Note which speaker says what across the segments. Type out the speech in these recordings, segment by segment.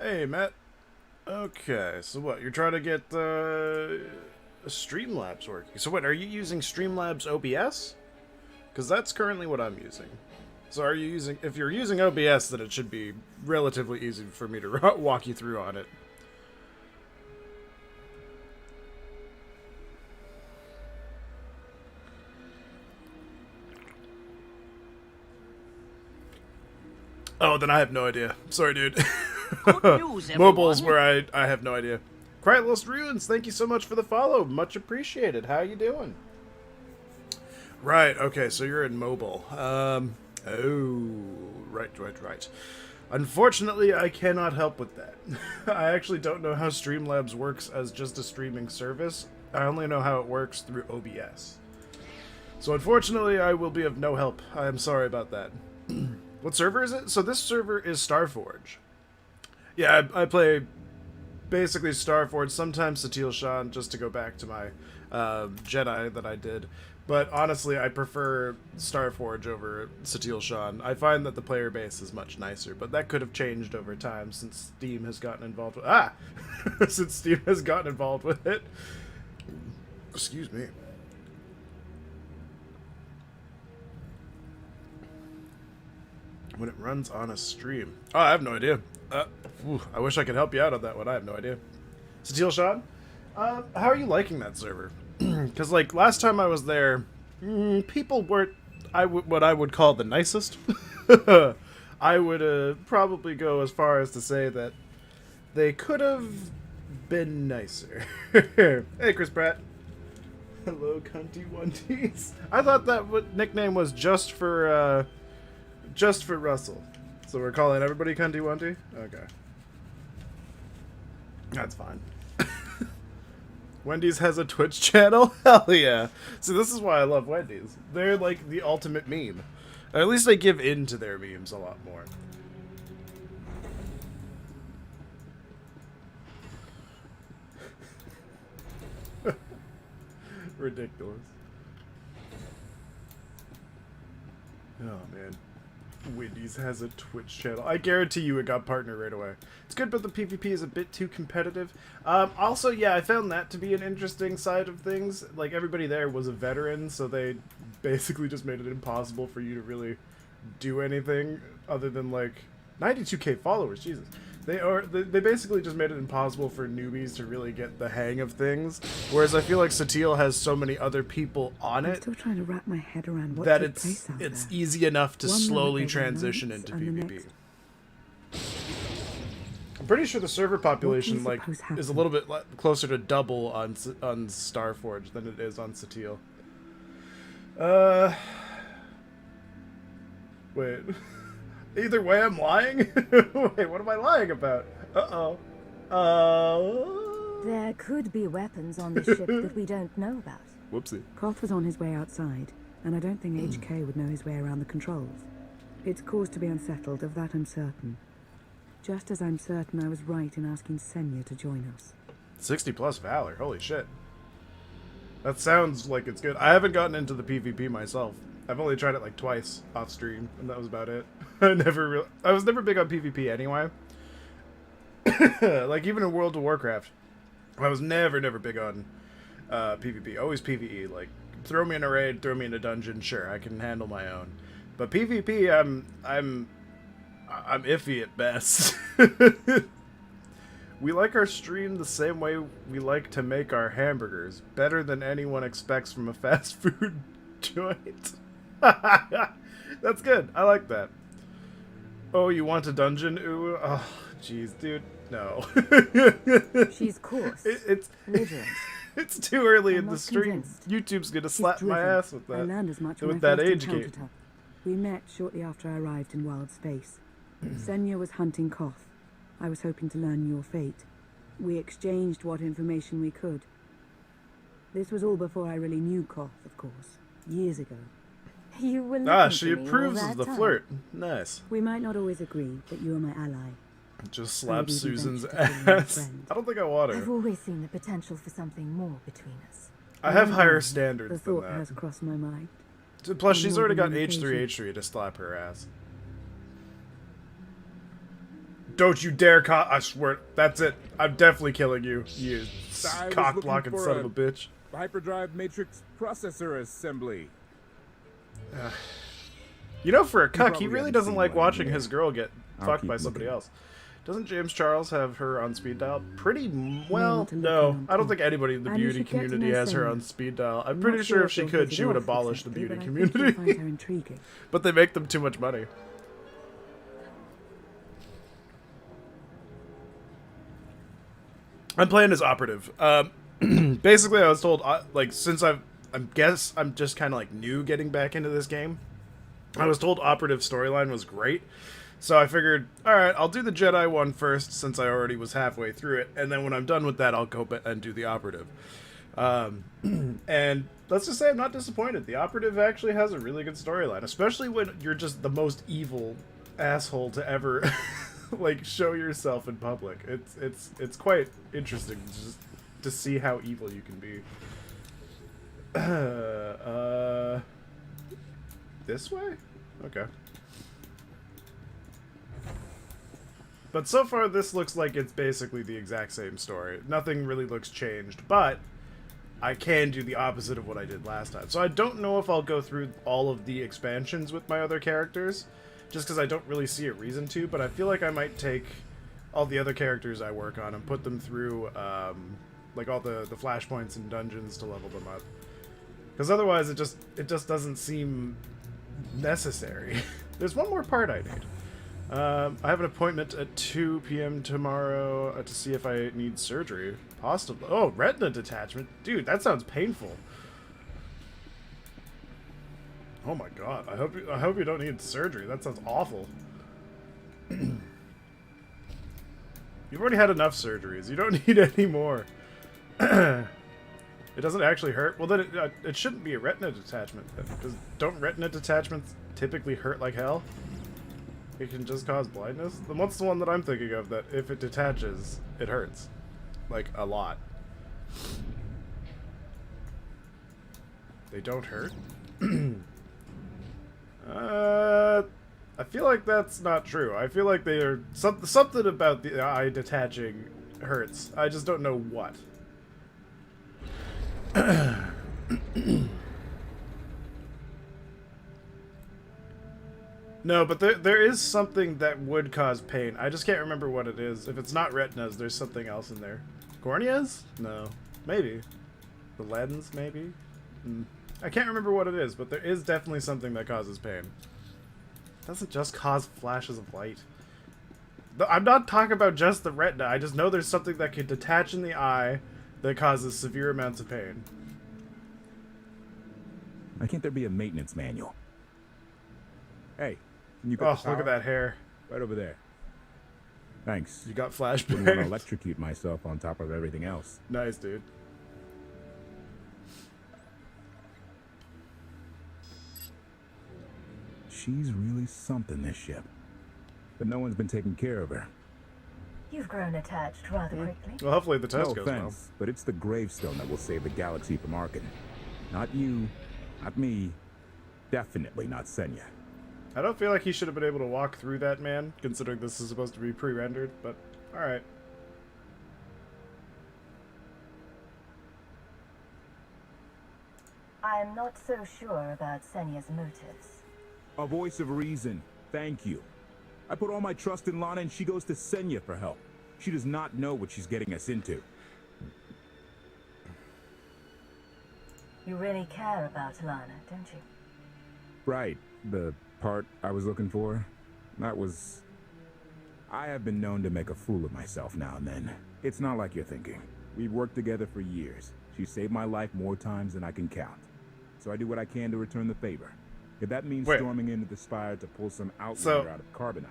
Speaker 1: Hey, Matt. Okay, so what? You're trying to get Streamlabs working. So what, are you using Streamlabs OBS? Because that's currently what I'm using. So are you using... If you're using OBS, then it should be relatively easy for me to walk you through on it. Oh, then I have no idea. Sorry, dude.
Speaker 2: Good news, everyone.
Speaker 1: Mobile's where I have no idea. Quiet Lost Ruins, thank you so much for the follow. Much appreciated. How you doing? Right, okay, so you're in mobile. Right. Unfortunately, I cannot help with that. I actually don't know how Streamlabs works as just a streaming service. I only know how it works through OBS. So unfortunately, I will be of no help. I am sorry about that. What server is it? So this server is Starforge. Yeah, I play basically Starforge, sometimes Satil Shan, just to go back to my Jedi that I did. But honestly, I prefer Starforge over Satil Shan. I find that the player base is much nicer, but that could have changed over time since Steam has gotten involved with... since Steam has gotten involved with it. Excuse me. When it runs on a stream. Oh, I have no idea. I wish I could help you out on that one. I have no idea. Satil Shan, how are you liking that server? Because, like, last time I was there, people weren't what I would call the nicest. I would probably go as far as to say that they could have been nicer. Hey, Chris Pratt. Hello, cunty onesies. I thought that nickname was just for Russell. So we're calling everybody cunty wunty? Okay. That's fine. Wendy's has a Twitch channel? Hell yeah. See, this is why I love Wendy's. They're like the ultimate meme. Or at least they give in to their memes a lot more. Ridiculous. Oh, man. Wendy's has a Twitch channel. I guarantee you it got partnered right away. It's good, but the PvP is a bit too competitive. Also, yeah, I found that to be an interesting side of things. Like, everybody there was a veteran, so they basically just made it impossible for you to really do anything other than, like, 92k followers, Jesus. They basically just made it impossible for newbies to really get the hang of things, whereas I feel like Satil has so many other people on
Speaker 3: I'm
Speaker 1: it
Speaker 3: still trying to wrap my head around what
Speaker 1: that
Speaker 3: took place out
Speaker 1: it's
Speaker 3: there.
Speaker 1: easy enough to
Speaker 3: One
Speaker 1: slowly
Speaker 3: minute they were
Speaker 1: transition
Speaker 3: knights,
Speaker 1: into
Speaker 3: and the
Speaker 1: PvP.
Speaker 3: next-
Speaker 1: I'm pretty sure the server population
Speaker 3: What do you
Speaker 1: like
Speaker 3: suppose
Speaker 1: is a
Speaker 3: happened?
Speaker 1: little bit closer to double on Starforge than it is on Satil. Wait. Either way, I'm lying. Wait, what am I lying about?
Speaker 4: There could be weapons on the ship that we don't know about.
Speaker 1: Whoopsie.
Speaker 3: Koth was on his way outside, and I don't think HK would know his way around the controls. It's cause to be unsettled, of that I'm certain. Just as I'm certain I was right in asking Senya to join us.
Speaker 1: 60 plus Valor. Holy shit. That sounds like it's good. I haven't gotten into the PvP myself. I've only tried it like twice off stream, and that was about it. I was never big on PvP anyway. Like even in World of Warcraft, I was never big on PvP. Always PvE. Like throw me in a raid, throw me in a dungeon, sure, I can handle my own. But PvP, I'm iffy at best. We like our stream the same way we like to make our hamburgers. Better than anyone expects from a fast food joint. That's good. I like that. Oh, you want a dungeon? Ooh. Oh, jeez, dude. No.
Speaker 4: She's coarse,
Speaker 1: It's
Speaker 4: belligerent.
Speaker 1: it's too early
Speaker 4: I'm
Speaker 1: in the
Speaker 4: not
Speaker 1: stream.
Speaker 4: convinced.
Speaker 1: YouTube's gonna
Speaker 3: She's
Speaker 1: slap my
Speaker 3: driven.
Speaker 1: ass with
Speaker 3: I
Speaker 1: that.
Speaker 3: learned as much when
Speaker 1: With
Speaker 3: I
Speaker 1: that
Speaker 3: first
Speaker 1: age
Speaker 3: encountered
Speaker 1: gate.
Speaker 3: her. We met shortly after I arrived in wild space. Senya was hunting Koth. I was hoping to learn your fate. We exchanged what information we could. This was all before I really knew Koth, of course. Years ago.
Speaker 4: You were
Speaker 1: Ah,
Speaker 4: looking
Speaker 1: she
Speaker 4: for me all
Speaker 1: approves
Speaker 4: that
Speaker 1: of the
Speaker 4: time.
Speaker 1: flirt. Nice.
Speaker 3: We might not always agree, but you are my ally.
Speaker 1: Just slap
Speaker 3: even
Speaker 1: Susan's
Speaker 3: venture to call you my
Speaker 1: ass.
Speaker 3: friend.
Speaker 1: I don't think I want
Speaker 4: I've
Speaker 1: her.
Speaker 4: always seen the potential for something more between us.
Speaker 1: I have higher
Speaker 3: The
Speaker 1: standards than
Speaker 3: thought has
Speaker 1: that.
Speaker 3: crossed my mind.
Speaker 1: Plus, she's already got
Speaker 3: communication.
Speaker 1: H3 to slap her ass. Don't you dare I swear, that's it. I'm definitely killing you, you cock-blocking son of a bitch.
Speaker 5: Hyperdrive matrix processor assembly.
Speaker 1: You know, for a cuck, he
Speaker 5: probably
Speaker 1: really
Speaker 5: haven't
Speaker 1: doesn't
Speaker 5: seen
Speaker 1: like
Speaker 5: one
Speaker 1: watching
Speaker 5: yet.
Speaker 1: his girl get
Speaker 5: I'll
Speaker 1: fucked
Speaker 5: keep
Speaker 1: by somebody
Speaker 5: looking.
Speaker 1: else. Doesn't James Charles have her on speed dial? Well,
Speaker 3: to look
Speaker 1: no.
Speaker 3: around
Speaker 1: I don't
Speaker 3: too.
Speaker 1: think anybody in the
Speaker 3: And you
Speaker 1: beauty
Speaker 3: should get to
Speaker 1: community
Speaker 3: know
Speaker 1: has her
Speaker 3: Sonia.
Speaker 1: on speed dial. I'm
Speaker 3: I'm
Speaker 1: pretty
Speaker 3: not
Speaker 1: sure if
Speaker 3: if
Speaker 1: she
Speaker 3: you'll
Speaker 1: could,
Speaker 3: hit it
Speaker 1: she would
Speaker 3: off
Speaker 1: abolish the
Speaker 3: exactly,
Speaker 1: beauty
Speaker 3: but I think you'll
Speaker 1: community.
Speaker 3: find her intriguing.
Speaker 1: But they make them too much money. I'm playing as Operative. Basically, I was told, like, since I'm just kind of like new getting back into this game. I was told Operative storyline was great, so I figured, all right, I'll do the Jedi one first since I already was halfway through it, and then when I'm done with that, I'll go and do the Operative. And let's just say I'm not disappointed. The Operative actually has a really good storyline, especially when you're just the most evil asshole to ever like show yourself in public. It's quite interesting just to see how evil you can be. This way? Okay. But so far, this looks like it's basically the exact same story. Nothing really looks changed, but I can do the opposite of what I did last time. So I don't know if I'll go through all of the expansions with my other characters, just because I don't really see a reason to, but I feel like I might take all the other characters I work on and put them through, like, all the flashpoints and dungeons to level them up. Because otherwise, it just doesn't seem necessary. There's one more part I need. I have an appointment at 2 p.m. tomorrow to see if I need surgery. Possibly. Oh, retina detachment. Dude, that sounds painful. Oh my god. I hope you don't need surgery. That sounds awful. You've already had enough surgeries. You don't need any more. It doesn't actually hurt? Well, then it shouldn't be a retina detachment, then, because don't retina detachments typically hurt like hell? It can just cause blindness? Then what's the one that I'm thinking of that if it detaches, it hurts? Like, a lot. They don't hurt? I feel like that's not true. I feel like they are... Something about the eye detaching hurts. I just don't know what. No, but there is something that would cause pain. I just can't remember what it is. If it's not retinas, there's something else in there. Corneas? No. Maybe. The lens, maybe? I can't remember what it is, but there is definitely something that causes pain. It doesn't just cause flashes of light. I'm not talking about just the retina. I just know there's something that can detach in the eye that causes severe amounts of pain.
Speaker 5: Why can't there be a maintenance manual? Hey, can you put
Speaker 1: Oh,
Speaker 5: the
Speaker 1: look at
Speaker 5: power?
Speaker 1: that hair.
Speaker 5: Right over there. Thanks.
Speaker 1: You got
Speaker 5: Wouldn't want to
Speaker 1: flashbacks.
Speaker 5: electrocute myself on top of everything else.
Speaker 1: Nice, dude.
Speaker 5: She's really something, this ship. But no one's been taking care of her.
Speaker 4: You've grown attached rather quickly.
Speaker 1: Well, hopefully the test
Speaker 5: No
Speaker 1: goes well.
Speaker 5: offense, but it's the gravestone that will save the galaxy from Arkan. Not you, not me, definitely not Senya.
Speaker 1: I don't feel like he should have been able to walk through that, man, considering this is supposed to be pre-rendered, but alright.
Speaker 4: I am not so sure about Senya's motives.
Speaker 5: A voice of reason, thank you. I put all my trust in Lana and she goes to Senya for help. She does not know what she's getting us into.
Speaker 4: You really care about Lana, don't you?
Speaker 5: Right, the part I was looking for, that was... I have been known to make a fool of myself now and then. It's not like you're thinking. We've worked together for years. She saved my life more times than I can count. So I do what I can to return the favor. If that means
Speaker 1: Wait.
Speaker 5: storming into the spire to pull some outlander
Speaker 1: So-
Speaker 5: out of carbonite,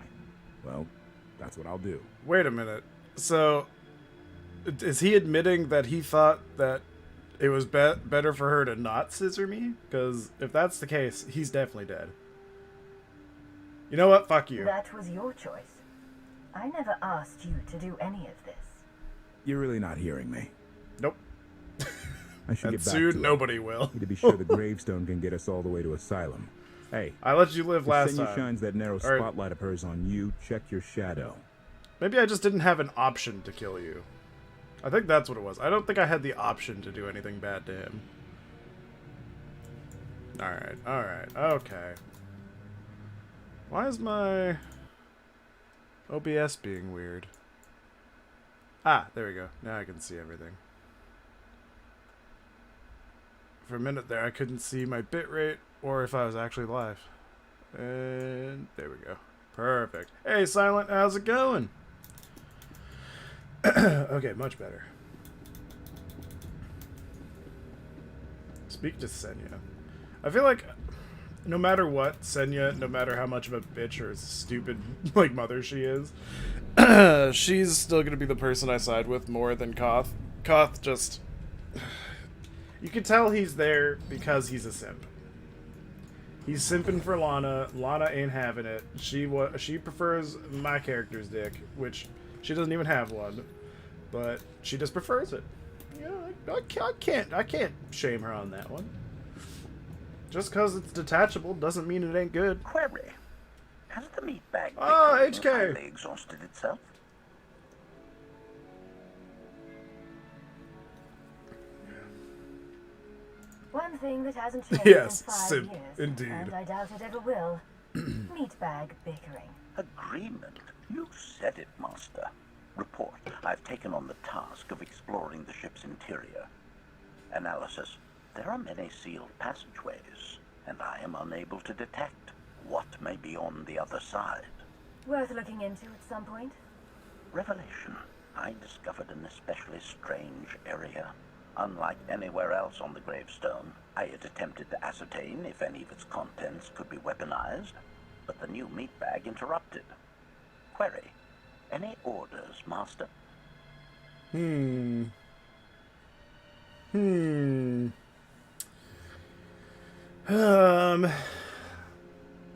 Speaker 5: well, that's what I'll do.
Speaker 1: Wait a minute. So, is he admitting that he thought that it was better for her to not scissor me? Because if that's the case, he's definitely dead. You know what? Fuck you.
Speaker 4: That was your choice. I never asked you to do any of this.
Speaker 5: You're really not hearing me.
Speaker 1: Nope.
Speaker 5: I should
Speaker 1: And
Speaker 5: get back
Speaker 1: soon
Speaker 5: to it.
Speaker 1: nobody will.
Speaker 5: Need to be sure the gravestone can get us all the way to Asylum. Hey,
Speaker 1: I let you live
Speaker 5: if
Speaker 1: last
Speaker 5: Senya
Speaker 1: time.
Speaker 5: shines that narrow
Speaker 1: Or-
Speaker 5: spotlight of hers on you, check your shadow.
Speaker 1: Maybe I just didn't have an option to kill you. I think that's what it was. I don't think I had the option to do anything bad to him. Alright, okay. Why is my OBS being weird? Ah, there we go. Now I can see everything. For a minute there, I couldn't see my bitrate or if I was actually live. And there we go. Perfect. Hey, Silent, how's it going? Okay, much better. Speak to Senya. I feel like no matter what, Senya, no matter how much of a bitch or stupid like mother she is, she's still gonna be the person I side with more than Koth. Koth just, you can tell he's there because he's a simp. He's simping for Lana. Lana ain't having it. She prefers my character's dick, which she doesn't even have one, but she just prefers it. You know, I can't shame her on that one. Just because it's detachable doesn't mean it ain't good.
Speaker 2: Query. Has the meat bag
Speaker 1: HK
Speaker 2: finally exhausted itself?
Speaker 4: One thing that hasn't changed
Speaker 1: Yes,
Speaker 4: in 5
Speaker 1: simp,
Speaker 4: years,
Speaker 1: indeed.
Speaker 4: and I doubt it ever will. Meatbag bickering.
Speaker 2: Agreement. You said it, Master. Report. I've taken on the task of exploring the ship's interior. Analysis. There are many sealed passageways, and I am unable to detect what may be on the other side.
Speaker 4: Worth looking into at some point?
Speaker 2: Revelation. I discovered an especially strange area. Unlike anywhere else on the gravestone, I had attempted to ascertain if any of its contents could be weaponized, but the new meat bag interrupted. Query. Any orders, Master?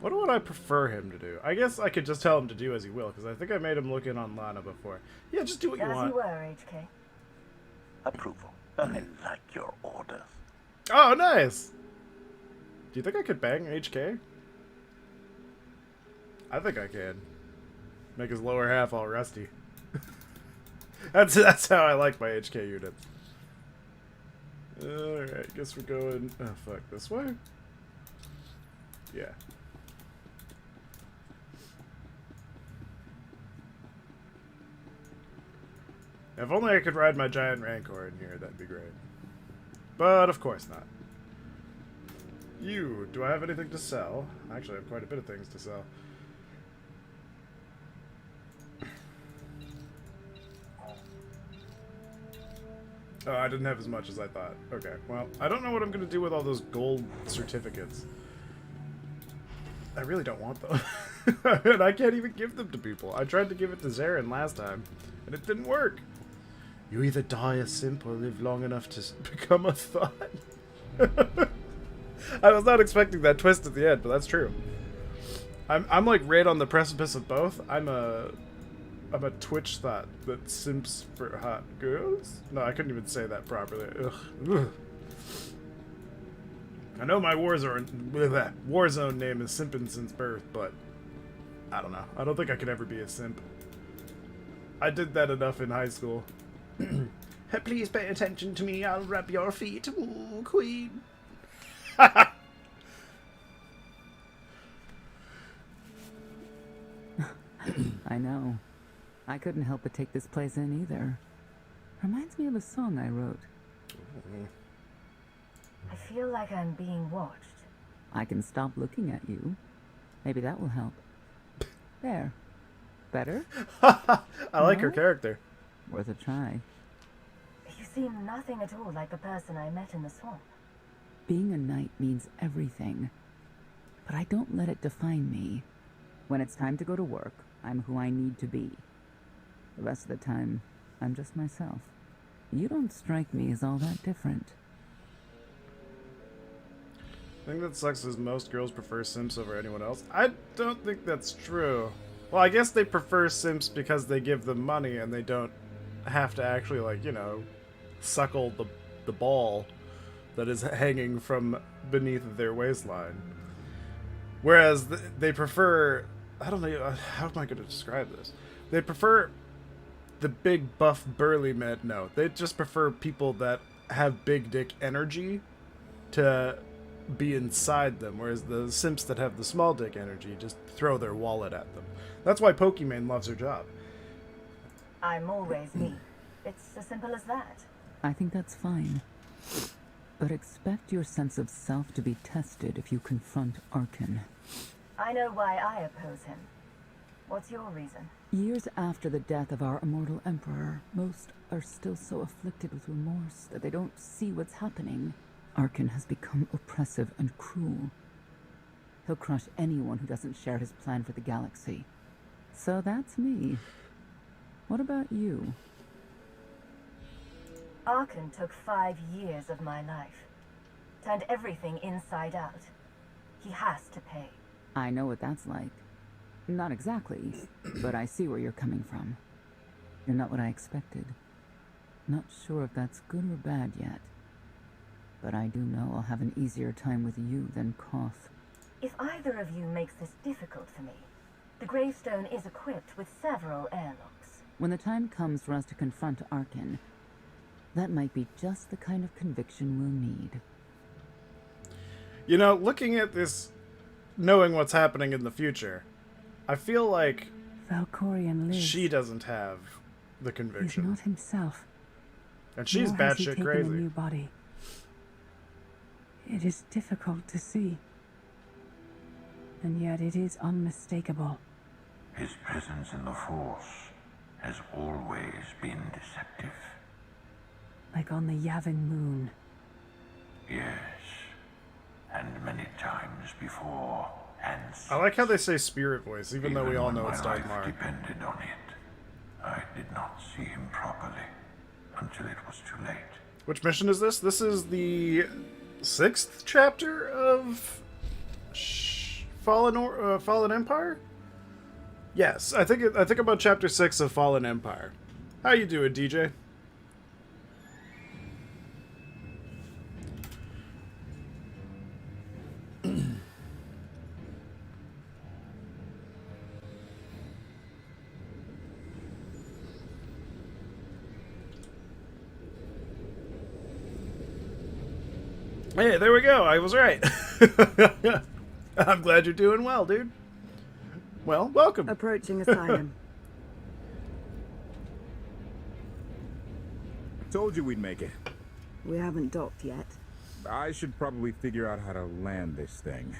Speaker 1: What would I prefer him to do? I guess I could just tell him to do as he will, because I think I made him look in on Lana before. Yeah, just do what you
Speaker 4: As
Speaker 1: want.
Speaker 4: you were, HK.
Speaker 2: Approval. I like your orders.
Speaker 1: Oh, nice! Do you think I could bang HK? I think I can. Make his lower half all rusty. That's how I like my HK units. Alright, guess we're going... Oh, fuck. This way? Yeah. If only I could ride my giant Rancor in here, that'd be great. But of course not. You, do I have anything to sell? Actually, I have quite a bit of things to sell. Oh, I didn't have as much as I thought. Okay, well, I don't know what I'm going to do with all those gold certificates. I really don't want them. And I can't even give them to people. I tried to give it to Zarin last time, and it didn't work. You either die a simp or live long enough to become a thought. I was not expecting that twist at the end, but that's true. I'm like right on the precipice of both. I'm a Twitch thought that simps for hot girls. No, I couldn't even say that properly. Ugh. I know my Warzone name is Simpin' since birth, but I don't know. I don't think I could ever be a simp. I did that enough in high school. Please pay attention to me. I'll rub your feet. Ooh, queen.
Speaker 3: I know. I couldn't help but take this place in either. Reminds me of a song I wrote.
Speaker 4: I feel like I'm being watched.
Speaker 3: I can stop looking at you. Maybe that will help. There. Better?
Speaker 1: I like her
Speaker 3: No?
Speaker 1: character.
Speaker 3: Worth a try.
Speaker 4: You seem nothing at all like the person I met in the swamp.
Speaker 3: Being a knight means everything. But I don't let it define me. When it's time to go to work, I'm who I need to be. The rest of the time, I'm just myself. You don't strike me as all that different.
Speaker 1: The thing that sucks is most girls prefer simps over anyone else. I don't think that's true. Well, I guess they prefer simps because they give them money and they don't have to actually, like, you know, suckle the ball that is hanging from beneath their waistline. Whereas they prefer... I don't know, how am I going to describe this? They prefer the big, buff, burly men. No, they just prefer people that have big dick energy to be inside them, whereas the simps that have the small dick energy just throw their wallet at them. That's why Pokimane loves her job.
Speaker 4: I'm always me. It's as simple as that.
Speaker 6: I think that's fine. But expect your sense of self to be tested if you confront Arkin.
Speaker 4: I know why I oppose him. What's your reason?
Speaker 6: Years after the death of our immortal emperor, most are still so afflicted with remorse that they don't see what's happening. Arkin has become oppressive and cruel. He'll crush anyone who doesn't share his plan for the galaxy. So that's me. What about you?
Speaker 4: Arkin took 5 years of my life. Turned everything inside out. He has to pay.
Speaker 6: I know what that's like. Not exactly, but I see where you're coming from. You're not what I expected. Not sure if that's good or bad yet. But I do know I'll have an easier time with you than Koth.
Speaker 4: If either of you makes this difficult for me, the gravestone is equipped with several airlocks.
Speaker 6: When the time comes for us to confront Arkin, that might be just the kind of conviction we'll need.
Speaker 1: You know, looking at this, knowing what's happening in the future, I feel like
Speaker 3: Valkorian lives.
Speaker 1: she doesn't have the
Speaker 3: He's
Speaker 1: conviction.
Speaker 3: not himself.
Speaker 1: And she's
Speaker 3: Nor has he
Speaker 1: batshit
Speaker 3: taken
Speaker 1: crazy.
Speaker 3: a new body. It is difficult to see. And yet it is unmistakable.
Speaker 7: His presence in the Force has always been deceptive.
Speaker 3: Like on the Yavin moon.
Speaker 7: Yes, and many times before, and
Speaker 1: I like how they say spirit voice, even though we all
Speaker 7: when
Speaker 1: know
Speaker 7: my
Speaker 1: it's
Speaker 7: life
Speaker 1: Dagmar.
Speaker 7: depended on it, I did not see him properly until it was too late.
Speaker 1: Which mission is this? This is the 6th chapter of Fallen Empire? Yes, I think about chapter 6 of Fallen Empire. How you doing, DJ? Hey, there we go. I was right. I'm glad you're doing well, dude. Well, welcome.
Speaker 3: Approaching Asylum.
Speaker 5: Told you we'd make it.
Speaker 3: We haven't docked yet.
Speaker 5: I should probably figure out how to land this thing.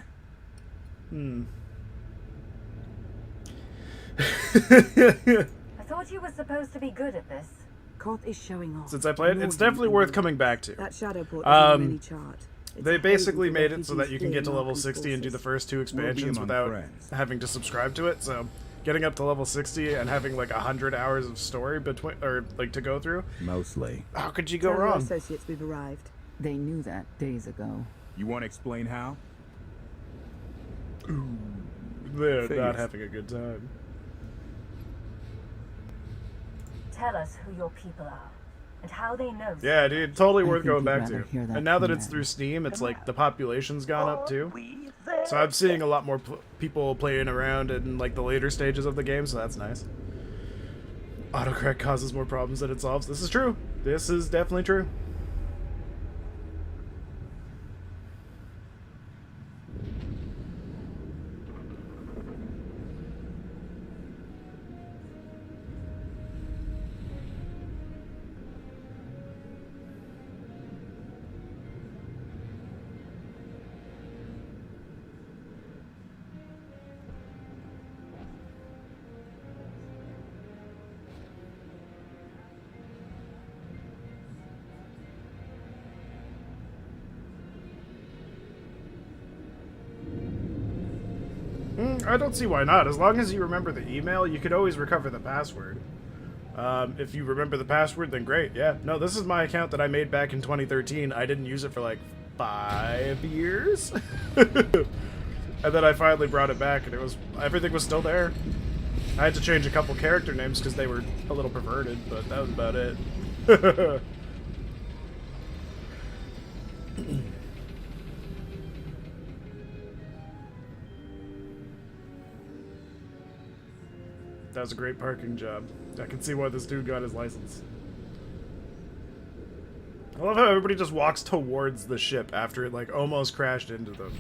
Speaker 4: I thought you were supposed to be good at this.
Speaker 3: Koth is showing off.
Speaker 1: Since I played, it's definitely worth coming back to.
Speaker 3: That shadow port is on any chart. It's
Speaker 1: They
Speaker 3: a
Speaker 1: basically
Speaker 3: haven for
Speaker 1: made it so that
Speaker 3: refugees
Speaker 1: you can get to
Speaker 3: fleeing
Speaker 1: level
Speaker 3: Arkan
Speaker 1: 60 and do the
Speaker 3: forces.
Speaker 1: first 2
Speaker 5: be
Speaker 1: expansions
Speaker 5: among
Speaker 1: without
Speaker 5: friends.
Speaker 1: having to subscribe to it. So, getting up to level 60 and having like 100 hours of story between, or like to go through.
Speaker 5: Mostly.
Speaker 1: How could you go
Speaker 3: Tell your
Speaker 1: wrong?
Speaker 3: associates we've arrived.
Speaker 6: They knew that days ago.
Speaker 5: You want to explain how?
Speaker 1: They're not
Speaker 5: Figures.
Speaker 1: having a good time.
Speaker 4: Tell us who your people are, and how they know.
Speaker 1: Yeah, dude, totally
Speaker 6: I
Speaker 1: worth
Speaker 6: think
Speaker 1: going
Speaker 6: you'd
Speaker 1: back
Speaker 6: rather
Speaker 1: to.
Speaker 6: hear that
Speaker 1: And now that
Speaker 6: from
Speaker 1: it's
Speaker 6: them.
Speaker 1: through Steam, it's like the population's gone up too.
Speaker 2: We there?
Speaker 1: So I'm seeing a lot more people playing around in like the later stages of the game, so that's nice. Autocorrect causes more problems than it solves. This is true. This is definitely true. I don't see why not. As long as you remember the email, you could always recover the password. If you remember the password, then great. Yeah. No, this is my account that I made back in 2013. I didn't use it for like 5 years. And then I finally brought it back, and everything was still there. I had to change a couple character names because they were a little perverted, but that was about it. That was a great parking job. I can see why this dude got his license. I love how everybody just walks towards the ship after it, like, almost crashed into them.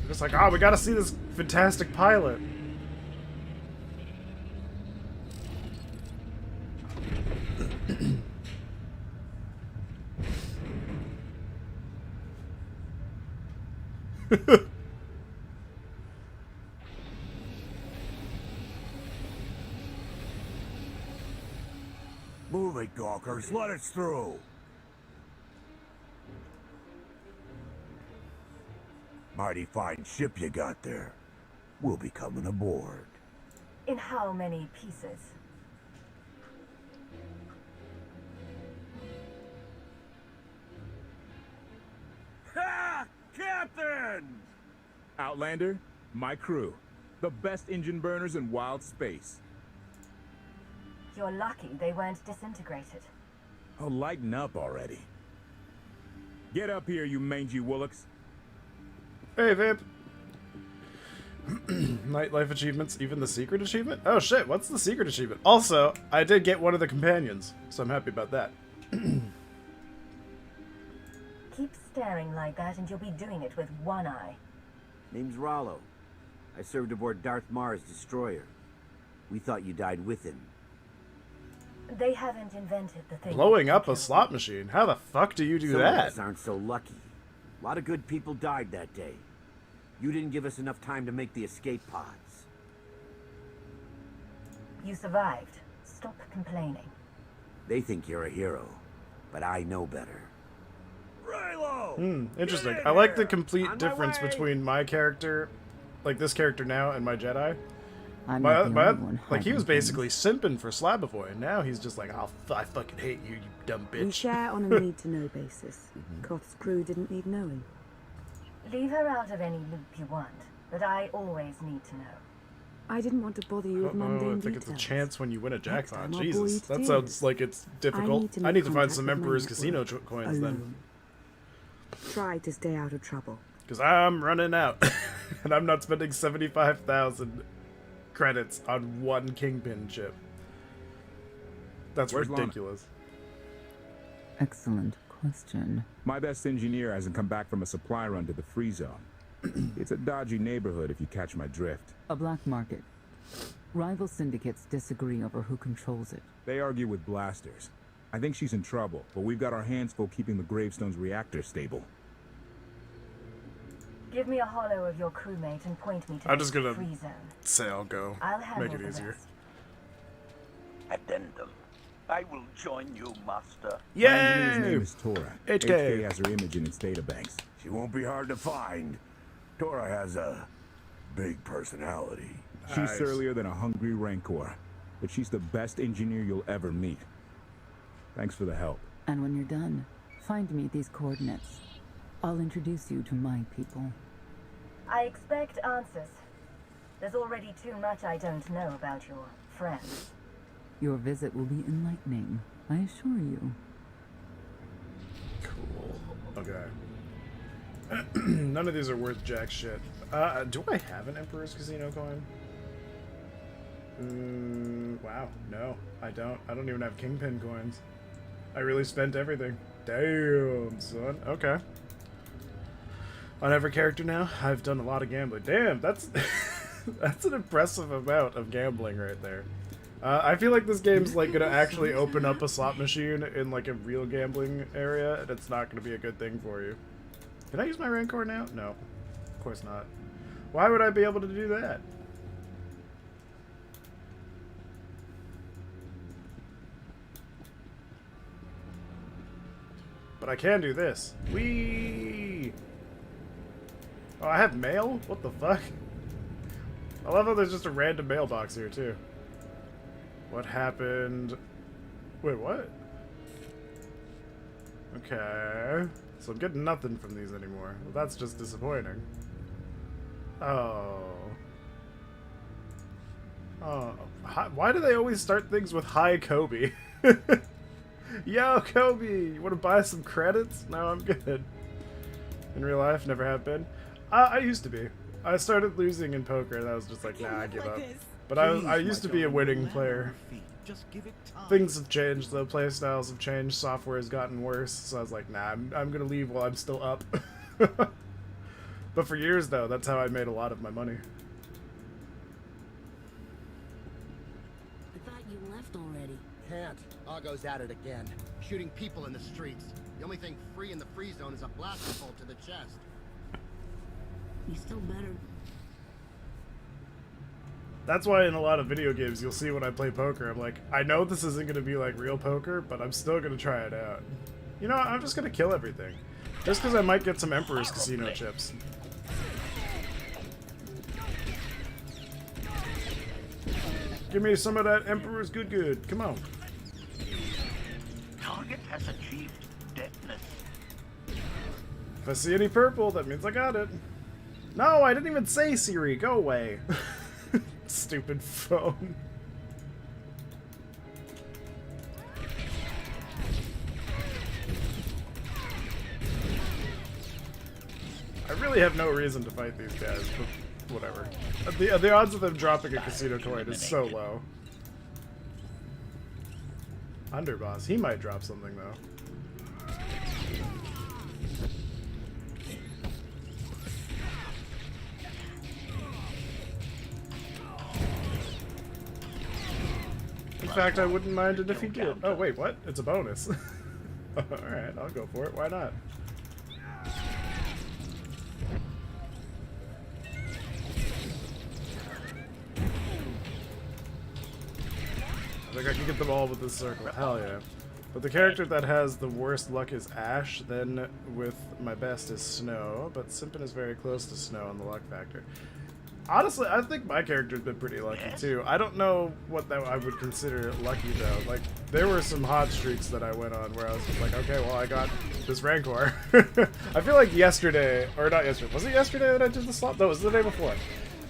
Speaker 1: They're just like, oh, we gotta see this fantastic pilot.
Speaker 8: Move it, gawkers. Let us through. Mighty fine ship you got there. We'll be coming aboard.
Speaker 4: In how many pieces?
Speaker 8: Ha! Captain!
Speaker 5: Outlander, my crew. The best engine burners in wild space.
Speaker 4: You're lucky they weren't disintegrated.
Speaker 5: Oh, lighten up already. Get up here, you mangy woolocks.
Speaker 1: Hey, Vamp. Nightlife achievements, even the secret achievement? Oh shit, what's the secret achievement? Also, I did get one of the companions, so I'm happy about that.
Speaker 4: Keep staring like that and you'll be doing it with one eye.
Speaker 9: Name's Rollo. I served aboard Darth Marr's destroyer. We thought you died with him.
Speaker 4: They haven't invented the thing.
Speaker 1: Blowing up a slot machine? How the fuck do you do
Speaker 9: Some
Speaker 1: that?
Speaker 9: of us aren't so lucky. A lot of good people died that day. You didn't give us enough time to make the escape pods.
Speaker 4: You survived. Stop complaining.
Speaker 9: They think you're a hero, but I know better.
Speaker 8: Raylo!
Speaker 1: Interesting.
Speaker 8: Get in
Speaker 1: I like the
Speaker 8: here.
Speaker 1: complete
Speaker 9: On my
Speaker 1: difference
Speaker 9: way.
Speaker 1: between my character, like this character now, and my Jedi.
Speaker 6: I'm not the only one
Speaker 1: Like, he was
Speaker 6: hiding
Speaker 1: basically simping for Slabovoy, and now he's just like, oh, I fucking hate you, you dumb
Speaker 3: We
Speaker 1: bitch.
Speaker 3: share on a need-to-know basis. Koth's crew didn't need knowing.
Speaker 4: Leave her out of any loop you want, but I always need to know.
Speaker 3: I didn't want to bother you with
Speaker 1: Oh,
Speaker 3: mundane
Speaker 1: I think
Speaker 3: details.
Speaker 1: it's a chance when you win a
Speaker 3: Next
Speaker 1: jackpot.
Speaker 3: time I'll bore
Speaker 1: Jesus,
Speaker 3: you to
Speaker 1: that
Speaker 3: tears.
Speaker 1: sounds like it's difficult. I need to find
Speaker 3: contact
Speaker 1: some
Speaker 3: with my
Speaker 1: Emperor's
Speaker 3: network
Speaker 1: Casino coins then.
Speaker 3: alone. Try to stay out of trouble.
Speaker 1: Because I'm running out. And I'm not spending 75,000 credits on one Kingpin chip. That's
Speaker 5: Where's Lana?
Speaker 1: ridiculous.
Speaker 6: Excellent question.
Speaker 5: My best engineer hasn't come back from a supply run to the free zone. It's a dodgy neighborhood if you catch my drift.
Speaker 6: A black market. Rival syndicates disagree over who controls it.
Speaker 5: They argue with blasters. I think she's in trouble, but we've got our hands full keeping the Gravestone's reactor stable.
Speaker 4: Give me a hollow of your crewmate and point me to
Speaker 1: I'm
Speaker 4: the
Speaker 1: just gonna
Speaker 4: free zone.
Speaker 1: say I'll go.
Speaker 4: I'll handle
Speaker 1: Make it
Speaker 4: the
Speaker 1: easier.
Speaker 4: rest.
Speaker 2: Addendum. I will join you, Master.
Speaker 5: My engineer's
Speaker 1: Yay!
Speaker 5: name is Tora.
Speaker 1: HK.
Speaker 5: has her image in its databanks.
Speaker 8: She won't be hard to find. Tora has a big personality.
Speaker 5: She's
Speaker 1: Nice.
Speaker 5: surlier than a hungry rancor, but she's the best engineer you'll ever meet. Thanks for the help.
Speaker 6: And when you're done, find me these coordinates. I'll introduce you to my people.
Speaker 4: I expect answers. There's already too much I don't know about your friends.
Speaker 6: Your visit will be enlightening, I assure you.
Speaker 1: Cool. Okay. None of these are worth jack shit. Do I have an Emperor's Casino coin? Wow. No, I don't. I don't even have Kingpin coins. I really spent everything. Damn, son. Okay. On every character now, I've done a lot of gambling. Damn, that's that's an impressive amount of gambling right there. I feel like this game's like gonna actually open up a slot machine in like a real gambling area, and it's not gonna be a good thing for you. Can I use my Rancor now? No, of course not. Why would I be able to do that? But I can do this. Whee! Oh, I have mail? What the fuck? I love how there's just a random mailbox here, too. What happened? Wait, what? Okay. So I'm getting nothing from these anymore. Well, that's just disappointing. Oh. Oh. Why do they always start things with "Hi, Kobe"? Yo, Kobe! You want to buy some credits? No, I'm good. In real life, never have been. I used to be. I started losing in poker, and I was just like, nah, I give up. But I used to be a winning player.
Speaker 10: Just give it time.
Speaker 1: Things have changed, though. Playstyles have changed. Software has gotten worse. So I was like, nah, I'm gonna leave while I'm still up. But for years, though, that's how I made a lot of my money.
Speaker 11: I thought you left already.
Speaker 10: Can't. Argo's at it again. Shooting people in the streets. The only thing free in the free zone is a blaster bolt to the chest.
Speaker 11: He's still better.
Speaker 1: That's why in a lot of video games, you'll see when I play poker, I'm like, I know this isn't going to be like real poker, but I'm still going to try it out. You know, I'm just going to kill everything. Just because I might get some Emperor's Casino chips. Give me some of that Emperor's good. Come on.
Speaker 2: Target has achieved deadness.
Speaker 1: If I see any purple, that means I got it. No, I didn't even say Siri. Go away. Stupid phone. I really have no reason to fight these guys, but whatever. The odds of them dropping a casino coin is so low. Underboss. He might drop something, though. In fact, I wouldn't mind it if he did. Oh, wait, what? It's a bonus. Alright, I'll go for it. Why not? I think I can get them all with this circle. Hell yeah. But the character that has the worst luck is Ash, then with my best is Snow, but Simpin is very close to Snow on the luck factor. Honestly, I think my character's been pretty lucky too. I don't know what that I would consider lucky though. Like, there were some hot streaks that I went on where I was just like, okay, well I got this Rancor. I feel like yesterday, or not yesterday, was it yesterday that I did the slot? No, it was the day before.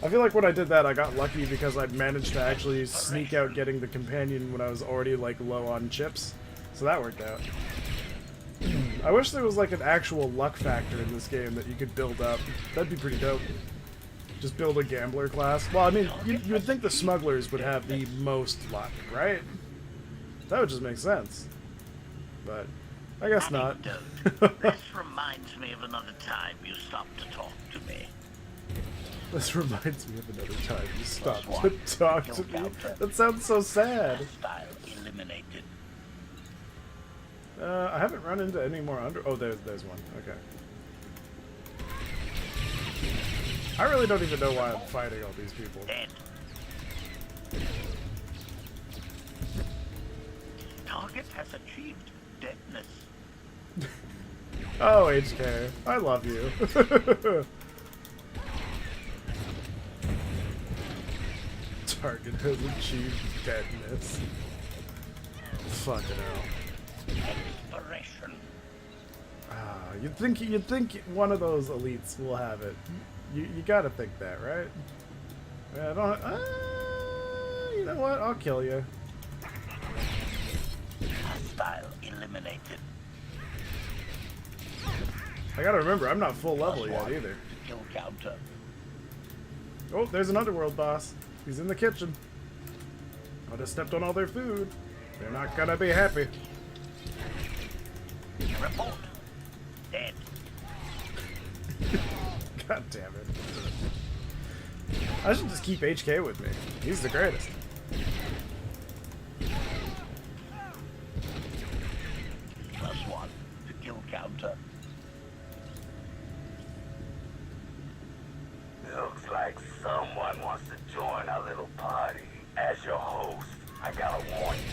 Speaker 1: I feel like when I did that, I got lucky because I managed to actually sneak out getting the companion when I was already like low on chips. So that worked out. I wish there was like an actual luck factor in this game that you could build up. That'd be pretty dope. Just build a gambler class. Well, I mean, you would think the smugglers would have the most luck, right? That would just make sense. But I guess not.
Speaker 2: This reminds me of another time you stopped to talk to me.
Speaker 1: This reminds me of another time you stopped to talk to me. That sounds so sad.
Speaker 2: Style eliminated.
Speaker 1: I haven't run into any more under. Oh, there's one. Okay. I really don't even know why I'm fighting all these people.
Speaker 2: Dead. Target has achieved deadness.
Speaker 1: Oh, HK, I love you. Target has achieved deadness. Fucking hell.
Speaker 2: Expiration.
Speaker 1: You'd think one of those elites will have it. You gotta think that, right? Yeah, I don't. You know what? I'll kill you.
Speaker 2: Hostile eliminated.
Speaker 1: I gotta remember, I'm not full level yet either.
Speaker 2: Kill counter.
Speaker 1: Oh, there's an underworld boss. He's in the kitchen. I just stepped on all their food. They're not gonna be happy.
Speaker 2: Report. Dead.
Speaker 1: God damn it. I should just keep HK with me. He's the greatest.
Speaker 2: +1 to kill counter.
Speaker 8: Looks like someone wants to join our little party. As your host, I gotta warn you.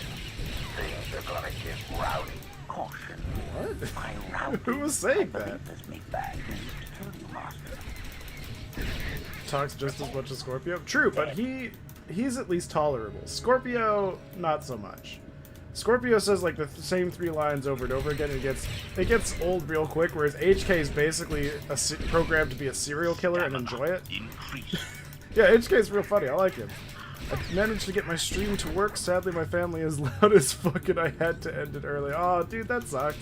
Speaker 8: Things are gonna get rowdy.
Speaker 2: Caution.
Speaker 1: What?
Speaker 2: My rowdy.
Speaker 1: Who was saying that?
Speaker 2: This meat bag needs to kill you, master.
Speaker 1: Talks just as much as Scorpio. True, but he's at least tolerable. Scorpio, not so much. Scorpio says like the same 3 lines over and over again. It gets old real quick. Whereas HK is basically programmed to be a serial killer and enjoy it. Yeah, HK is real funny. I like him. I managed to get my stream to work. Sadly, my family is loud as fuck and I had to end it early. Oh, dude, that sucks.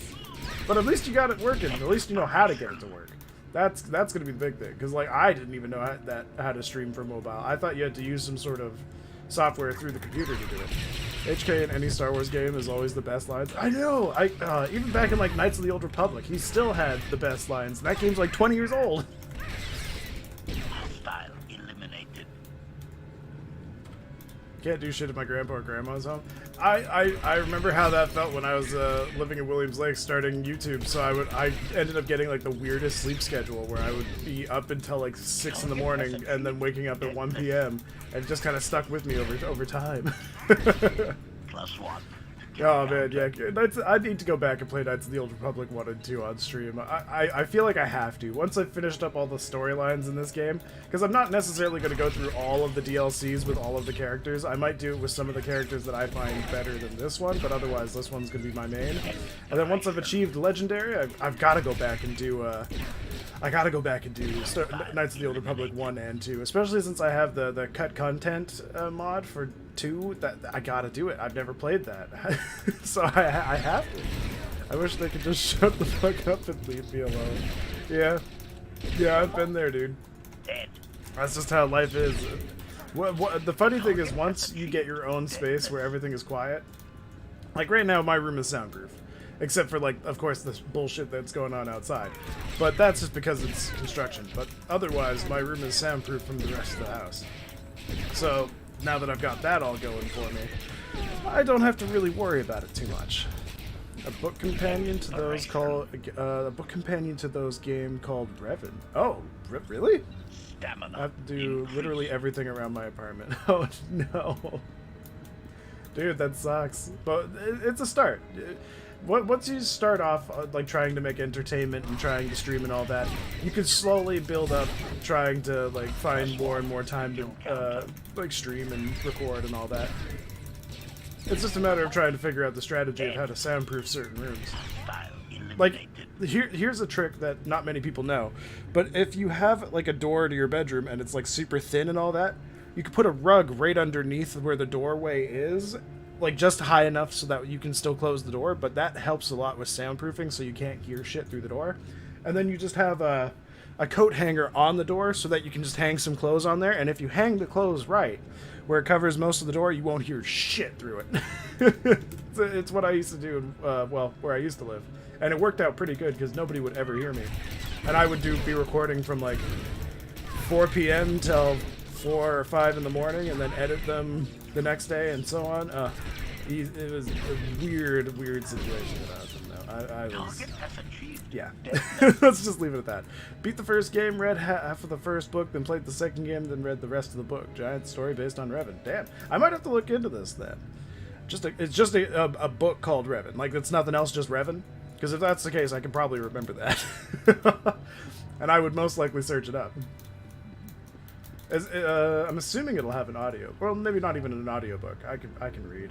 Speaker 1: But at least you got it working. At least you know how to get it to work. That's gonna be the big thing. Because like I didn't even know how to stream for mobile. I thought you had to use some sort of software through the computer to do it. HK in any Star Wars game is always the best lines. I know! Even back in, like, Knights of the Old Republic, he still had the best lines. That game's, like, 20 years old.
Speaker 2: Hostile eliminated.
Speaker 1: Can't do shit at my grandpa or grandma's home. I remember how that felt when I was living in Williams Lake starting YouTube, so I ended up getting like the weirdest sleep schedule where I would be up until like 6 in the morning and then waking up at 1 p.m. and it just kind of stuck with me over time.
Speaker 2: +1.
Speaker 1: Oh man, yeah. I need to go back and play Knights of the Old Republic 1 and 2 on stream. I feel like I have to. Once I've finished up all the storylines in this game, because I'm not necessarily going to go through all of the DLCs with all of the characters. I might do it with some of the characters that I find better than this one, but otherwise this one's going to be my main. And then once I've achieved Legendary, I've got to go back and do... Knights of the Old Republic 1 and 2, especially since I have the cut content mod for 2. That I gotta do it. I've never played that, so I have to. I wish they could just shut the fuck up and leave me alone. Yeah, I've been there, dude. That's just how life is. The funny thing is, once you get your own space where everything is quiet, like right now, my room is soundproof. Except for, like, of course, this bullshit that's going on outside. But that's just because it's construction. But otherwise, my room is soundproof from the rest of the house. So, now that I've got that all going for me, I don't have to really worry about it too much. A book companion to those game called Revan. Oh, really? I have to do literally everything around my apartment. Oh, no. Dude, that sucks. But it's a start. Once you start off like trying to make entertainment and trying to stream and all that, you can slowly build up trying to like find more and more time to like stream and record and all that. It's just a matter of trying to figure out the strategy of how to soundproof certain rooms. Like, here's a trick that not many people know, but if you have like a door to your bedroom and it's like super thin and all that, you can put a rug right underneath where the doorway is, like just high enough so that you can still close the door, but that helps a lot with soundproofing so you can't hear shit through the door. And then you just have a coat hanger on the door so that you can just hang some clothes on there, and if you hang the clothes right, where it covers most of the door, you won't hear shit through it. It's what I used to do, where I used to live. And it worked out pretty good because nobody would ever hear me. And I would be recording from like 4 p.m. till 4 or 5 in the morning and then edit them the next day and so on. It was a weird situation that I was in, though. I was... Yeah. Let's just leave it at that. Beat the first game, read half of the first book, then played the second game, then read the rest of the book. Giant story based on Revan. Damn. I might have to look into this then. It's just a book called Revan. Like, it's nothing else, just Revan? Because if that's the case, I can probably remember that. And I would most likely search it up. I'm assuming it'll have an audio. Well, maybe not even an audiobook. I can read.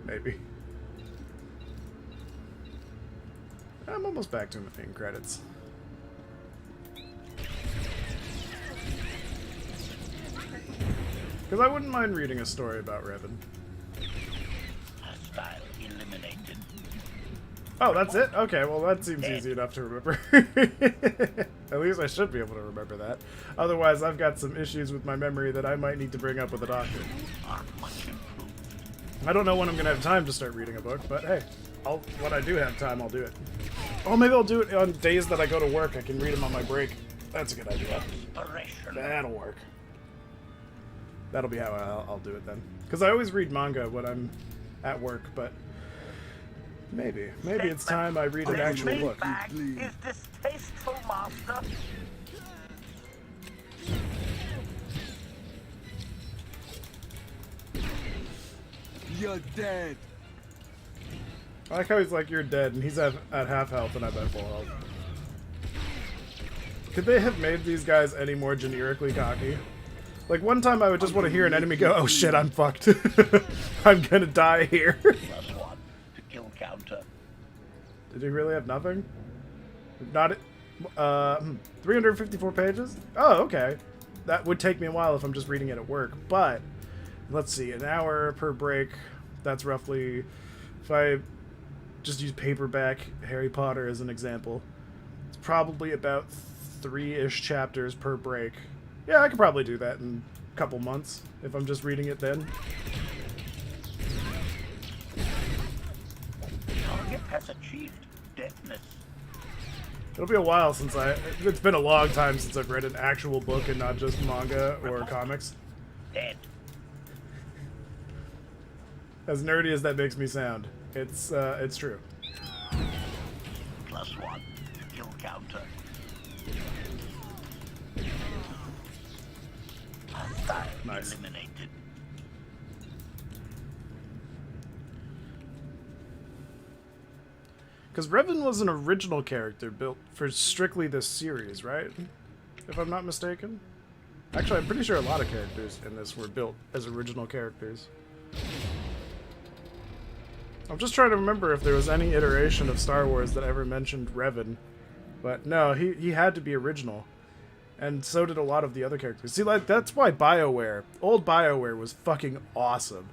Speaker 1: Maybe. I'm almost back to my main credits. Because I wouldn't mind reading a story about Revan.
Speaker 2: Hostile eliminated.
Speaker 1: Oh, that's it? Okay, well that seems easy enough to remember. At least I should be able to remember that. Otherwise, I've got some issues with my memory that I might need to bring up with a doctor. I don't know when I'm going to have time to start reading a book, but hey, when I do have time, I'll do it. Oh, maybe I'll do it on days that I go to work. I can read them on my break. That's a good idea. That'll work. That'll be how I'll do it then. Because I always read manga when I'm at work, but maybe it's time I read an actual book.
Speaker 2: Is distasteful, master.
Speaker 12: You're dead.
Speaker 1: I like how he's like, you're dead, and he's at half health and I'm at full health. Could they have made these guys any more generically cocky? Like, one time I would just want to hear an enemy go, oh shit, I'm fucked. I'm gonna die here.
Speaker 2: +1 to kill counter.
Speaker 1: Did he really have nothing? Not 354 pages? Oh, okay. That would take me a while if I'm just reading it at work, but let's see, an hour per break. That's roughly, if I just use paperback Harry Potter as an example, it's probably about 3-ish chapters per break. Yeah, I could probably do that in a couple months if I'm just reading it then.
Speaker 2: Target has achieved deadness.
Speaker 1: It'll be a while since it's been a long time since I've read an actual book and not just manga or comics.
Speaker 2: Dead.
Speaker 1: As nerdy as that makes me sound, it's true.
Speaker 2: +1 kill counter. Hostile
Speaker 1: Nice.
Speaker 2: eliminated.
Speaker 1: Because Revan was an original character built for strictly this series, right? If I'm not mistaken. Actually, I'm pretty sure a lot of characters in this were built as original characters. I'm just trying to remember if there was any iteration of Star Wars that ever mentioned Revan. But no, he had to be original. And so did a lot of the other characters. See, like, that's why BioWare, old BioWare was fucking awesome.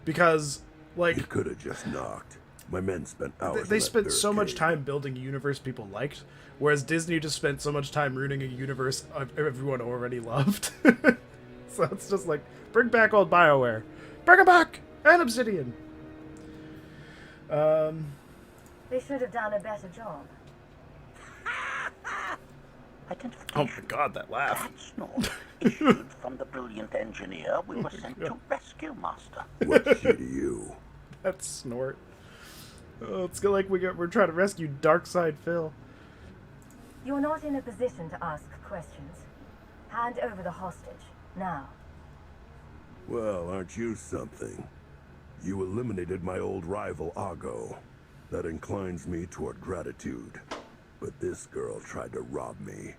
Speaker 1: Because, like...
Speaker 13: You could have just knocked. My men spent hours.
Speaker 1: They spent so much time building a universe people liked, whereas Disney just spent so much time ruining a universe everyone already loved. So it's just like, bring back old BioWare. Bring it back! And Obsidian!
Speaker 4: They should have done a better job.
Speaker 1: Oh my god, that laugh.
Speaker 2: That's not issued from the brilliant engineer we were sent to rescue, Master.
Speaker 13: What say to you?
Speaker 1: That snort. Oh, it's like we're trying to rescue Darkside Phil.
Speaker 4: You're not in a position to ask questions. Hand over the hostage, now.
Speaker 13: Well, aren't you something? You eliminated my old rival, Argo. That inclines me toward gratitude. But this girl tried to rob me.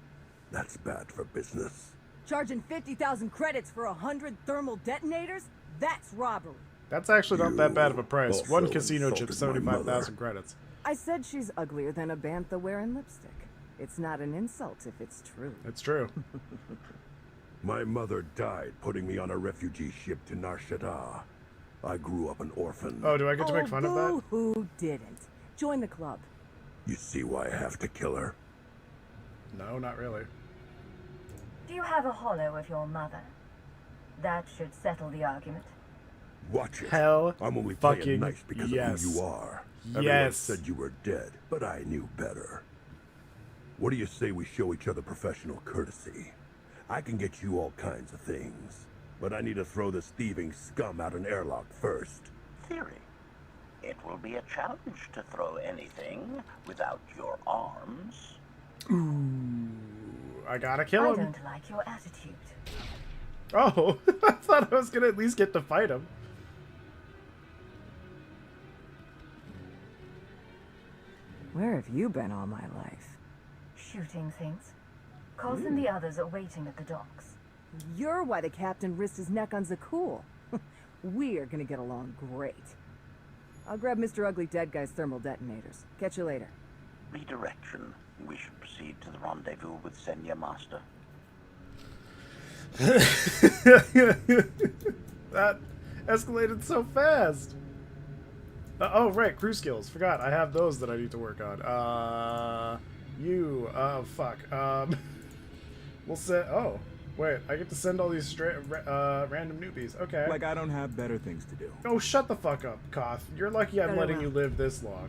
Speaker 13: That's bad for business.
Speaker 14: Charging 50,000 credits for 100 thermal detonators? That's robbery.
Speaker 1: That's actually not that bad of a price.
Speaker 13: also
Speaker 1: One casino chip,
Speaker 13: insulted my
Speaker 1: 75,000 credits.
Speaker 14: I said she's uglier than a bantha wearing lipstick. It's not an insult if it's true.
Speaker 1: It's true.
Speaker 13: My mother died putting me on a refugee ship to Nar Shaddaa. I grew up an orphan.
Speaker 1: Oh, do I get to make fun of that?
Speaker 14: Who didn't? Join the club.
Speaker 13: You see why I have to kill her?
Speaker 1: No, not really.
Speaker 4: Do you have a hollow of your mother? That should settle the argument.
Speaker 13: Watch it.
Speaker 1: Hell
Speaker 13: I'm only
Speaker 1: fucking
Speaker 13: playing nice because
Speaker 1: yes.
Speaker 13: of who you are.
Speaker 1: Yes.
Speaker 13: Everyone said you were dead, but I knew better. What do you say we show each other professional courtesy? I can get you all kinds of things, but I need to throw this thieving scum out an airlock first.
Speaker 2: Theory. It will be a challenge to throw anything without your arms.
Speaker 1: Ooh, I gotta kill him.
Speaker 4: I don't like your attitude.
Speaker 1: Oh, I thought I was gonna at least get to fight him.
Speaker 14: Where have you been all my life?
Speaker 4: Shooting things. Kos and the others are waiting at the docks.
Speaker 14: You're why the captain risked his neck on Zakul. We're gonna get along great. I'll grab Mr. Ugly Dead Guy's thermal detonators. Catch you later.
Speaker 2: Redirection. We should proceed to the rendezvous with Senya, Master.
Speaker 1: That escalated so fast. Oh, right, crew skills. Forgot, I have those that I need to work on. Fuck. We'll set. Oh, wait, I get to send all these random newbies. Okay.
Speaker 5: Like I don't have better things to do.
Speaker 1: Oh, shut the fuck up, Koth. You're lucky I'm
Speaker 14: Very
Speaker 1: letting
Speaker 14: well.
Speaker 1: you live this long.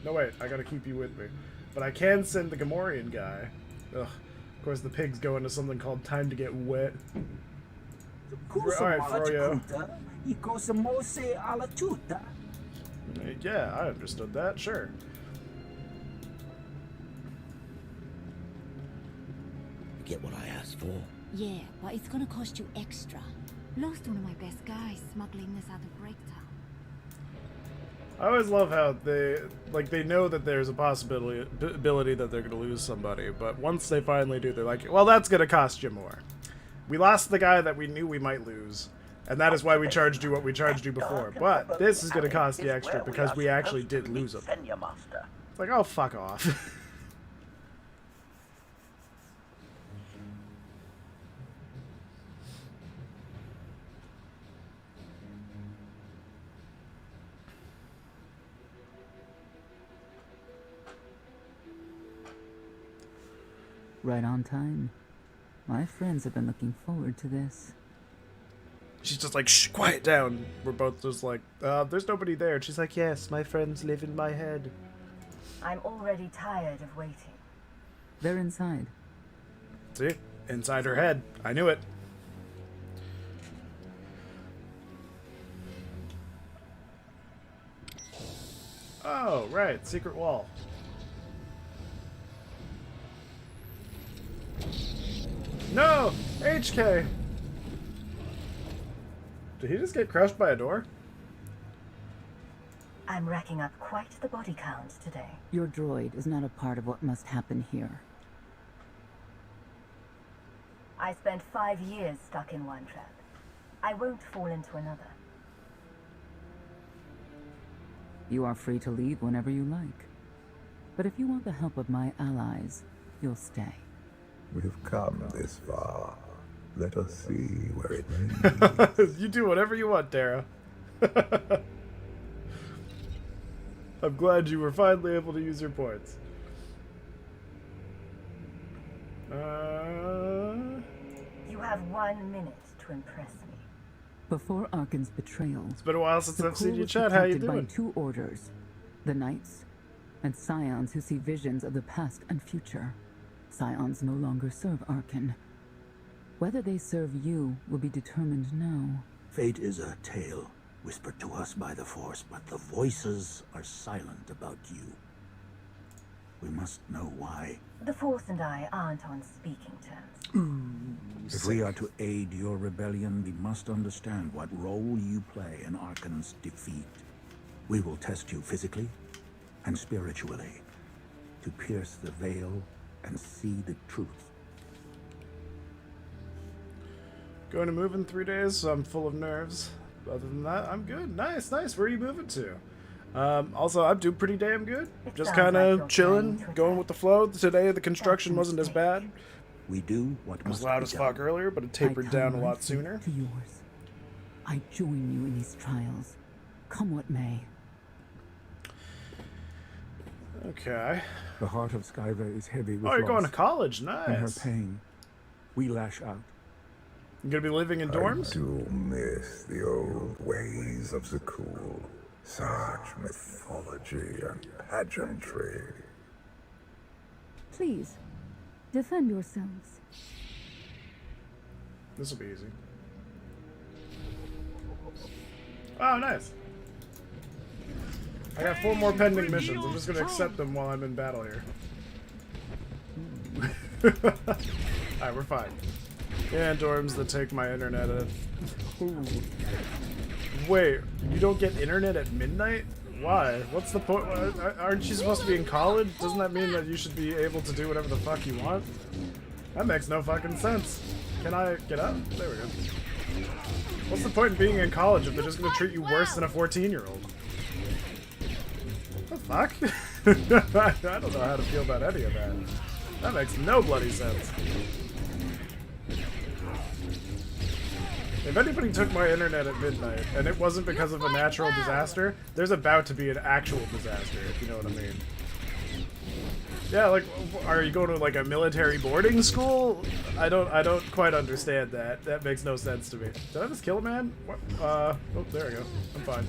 Speaker 1: No, wait, I gotta keep you with me. But I can send the Gamorrean guy. Ugh. Of course, the pig's going to something called Time to Get Wet. Alright, Froyo. Yeah, I understood that, sure.
Speaker 10: Get what I asked for.
Speaker 11: Yeah, but it's gonna cost you extra. Lost one of my best guys smuggling this out of Breaktown.
Speaker 1: I always love how they know that there's a possibility that they're going to lose somebody, but once they finally do, they're like, well, that's going to cost you more. We lost the guy that we knew we might lose, and that is why we charged you what we charged you before, but this is going to cost you extra because we actually did lose him. It's like, oh, fuck off.
Speaker 6: Right on time. My friends have been looking forward to this.
Speaker 1: She's just like, shh, quiet down. We're both just like, there's nobody there. And she's like, yes, my friends live in my head.
Speaker 4: I'm already tired of waiting.
Speaker 6: They're inside.
Speaker 1: See? Inside her head. I knew it. Oh, right. Secret wall. No! HK! Did he just get crushed by a door?
Speaker 4: I'm racking up quite the body count today.
Speaker 6: Your droid is not a part of what must happen here.
Speaker 4: I spent 5 years stuck in one trap. I won't fall into another.
Speaker 6: You are free to leave whenever you like. But if you want the help of my allies, you'll stay.
Speaker 13: We've come this far. Let us see where it leads.
Speaker 1: You do whatever you want, Dara. I'm glad you were finally able to use your points.
Speaker 4: You have 1 minute to impress me.
Speaker 6: Before Arkin's betrayal,
Speaker 1: It's been a while since I've seen you
Speaker 6: was
Speaker 1: chat. How you
Speaker 6: protected by
Speaker 1: doing?
Speaker 6: 2 orders: the Knights and Scions, who see visions of the past and future. Scions no longer serve Arkin. Whether they serve you will be determined now.
Speaker 2: Fate is a tale whispered to us by the Force, but the voices are silent about you. We must know why.
Speaker 4: The Force and I aren't on speaking terms.
Speaker 15: If we are to aid your rebellion, we must understand what role you play in Arkin's defeat. We will test you physically and spiritually to pierce the veil and see the truth.
Speaker 1: Going to move in 3 days, so I'm full of nerves. Other than that, I'm good. Nice, nice. Where are you moving to? Also, I'm doing pretty damn good. Just kind of chilling, going with the flow. Today, the construction wasn't as bad.
Speaker 15: We do what
Speaker 1: It was
Speaker 15: must
Speaker 1: loud
Speaker 15: be
Speaker 1: as
Speaker 15: done.
Speaker 1: fuck earlier, but it tapered down a lot sooner.
Speaker 6: To yours. I join you in these trials, come what may.
Speaker 1: Okay.
Speaker 5: The heart of Skyver is heavy with
Speaker 1: Oh, you're going to
Speaker 5: loss.
Speaker 1: college.
Speaker 5: In her
Speaker 1: Nice.
Speaker 5: pain, we lash out.
Speaker 1: You gonna be living in dorms?
Speaker 13: I do miss the old ways of the cool. Such mythology and pageantry.
Speaker 11: Please, defend yourselves.
Speaker 1: This will be easy. Oh, nice. I got 4 more pending missions. I'm just gonna accept them while I'm in battle here. Alright, we're fine. Yeah, dorms that take my internet in. Ooh. Wait, you don't get internet at midnight? Why? What's the point? Aren't you supposed to be in college? Doesn't that mean that you should be able to do whatever the fuck you want? That makes no fucking sense. Can I get up? There we go. What's the point in being in college if they're just gonna treat you worse than a 14-year-old? The fuck? I don't know how to feel about any of that. That makes no bloody sense. If anybody took my internet at midnight, and it wasn't because of a natural disaster, there's about to be an actual disaster, if you know what I mean. Yeah, like, are you going to, like, a military boarding school? I don't quite understand that. That makes no sense to me. Did I just kill a man? What? Oh, there we go. I'm fine.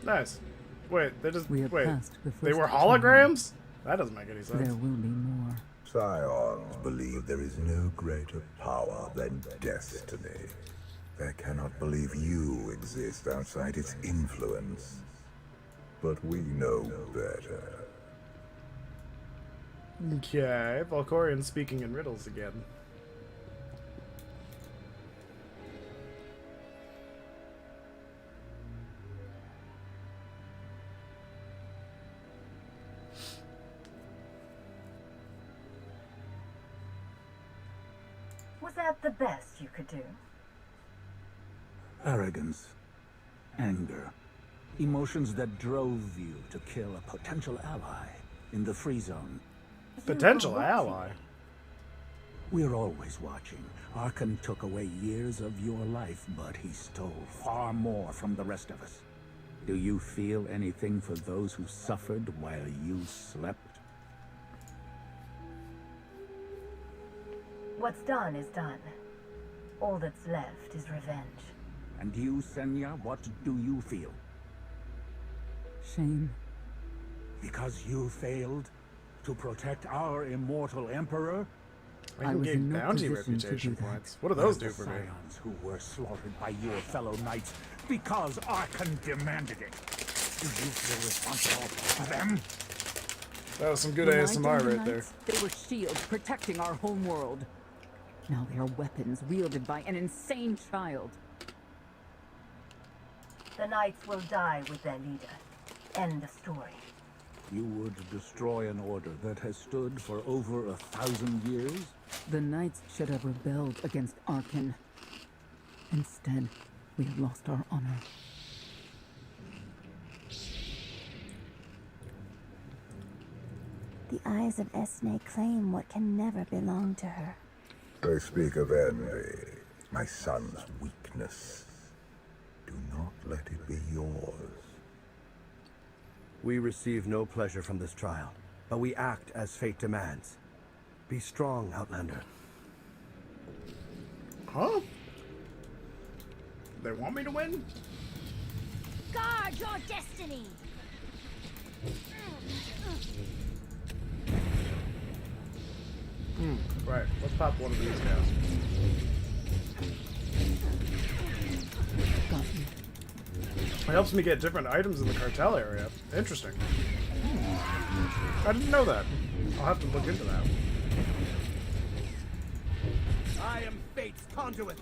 Speaker 1: Nice. Wait, they just wait. They were holograms? That doesn't make any sense.
Speaker 6: There will be more.
Speaker 13: Scions believe there is no greater power than destiny. They cannot believe you exist outside its influence. But we know better.
Speaker 1: Okay, Valkorian speaking in riddles again.
Speaker 4: Was that the best you could do?
Speaker 15: Arrogance, anger, emotions that drove you to kill a potential ally in the free zone.
Speaker 1: Potential ally?
Speaker 15: We're always watching. Arkan took away years of your life, but he stole far more from the rest of us. Do you feel anything for those who suffered while you slept?
Speaker 4: What's done is done. All that's left is revenge.
Speaker 15: And you, Senya, what do you feel?
Speaker 6: Shame.
Speaker 15: Because you failed to protect our immortal emperor?
Speaker 1: I can gain bounty reputation points. What do those do for me?
Speaker 15: Scions who were slaughtered by your fellow knights because Arkan demanded it. Do you feel responsible for them?
Speaker 1: That was some good
Speaker 6: When I
Speaker 1: ASMR
Speaker 6: joined the
Speaker 1: right there.
Speaker 6: Knights, they were shields protecting our home world. Now they are weapons wielded by an insane child.
Speaker 4: The Knights will die with their leader. End of story.
Speaker 15: You would destroy an order that has stood for over 1,000 years?
Speaker 6: The Knights should have rebelled against Arkan. Instead, we have lost our honor.
Speaker 11: The eyes of Esne claim what can never belong to her.
Speaker 13: They speak of envy, my son's weakness. Do not let it be yours.
Speaker 10: We receive no pleasure from this trial, but we act as fate demands. Be strong, Outlander.
Speaker 1: Huh? They want me to win?
Speaker 11: Guard your destiny!
Speaker 1: Right, let's pop one of these guys.
Speaker 6: Got you.
Speaker 1: It helps me get different items in the cartel area. Interesting. I didn't know that. I'll have to look into that.
Speaker 10: I am fate's conduit.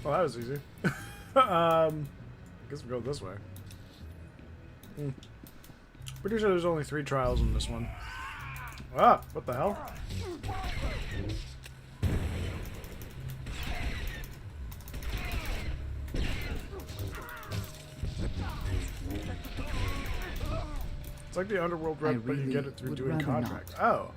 Speaker 1: Well, that was easy. I guess we'll go this way. Pretty sure there's only 3 trials in this one. Ah, what the hell? It's like the underworld rep, but you get it through doing contracts. Oh.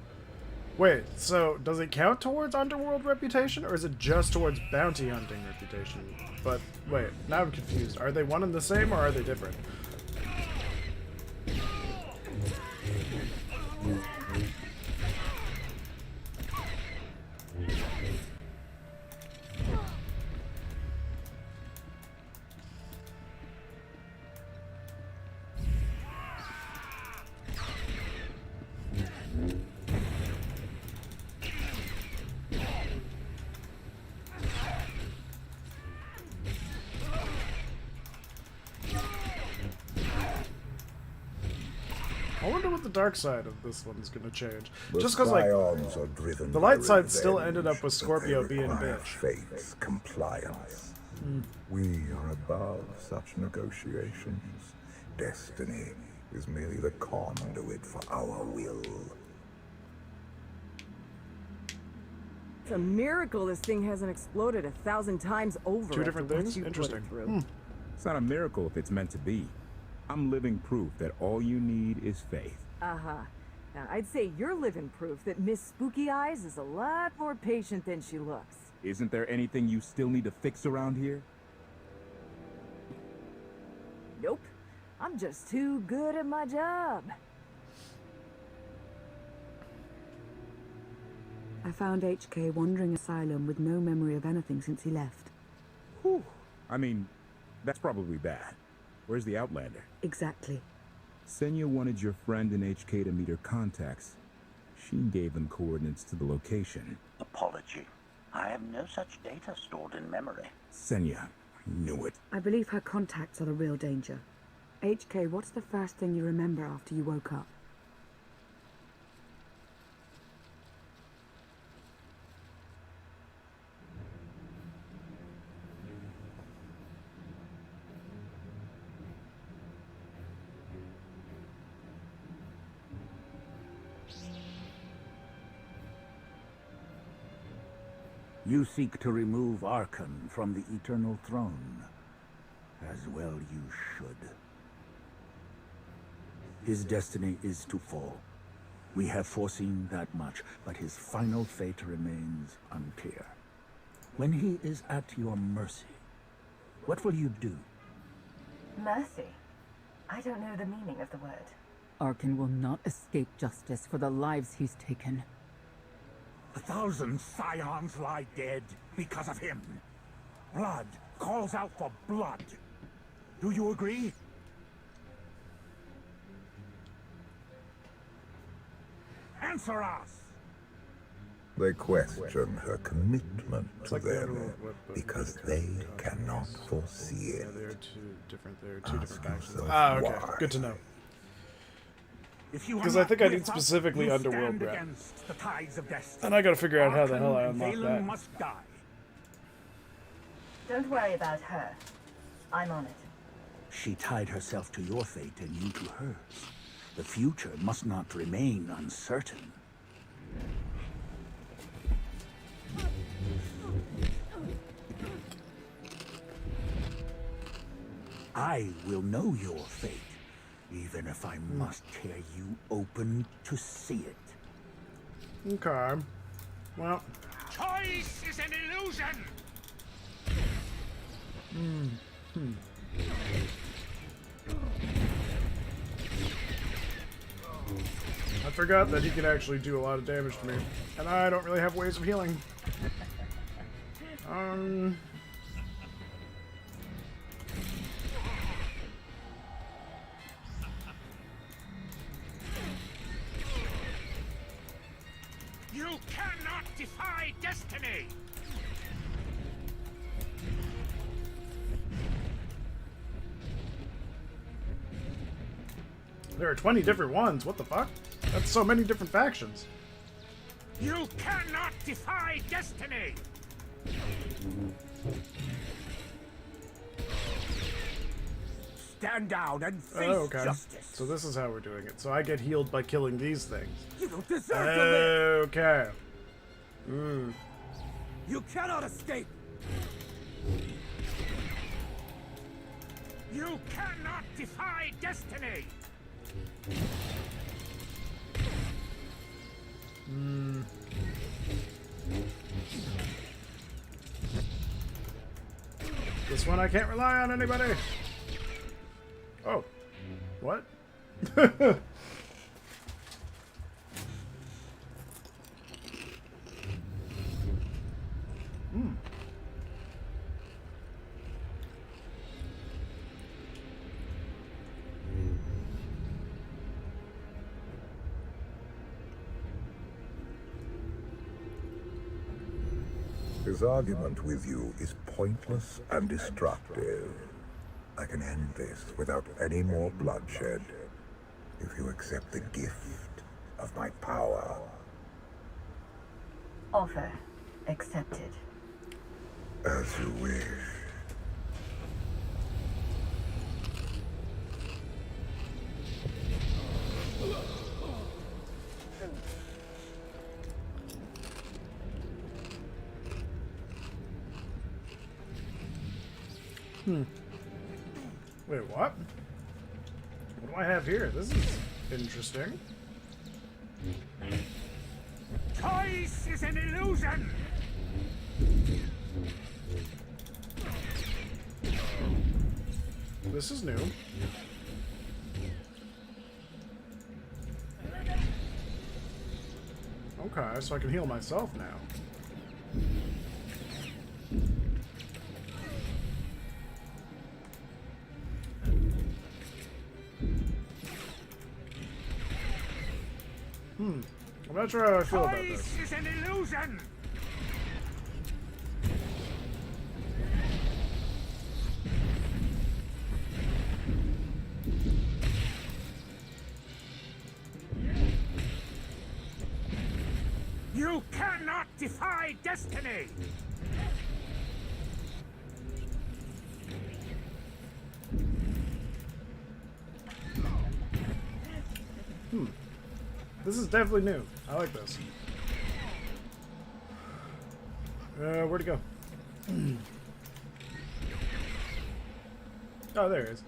Speaker 1: Wait, so does it count towards underworld reputation, or is it just towards bounty hunting reputation? But wait, now I'm confused. Are they one and the same, or are they different? I wonder what the dark side of this one's gonna change. Just because, like, the light side still ended up with Scorpio being a bitch.
Speaker 13: Fate's compliance. We are above such negotiations. Destiny is merely the conduit for our will.
Speaker 14: It's a miracle this thing hasn't exploded 1,000 times over.
Speaker 1: 2 different
Speaker 14: after what
Speaker 1: things?
Speaker 14: you put it
Speaker 1: Interesting.
Speaker 14: through.
Speaker 5: It's not a miracle if it's meant to be. I'm living proof that all you need is faith.
Speaker 14: Uh-huh. Now, I'd say you're living proof that Miss Spooky Eyes is a lot more patient than she looks.
Speaker 5: Isn't there anything you still need to fix around here?
Speaker 14: Nope. I'm just too good at my job.
Speaker 3: I found HK wandering asylum with no memory of anything since he left.
Speaker 5: Whew. I mean, that's probably bad. Where's the Outlander?
Speaker 3: Exactly.
Speaker 5: Senya wanted your friend in HK to meet her contacts. She gave them coordinates to the location.
Speaker 2: Apology. I have no such data stored in memory.
Speaker 5: Senya, I knew it.
Speaker 3: I believe her contacts are the real danger. HK, what's the first thing you remember after you woke up?
Speaker 15: You seek to remove Archon from the Eternal Throne. As well you should. His destiny is to fall. We have foreseen that much, but his final fate remains unclear. When he is at your mercy, what will you do?
Speaker 4: Mercy? I don't know the meaning of the word.
Speaker 6: Archon will not escape justice for the lives he's taken.
Speaker 15: 1,000 scions lie dead because of him. Blood calls out for blood. Do you agree? Answer us!
Speaker 7: They question her commitment to them because they cannot foresee it.
Speaker 1: Yeah, there are two different factions.
Speaker 7: yourself
Speaker 1: Ah, okay.
Speaker 7: why.
Speaker 1: Good to know.
Speaker 15: Because
Speaker 1: Because I think I need specifically Underworld Rep. And I gotta figure out how the hell I unlock that.
Speaker 15: Must die.
Speaker 4: Don't worry about her. I'm on it.
Speaker 15: She tied herself to your fate and you to hers. The future must not remain uncertain. I will know your fate, even if I must tear you open to see it.
Speaker 1: Okay. Well.
Speaker 15: Choice is an illusion!
Speaker 1: I forgot that he can actually do a lot of damage to me. And I don't really have ways of healing.
Speaker 15: You cannot defy destiny!
Speaker 1: There are 20 different ones. What the fuck? That's so many different factions.
Speaker 15: You cannot defy destiny! Stand down and face justice.
Speaker 1: So this is how we're doing it. So I get healed by killing these things.
Speaker 9: You don't deserve to live!
Speaker 1: Okay.
Speaker 9: You cannot escape!
Speaker 15: You cannot defy destiny!
Speaker 1: This one I can't rely on anybody. Oh. What?
Speaker 7: His argument with you is pointless and destructive. I can end this without any more bloodshed if you accept the gift of my power.
Speaker 4: Offer accepted.
Speaker 7: As you wish.
Speaker 1: Wait, what? What do I have here? This is interesting.
Speaker 15: Choice is an illusion!
Speaker 1: This is new. Okay, so I can heal myself now. I'm not sure how I feel about this.
Speaker 15: Choice is an illusion! You cannot defy destiny!
Speaker 1: This is definitely new. I like this. Where'd it go? Oh, there it is.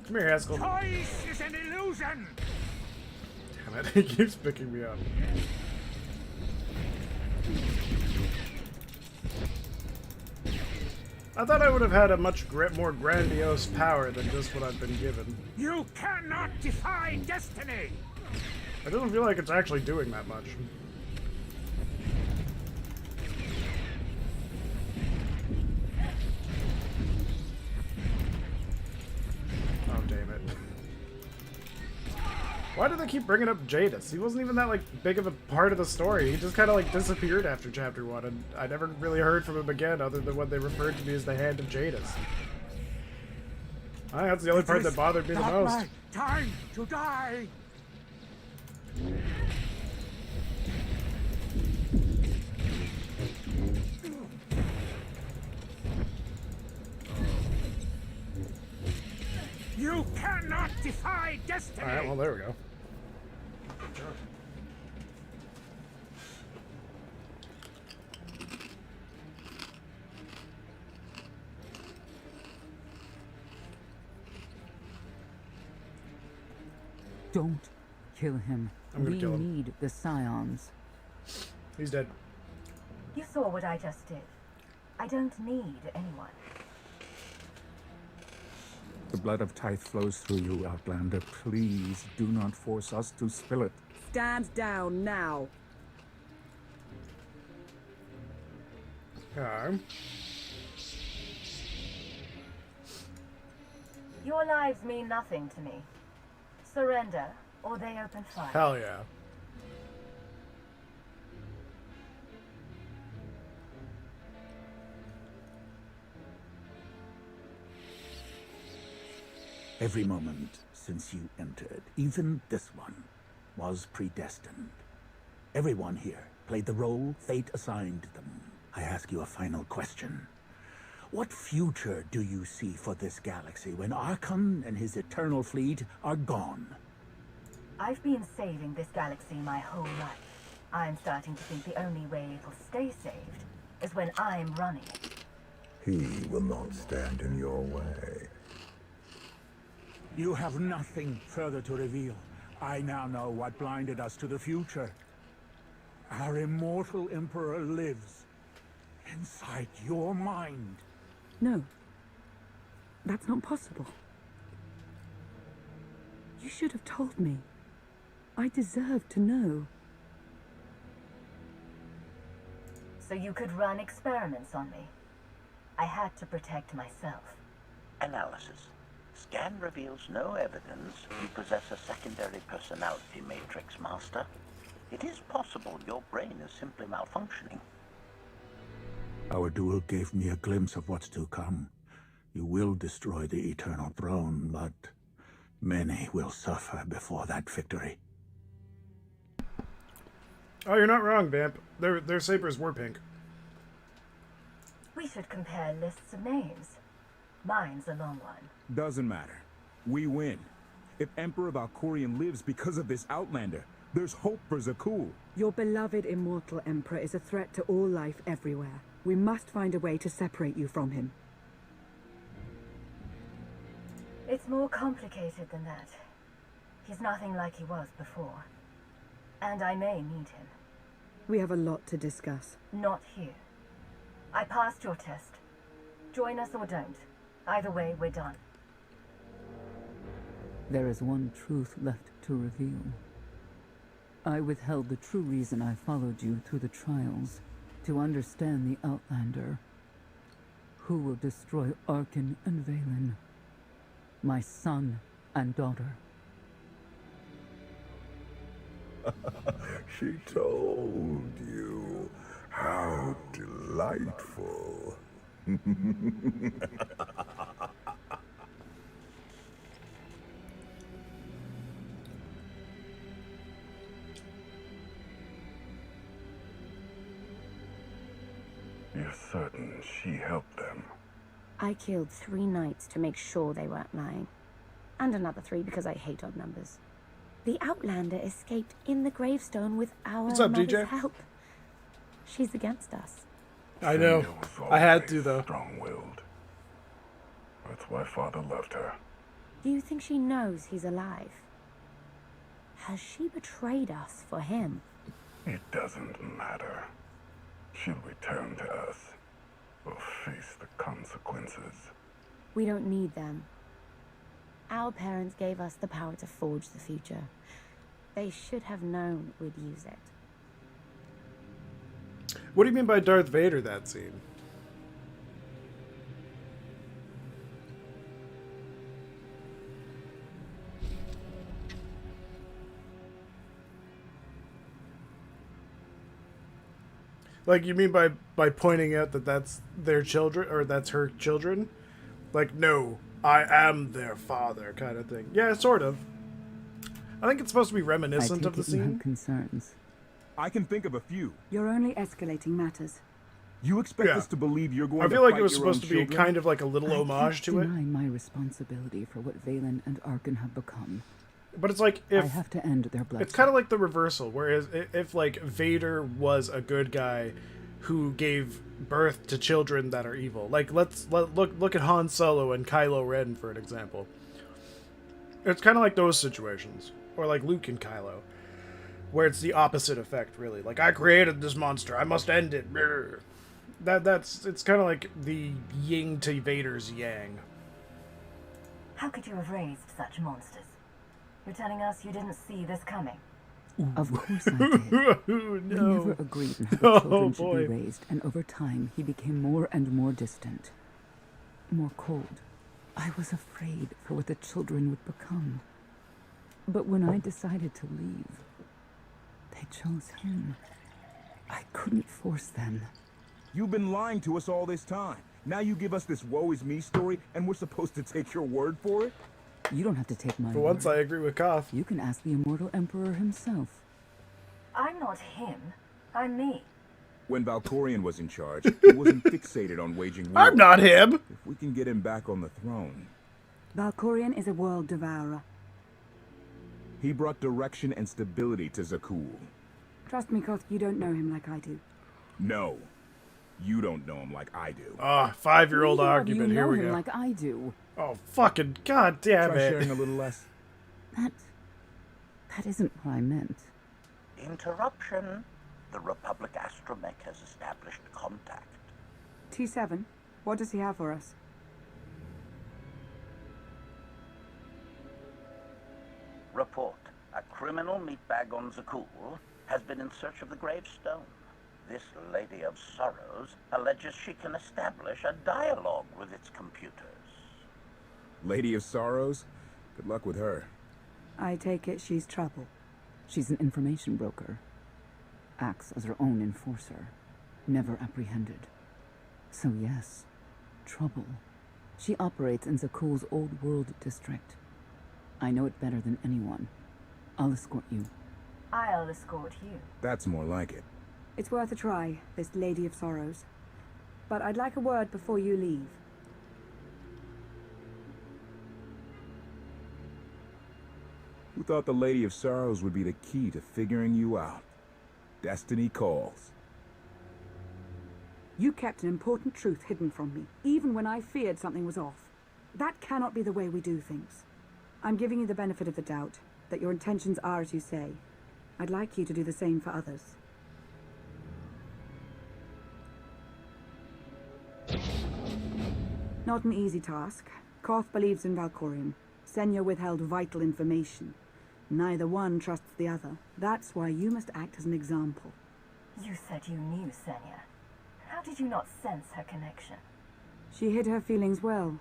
Speaker 1: Come here, Haskell.
Speaker 15: Choice is an illusion!
Speaker 1: Damn it, he keeps picking me up. I thought I would have had a much more grandiose power than just what I've been given.
Speaker 15: You cannot defy destiny!
Speaker 1: It doesn't feel like it's actually doing that much. Oh, damn it. Why do they keep bringing up Jadis? He wasn't even that, like, big of a part of the story. He just kind of, like, disappeared after Chapter 1, and I never really heard from him again other than what they referred to me as the Hand of Jadis. That's the only part that bothered me the most.
Speaker 15: My time to die! You cannot defy destiny!
Speaker 1: Alright, well, there we go.
Speaker 6: Don't kill him.
Speaker 1: I'm gonna kill him.
Speaker 6: We need the Scions.
Speaker 1: He's dead.
Speaker 4: You saw what I just did. I don't need anyone.
Speaker 15: The blood of Tyth flows through you, Outlander. Please do not force us to spill it.
Speaker 3: Stand down now.
Speaker 1: Okay.
Speaker 4: Your lives mean nothing to me. Surrender, or they open fire.
Speaker 1: Hell yeah.
Speaker 15: Every moment since you entered, even this one, was predestined. Everyone here played the role fate assigned them. I ask you a final question. What future do you see for this galaxy when Archon and his eternal fleet are gone?
Speaker 4: I've been saving this galaxy my whole life. I'm starting to think the only way it'll stay saved is when I'm running it.
Speaker 7: He will not stand in your way.
Speaker 15: You have nothing further to reveal. I now know what blinded us to the future. Our immortal Emperor lives inside your mind.
Speaker 3: No. That's not possible. You should have told me. I deserve to know.
Speaker 4: So you could run experiments on me. I had to protect myself.
Speaker 2: Analysis. Scan reveals no evidence you possess a secondary personality matrix, Master. It is possible your brain is simply malfunctioning.
Speaker 15: Our duel gave me a glimpse of what's to come. You will destroy the Eternal Throne, but many will suffer before that victory.
Speaker 1: Oh, you're not wrong, Vamp. Their sabers were pink.
Speaker 4: We should compare lists of names. Mine's a long one.
Speaker 5: Doesn't matter. We win. If Emperor Valkorion lives because of this Outlander, there's hope for Zakul.
Speaker 3: Your beloved immortal Emperor is a threat to all life everywhere. We must find a way to separate you from him.
Speaker 4: It's more complicated than that. He's nothing like he was before. And I may need him.
Speaker 3: We have a lot to discuss.
Speaker 4: Not here. I passed your test. Join us or don't. Either way, we're done.
Speaker 6: There is one truth left to reveal. I withheld the true reason I followed you through the trials, to understand the Outlander, who will destroy Arkin and Valen, my son and daughter.
Speaker 7: She told you. How delightful.
Speaker 16: I killed 3 knights to make sure they weren't lying. And another 3 because I hate odd numbers. The Outlander escaped in the gravestone with our
Speaker 1: What's up,
Speaker 16: mother's
Speaker 1: DJ?
Speaker 16: help. She's against us.
Speaker 1: I know. I had to, though.
Speaker 13: Strong-willed. That's why Father left her.
Speaker 16: Do you think she knows he's alive? Has she betrayed us for him?
Speaker 13: It doesn't matter. She'll return to us. We'll face the consequences.
Speaker 16: We don't need them. Our parents gave us the power to forge the future. They should have known we'd use it.
Speaker 1: What do you mean by Darth Vader, that scene? Like, you mean by pointing out that that's their children, or that's her children? Like, no, I am their father, kind of thing. Yeah, sort of. I think it's supposed to be reminiscent of the
Speaker 6: You have
Speaker 1: scene.
Speaker 6: concerns.
Speaker 5: I can think of a few.
Speaker 3: You're only escalating matters.
Speaker 5: You expect
Speaker 1: Yeah.
Speaker 5: us to believe you're going
Speaker 1: I
Speaker 5: to
Speaker 1: feel like
Speaker 5: fight
Speaker 1: it was
Speaker 5: your
Speaker 1: supposed
Speaker 5: own
Speaker 1: to be
Speaker 5: children?
Speaker 1: kind of like a little homage to it.
Speaker 6: Deny my responsibility for what Valen and Arkin have become.
Speaker 1: But it's like,
Speaker 6: I
Speaker 1: if
Speaker 6: have to end their blood.
Speaker 1: it's kind of like the reversal, whereas if like Vader was a good guy who gave birth to children that are evil, like look at Han Solo and Kylo Ren for an example. It's kind of like those situations, or like Luke and Kylo, where it's the opposite effect, really. Like, I created this monster, I must end it. Brr. It's kind of like the yin to Vader's yang.
Speaker 4: How could you have raised such monsters? You're telling us you didn't see this coming?
Speaker 6: Of course I did.
Speaker 1: No.
Speaker 6: We never agreed on how the
Speaker 1: Oh,
Speaker 6: children should
Speaker 1: boy.
Speaker 6: be raised, and over time he became more and more distant. More cold. I was afraid for what the children would become. But when I decided to leave, they chose him. I couldn't force them.
Speaker 5: You've been lying to us all this time. Now you give us this woe is me story, and we're supposed to take your word for it?
Speaker 6: You don't have to take my
Speaker 1: For once,
Speaker 6: word.
Speaker 1: I agree with Koth.
Speaker 6: You can ask the Immortal Emperor himself.
Speaker 4: I'm not him. I'm me.
Speaker 5: When Valkorion was in charge, he wasn't fixated on waging war.
Speaker 1: I'm not him!
Speaker 5: If we can get him back on the throne.
Speaker 3: Valkorion is a world devourer.
Speaker 5: He brought direction and stability to Zakul.
Speaker 3: Trust me, Koth, you don't know him like I do.
Speaker 5: No, you don't know him like I do.
Speaker 1: Ah, 5-year-old
Speaker 6: Neither of
Speaker 1: argument.
Speaker 6: you
Speaker 1: Here
Speaker 6: know
Speaker 1: we
Speaker 6: him
Speaker 1: go.
Speaker 6: like I do.
Speaker 1: Oh, fucking goddamn
Speaker 5: Try
Speaker 1: it.
Speaker 5: sharing a little less.
Speaker 6: That isn't what I meant.
Speaker 2: Interruption. The Republic astromech has established contact.
Speaker 3: T7, what does he have for us?
Speaker 2: Report. A criminal meatbag on Zakul has been in search of the gravestone. This Lady of Sorrows alleges she can establish a dialogue with its computers.
Speaker 5: Lady of Sorrows? Good luck with her.
Speaker 3: I take it she's trouble.
Speaker 6: She's an information broker. Acts as her own enforcer. Never apprehended. So yes, trouble. She operates in Zakul's old world district. I know it better than anyone. I'll escort you.
Speaker 4: I'll escort you.
Speaker 5: That's more like it.
Speaker 3: It's worth a try, this Lady of Sorrows. But I'd like a word before you leave.
Speaker 5: Who thought the Lady of Sorrows would be the key to figuring you out? Destiny calls.
Speaker 3: You kept an important truth hidden from me, even when I feared something was off. That cannot be the way we do things. I'm giving you the benefit of the doubt, that your intentions are as you say. I'd like you to do the same for others. Not an easy task. Koth believes in Valkorion. Senya withheld vital information. Neither one trusts the other. That's why you must act as an example.
Speaker 4: You said you knew Senya. How did you not sense her connection?
Speaker 3: She hid her feelings well.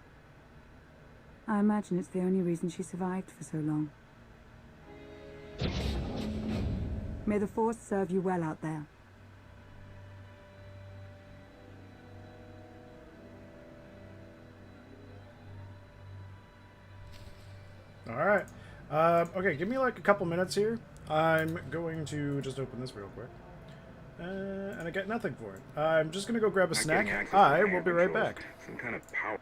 Speaker 3: I imagine it's the only reason she survived for so long. May the Force serve you well out there.
Speaker 1: Alright. Okay, give me like a couple minutes here. I'm going to just open this real quick. And I get nothing for it. I'm just gonna go grab a
Speaker 5: Not
Speaker 1: snack.
Speaker 5: getting access to
Speaker 1: I
Speaker 5: power
Speaker 1: will be right
Speaker 5: controls.
Speaker 1: back.
Speaker 5: Some kind of power.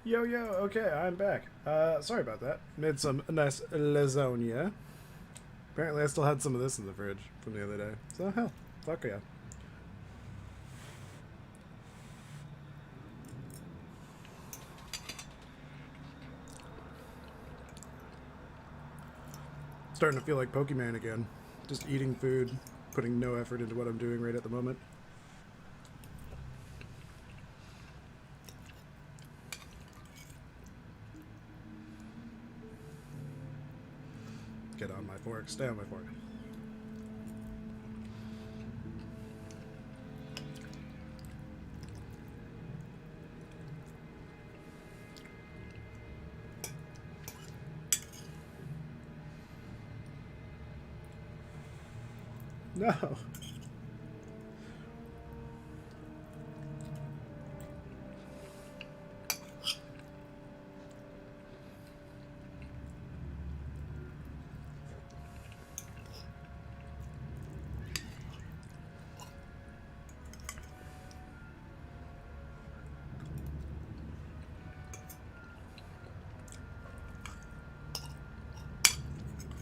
Speaker 1: Yo, okay, I'm back. Sorry about that. Made some nice lasagna. Apparently I still had some of this in the fridge from the other day. So, hell, fuck yeah. Starting to feel like Pokemon again. Just eating food, putting no effort into what I'm doing right at the moment. Get on my fork. Stay on my fork. No.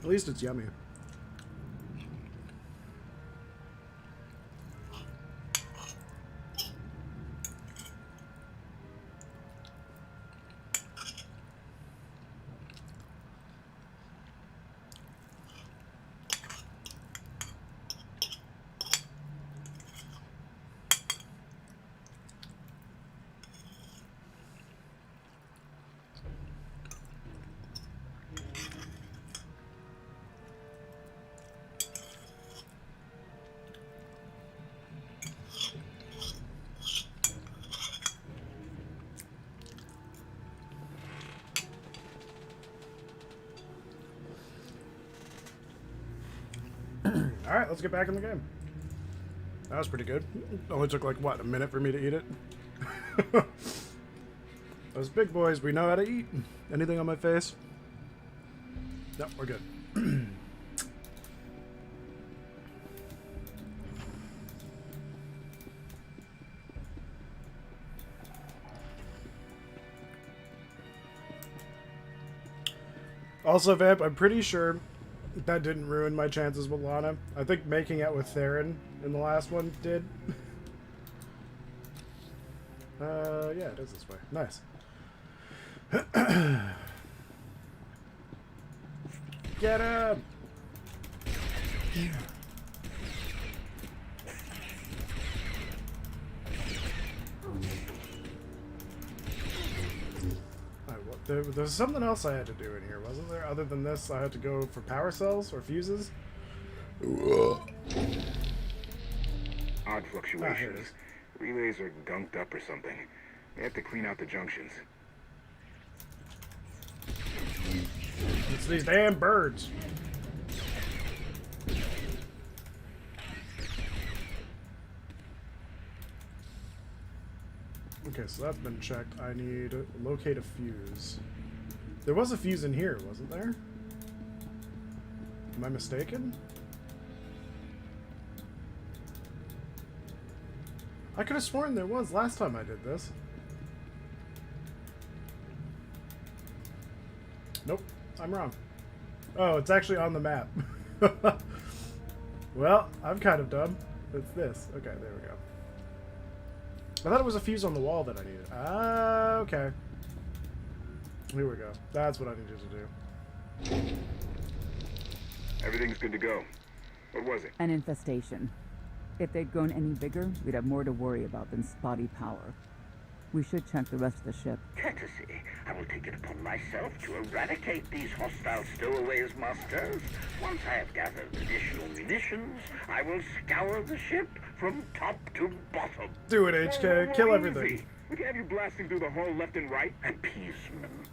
Speaker 1: At least it's yummy. Alright, let's get back in the game. That was pretty good. Only took like, what, a minute for me to eat it? Those big boys, we know how to eat. Anything on my face? No, we're good. Also, Vamp, I'm pretty sure that didn't ruin my chances with Lana. I think making out with Theron in the last one did. Yeah, it is this way. Nice. Get him! Here. There's something else I had to do in here, wasn't there? Other than this, I had to go for power cells or fuses?
Speaker 5: Odd fluctuations. Relays are gunked up or something. They have to clean out the junctions.
Speaker 1: It's these damn birds. Okay, so that's been checked. I need to locate a fuse. There was a fuse in here, wasn't there? Am I mistaken? I could have sworn there was last time I did this. Nope, I'm wrong. Oh, it's actually on the map. Well, I'm kind of dumb. It's this. Okay, there we go. I thought it was a fuse on the wall that I needed. Ah, okay. Here we go. That's what I needed to do.
Speaker 5: Everything's good to go. What was it?
Speaker 6: An infestation. If they'd grown any bigger, we'd have more to worry about than spotty power. We should check the rest of the ship.
Speaker 8: Courtesy. I will take it upon myself to eradicate these hostile stowaways, masters. Once I have gathered additional munitions, I will scour the ship from top to bottom.
Speaker 1: Do it, HK. Kill everything.
Speaker 5: Easy. We can have you blasting through the hull left and right.
Speaker 8: Appeasement.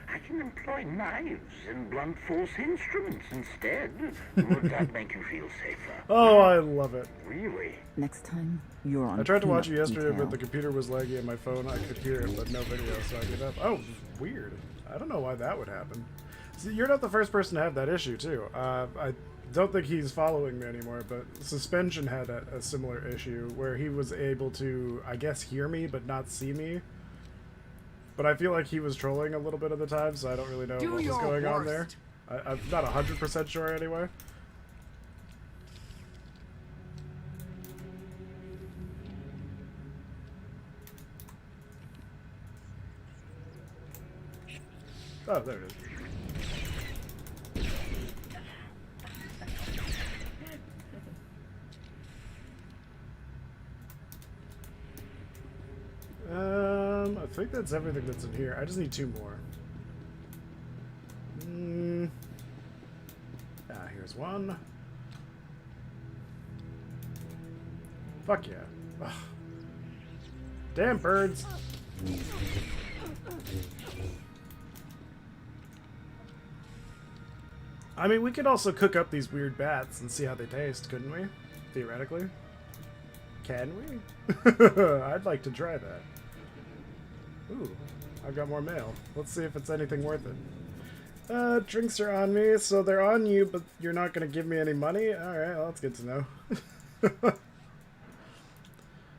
Speaker 8: I can employ knives and blunt force instruments instead. Would that make you feel safer?
Speaker 1: Oh, I love it.
Speaker 8: Really?
Speaker 6: Next time, you're on.
Speaker 1: I tried to watch it yesterday,
Speaker 6: detail.
Speaker 1: but the computer was laggy and my phone, I could hear it, but no video, so I gave up. Oh, weird. I don't know why that would happen. See, you're not the first person to have that issue, too. I don't think he's following me anymore, but Suspension had a similar issue where he was able to, I guess, hear me, but not see me. But I feel like he was trolling a little bit of the time, so I don't really know what was going on there. I'm not 100% sure anyway. Oh, there it is. I think that's everything that's in here. I just need 2 more. Here's 1. Fuck yeah. Ugh. Damn birds. I mean, we could also cook up these weird bats and see how they taste, couldn't we? Theoretically. Can we? I'd like to try that. Ooh, I've got more mail. Let's see if it's anything worth it. Drinks are on me, so they're on you, but you're not going to give me any money? Alright, well, that's good to know.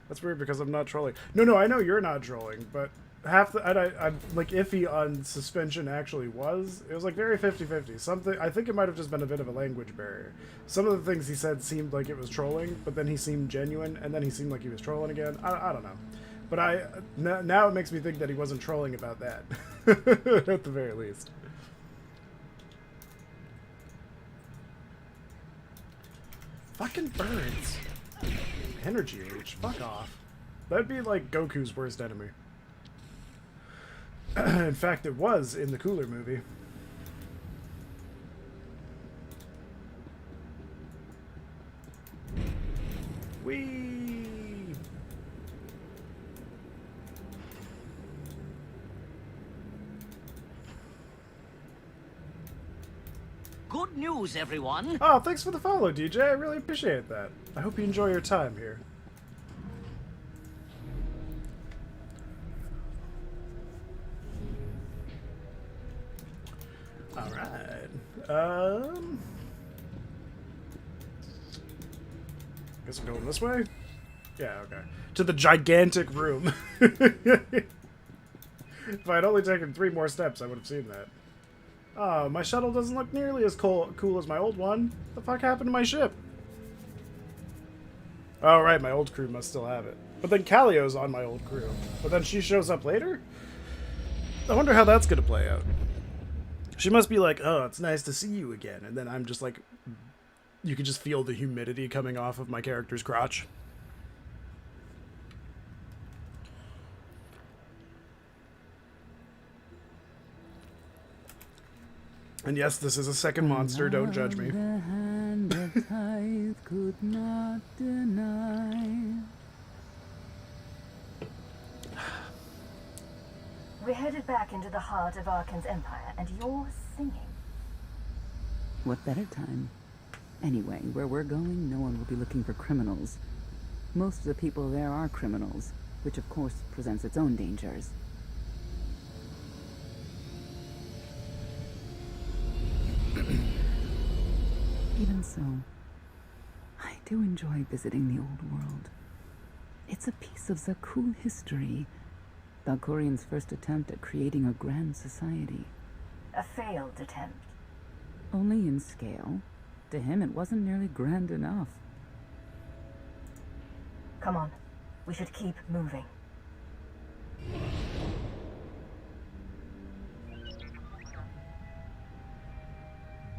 Speaker 1: That's weird because I'm not trolling. No, I know you're not trolling, but half the... I'm like iffy on suspension actually was. It was like very 50-50. Something... I think it might have just been a bit of a language barrier. Some of the things he said seemed like it was trolling, but then he seemed genuine, and then he seemed like he was trolling again. I don't know. But now it makes me think that he wasn't trolling about that. At the very least. Fucking birds. Energy age. Fuck off. That'd be like Goku's worst enemy. In fact, it was in the Cooler movie. Whee!
Speaker 17: Good news, everyone.
Speaker 1: Oh, thanks for the follow, DJ. I really appreciate that. I hope you enjoy your time here. Alright. Guess I'm going this way? Yeah, okay. To the gigantic room. If I'd only taken 3 more steps, I would have seen that. Oh, my shuttle doesn't look nearly as cool as my old one. What the fuck happened to my ship? Oh, right, my old crew must still have it. But then Callio's on my old crew. But then she shows up later? I wonder how that's gonna play out. She must be like, oh, it's nice to see you again. And then I'm just like, you could just feel the humidity coming off of my character's crotch. And yes, this is a second monster, don't judge me.
Speaker 6: The hand that Tython could not deny.
Speaker 4: We're headed back into the heart of Arkan's empire, and you're singing.
Speaker 6: What better time? Anyway, where we're going, no one will be looking for criminals. Most of the people there are criminals, which of course presents its own dangers. Even so, I do enjoy visiting the old world. It's a piece of Zakuul history. Valkorian's first attempt at creating a grand society.
Speaker 4: A failed attempt.
Speaker 6: Only in scale. To him, it wasn't nearly grand enough.
Speaker 4: Come on. We should keep moving.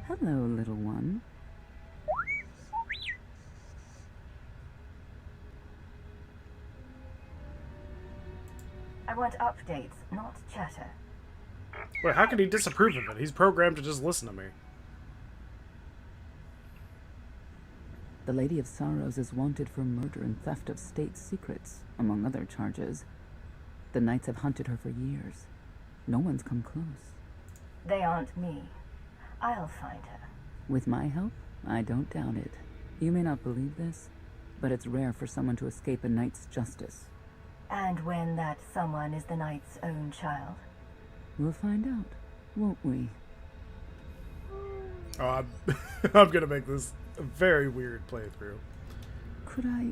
Speaker 6: Hello, little one.
Speaker 4: I want updates, not chatter.
Speaker 1: Wait, how could he disapprove of it? He's programmed to just listen to me.
Speaker 6: The Lady of Sorrows is wanted for murder and theft of state secrets, among other charges. The Knights have hunted her for years. No one's come close.
Speaker 4: They aren't me. I'll find her.
Speaker 6: With my help, I don't doubt it. You may not believe this, but it's rare for someone to escape a Knight's justice.
Speaker 4: And when that someone is the Knight's own child?
Speaker 6: We'll find out, won't we?
Speaker 1: Oh, I'm gonna make this a very weird playthrough.
Speaker 6: Could I...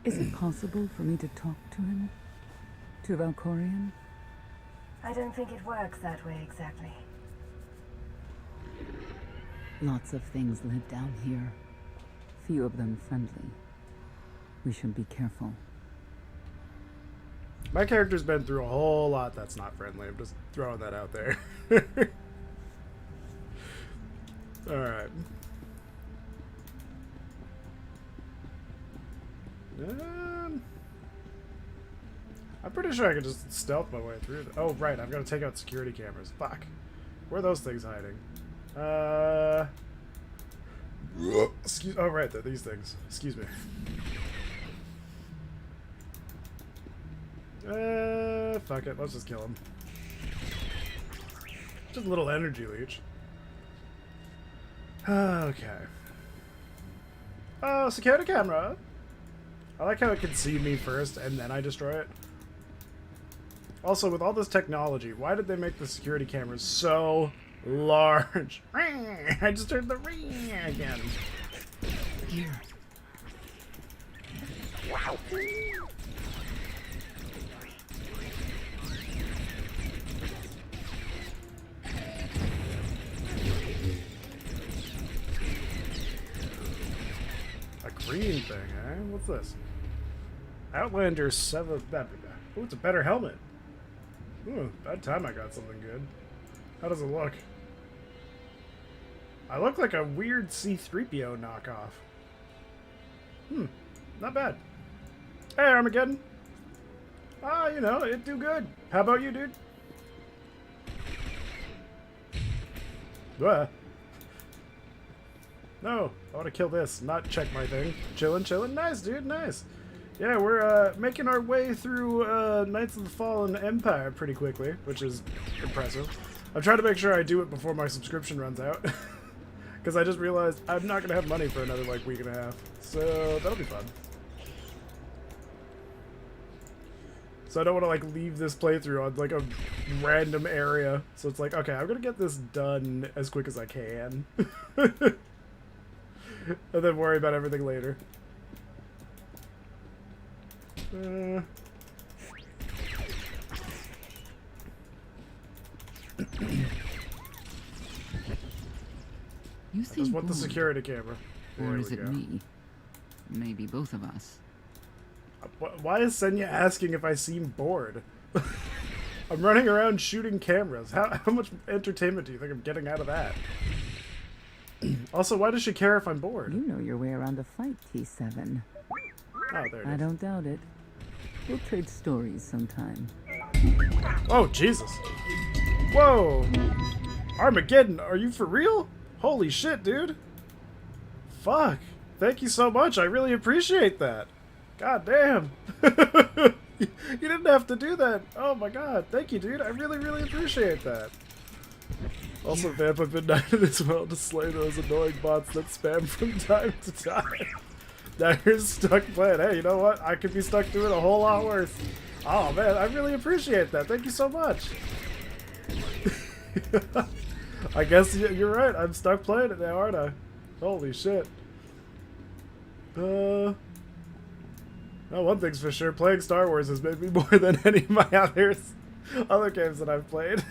Speaker 6: Is it possible for me to talk to him? to Valkorion?
Speaker 4: I don't think it works that way exactly.
Speaker 6: Lots of things live down here. Few of them friendly. We should be careful.
Speaker 1: My character's been through a whole lot that's not friendly. I'm just throwing that out there. Alright. I'm pretty sure I could just stealth my way through. Oh, right. I've got to take out security cameras. Fuck. Where are those things hiding? Excuse. Oh, right. They're these things. Excuse me. Fuck it. Let's just kill him. Just a little energy leech. Okay. Oh, security camera. I like how it can see me first and then I destroy it. Also, with all this technology, why did they make the security cameras so large? I just heard the ring again. Here. Wow. A green thing, eh? What's this? Outlander 7. Oh, it's a better helmet. Ooh, bad time I got something good. How does it look? I look like a weird C-3PO knockoff. Not bad. Hey, Armageddon. Ah, you know, it'd do good. How about you, dude? No, I want to kill this, not check my thing. Chillin'. Nice, dude, nice. Yeah, we're making our way through Knights of the Fallen Empire pretty quickly, which is impressive. I'm trying to make sure I do it before my subscription runs out. Because I just realized I'm not going to have money for another, like, week and a half. So, that'll be fun. So I don't want to, like, leave this playthrough on, like, a random area. So it's like, okay, I'm going to get this done as quick as I can. And then worry about everything later.
Speaker 6: You
Speaker 1: I just want the security camera.
Speaker 6: Or is it me? Maybe both of us.
Speaker 1: Why is Senya asking if I seem bored? I'm running around shooting cameras. How much entertainment do you think I'm getting out of that? Also, why does she care if I'm bored?
Speaker 6: You know your way around a fight, T7.
Speaker 1: Oh, there it is.
Speaker 6: I don't doubt it. We'll trade stories sometime.
Speaker 1: Oh, Jesus. Whoa. Armageddon, are you for real? Holy shit, dude. Fuck. Thank you so much. I really appreciate that. God damn. You didn't have to do that. Oh my god. Thank you, dude. I really, really appreciate that. Also, Vamp, I've been knighted as well to slay those annoying bots that spam from time to time. Now you're stuck playing. Hey, you know what? I could be stuck doing a whole lot worse. Oh man, I really appreciate that. Thank you so much. I guess you're right. I'm stuck playing it now, aren't I? Holy shit. No, one thing's for sure. Playing Star Wars has made me more than any of my other games that I've played.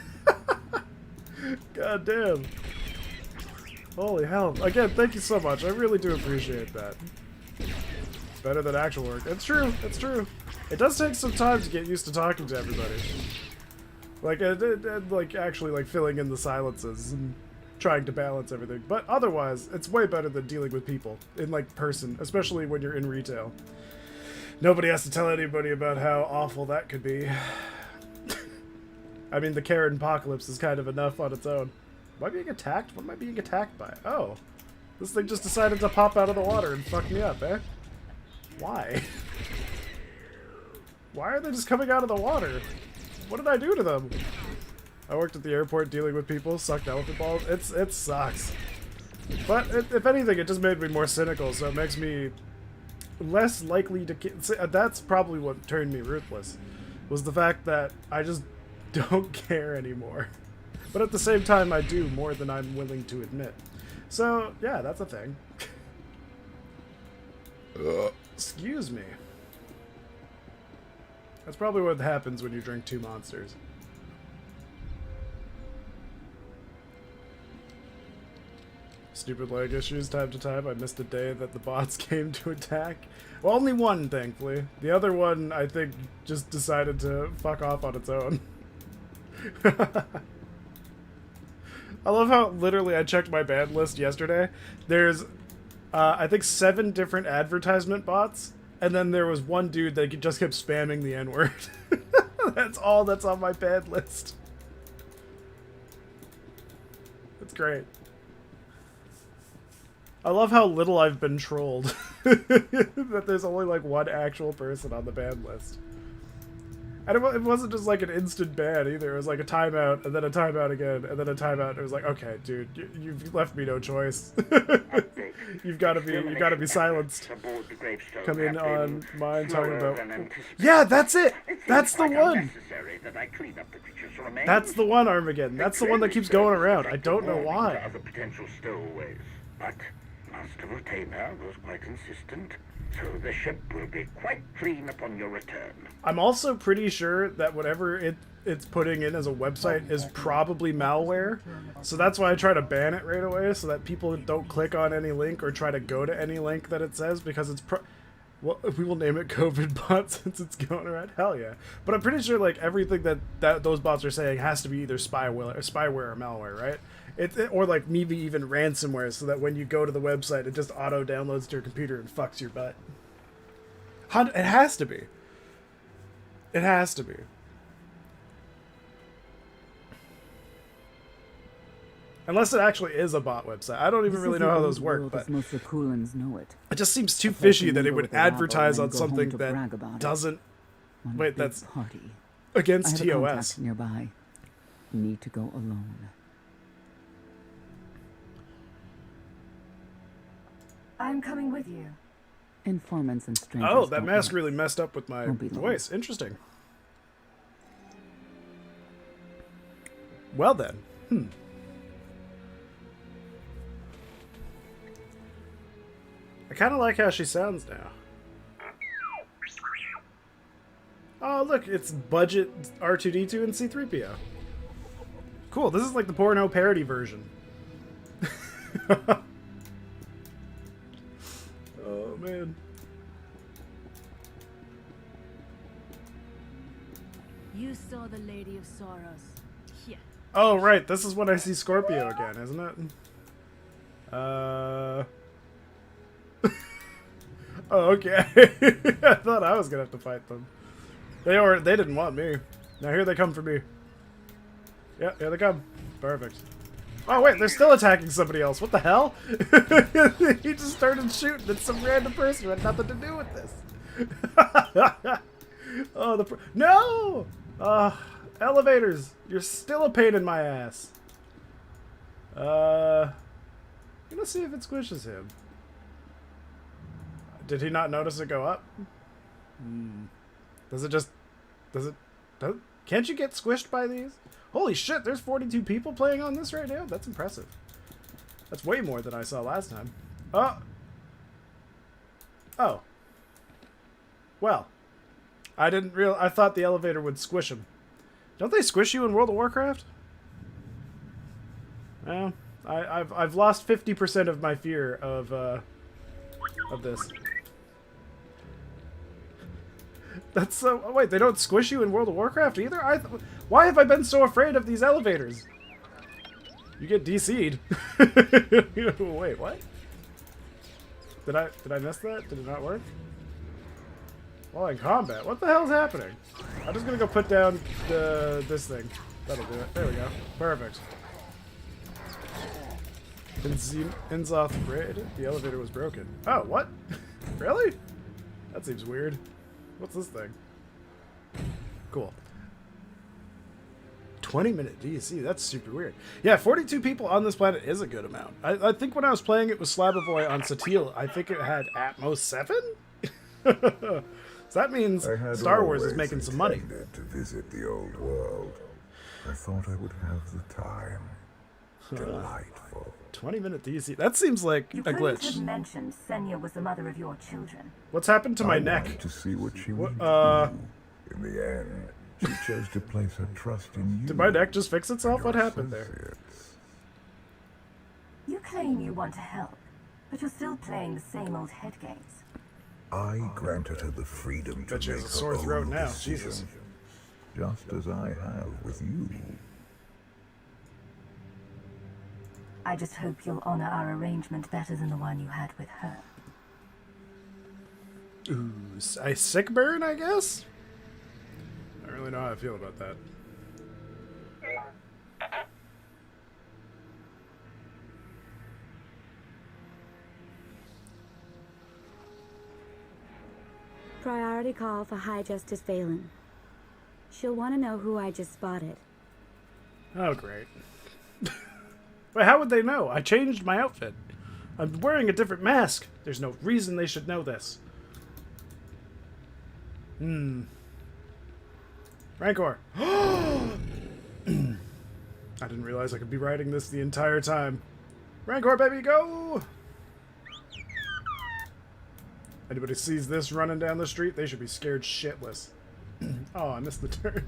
Speaker 1: God damn. Holy hell. Again, thank you so much. I really do appreciate that. It's better than actual work. It's true. It's true. It does take some time to get used to talking to everybody. Like, like actually, like, filling in the silences and trying to balance everything. But otherwise, it's way better than dealing with people in, like, person, especially when you're in retail. Nobody has to tell anybody about how awful that could be. I mean, the Karen apocalypse is kind of enough on its own. Am I being attacked? What am I being attacked by? Oh. This thing just decided to pop out of the water and fuck me up, eh? Why? Why are they just coming out of the water? What did I do to them? I worked at the airport dealing with people, sucked elephant balls. It sucks. But if anything, it just made me more cynical, so it makes me less likely to... That's probably what turned me ruthless, was the fact that I just don't care anymore. But at the same time, I do more than I'm willing to admit. So, yeah, that's a thing. Excuse me. That's probably what happens when you drink 2 monsters. Stupid lag issues time to time. I missed a day that the bots came to attack. Well, only one, thankfully. The other one, I think, just decided to fuck off on its own. I love how literally I checked my ban list yesterday. There's, I think 7 different advertisement bots, and then there was one dude that just kept spamming the N-word. That's all that's on my ban list. That's great. I love how little I've been trolled. That there's only like one actual person on the ban list. And it wasn't just like an instant ban either. It was like a timeout, and then a timeout again, and then a timeout. It was like, okay, dude, you've left me no choice. You've got to be silenced. Come in on mine talking about. Yeah, that's it. That's the one. That's the one, Armageddon. That's the one that keeps going around. I don't know why.
Speaker 8: Other potential stowaways, but Master Retainer was quite insistent. So the ship will be quite clean upon your return.
Speaker 1: I'm also pretty sure that whatever it's putting in as a website is probably malware. So that's why I try to ban it right away, so that people don't click on any link or try to go to any link that it says, because it's well, we will name it COVID bot since it's going around. Hell yeah. But I'm pretty sure like everything that those bots are saying has to be either spyware or malware, right? Or like maybe even ransomware, so that when you go to the website, it just auto downloads to your computer and fucks your butt. It has to be. It has to be. Unless it actually is a bot website. I don't even really know how those work, but
Speaker 6: most Akulans know it.
Speaker 1: It just seems too fishy that it would advertise on something that doesn't. Wait, that's
Speaker 6: party.
Speaker 1: Against
Speaker 6: I have a
Speaker 1: TOS.
Speaker 6: contact nearby. Need to go alone.
Speaker 4: I'm coming with you.
Speaker 6: Informants and strangers.
Speaker 1: Oh, that
Speaker 6: don't
Speaker 1: mask
Speaker 6: mix.
Speaker 1: really messed up with my
Speaker 6: Won't be long.
Speaker 1: voice. Interesting. Well then. I kind of like how she sounds now. Oh, look, it's budget R2-D2 and C-3PO. Cool, this is like the porno parody version. Oh, man.
Speaker 17: You saw the Lady of Sorrows. Yeah.
Speaker 1: Oh, right, this is when I see Scorpio again, isn't it? Oh, okay. I thought I was gonna have to fight them. They didn't want me. Now here they come for me. Yeah, here they come. Perfect. Oh wait, they're still attacking somebody else. What the hell? He just started shooting at some random person who had nothing to do with this. Oh, no! Elevators! You're still a pain in my ass. I'm gonna see if it squishes him. Did he not notice it go up? Does it just... Can't you get squished by these? Holy shit, there's 42 people playing on this right now? That's impressive. That's way more than I saw last time. Oh! Oh. Well. I thought the elevator would squish him. Don't they squish you in World of Warcraft? Well, I've lost 50% of my fear of this. That's so... Oh, wait, they don't squish you in World of Warcraft either? Why have I been so afraid of these elevators? You get DC'd. Wait, what? Did I miss that? Did it not work? While in combat? What the hell's happening? I'm just gonna go put down this thing. That'll do it. There we go. Perfect. Inzoth raid? The elevator was broken. Oh, what? Really? That seems weird. What's this thing? Cool. 20-minute DC. That's super weird. Yeah, 42 people on this planet is a good amount. I think when I was playing it with Slabavoy on Satil, I think it had at most 7? So that means Star Wars is making some money.
Speaker 7: To visit the old world. I thought I would have the time. Delightful.
Speaker 1: 20-minute DC. That seems like a glitch.
Speaker 4: You mentioned Senya was the mother of your children.
Speaker 1: What's happened to my neck?
Speaker 7: To see what she would
Speaker 1: do.
Speaker 7: In the end, she chose to place her trust in you.
Speaker 1: Did my deck just fix itself? What happened there?
Speaker 4: You claim you want to help, but you're still playing the same old head games.
Speaker 7: I granted her the freedom to
Speaker 1: Bet she has
Speaker 7: make
Speaker 1: a sore
Speaker 7: her
Speaker 1: throat
Speaker 7: own
Speaker 1: now.
Speaker 7: decision,
Speaker 1: Jesus.
Speaker 7: just as I have with you.
Speaker 4: I just hope you'll honor our arrangement better than the one you had with her.
Speaker 1: Ooh, a sick burn, I guess? I don't really know how I feel about that.
Speaker 16: Priority call for High Justice Valen. She'll want to know who I just spotted.
Speaker 1: Oh, great. But how would they know? I changed my outfit. I'm wearing a different mask. There's no reason they should know this. Rancor. I didn't realize I could be riding this the entire time. Rancor, baby, go! Anybody sees this running down the street, they should be scared shitless. Oh, I missed the turn.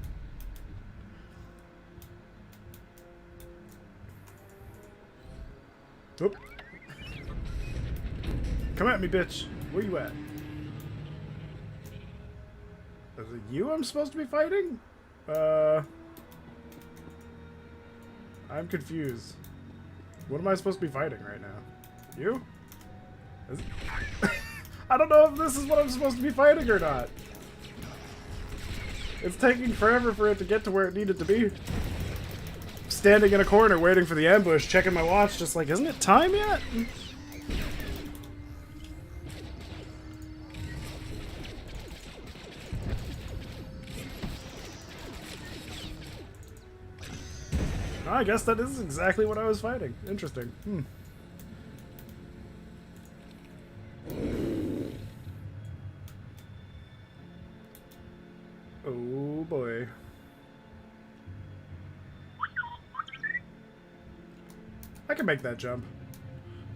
Speaker 1: Oop. Come at me, bitch. Where you at? Is it you I'm supposed to be fighting? I'm confused. What am I supposed to be fighting right now? You? I don't know if this is what I'm supposed to be fighting or not. It's taking forever for it to get to where it needed to be. Standing in a corner waiting for the ambush, checking my watch, just like, isn't it time yet? I guess that is exactly what I was fighting. Interesting. Oh boy. I can make that jump.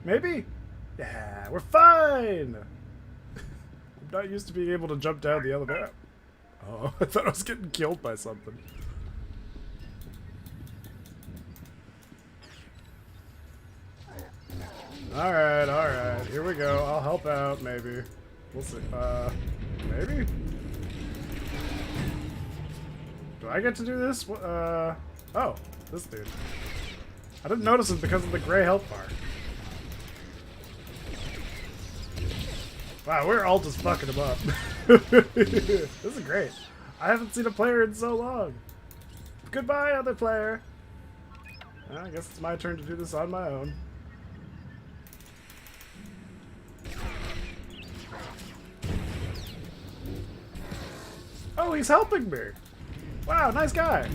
Speaker 1: Maybe? Yeah, we're fine! I'm not used to being able to jump down the elevator. Oh, I thought I was getting killed by something. Alright, here we go. I'll help out, maybe. We'll see. Maybe? Do I get to do this? Oh, this dude. I didn't notice it because of the gray health bar. Wow, we're all just fucking him up. This is great. I haven't seen a player in so long. Goodbye, other player. Well, I guess it's my turn to do this on my own. Oh, he's helping me. Wow, nice guy.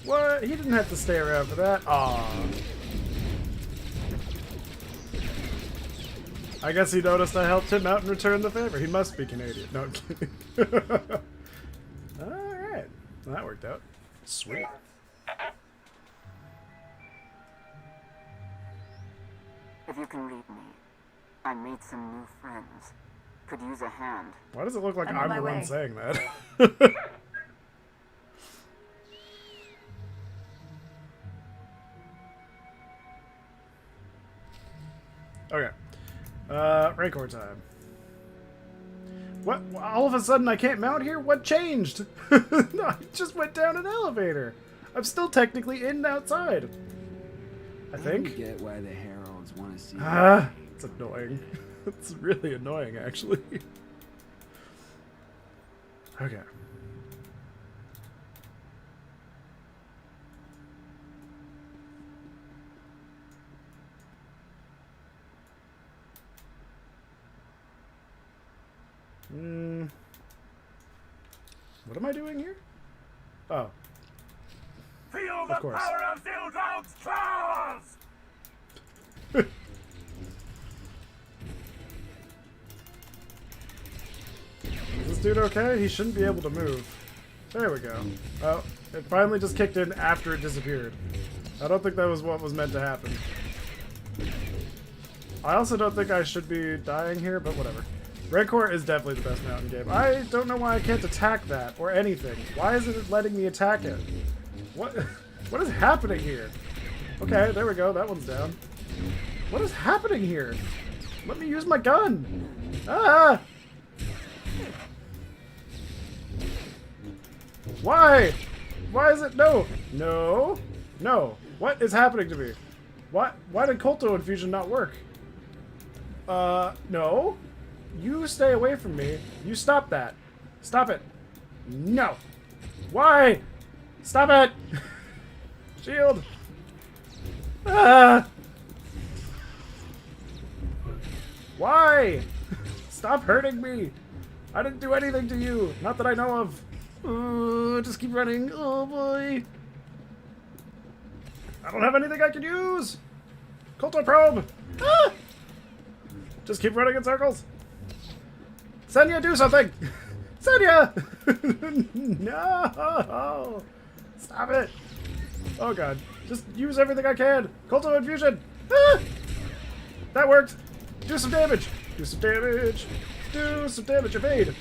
Speaker 1: What? He didn't have to stay around for that. Aww. I guess he noticed I helped him out and returned the favor. He must be Canadian. No, I'm kidding. Alright. Well, that worked out. Sweet.
Speaker 18: If you can read me, I made some new friends. Could use a hand.
Speaker 1: Why does it look like I'm the one saying that? Okay. Rancor time. What? All of a sudden I can't mount here? What changed? No, I just went down an elevator. I'm still technically in and outside. I think.
Speaker 12: I don't get why the heralds want to see.
Speaker 1: It's annoying. It's really annoying, actually. Okay. What am I doing here? Oh.
Speaker 8: Feel
Speaker 1: the
Speaker 8: power of Zildron's claws!
Speaker 1: Is this dude okay? He shouldn't be able to move. There we go. Oh, it finally just kicked in after it disappeared. I don't think that was what was meant to happen. I also don't think I should be dying here, but whatever. Rancor is definitely the best mountain game. I don't know why I can't attack that or anything. Why isn't it letting me attack it? What is happening here? Okay, there we go. That one's down. What is happening here? Let me use my gun. Ah! Why? Why is it no? No. No. What is happening to me? Why did Kolto infusion not work? No. You stay away from me. You stop that. Stop it. No. Why? Stop it. Shield. Ah. Why? Stop hurting me. I didn't do anything to you. Not that I know of. Just keep running. Oh boy. I don't have anything I can use. Kolto probe. Ah. Just keep running in circles. Senya, do something. Senya. No. Stop it. Oh god. Just use everything I can. Kolto infusion. Ah. That worked. Do some damage. Do some damage. Do some damage. Evade.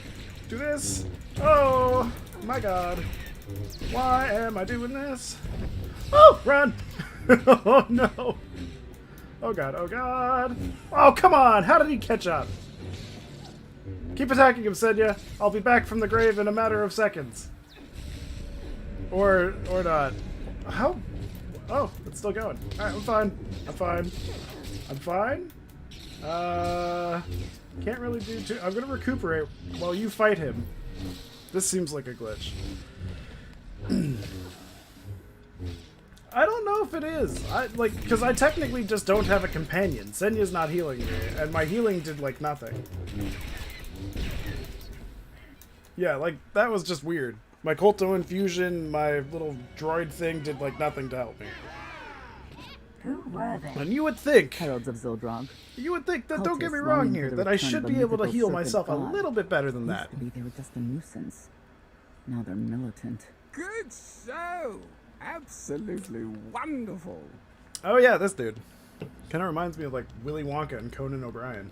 Speaker 1: Do this. Oh my god. Why am I doing this? Oh, run. Oh no. Oh god. Oh god. Oh, come on. How did he catch up? Keep attacking him, Senya. I'll be back from the grave in a matter of seconds. Or not. How? Oh, it's still going. Alright, I'm fine. I'm fine. I'm fine. Can't really do too. I'm gonna recuperate while you fight him. This seems like a glitch. I don't know if it is. Because I technically just don't have a companion. Senya's not healing me, and my healing did, like, nothing. Yeah, like, that was just weird. My Kolto infusion, my little droid thing did, like, nothing to help me.
Speaker 4: Who were they?
Speaker 1: And you would think...
Speaker 6: Heralds of Zildrog.
Speaker 1: You would think that, don't get me wrong here, that I should be able to heal myself a little bit better than that.
Speaker 6: Used to be they were just a nuisance. Now they're militant.
Speaker 5: Good show! Absolutely wonderful.
Speaker 1: Oh yeah, this dude. Kind of reminds me of like Willy Wonka and Conan O'Brien.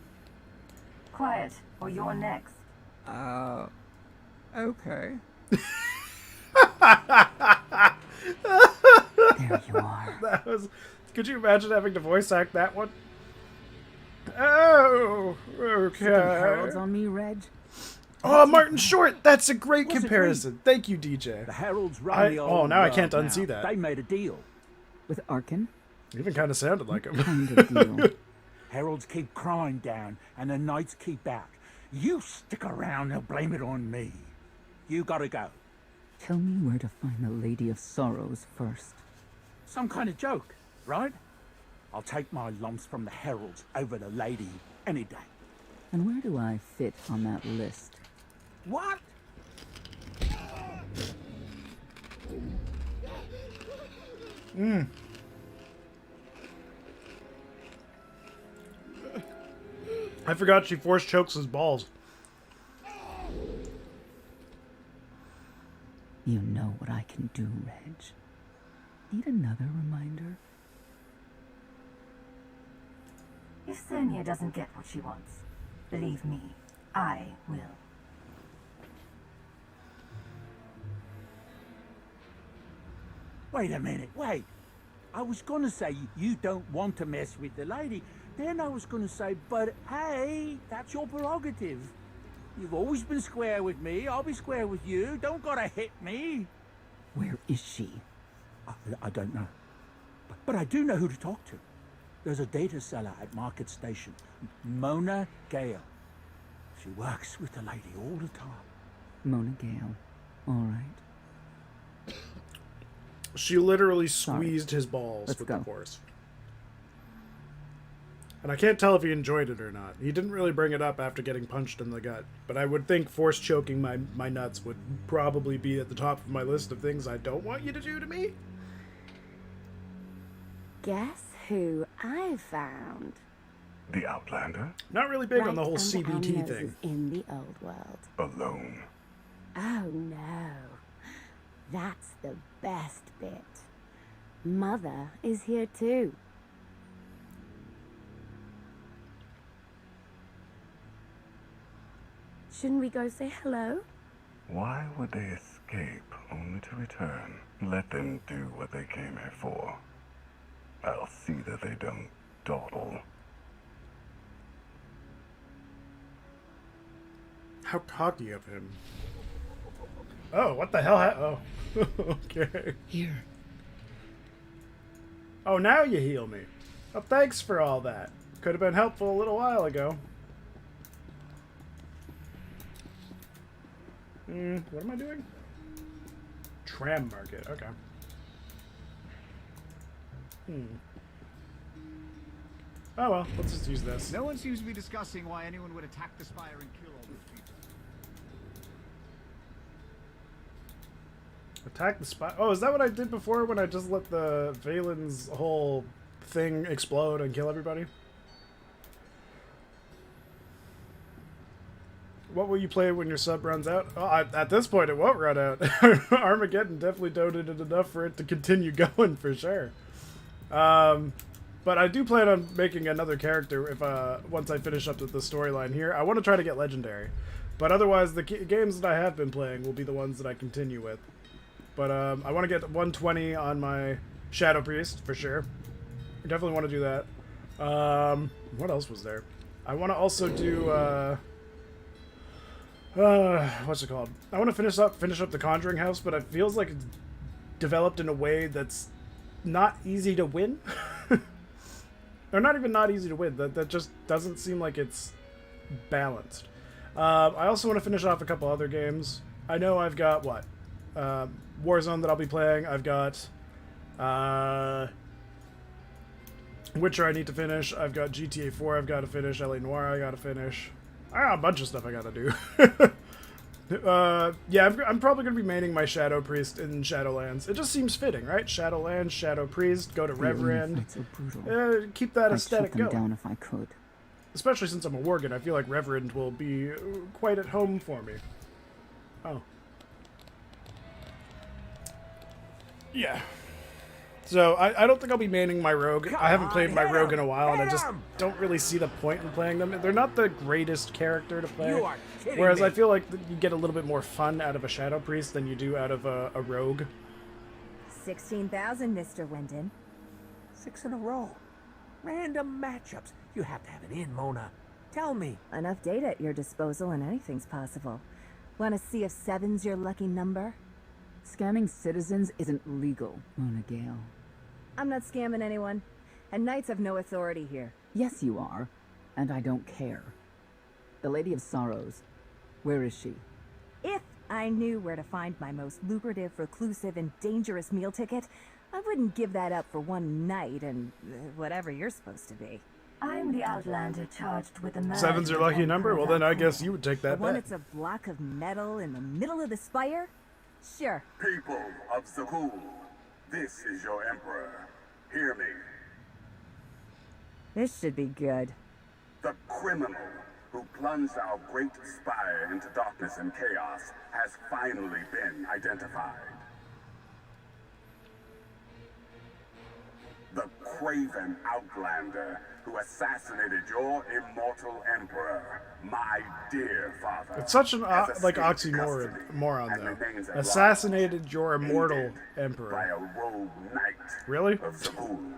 Speaker 4: Quiet, or you're next.
Speaker 5: Okay.
Speaker 6: There you are.
Speaker 1: That was... Could you imagine having to voice act that one? Oh, okay.
Speaker 6: Heralds on me, Reg.
Speaker 1: Oh, Martin Short! That's a great comparison. Thank you, DJ.
Speaker 15: The Heralds run the old
Speaker 1: Oh, now I
Speaker 15: world
Speaker 1: can't
Speaker 15: now.
Speaker 1: unsee that.
Speaker 15: They made a deal.
Speaker 6: With Arkin?
Speaker 1: Even kind of sounded like him.
Speaker 6: Kind of deal.
Speaker 15: Heralds keep crying down, and the knights keep out. You stick around, they'll blame it on me. You gotta go.
Speaker 6: Tell me where to find the Lady of Sorrows first.
Speaker 15: Some kind of joke, right? I'll take my lumps from the Heralds over the lady any day.
Speaker 6: And where do I fit on that list?
Speaker 15: What?
Speaker 1: I forgot she force chokes his balls.
Speaker 6: You know what I can do, Reg. Need another reminder?
Speaker 4: If Senya doesn't get what she wants, believe me, I will.
Speaker 15: Wait a minute, wait. I was gonna say you don't want to mess with the lady. Then I was gonna say, but hey, that's your prerogative. You've always been square with me, I'll be square with you. Don't gotta hit me.
Speaker 6: Where is she?
Speaker 15: I don't know. But I do know who to talk to. There's a data seller at Market Station, Mona Gale. She works with the lady all the time.
Speaker 6: Mona Gale. All right.
Speaker 1: She literally squeezed his balls
Speaker 6: Let's
Speaker 1: with
Speaker 6: go.
Speaker 1: the force. And I can't tell if he enjoyed it or not. He didn't really bring it up after getting punched in the gut. But I would think force choking my nuts would probably be at the top of my list of things I don't want you to do to me.
Speaker 16: Guess who I found?
Speaker 7: The Outlander?
Speaker 1: Not really big on
Speaker 16: Right
Speaker 1: the whole
Speaker 16: under our
Speaker 1: CBT
Speaker 16: noses
Speaker 1: thing.
Speaker 16: in the old world.
Speaker 7: Alone.
Speaker 16: Oh no. That's the best bit. Mother is here too. Shouldn't we go say hello?
Speaker 13: Why would they escape only to return? Let them do what they came here for. I'll see that they don't dawdle.
Speaker 1: How cocky of him. Oh, what the hell? Oh, okay.
Speaker 6: Here.
Speaker 1: Oh, now you heal me. Well, thanks for all that. Could have been helpful a little while ago. What am I doing? Tram market. Okay. Oh well, let's just use this.
Speaker 19: No one seems to be discussing why anyone would attack the Spire and kill all those people.
Speaker 1: Attack the spy. Oh, is that what I did before when I just let the Valen's whole thing explode and kill everybody? What will you play when your sub runs out? Oh, at this point, it won't run out. Armageddon definitely donated enough for it to continue going for sure. But I do plan on making another character if once I finish up the storyline here. I want to try to get legendary, but otherwise the games that I have been playing will be the ones that I continue with. But I want to get 120 on my Shadow Priest for sure. I definitely want to do that. What else was there? I want to also do what's it called? I want to finish up the Conjuring House, but it feels like it's developed in a way that's not easy to win. Or not even not easy to win. That just doesn't seem like it's balanced. I also want to finish off a couple other games. I know I've got what? Warzone that I'll be playing. I've got Witcher I need to finish. I've got GTA 4 I've got to finish. LA Noire I got to finish. I got a bunch of stuff I got to do. Yeah, I'm probably going to be maining my Shadow Priest in Shadowlands. It just seems fitting, right? Shadowlands, Shadow Priest, go to Reverend.
Speaker 6: So brutal.
Speaker 1: Keep that
Speaker 6: I'd
Speaker 1: aesthetic
Speaker 6: shut them
Speaker 1: going.
Speaker 6: down if I could.
Speaker 1: Especially since I'm a Worgen, I feel like Reverend will be quite at home for me. Oh. Yeah. So, I don't think I'll be maining my Rogue. I haven't played my Rogue in a while, and I just don't really see the point in playing them. They're not the greatest character to play.
Speaker 9: You are kidding
Speaker 1: Whereas
Speaker 9: me.
Speaker 1: I feel like you get a little bit more fun out of a Shadow Priest than you do out of a Rogue.
Speaker 14: 16,000, Mr. Wyndon.
Speaker 9: 6 in a row. Random matchups. You have to have it in, Mona. Tell me.
Speaker 14: Enough data at your disposal and anything's possible. Want to see if 7's your lucky number?
Speaker 6: Scamming citizens isn't legal, Mona Gale.
Speaker 14: I'm not scamming anyone. And Knights have no authority here.
Speaker 6: Yes, you are. And I don't care. The Lady of Sorrows. Where is she?
Speaker 14: If I knew where to find my most lucrative, reclusive, and dangerous meal ticket, I wouldn't give that up for one night and whatever you're supposed to be.
Speaker 4: I'm the Outlander charged with the murder.
Speaker 1: 7's your lucky number? Well, then I guess you would take that
Speaker 14: The one
Speaker 1: bet.
Speaker 14: that's a block of metal in the middle of the spire? Sure.
Speaker 20: People of Zakul, this is your Emperor. Hear me.
Speaker 14: This should be good.
Speaker 20: The criminal who plunged our great spire into darkness and chaos has finally been identified. The craven Outlander who assassinated your immortal Emperor, my dear father.
Speaker 1: It's such an
Speaker 20: has
Speaker 1: like
Speaker 20: escaped
Speaker 1: oxymoron,
Speaker 20: and remains
Speaker 1: though.
Speaker 20: at
Speaker 1: Assassinated your immortal
Speaker 20: large, by
Speaker 1: emperor.
Speaker 20: a rogue knight
Speaker 1: Really?
Speaker 20: of Zakul.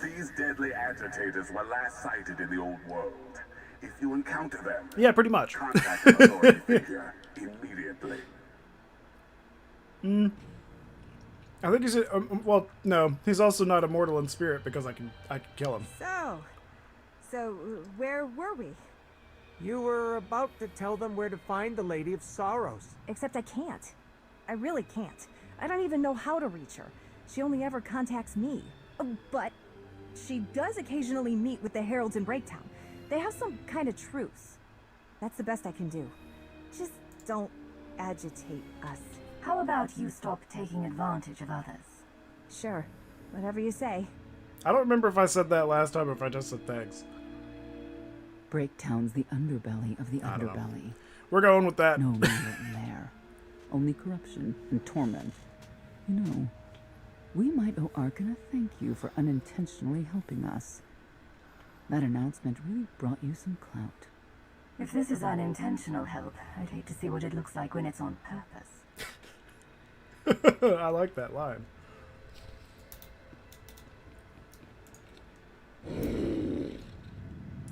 Speaker 20: These deadly agitators were last sighted in the old world. If you encounter them,
Speaker 1: Yeah, pretty much.
Speaker 20: contact an authority figure immediately.
Speaker 1: I think he's well, no, he's also not immortal in spirit because I can kill him.
Speaker 14: So where were we?
Speaker 9: You were about to tell them where to find the Lady of Sorrows.
Speaker 14: Except I can't. I really can't. I don't even know how to reach her. She only ever contacts me. But she does occasionally meet with the Heralds in Breaktown. They have some kind of truce. That's the best I can do. Just don't agitate us.
Speaker 4: How about you stop taking advantage of others?
Speaker 14: Sure. Whatever you say.
Speaker 1: I don't remember if I said that last time or if I just said thanks.
Speaker 6: Breaktown's the underbelly of the
Speaker 1: I don't know.
Speaker 6: underbelly.
Speaker 1: We're going with that.
Speaker 6: No murder in there. Only corruption and torment. You know, we might owe Arkan a thank you for unintentionally helping us. That announcement really brought you some clout.
Speaker 4: If this is unintentional help, I'd hate to see what it looks like when it's on purpose.
Speaker 1: I like that line.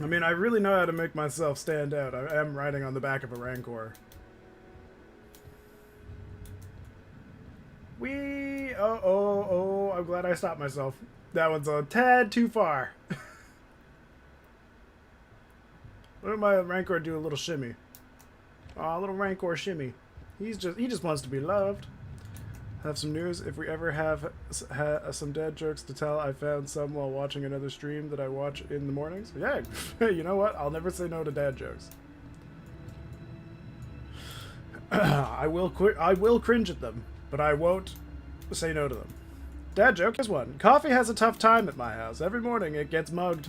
Speaker 1: I mean, I really know how to make myself stand out. I am riding on the back of a Rancor. Whee! Oh, I'm glad I stopped myself. That one's a tad too far. What if my Rancor do a little shimmy? Aw, a little Rancor shimmy. He just wants to be loved. Have some news. If we ever have some dad jokes to tell, I found some while watching another stream that I watch in the mornings. Yeah, you know what? I'll never say no to dad jokes. I will cringe at them, but I won't say no to them. Dad joke is one. Coffee has a tough time at my house. Every morning it gets mugged.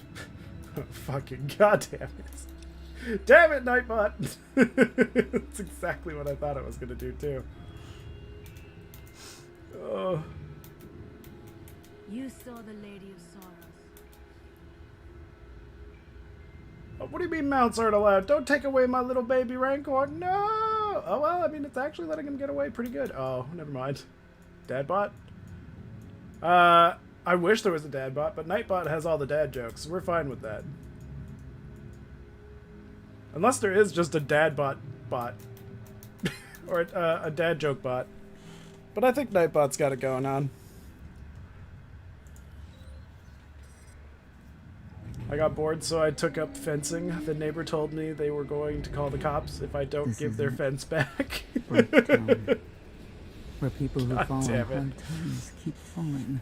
Speaker 1: Fucking goddamn it. Damn it, Nightbot. That's exactly what I thought it was going to do, too. Oh.
Speaker 17: You saw the Lady of Sorrows.
Speaker 1: Oh, what do you mean mounts aren't allowed? Don't take away my little baby Rancor. No! Oh, well, I mean, it's actually letting him get away pretty good. Oh, never mind. Dadbot? I wish there was a Dadbot, but Nightbot has all the dad jokes, so we're fine with that. Unless there is just a Dadbot bot. Or a dad joke bot. But I think Nightbot's got it going on. I got bored, so I took up fencing. The neighbor told me they were going to call the cops if I don't give their fence back.
Speaker 6: Where people who
Speaker 1: God
Speaker 6: fall on
Speaker 1: damn
Speaker 6: hard
Speaker 1: it.
Speaker 6: times keep falling.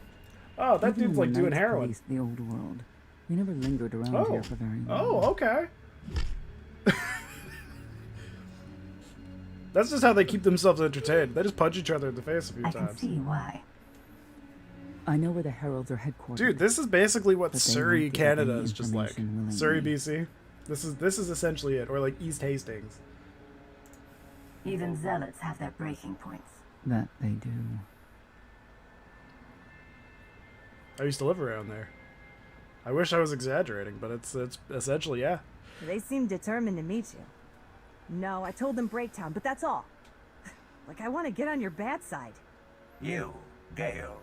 Speaker 1: Oh, that
Speaker 6: Even
Speaker 1: dude's like
Speaker 6: when
Speaker 1: doing
Speaker 6: knights
Speaker 1: heroin.
Speaker 6: policed the old world, we never lingered around here for very long.
Speaker 1: Oh, okay. That's just how they keep themselves entertained. They just punch each other in the face a few times.
Speaker 4: I can see why.
Speaker 6: I know where the heralds are headquartered.
Speaker 1: Dude, this is basically what
Speaker 6: but they
Speaker 1: Surrey,
Speaker 6: won't give up
Speaker 1: Canada
Speaker 6: any
Speaker 1: is just like.
Speaker 6: information willingly.
Speaker 1: Surrey, BC. This is essentially it, or like East Hastings.
Speaker 4: Even zealots have their breaking points.
Speaker 6: That they do.
Speaker 1: I used to live around there. I wish I was exaggerating, but it's essentially, yeah.
Speaker 14: They seem determined to meet you. No, I told them Breaktown, but that's all. Like, I want to get on your bad side.
Speaker 7: You, Gale.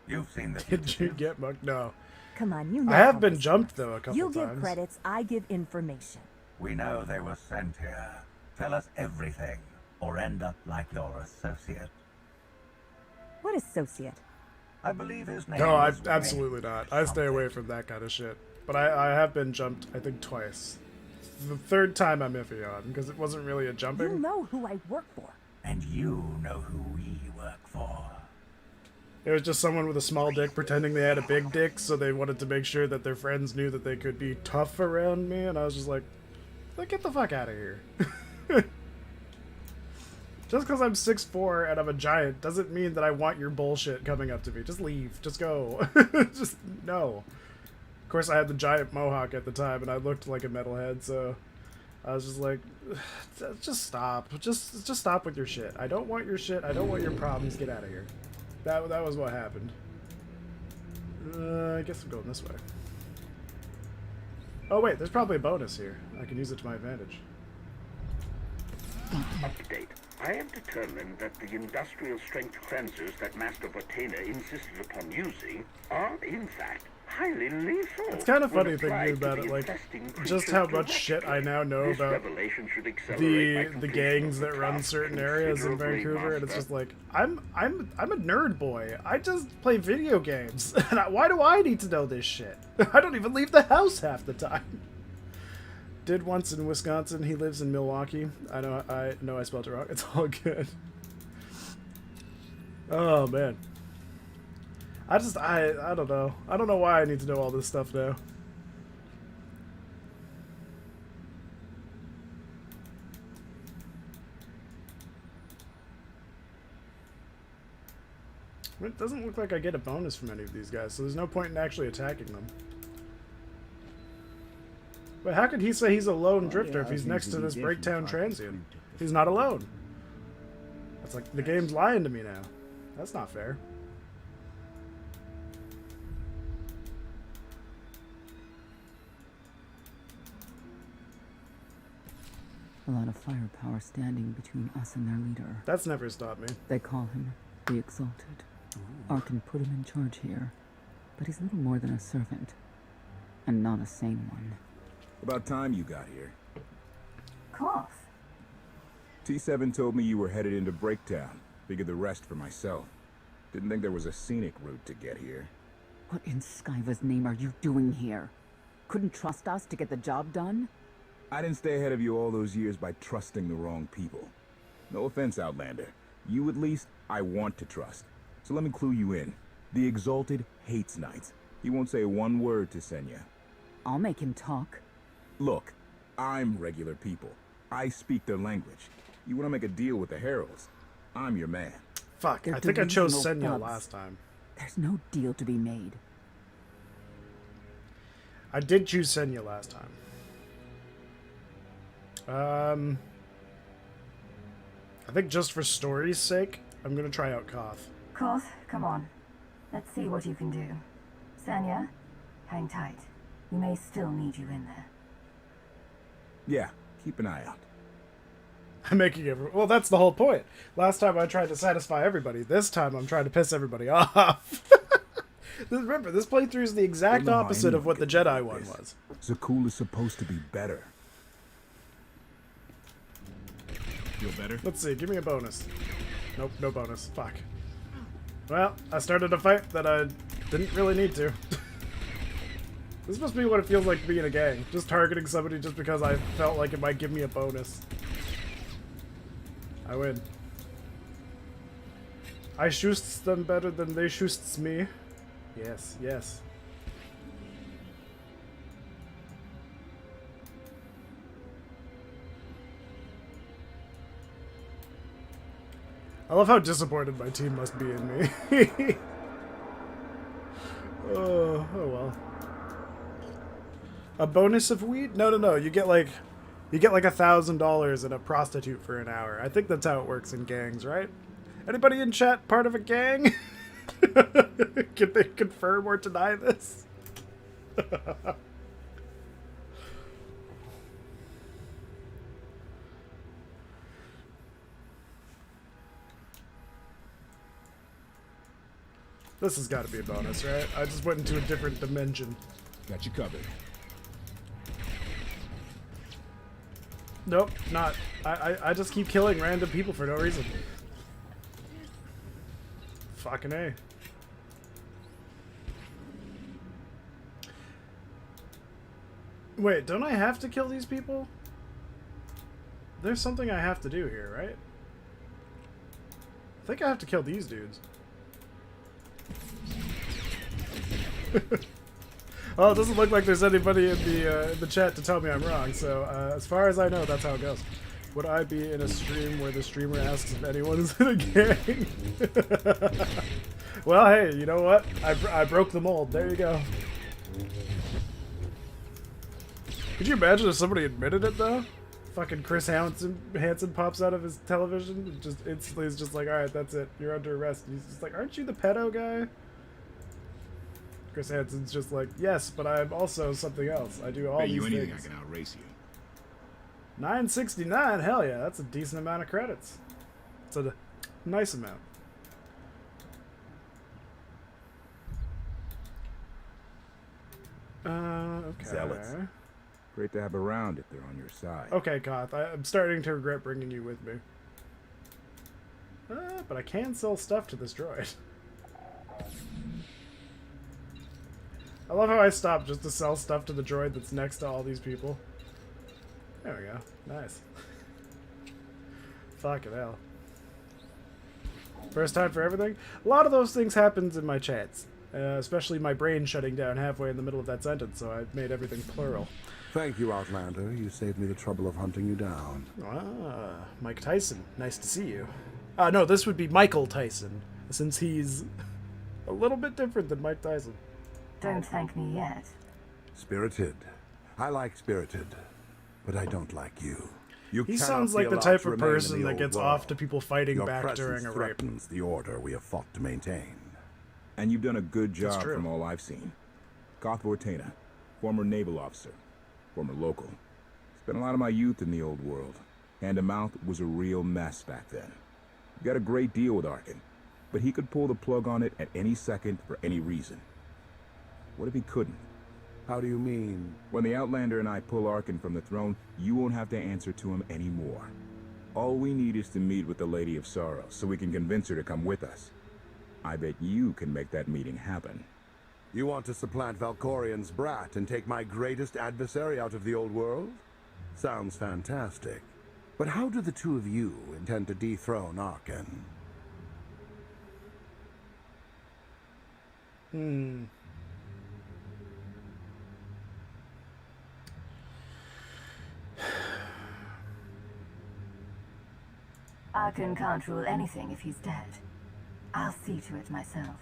Speaker 7: You've seen the
Speaker 1: Did you get mugged? No.
Speaker 14: Come on, you know.
Speaker 1: I have
Speaker 14: how
Speaker 1: been
Speaker 14: this
Speaker 1: jumped,
Speaker 14: works.
Speaker 1: though, a couple
Speaker 14: You
Speaker 1: times.
Speaker 14: give credits, I give information.
Speaker 7: We know they were sent here. Tell us everything, or end up like your associate.
Speaker 14: What associate?
Speaker 7: I believe his name
Speaker 1: No,
Speaker 7: was
Speaker 1: absolutely not. I stay away from that kind of shit. But I have been jumped, I think, twice. The third time I'm iffy on, because it wasn't really a jumping.
Speaker 14: You know who I work for.
Speaker 7: And you know who we work for.
Speaker 1: It was just someone with a small dick pretending they had a big dick, so they wanted to make sure that their friends knew that they could be tough around me, and I was just like get the fuck out of here. Just because I'm 6'4" and I'm a giant doesn't mean that I want your bullshit coming up to me. Just leave. Just go. Just, no. Of course, I had the giant mohawk at the time, and I looked like a metalhead, so I was just like, just stop. Just stop with your shit. I don't want your shit. I don't want your problems. Get out of here. That was what happened. I guess I'm going this way. Oh, wait. There's probably a bonus here. I can use it to my advantage.
Speaker 8: Update. I have determined that the industrial strength cleansers that Master Botena insisted upon using are, in fact, highly lethal.
Speaker 1: It's kind of
Speaker 8: when
Speaker 1: funny thinking
Speaker 8: applied to
Speaker 1: about
Speaker 8: the
Speaker 1: it, like,
Speaker 8: infesting
Speaker 1: just how
Speaker 8: creatures
Speaker 1: much shit I now know
Speaker 8: This
Speaker 1: about
Speaker 8: revelation should accelerate my
Speaker 1: the
Speaker 8: completion
Speaker 1: gangs
Speaker 8: of the
Speaker 1: that run
Speaker 8: task
Speaker 1: certain areas in
Speaker 8: considerably,
Speaker 1: Vancouver, and it's
Speaker 8: Master.
Speaker 1: just like, I'm a nerd boy. I just play video games. And why do I need to know this shit? I don't even leave the house half the time. Did once in Wisconsin. He lives in Milwaukee. I know I spelled it wrong. It's all good. Oh man. I don't know. I don't know why I need to know all this stuff now. It doesn't look like I get a bonus from any of these guys, so there's no point in actually attacking them. But how could he say he's a lone drifter if he's next to this Breaktown transient? He's not alone. That's like, the game's lying to me now. That's not fair.
Speaker 6: A lot of firepower standing between us and their leader.
Speaker 1: That's never stopped me.
Speaker 6: They call him the Exalted. Arkin put him in charge here, but he's little more than a servant, and not a sane one.
Speaker 5: About time you got here.
Speaker 4: Koth.
Speaker 5: T7 told me you were headed into Breakdown. Figured the rest for myself. Didn't think there was a scenic route to get here.
Speaker 6: What in Skyva's name are you doing here? Couldn't trust us to get the job done?
Speaker 5: I didn't stay ahead of you all those years by trusting the wrong people. No offense, Outlander. You at least, I want to trust. So let me clue you in. The Exalted hates Knights. He won't say one word to Senya.
Speaker 6: I'll make him talk.
Speaker 5: Look, I'm regular people. I speak their language. You want to make a deal with the Heralds? I'm your man.
Speaker 1: Fuck,
Speaker 6: They're
Speaker 1: I think I chose
Speaker 6: delusional
Speaker 1: Senya
Speaker 6: thugs.
Speaker 1: last time.
Speaker 6: There's no deal to be made.
Speaker 1: I did choose Senya last time. I think just for story's sake, I'm gonna try out Koth.
Speaker 4: Koth, come on. Let's see what you can do. Sanya, hang tight. We may still need you in there.
Speaker 5: Yeah, keep an eye out.
Speaker 1: I'm making everyone... Well, that's the whole point. Last time I tried to satisfy everybody. This time I'm trying to piss everybody off. Remember, this playthrough is the exact
Speaker 5: Don't know how
Speaker 1: opposite of
Speaker 5: anyone
Speaker 1: what the
Speaker 5: could
Speaker 1: Jedi
Speaker 5: do
Speaker 1: one
Speaker 5: this.
Speaker 1: was.
Speaker 5: Zakul is supposed to be better.
Speaker 1: Feel better? Let's see, give me a bonus. Nope, no bonus. Fuck. Well, I started a fight that I didn't really need to. This must be what it feels like to be in a gang. Just targeting somebody just because I felt like it might give me a bonus. I win. I shoosts them better than they shoosts me. Yes, yes. I love how disappointed my team must be in me. Oh well. A bonus of weed? No. You get like $1,000 and a prostitute for an hour. I think that's how it works in gangs, right? Anybody in chat part of a gang? Can they confirm or deny this? This has got to be a bonus, right? I just went into a different dimension.
Speaker 5: Got you covered.
Speaker 1: Nope, not. I just keep killing random people for no reason. Fucking A. Wait, don't I have to kill these people? There's something I have to do here, right? I think I have to kill these dudes. Well, it doesn't look like there's anybody in the chat to tell me I'm wrong, so as far as I know, that's how it goes. Would I be in a stream where the streamer asks if anyone is in a gang? Well, hey, you know what? I broke the mold. There you go. Could you imagine if somebody admitted it, though? Fucking Chris Hansen pops out of his television and just instantly is just like, alright, that's it. You're under arrest. And he's just like, aren't you the pedo guy? Chris Hansen's just like, yes, but I'm also something else. I do all these things.
Speaker 5: Anything, I can outrace you.
Speaker 1: 969? Hell yeah, that's a decent amount of credits. It's a nice amount. Okay.
Speaker 5: Zealots. Great to have around if they're on your side.
Speaker 1: Okay, Koth, I'm starting to regret bringing you with me. But I can sell stuff to this droid. I love how I stopped just to sell stuff to the droid that's next to all these people. There we go. Nice. Fucking hell. First time for everything? A lot of those things happens in my chats. Especially my brain shutting down halfway in the middle of that sentence, so I made everything plural.
Speaker 10: Thank you, Outlander. You saved me the trouble of hunting you down.
Speaker 1: Ah, Mike Tyson. Nice to see you. No, this would be Michael Tyson, since he's a little bit different than Mike Tyson.
Speaker 4: Don't thank me yet.
Speaker 10: Spirited. I like Spirited, but I don't like you. You
Speaker 1: He
Speaker 10: cannot
Speaker 1: sounds
Speaker 10: be
Speaker 1: like the
Speaker 10: allowed
Speaker 1: type
Speaker 10: to
Speaker 1: of
Speaker 10: remain in
Speaker 1: person
Speaker 10: the
Speaker 1: that
Speaker 10: old
Speaker 1: gets
Speaker 10: world.
Speaker 1: off to people fighting
Speaker 10: Your
Speaker 1: back
Speaker 10: presence
Speaker 1: during a rape.
Speaker 10: threatens the order we have fought to maintain.
Speaker 5: And you've done a good
Speaker 1: That's
Speaker 5: job
Speaker 1: true.
Speaker 5: from all I've seen. Koth Vortena, former naval officer, former local. Spent a lot of my youth in the old world. Hand-to-mouth was a real mess back then. We got a great deal with Arkin, but he could pull the plug on it at any second for any reason. What if he couldn't?
Speaker 10: How do you mean?
Speaker 5: When the Outlander and I pull Arkin from the throne, you won't have to answer to him anymore. All we need is to meet with the Lady of Sorrows so we can convince her to come with us. I bet you can make that meeting happen.
Speaker 10: You want to supplant Valkorian's brat and take my greatest adversary out of the old world? Sounds fantastic. But how do the two of you intend to dethrone Arkin?
Speaker 4: Arkin can't rule anything if he's dead. I'll see to it myself.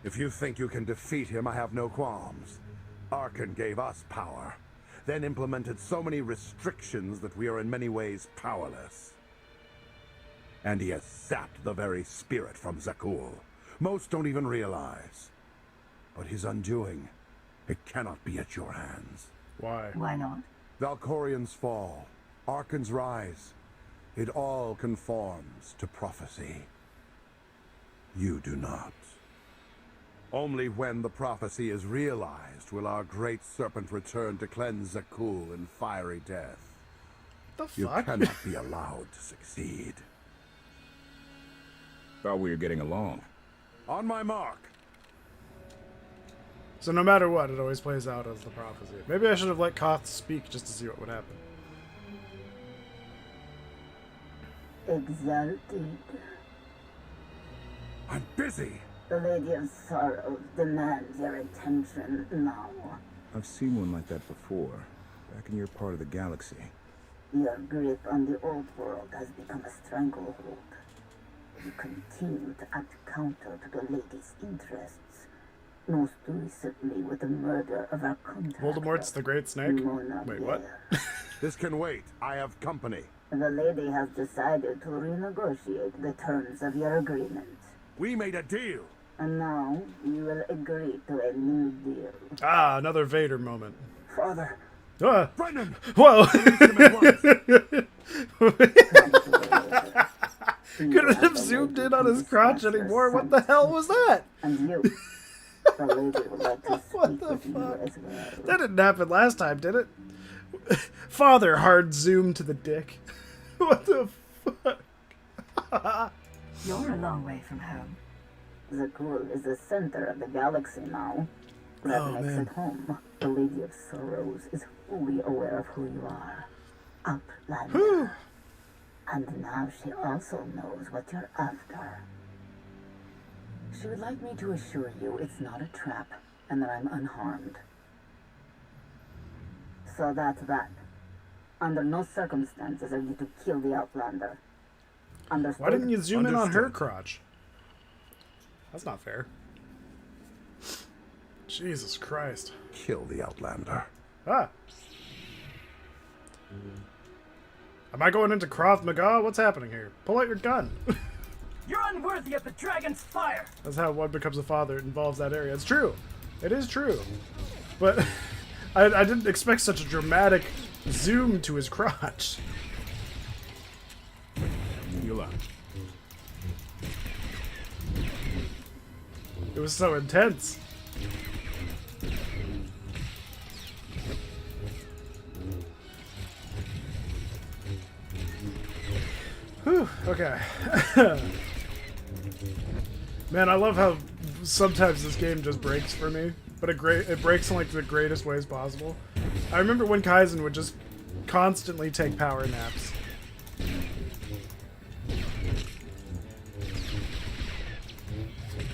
Speaker 10: If you think you can defeat him, I have no qualms. Arkin gave us power, then implemented so many restrictions that we are in many ways powerless. And he has sapped the very spirit from Zakul. Most don't even realize. But his undoing, it cannot be at your hands.
Speaker 1: Why?
Speaker 4: Why not?
Speaker 10: Valkorian's fall, Arkin's rise, it all conforms to prophecy. You do not. Only when the prophecy is realized will our great serpent return to cleanse Zakul in fiery death.
Speaker 1: The fuck?
Speaker 10: You cannot be allowed to succeed.
Speaker 5: Thought we were getting along.
Speaker 10: On my mark.
Speaker 1: So no matter what, it always plays out as the prophecy. Maybe I should have let Koth speak just to see what would happen.
Speaker 21: Exalted.
Speaker 10: I'm busy.
Speaker 21: The Lady of Sorrows demands your attention now.
Speaker 5: I've seen one like that before, back in your part of the galaxy.
Speaker 21: Your grip on the old world has become a stranglehold. You continue to act counter to the Lady's interests, most recently with the murder of our contractor.
Speaker 1: Voldemort's the Great Snake? Wait, what?
Speaker 10: This can wait. I have company.
Speaker 21: The Lady has decided to renegotiate the terms of your agreement.
Speaker 10: We made a deal.
Speaker 21: And now you will agree to a new deal.
Speaker 1: Ah, another Vader moment.
Speaker 21: Father.
Speaker 1: Ah.
Speaker 10: Brennan!
Speaker 1: Whoa! Couldn't have zoomed in on his crotch anymore. What the hell was that?
Speaker 21: And you. The Lady would like to speak with you as well.
Speaker 1: That didn't happen last time, did it? Father hard zoom to the dick. What the fuck?
Speaker 4: You're a long way from home.
Speaker 21: Zakul is the center of the galaxy now. That makes it home. The Lady of Sorrows is fully aware of who you are. Outlander. And now she also knows what you're after.
Speaker 6: She would like me to assure you it's not a trap, and that I'm unharmed.
Speaker 21: So that's that. Under no circumstances are you to kill the Outlander. Understood?
Speaker 1: Why didn't you zoom in on her crotch? That's not fair. Jesus Christ.
Speaker 10: Kill the Outlander.
Speaker 1: Ah. Am I going into Krav Maga? What's happening here? Pull out your gun.
Speaker 22: You're unworthy of the dragon's fire.
Speaker 1: That's how one becomes a father. It involves that area. It's true. It is true. But I didn't expect such a dramatic zoom to his crotch.
Speaker 5: Heal up.
Speaker 1: It was so intense. Whew, okay. Man, I love how sometimes this game just breaks for me, but it breaks in like the greatest ways possible. I remember when Kaizen would just constantly take power naps.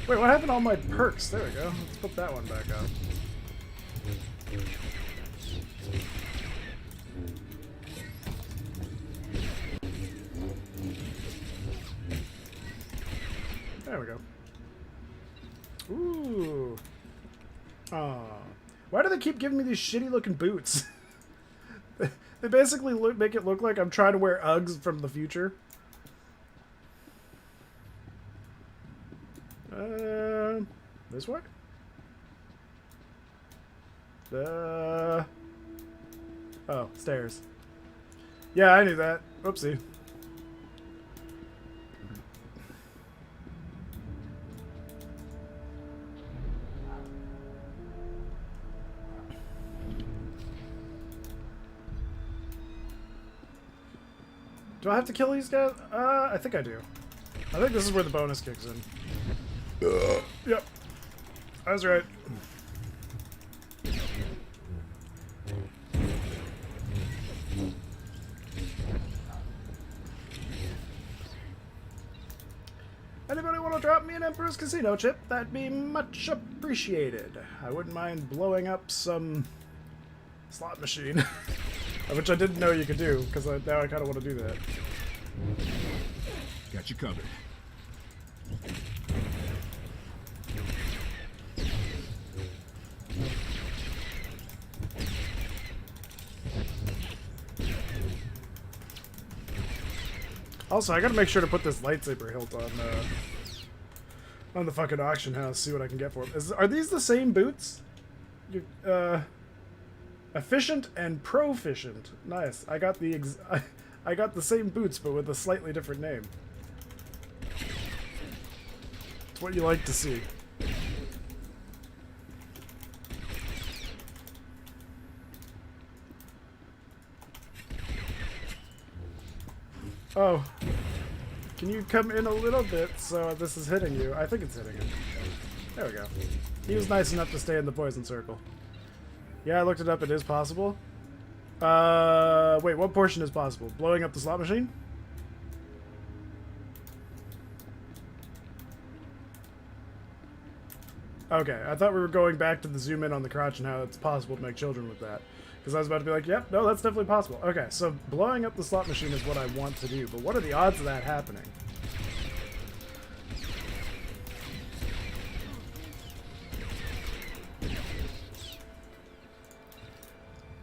Speaker 1: Wait, what happened to all my perks? There we go. Let's put that one back up. There we go. Ooh. Aw. Why do they keep giving me these shitty looking boots? They basically make it look like I'm trying to wear Uggs from the future. This way? Oh, stairs. Yeah, I knew that. Oopsie. Do I have to kill these guys? I think I do. I think this is where the bonus kicks in. Yep. I was right. Anybody want to drop me an Emperor's Casino chip? That'd be much appreciated. I wouldn't mind blowing up some slot machine. Which I didn't know you could do, because now I kind of want to do that.
Speaker 5: Got you covered.
Speaker 1: Also, I gotta make sure to put this lightsaber hilt on the fucking auction house, see what I can get for them. Are these the same boots? Efficient and proficient. Nice. I got the I got the same boots, but with a slightly different name. It's what you like to see. Oh. Can you come in a little bit so this is hitting you? I think it's hitting him. There we go. He was nice enough to stay in the poison circle. Yeah, I looked it up. It is possible. Wait, what portion is possible? Blowing up the slot machine? Okay, I thought we were going back to the zoom in on the crotch and how it's possible to make children with that. Because I was about to be like, yep, no, that's definitely possible. Okay, so blowing up the slot machine is what I want to do, but what are the odds of that happening?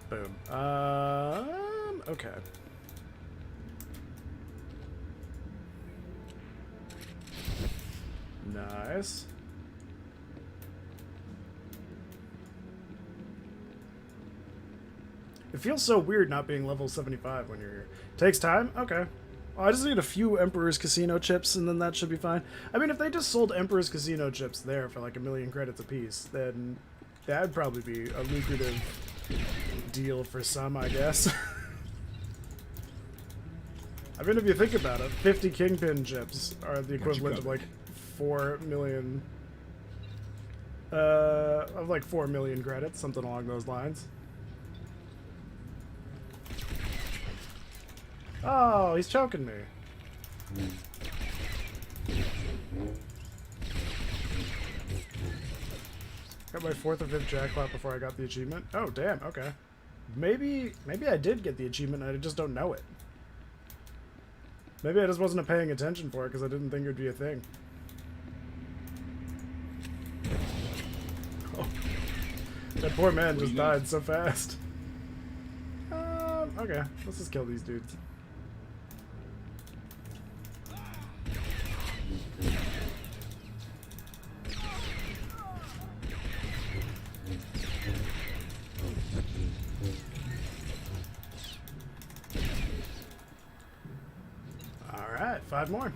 Speaker 1: Boom. Okay. Nice. It feels so weird not being level 75 when you're here. Takes time? Okay. Well, I just need a few Emperor's Casino chips and then that should be fine. I mean, if they just sold Emperor's Casino chips there for like 1,000,000 credits apiece, then that'd probably be a lucrative deal for some, I guess. I mean, if you think about it, 50 Kingpin chips are the equivalent of like 4 million... of like 4 million credits, something along those lines. Oh, he's choking me. Got my 4th or 5th jackpot before I got the achievement. Oh, damn, okay. Maybe I did get the achievement and I just don't know it. Maybe I just wasn't paying attention for it because I didn't think it would be a thing. Oh. That poor man just died so fast. Okay, let's just kill these dudes. Alright, 5 more.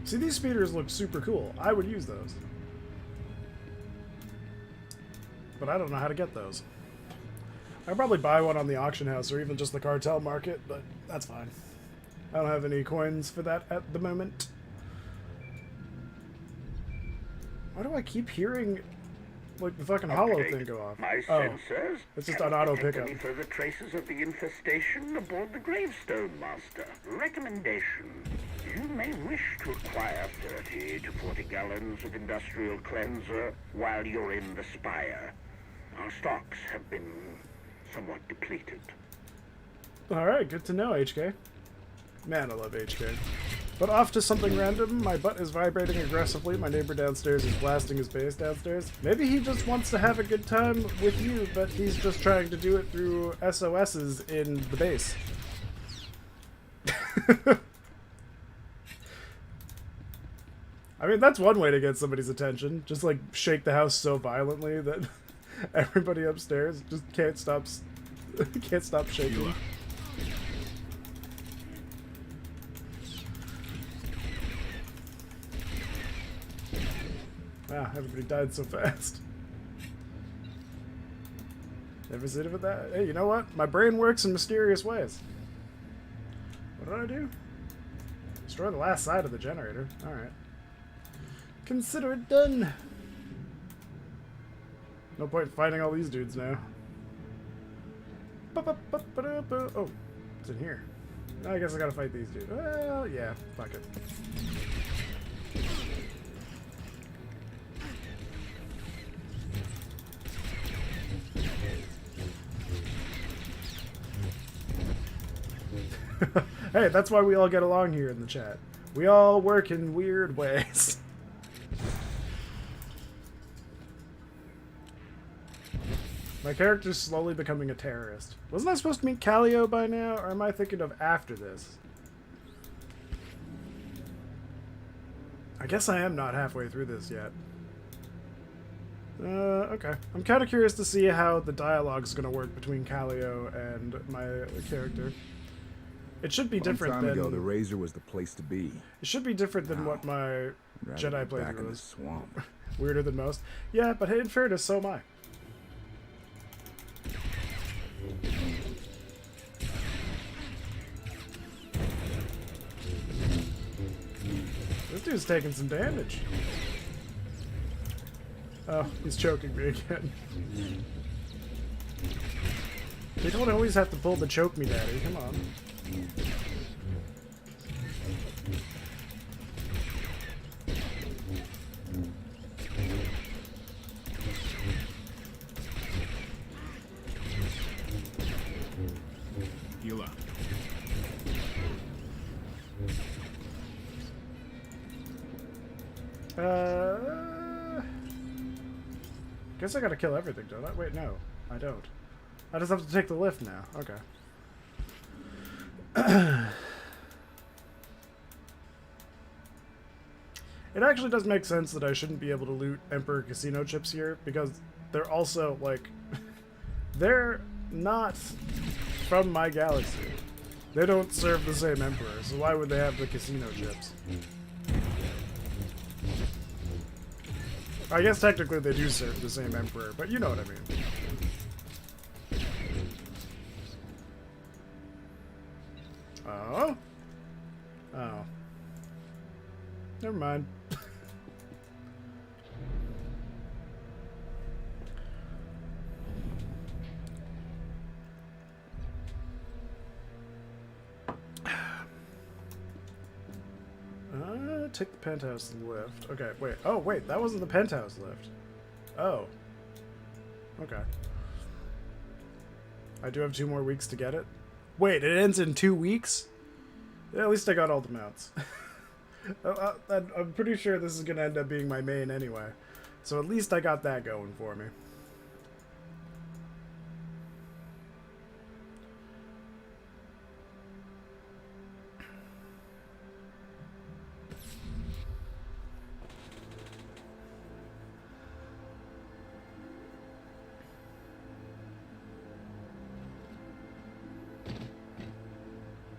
Speaker 1: See, these speeders look super cool. I would use those. But I don't know how to get those. I'd probably buy one on the auction house or even just the cartel market, but that's fine. I don't have any coins for that at the moment. Why do I keep hearing like the fucking hollow thing go off?
Speaker 8: My
Speaker 1: Oh,
Speaker 8: sensors
Speaker 1: it's just on auto
Speaker 8: detect
Speaker 1: pickup.
Speaker 8: any further traces of the infestation aboard the Gravestone Master. Recommendation: you may wish to acquire 30 to 40 gallons of industrial cleanser while you're in the Spire. Our stocks have been somewhat depleted.
Speaker 1: Alright, good to know, HK. Man, I love HK. But off to something random. My butt is vibrating aggressively. My neighbor downstairs is blasting his bass downstairs. Maybe he just wants to have a good time with you, but he's just trying to do it through SOSs in the bass. I mean, that's one way to get somebody's attention. Just like shake the house so violently that everybody upstairs just can't stop Can't stop shaking. Wow, everybody died so fast. Never seen it with that. Hey, you know what? My brain works in mysterious ways. What did I do? Destroy the last side of the generator. Alright. Consider it done. No point fighting all these dudes now. Oh, it's in here. I guess I gotta fight these dudes. Well, yeah, fuck it. Hey, that's why we all get along here in the chat. We all work in weird ways. My character's slowly becoming a terrorist. Wasn't I supposed to meet Callio by now, or am I thinking of after this? I guess I am not halfway through this yet. Okay. I'm kind of curious to see how the dialogue's going to work between Callio and my character. It should be different than...
Speaker 5: A long time ago, the Razor was the place to be.
Speaker 1: It should be different than what my Jedi playthrough was.
Speaker 5: Swamp.
Speaker 1: Weirder than most. Yeah, but hey, in fairness, so am I. This dude's taking some damage. Oh, he's choking me again. You don't always have to pull the choke me daddy, come on.
Speaker 5: Heal up.
Speaker 1: Guess I gotta kill everything, don't I? Wait, no, I don't. I just have to take the lift now. Okay. It actually does make sense that I shouldn't be able to loot Emperor Casino chips here, because they're also, like, they're not from my galaxy. They don't serve the same Emperor, so why would they have the casino chips? I guess technically they do serve the same Emperor, but you know what I mean. Oh? Oh. Never mind. Take the penthouse lift. Okay, wait. Oh, wait, that wasn't the penthouse lift. Oh. Okay. I do have 2 more weeks to get it. Wait, it ends in 2 weeks? Yeah, at least I got all the mounts. I'm pretty sure this is going to end up being my main anyway. So at least I got that going for me.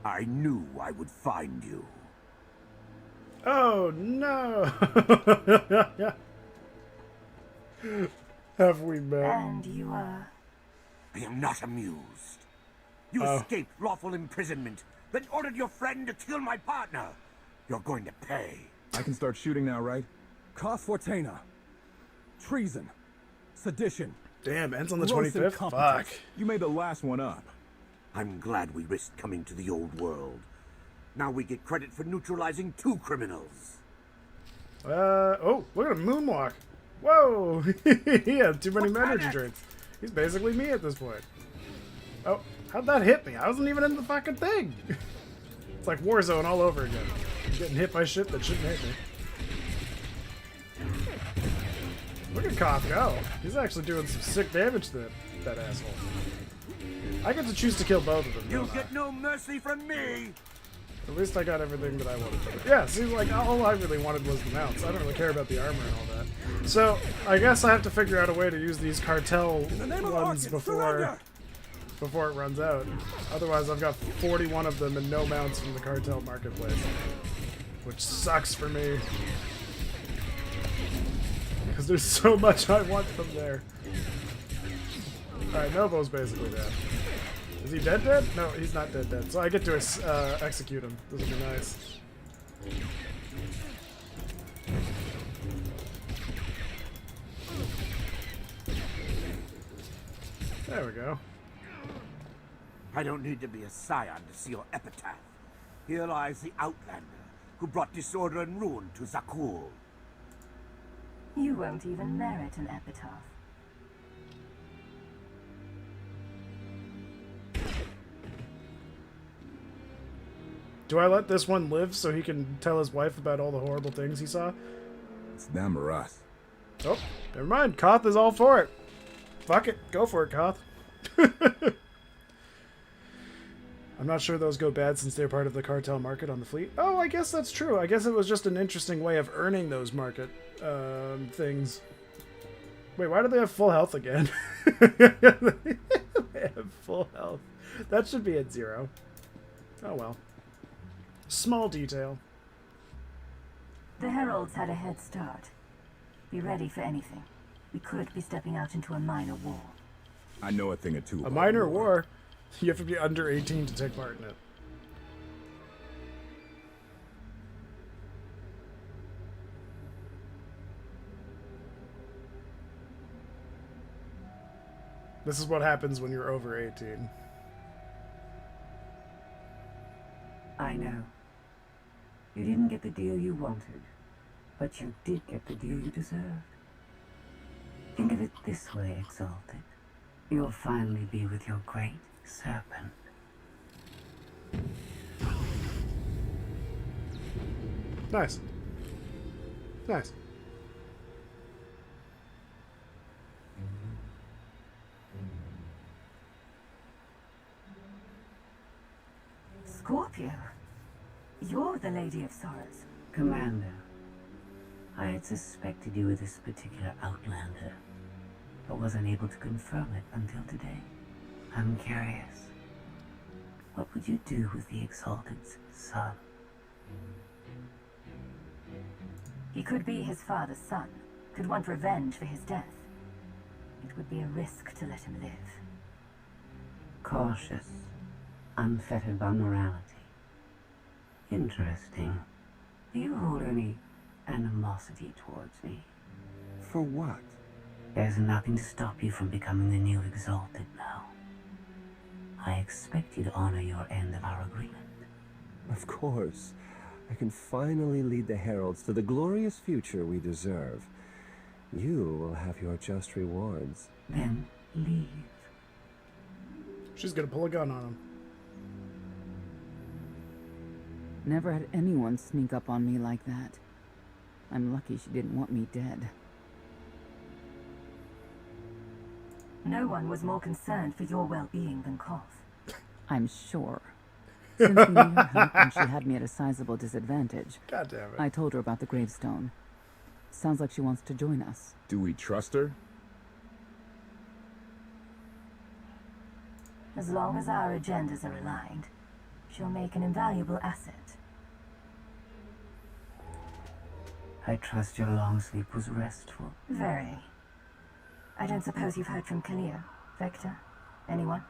Speaker 9: I knew I would find you.
Speaker 1: Oh no! Have we met?
Speaker 4: And you are?
Speaker 9: I am not amused. You escaped lawful imprisonment, then ordered your friend to kill my partner. You're going to pay.
Speaker 5: I can start shooting now, right?
Speaker 2: Cause Fortuna. Treason. Sedition.
Speaker 1: Damn, ends on the
Speaker 2: Gross
Speaker 1: 25th? Fuck.
Speaker 5: You made the last one up.
Speaker 9: I'm glad we risked coming to the old world. Now we get credit for neutralizing 2 criminals.
Speaker 1: Oh, look at him moonwalk. Whoa! He had too many energy drinks. He's basically me at this point. Oh, how'd that hit me? I wasn't even in the fucking thing. It's like Warzone all over again. I'm getting hit by shit that shouldn't hit me. Look at Koth go. He's actually doing some sick damage to that asshole. I get to choose to kill both of them.
Speaker 9: You'll get no mercy from me!
Speaker 1: At least I got everything that I wanted. Yeah, seems like all I really wanted was the mounts. I don't really care about the armor and all that. So, I guess I have to figure out a way to use these cartel ones before... before it runs out. Otherwise, I've got 41 of them and no mounts from the cartel marketplace, which sucks for me because there's so much I want from there. Alright, Novo's basically dead. Is he dead? No, he's not dead. So I get to execute him. This will be nice. There we go.
Speaker 9: I don't need to be a scion to see your epitaph. Here lies the Outlander, who brought disorder and ruin to Zakul.
Speaker 4: You won't even merit an epitaph.
Speaker 1: Do I let this one live so he can tell his wife about all the horrible things he saw?
Speaker 5: It's them or us.
Speaker 1: Oh, never mind. Koth is all for it. Fuck it. Go for it, Koth. I'm not sure those go bad since they're part of the cartel market on the fleet. Oh, I guess that's true. I guess it was just an interesting way of earning those market things. Wait, why do they have full health again? They have full health. That should be at 0. Oh well. Small detail.
Speaker 4: The Heralds had a head start. Be ready for anything. We could be stepping out into a minor war.
Speaker 5: I know a thing or two.
Speaker 1: A minor war? You have to be under 18 to take part in it. This is what happens when you're over 18.
Speaker 18: I know. You didn't get the deal you wanted, but you did get the deal you deserved. Think of it this way, Exalted. You'll finally be with your great serpent.
Speaker 1: Nice. Nice.
Speaker 4: Scorpio, you're the Lady of Sorrows.
Speaker 18: Commander, I had suspected you were this particular Outlander, but was unable to confirm it until today. I'm curious. What would you do with the Exalted's son?
Speaker 4: He could be his father's son, could want revenge for his death. It would be a risk to let him live.
Speaker 18: Cautious, unfettered by morality. Interesting. Do you hold any animosity towards me?
Speaker 3: For what?
Speaker 18: There's nothing to stop you from becoming the new Exalted now. I expect you to honor your end of our agreement.
Speaker 3: Of course. I can finally lead the Heralds to the glorious future we deserve. You will have your just rewards.
Speaker 18: Then leave.
Speaker 1: She's gonna pull a gun on him.
Speaker 6: Never had anyone sneak up on me like that. I'm lucky she didn't want me dead.
Speaker 4: No one was more concerned for your well-being than Koth.
Speaker 6: I'm sure. Since we needed her help and she had me at a sizable disadvantage,
Speaker 1: God damn it.
Speaker 6: I told her about the gravestone. Sounds like she wants to join us.
Speaker 5: Do we trust her?
Speaker 4: As long as our agendas are aligned, she'll make an invaluable asset.
Speaker 18: I trust your long sleep was restful.
Speaker 4: Very. I don't suppose you've heard from Kalia, Vector, anyone?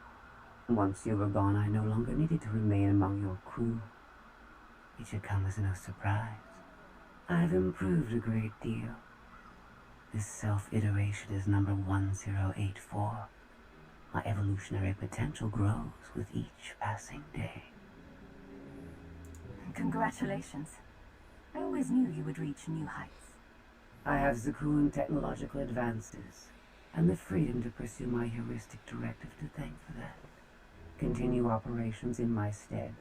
Speaker 18: Once you were gone, I no longer needed to remain among your crew. It should come as no surprise. I've improved a great deal. This self-iteration is number 1084. My evolutionary potential grows with each passing day.
Speaker 4: Congratulations. I always knew you would reach new heights.
Speaker 18: I have Zakuan technological advances, and the freedom to pursue my heuristic directive to thank for that. Continue operations in my stead.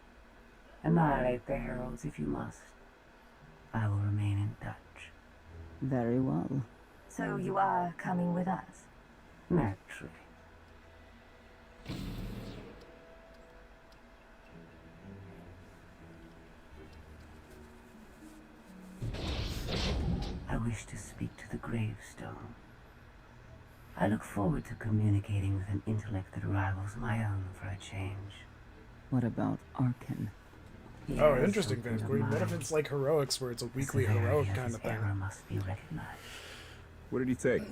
Speaker 18: Annihilate the Heralds if you must. I will remain in touch.
Speaker 6: Very well.
Speaker 4: So you are coming with us?
Speaker 18: Naturally. I wish to speak to the gravestone. I look forward to communicating with an intellect that rivals my own for a change.
Speaker 6: What about Arkin?
Speaker 1: Oh, interesting, Van Queen. What if it's like heroics, where it's a weekly heroic kind of thing?
Speaker 18: Error must be recognized.
Speaker 5: What did he take?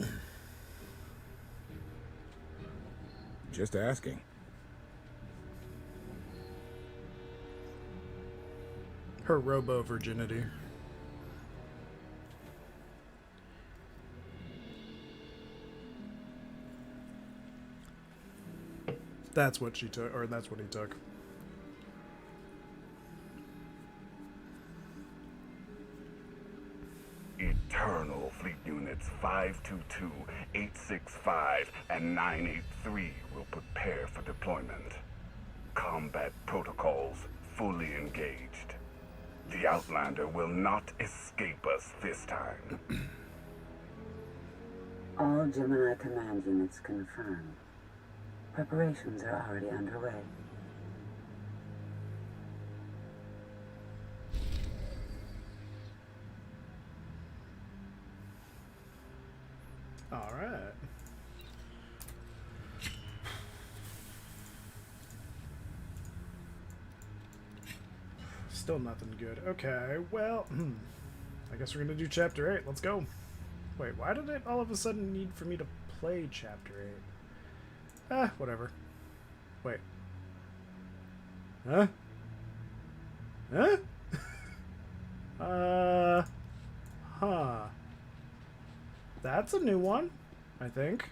Speaker 5: Just asking.
Speaker 1: Her robo-virginity. That's what she took, or that's what he took.
Speaker 20: Eternal Fleet Units 522, 865, and 983 will prepare for deployment. Combat protocols fully engaged. The Outlander will not escape us this time.
Speaker 18: All Gemini command units confirmed. Preparations are already underway.
Speaker 1: All right. Still nothing good. Okay, well, I guess we're gonna do Chapter 8. Let's go. Wait, why did it all of a sudden need for me to play Chapter 8? Whatever. Wait. Huh? Huh? Huh. That's a new one, I think.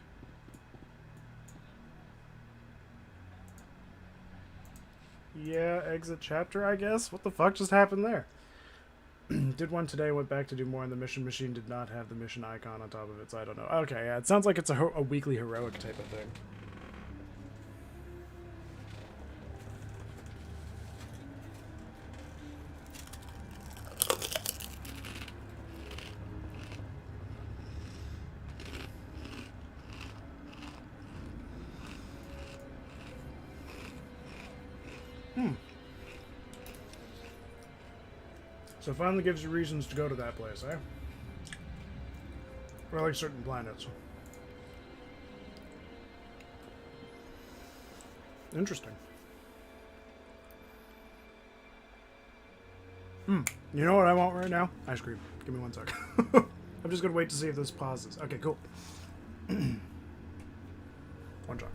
Speaker 1: Yeah, exit chapter, I guess. What the fuck just happened there? Did one today, went back to do more, and the mission machine did not have the mission icon on top of it, so I don't know. Okay, yeah, it sounds like it's a weekly heroic type of thing. So it finally gives you reasons to go to that place, eh? Or like certain planets. Interesting. You know what I want right now? Ice cream. Give me 1 sec. I'm just gonna wait to see if this pauses. Okay, cool. 1 sec.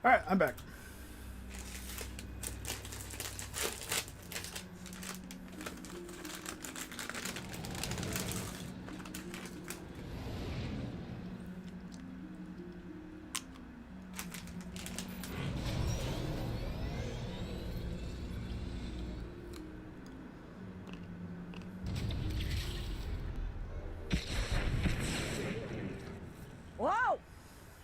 Speaker 1: Alright, I'm back.
Speaker 14: Whoa!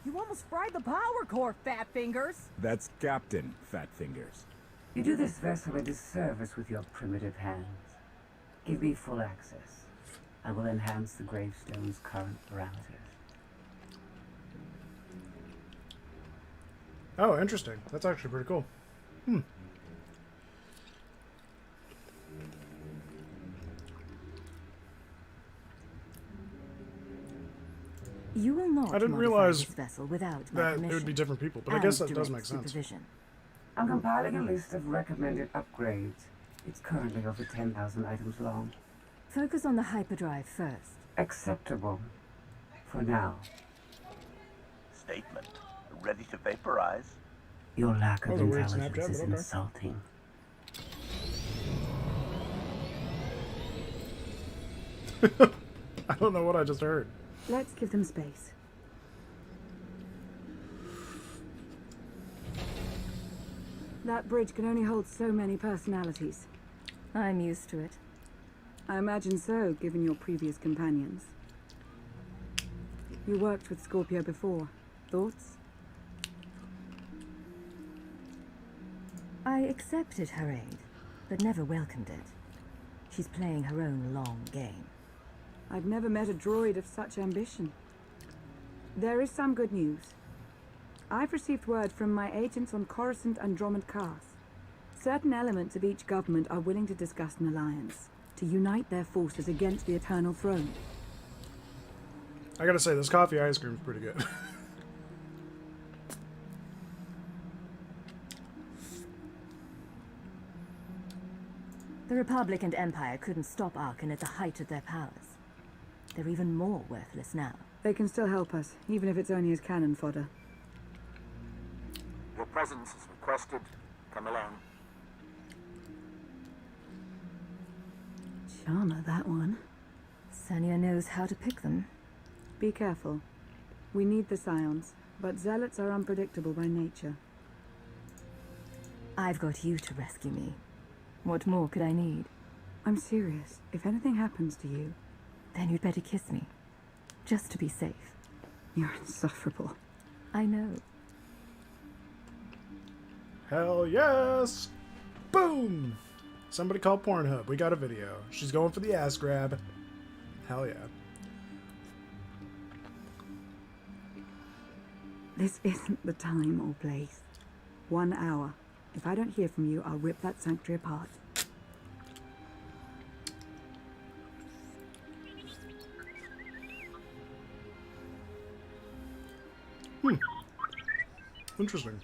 Speaker 14: You almost fried the power core, Fat Fingers!
Speaker 5: That's Captain Fat Fingers.
Speaker 18: You do this vessel a disservice with your primitive hands. Give me full access. I will enhance the gravestone's current parameters.
Speaker 1: Oh, interesting. That's actually pretty cool.
Speaker 4: You will not
Speaker 1: I didn't
Speaker 4: modify
Speaker 1: realize
Speaker 4: this vessel without my
Speaker 1: that it
Speaker 4: permission
Speaker 1: would be different people, but I
Speaker 4: and
Speaker 1: guess that does
Speaker 4: direct
Speaker 1: make sense.
Speaker 4: supervision.
Speaker 18: I'm compiling a list of recommended upgrades. It's currently over 10,000 items long.
Speaker 4: Focus on the hyperdrive first.
Speaker 18: Acceptable. For now.
Speaker 11: statement. Ready to vaporize?
Speaker 18: Your lack of
Speaker 1: That was a weird
Speaker 18: intelligence
Speaker 1: Snapchat,
Speaker 18: is
Speaker 1: but okay.
Speaker 18: insulting.
Speaker 1: I don't know what I just heard.
Speaker 6: Let's give them space. That bridge can only hold so many personalities. I'm used to it. I imagine so, given your previous companions. You worked with Scorpio before. Thoughts?
Speaker 12: I accepted her aid, but never welcomed it. She's playing her own long game.
Speaker 6: I've never met a droid of such ambition. There is some good news. I've received word from my agents on Coruscant and Dromund-Kaas. Certain elements of each government are willing to discuss an alliance, to unite their forces against the Eternal Throne.
Speaker 1: I gotta say, this coffee ice cream is pretty good.
Speaker 12: The Republic and Empire couldn't stop Arkan at the height of their powers. They're even more worthless now.
Speaker 6: They can still help us, even if it's only as cannon fodder.
Speaker 22: Your presence is requested. Come along.
Speaker 6: Charmer, that one.
Speaker 12: Sanya knows how to pick them.
Speaker 6: Be careful. We need the scions, but zealots are unpredictable by nature.
Speaker 12: I've got you to rescue me. What more could I need?
Speaker 6: I'm serious. If anything happens to you...
Speaker 12: Then you'd better kiss me. Just to be safe.
Speaker 6: You're insufferable.
Speaker 12: I know.
Speaker 1: Hell yes! Boom! Somebody call Pornhub. We got a video. She's going for the ass grab. Hell yeah.
Speaker 6: This isn't the time or place. 1 hour. If I don't hear from you, I'll rip that sanctuary apart.
Speaker 1: Interesting.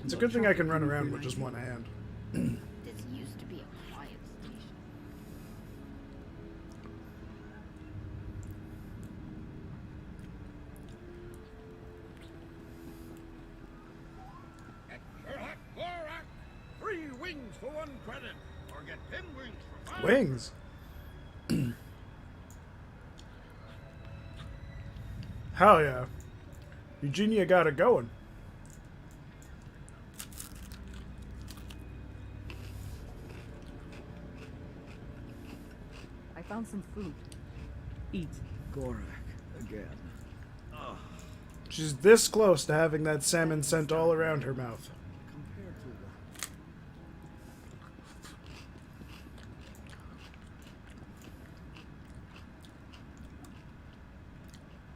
Speaker 1: It's a good thing I can run around with just one hand.
Speaker 17: This used to be a quiet station.
Speaker 9: Three wings for 1 credit, or get 10 wings for 5.
Speaker 1: Wings? Hell yeah. Eugenia got it going.
Speaker 6: I found some food.
Speaker 19: Eat Gorak again.
Speaker 1: She's this close to having that salmon scent all around her mouth.
Speaker 19: Compared to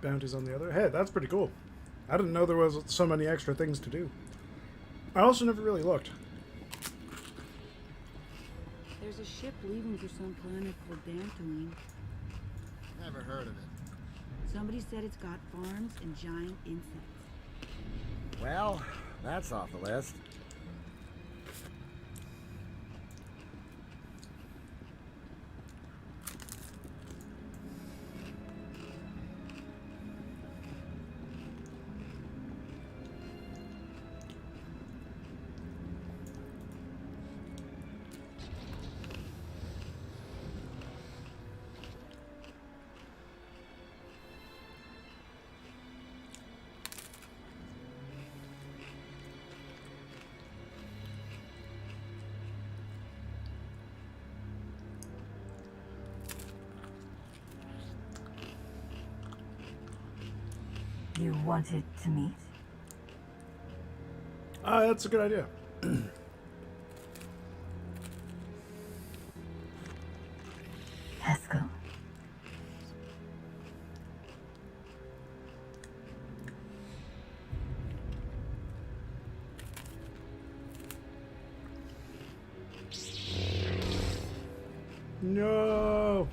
Speaker 19: what?
Speaker 1: Bounties on the other. Hey, that's pretty cool. I didn't know there was so many extra things to do. I also never really looked.
Speaker 6: There's a ship leaving for some planet called Dantooine.
Speaker 19: Never heard of it.
Speaker 6: Somebody said it's got farms and giant insects.
Speaker 10: Well, that's off the list.
Speaker 12: You wanted to meet?
Speaker 1: That's a good idea.
Speaker 12: Haskell.
Speaker 1: No.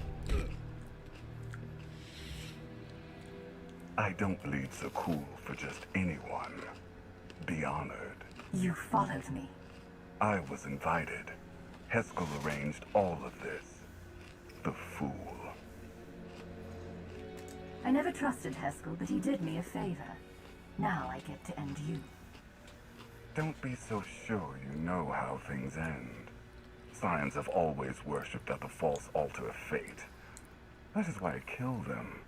Speaker 20: I don't bleed so cool for just anyone. Be honored.
Speaker 4: You followed me.
Speaker 20: I was invited. Heskel arranged all of this. The fool.
Speaker 4: I never trusted Heskel, but he did me a favor. Now I get to end you.
Speaker 20: Don't be so sure you know how things end. Scions have always worshipped at the false altar of fate. That is why I kill them.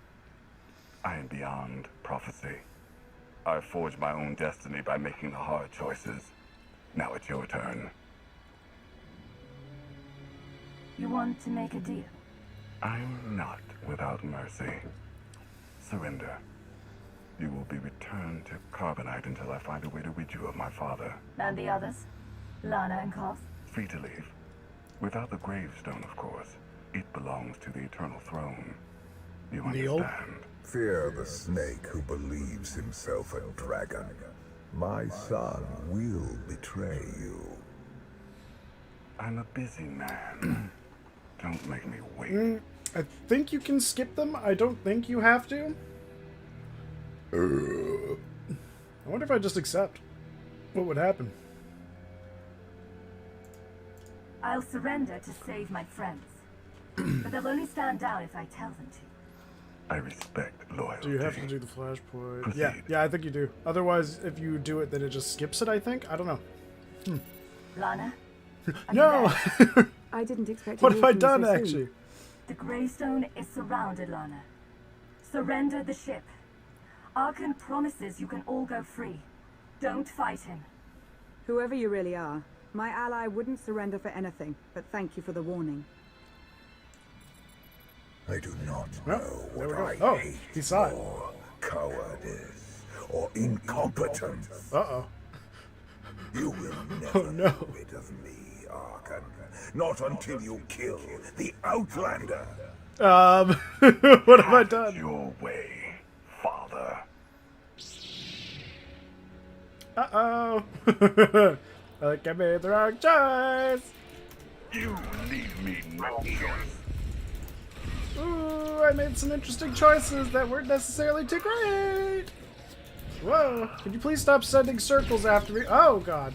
Speaker 20: I am beyond prophecy. I forged my own destiny by making the hard choices. Now it's your turn.
Speaker 4: You want to make a deal?
Speaker 20: I'm not without mercy. Surrender. You will be returned to Carbonite until I find a way to rid you of my father.
Speaker 4: And the others? Lana and Koth?
Speaker 20: Free to leave. Without the gravestone, of course. It belongs to the Eternal Throne. You understand?
Speaker 7: Fear the snake who believes himself a dragon. My son will betray you.
Speaker 20: I'm a busy man. Don't make me wait.
Speaker 1: I think you can skip them. I don't think you have to. I wonder if I just accept. What would happen?
Speaker 4: I'll surrender to save my friends. But they'll only stand down if I tell them to.
Speaker 20: I respect loyalty.
Speaker 1: Do you have to do the flashpoint?
Speaker 20: Proceed.
Speaker 1: Yeah, I think you do. Otherwise, if you do it, then it just skips it, I think? I don't know.
Speaker 4: Lana?
Speaker 1: No!
Speaker 14: I didn't expect
Speaker 1: What
Speaker 14: you
Speaker 1: have I
Speaker 14: to
Speaker 1: done,
Speaker 14: so soon.
Speaker 1: actually?
Speaker 4: The gravestone is surrounded, Lana. Surrender the ship. Arkan promises you can all go free. Don't fight him.
Speaker 14: Whoever you really are, my ally wouldn't surrender for anything, but thank you for the warning.
Speaker 7: I do not
Speaker 1: Well,
Speaker 7: know
Speaker 1: there we
Speaker 7: what
Speaker 1: go.
Speaker 7: I
Speaker 1: Oh,
Speaker 7: hate
Speaker 1: he saw it.
Speaker 7: more, cowardice or incompetence.
Speaker 1: Uh-oh.
Speaker 7: You will never
Speaker 1: Oh, no.
Speaker 7: know it of me, Arkan. Not until you kill the Outlander.
Speaker 1: What have I done?
Speaker 20: Your way, father.
Speaker 1: Uh-oh. I think I made the wrong choice.
Speaker 20: You leave me no choice.
Speaker 1: Ooh, I made some interesting choices that weren't necessarily too great. Whoa, could you please stop sending circles after me? Oh, God.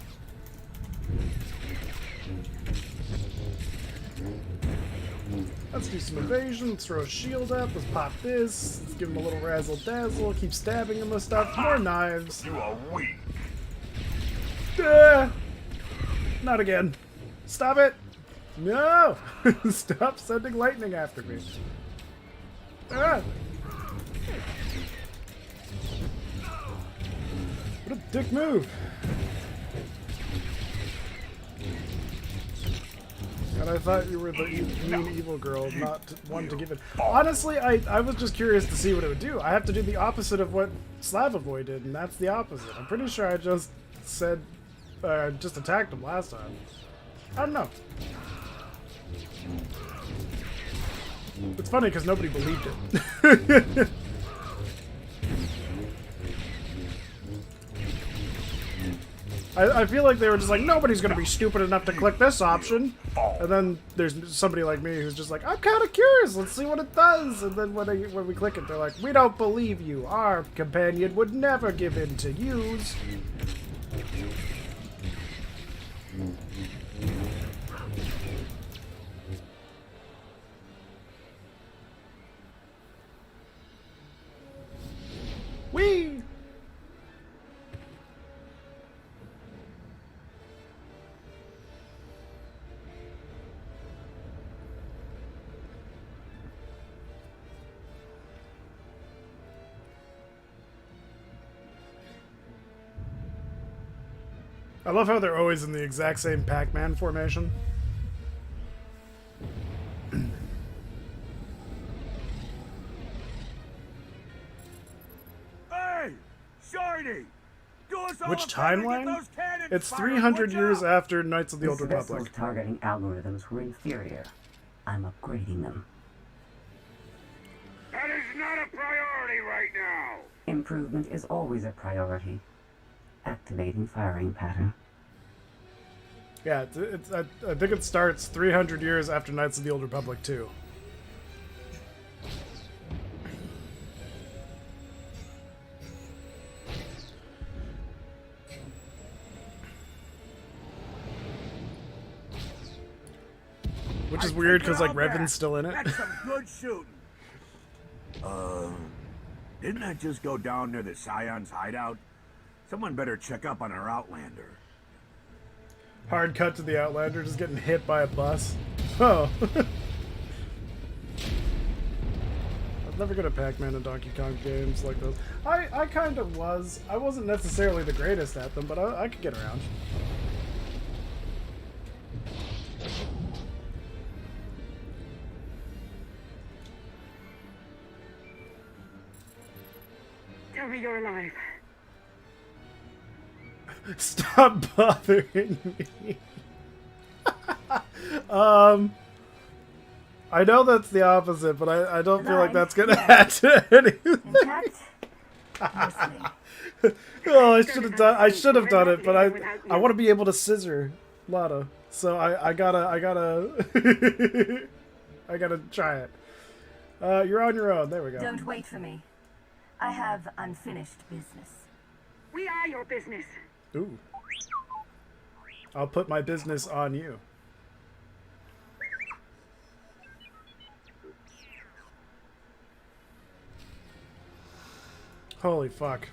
Speaker 1: Let's do some evasion. Let's throw a shield up. Let's pop this. Let's give him a little razzle-dazzle. Keep stabbing him with stuff. More knives.
Speaker 20: You are weak.
Speaker 1: Not again. Stop it. No. Stop sending lightning after me. Ah. What a dick move. And I thought you were the mean evil girl, not one to give it. Honestly, I was just curious to see what it would do. I have to do the opposite of what Slavovoy did, and that's the opposite. I'm pretty sure I just said, just attacked him last time. I don't know. It's funny because nobody believed it. I feel like they were just like, nobody's going to be stupid enough to click this option. And then there's somebody like me who's just like, I'm kind of curious, let's see what it does. And then when we click it, they're like, we don't believe you. Our companion would never give in to use. Whee! I love how they're always in the exact same Pac-Man formation.
Speaker 9: Hey! Shiny! Do us all
Speaker 1: Which
Speaker 9: a favor and get
Speaker 1: timeline?
Speaker 9: those cannons
Speaker 1: It's
Speaker 9: fired,
Speaker 1: 300
Speaker 9: would
Speaker 1: years
Speaker 9: ya?
Speaker 1: after Knights of the Old
Speaker 18: His vessels
Speaker 1: Republic.
Speaker 18: targeting algorithms were inferior. I'm upgrading them.
Speaker 8: That is not a priority right now.
Speaker 18: Improvement is always a priority. Activating firing pattern.
Speaker 1: Yeah, I think it starts 300 years after Knights of the Old Republic 2. Which is weird because like Revan's still in it.
Speaker 9: That's some good shooting. Didn't that just go down near the Scion's hideout? Someone better check up on our Outlander.
Speaker 1: Hard cut to the Outlander just getting hit by a bus. Oh. I was never good at Pac-Man and Donkey Kong games like those. I kind of was. I wasn't necessarily the greatest at them, but I could get around.
Speaker 15: Tell me you're alive.
Speaker 1: Stop bothering me. I know that's the opposite, but I don't feel like that's gonna add to anything. Oh, I should have done it, but I want to be able to scissor Lada, so I gotta I gotta try it. You're on your own. There we go.
Speaker 4: Don't wait for me. I have unfinished business.
Speaker 15: We are your business.
Speaker 1: Ooh. I'll put my business on you. Holy fuck.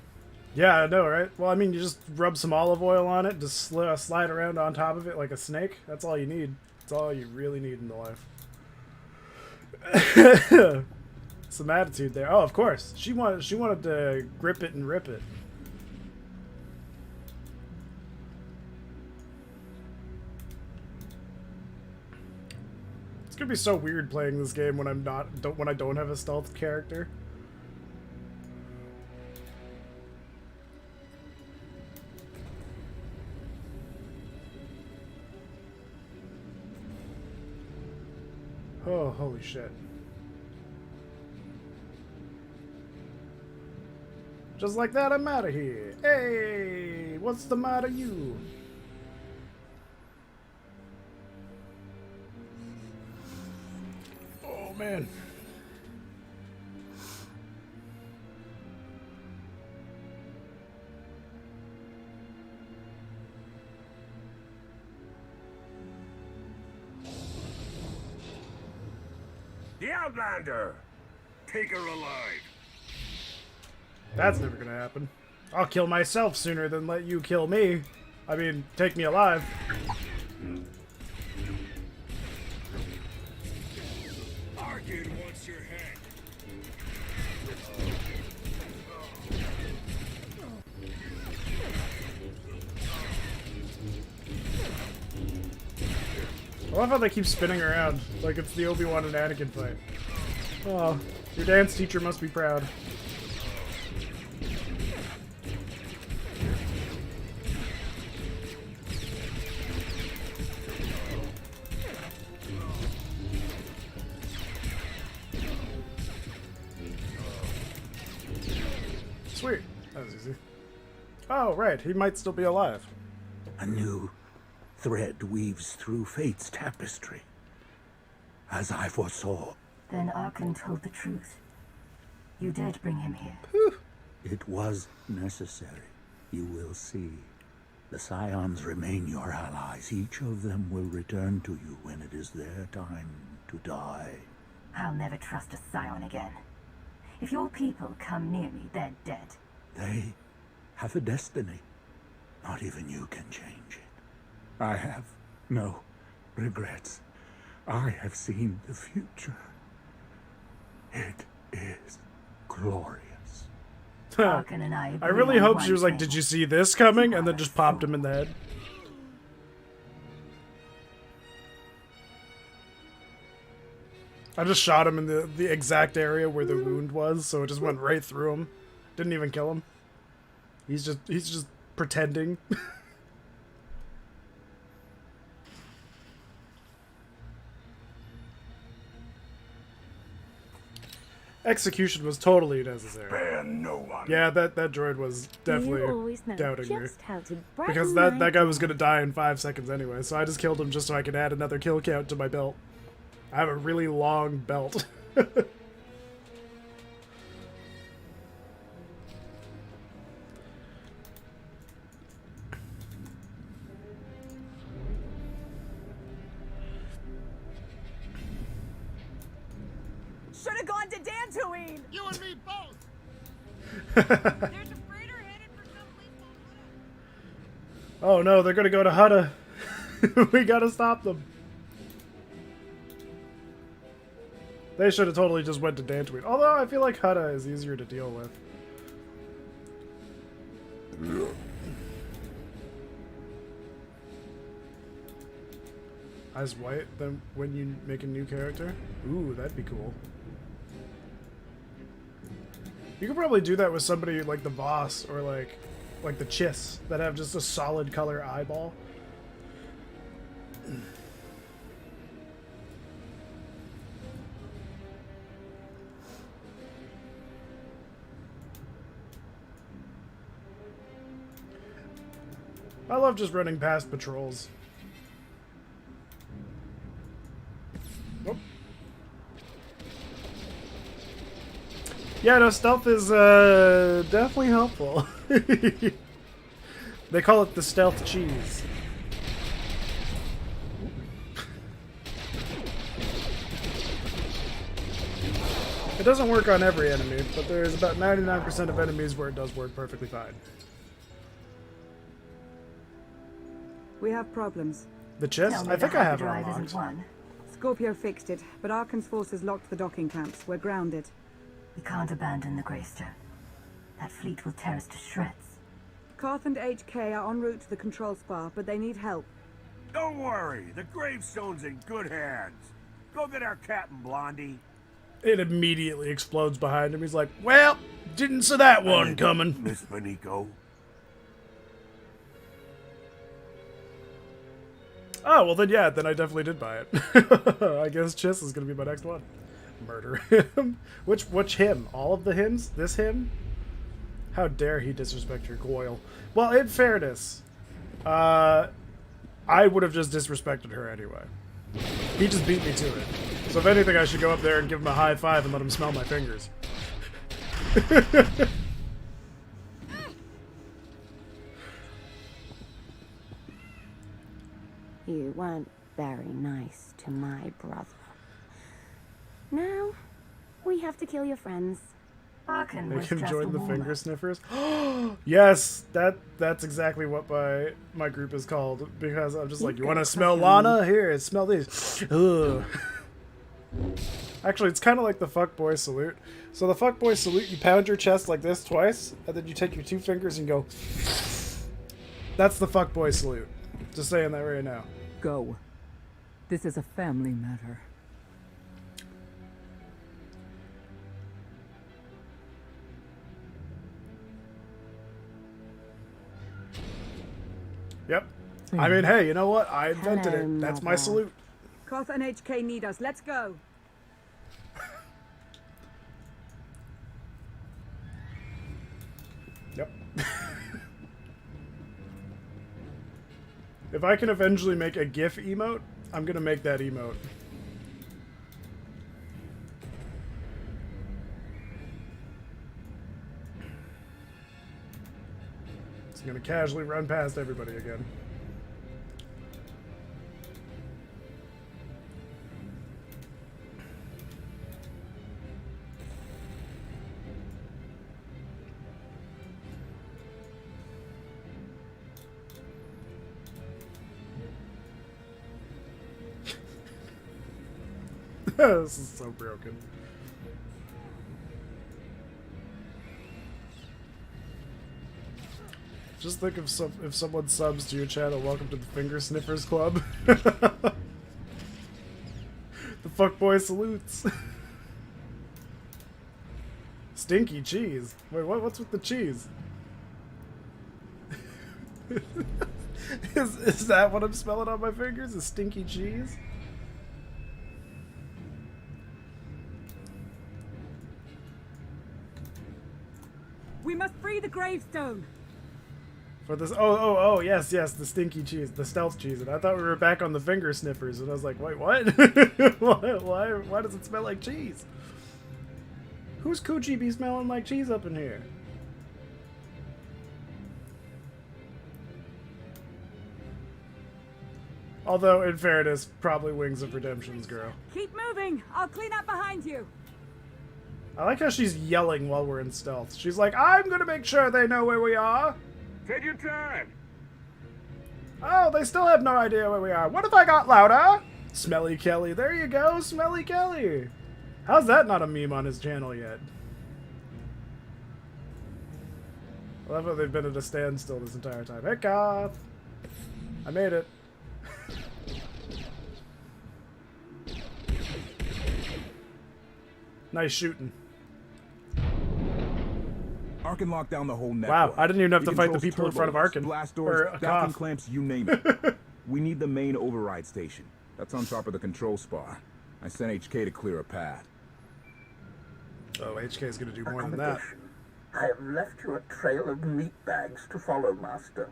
Speaker 1: Yeah, I know, right? Well, I mean, you just rub some olive oil on it, just slide around on top of it like a snake. That's all you need. That's all you really need in the life. Some attitude there. Oh, of course. She wanted to grip it and rip it. It's gonna be so weird playing this game when when I don't have a stealth character. Oh, holy shit. Just like that, I'm out of here. Hey, what's the matter, you? Oh, man.
Speaker 9: The Outlander! Take her alive.
Speaker 1: That's never gonna happen. I'll kill myself sooner than let you kill me. I mean, take me alive.
Speaker 9: Arkin wants your head.
Speaker 1: I love how they keep spinning around, like it's the Obi-Wan and Anakin fight. Oh, your dance teacher must be proud. Sweet. That was easy. Oh, right. He might still be alive.
Speaker 16: A new thread weaves through fate's tapestry. As I foresaw.
Speaker 4: Then Arkin told the truth. You did bring him here.
Speaker 16: It was necessary. You will see. The Scions remain your allies. Each of them will return to you when it is their time to die.
Speaker 4: I'll never trust a Scion again. If your people come near me, they're dead.
Speaker 16: They have a destiny. Not even you can change it. I have no regrets. I have seen the future. It is glorious.
Speaker 4: Arkin and I
Speaker 1: really hope she was like, did you see this coming? And then just popped him in the head. I just shot him in the exact area where the wound was, so it just went right through him. Didn't even kill him. He's just pretending. Execution was totally necessary.
Speaker 9: Spare no one.
Speaker 1: Yeah, that droid was definitely
Speaker 14: You always know
Speaker 1: doubting me.
Speaker 14: just how to
Speaker 1: Because
Speaker 14: brighten
Speaker 1: that guy was gonna die in 5 seconds anyway, so I just killed him just so I could add another kill count to my belt. I have a really long belt.
Speaker 14: should have gone to Dantooine.
Speaker 19: You and me both.
Speaker 1: Oh no, they're gonna go to Hutta. We gotta stop them. They should have totally just went to Dantooine. Although I feel like Hutta is easier to deal with. Eyes white then when you make a new character? Ooh, that'd be cool. You could probably do that with somebody like the boss or like the Chiss that have just a solid color eyeball. I love just running past patrols. Nope. Yeah, no, stealth is definitely helpful. They call it the stealth cheese. It doesn't work on every enemy, but there's about 99% of enemies where it does work perfectly fine.
Speaker 13: We have problems.
Speaker 1: The chest? I think I have it unlocked.
Speaker 13: Scorpio fixed it, but Arkan's forces locked the docking camps. We're grounded.
Speaker 4: We can't abandon the Greystone. That fleet will tear us to shreds.
Speaker 13: Karth and HK are en route to the control spar, but they need help.
Speaker 9: Don't worry, the gravestone's in good hands. Go get our captain, Blondie.
Speaker 1: It immediately explodes behind him. He's like, well, didn't see that one coming.
Speaker 9: Miss Beniko.
Speaker 1: Oh, well then yeah, then I definitely did buy it. I guess Chiss is going to be my next one. Murder him. Which him? All of the hymns? This hymn? How dare he disrespect your Goyle. Well, in fairness, I would have just disrespected her anyway. He just beat me to it. So if anything, I should go up there and give him a high five and let him smell my fingers.
Speaker 18: You weren't very nice to my brother. Now, we have to kill your friends.
Speaker 1: Make him join the finger sniffers. Yes, that's exactly what my group is called. Because I'm just like, you want to smell Lana? Here, smell these. Ugh. Actually, it's kind of like the fuckboy salute. So the fuckboy salute, you pound your chest like this twice, and then you take your two fingers and go. That's the fuckboy salute. Just saying that right now.
Speaker 6: Go. This is a family matter.
Speaker 1: Yep. I mean, hey, you know what? I invented it. That's my salute.
Speaker 13: Karth and HK need us. Let's go.
Speaker 1: Yep. If I can eventually make a GIF emote, I'm gonna make that emote. It's gonna casually run past everybody again. This is so broken. Just think if someone subs to your channel, welcome to the Finger Sniffers Club. The fuckboy salutes. Stinky cheese. Wait, what's with the cheese? Is that what I'm smelling on my fingers? Is stinky cheese?
Speaker 13: We must free the gravestone.
Speaker 1: For this, oh, yes, the stinky cheese, the stealth cheese, and I thought we were back on the finger sniffers, and I was like, wait, what? why does it smell like cheese? Whose coochie be smelling like cheese up in here? Although, in fairness, probably Wings of Redemption's girl.
Speaker 13: Keep moving. I'll clean up behind you.
Speaker 1: I like how she's yelling while we're in stealth. She's like, I'm gonna make sure they know where we are.
Speaker 20: Take your time.
Speaker 1: Oh, they still have no idea where we are. What if I got louder? Smelly Kelly. There you go, Smelly Kelly. How's that not a meme on his channel yet? I love how they've been at a standstill this entire time. Hey, Goth. I made it. Nice shooting.
Speaker 5: Arkin locked down the whole network.
Speaker 1: Wow, I didn't even have
Speaker 5: He
Speaker 1: to fight the
Speaker 5: controls
Speaker 1: people in front of
Speaker 5: turbos,
Speaker 1: Arkin.
Speaker 5: blast
Speaker 1: Or
Speaker 5: doors,
Speaker 1: a
Speaker 5: docking
Speaker 1: Koth.
Speaker 5: clamps, you name it. We need the main override station. That's on top of the control spar. I sent HK to clear a path.
Speaker 1: Oh, HK is going to do more than that.
Speaker 11: I have left you a trail of meat bags to follow, Master.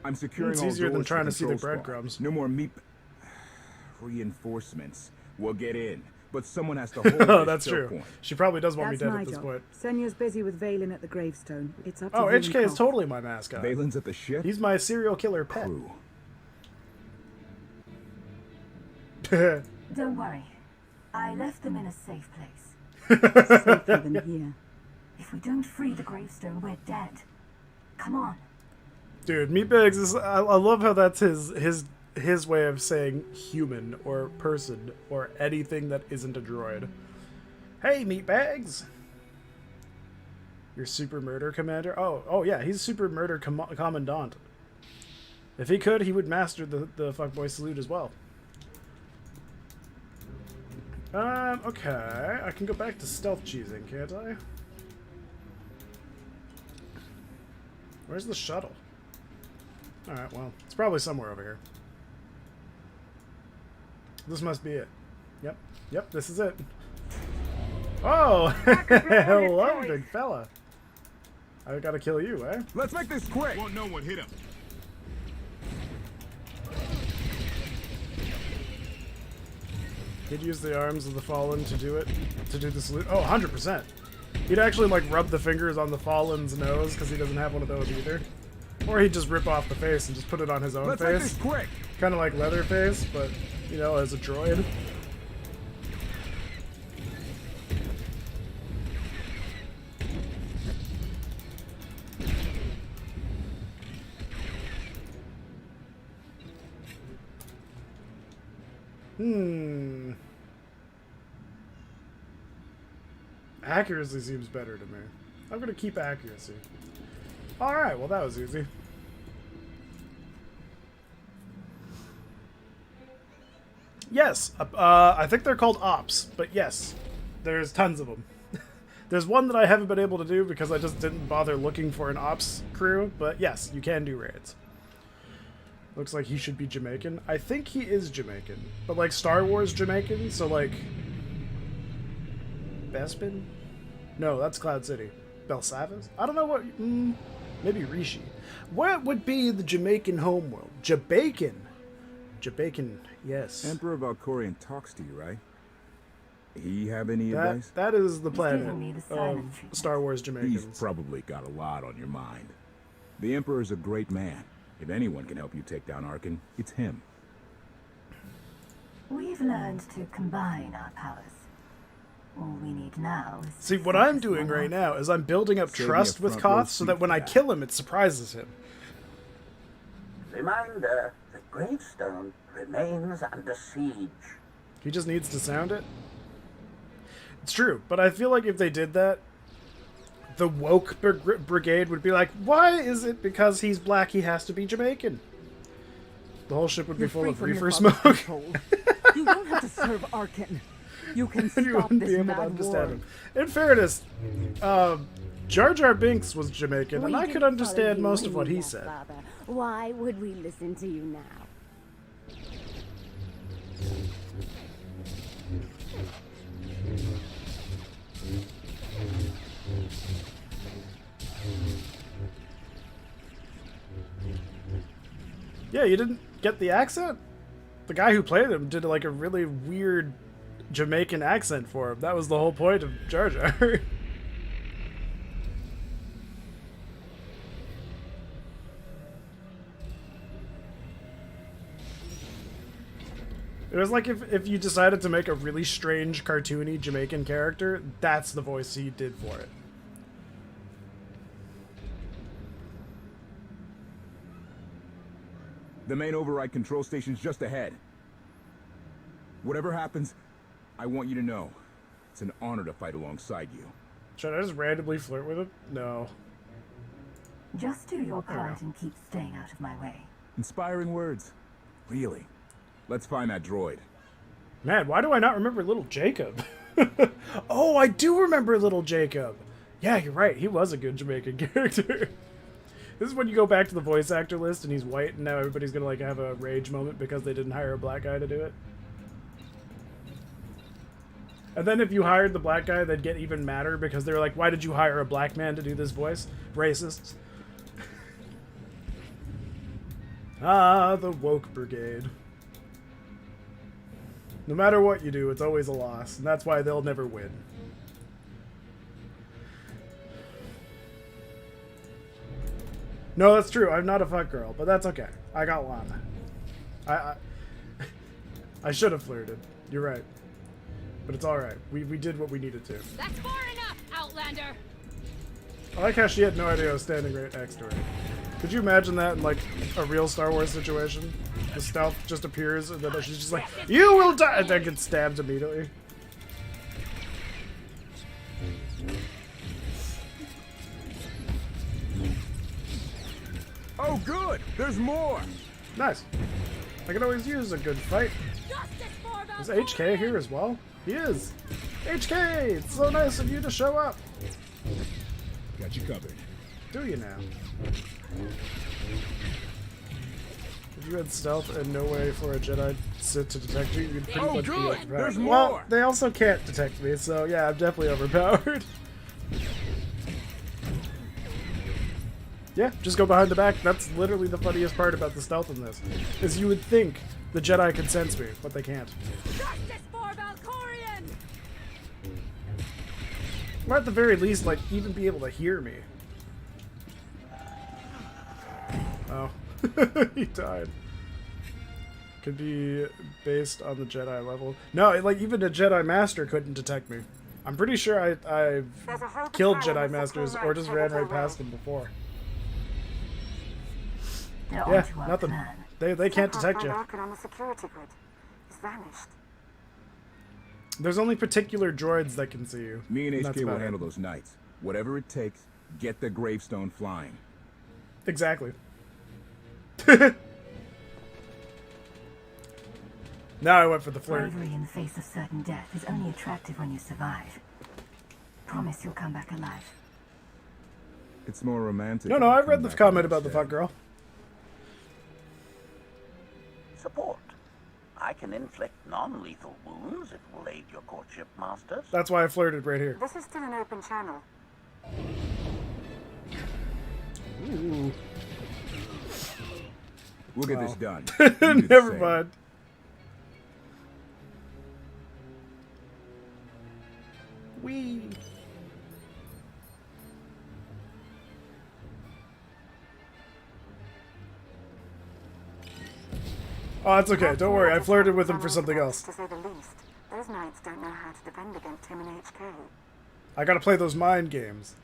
Speaker 5: I'm securing
Speaker 1: It's
Speaker 5: all
Speaker 1: easier than
Speaker 5: doors to
Speaker 1: trying to see the
Speaker 5: control spar.
Speaker 1: breadcrumbs.
Speaker 5: No more meat. Reinforcements. We'll get in, but someone has to hold
Speaker 1: Oh,
Speaker 5: this
Speaker 1: that's
Speaker 5: choke
Speaker 1: true.
Speaker 5: point.
Speaker 1: She probably does want
Speaker 13: That's
Speaker 1: me dead
Speaker 13: my
Speaker 1: at this
Speaker 13: job.
Speaker 1: point.
Speaker 13: Senya's busy with Valen at the gravestone. It's up to
Speaker 1: Oh,
Speaker 13: you and
Speaker 1: HK is
Speaker 13: Koth.
Speaker 1: totally my mascot.
Speaker 5: Valen's at the ship?
Speaker 1: He's my serial killer pet.
Speaker 5: Crew.
Speaker 4: Don't worry. I left them in a safe place.
Speaker 13: Safer than here.
Speaker 4: If we don't free the gravestone, we're dead. Come on.
Speaker 1: Dude, Meatbags is... I love how that's his way of saying human or person or anything that isn't a droid. Hey, Meatbags! Your super murder commander? Oh yeah, he's super murder commandant. If he could, he would master the fuckboy salute as well. Okay. I can go back to stealth cheesing, can't I? Where's the shuttle? Alright, well, it's probably somewhere over here. This must be it. Yep, this is it. Oh! Hello, big fella. I gotta kill you, eh?
Speaker 5: Let's make this quick! Won't no one hit him.
Speaker 1: He'd use the arms of the Fallen to do it, to do the salute. Oh, 100%. He'd actually, like, rub the fingers on the Fallen's nose, because he doesn't have one of those either. Or he'd just rip off the face and just put it on his own
Speaker 5: Let's make
Speaker 1: face.
Speaker 5: this quick!
Speaker 1: Kind of like Leatherface, but, you know, as a droid. Accuracy seems better to me. I'm gonna keep accuracy. Alright, well that was easy. Yes, I think they're called ops, but yes, there's tons of them. There's one that I haven't been able to do because I just didn't bother looking for an ops crew, but yes, you can do raids. Looks like he should be Jamaican. I think he is Jamaican, but like Star Wars Jamaican, so like... Bespin? No, that's Cloud City. Belsavis? I don't know what... maybe Rishi. What would be the Jamaican homeworld? Jamaican. Jamaican, yes.
Speaker 5: Emperor Valkorian talks to you, right? He have any advice?
Speaker 1: That is the planet
Speaker 4: giving me the
Speaker 1: of
Speaker 4: silent treatment.
Speaker 1: Star Wars Jamaicans.
Speaker 5: He's probably got a lot on your mind. The Emperor's a great man. If anyone can help you take down Arkin, it's him.
Speaker 4: We've learned to combine our powers. All we need now is...
Speaker 1: See, what I'm doing right now is I'm building up
Speaker 5: Save me
Speaker 1: trust
Speaker 5: a
Speaker 1: with
Speaker 5: front row
Speaker 1: Koth so
Speaker 5: seat
Speaker 1: that when
Speaker 5: for
Speaker 1: I
Speaker 5: that.
Speaker 1: kill him, it surprises him.
Speaker 11: Reminder, the gravestone remains under siege.
Speaker 1: He just needs to sound it. It's true, but I feel like if they did that, the woke brigade would be like, why is it because he's black he has to be Jamaican? The whole ship would be
Speaker 6: You're
Speaker 1: full
Speaker 6: free
Speaker 1: of
Speaker 6: from your
Speaker 1: reefer
Speaker 6: father's
Speaker 1: smoke.
Speaker 6: control. You don't have to serve Arkin. You can
Speaker 1: And
Speaker 6: stop
Speaker 1: you wouldn't
Speaker 6: this
Speaker 1: be able to
Speaker 6: mad
Speaker 1: understand
Speaker 6: war.
Speaker 1: him. In fairness, Jar Jar Binks was Jamaican, and
Speaker 2: We
Speaker 1: I
Speaker 2: didn't
Speaker 1: could
Speaker 2: follow
Speaker 1: understand
Speaker 2: you
Speaker 1: most
Speaker 2: when
Speaker 1: of what
Speaker 2: you
Speaker 1: he
Speaker 2: left,
Speaker 1: said.
Speaker 2: Father. Why would we listen to you now?
Speaker 1: Yeah, you didn't get the accent? The guy who played him did like a really weird Jamaican accent for him. That was the whole point of Jar Jar. It was like if you decided to make a really strange, cartoony Jamaican character, that's the voice he did for it.
Speaker 5: The main override control station's just ahead. Whatever happens, I want you to know. It's an honor to fight alongside you.
Speaker 1: Should I just randomly flirt with him? No.
Speaker 4: Just do your part and keep staying out of my way.
Speaker 5: Inspiring words. Really. Let's find that droid.
Speaker 1: Man, why do I not remember Little Jacob? Oh, I do remember Little Jacob. Yeah, you're right. He was a good Jamaican character. This is when you go back to the voice actor list and he's white and now everybody's gonna like have a rage moment because they didn't hire a black guy to do it. And then if you hired the black guy, they'd get even madder because they're like, why did you hire a black man to do this voice? Racists. Ah, the woke brigade. No matter what you do, it's always a loss, and that's why they'll never win. No, that's true. I'm not a fuck girl, but that's okay. I got Lana. I should have flirted. You're right. But it's alright. We did what we needed to.
Speaker 17: That's far enough, Outlander!
Speaker 1: I like how she had no idea I was standing right next to her. Could you imagine that in, like, a real Star Wars situation? The stealth just appears, and then she's just like, you will die! And then gets stabbed immediately.
Speaker 5: Oh, good! There's more!
Speaker 1: Nice. I can always use a good fight. Is HK here as well? He is! HK! It's so nice of you to show up!
Speaker 5: Got you covered.
Speaker 1: Do you now? If you had stealth and no way for a Jedi Sith to detect you, you'd pretty much be overpowered.
Speaker 5: There's
Speaker 1: well,
Speaker 5: more!
Speaker 1: they also can't detect me, so yeah, I'm definitely overpowered. Yeah, just go behind the back. That's literally the funniest part about the stealth in this. Is you would think the Jedi could sense me, but they can't. Or at the very least, like, even be able to hear me. Oh. He died. Could be based on the Jedi level. No, like, even a Jedi Master couldn't detect me. I'm pretty sure I've killed Jedi Masters or just ran right past them before. Yeah, nothing. They can't detect you.
Speaker 15: On the security grid. He's vanished.
Speaker 1: There's only particular droids that can see you.
Speaker 5: Me and
Speaker 1: that's
Speaker 5: HK will
Speaker 1: about it.
Speaker 5: handle those knights. Whatever it takes, get the gravestone flying.
Speaker 1: Exactly. Now I went for the flirt.
Speaker 4: Bravery in the face of certain death is only attractive when you survive. Promise you'll come back alive.
Speaker 5: It's more romantic.
Speaker 1: No, I read the comment about the fuck girl.
Speaker 11: Support. I can inflict non-lethal wounds. It will aid your courtship, masters.
Speaker 1: That's why I flirted right here.
Speaker 15: This is still an open channel.
Speaker 1: Ooh.
Speaker 5: We'll get this done.
Speaker 1: Never mind. Wee. Oh, that's okay. Don't worry. I flirted with him for something else.
Speaker 15: To say the least, those knights don't know how to defend against him in HK.
Speaker 1: I gotta play those mind games.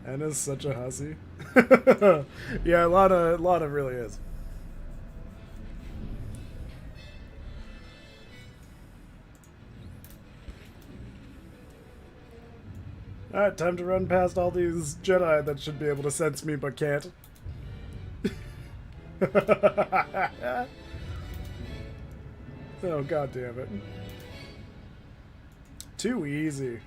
Speaker 1: Anna's such a hussy. Yeah, Lana really is. Alright, time to run past all these Jedi that should be able to sense me but can't. Oh, god damn it. Too easy.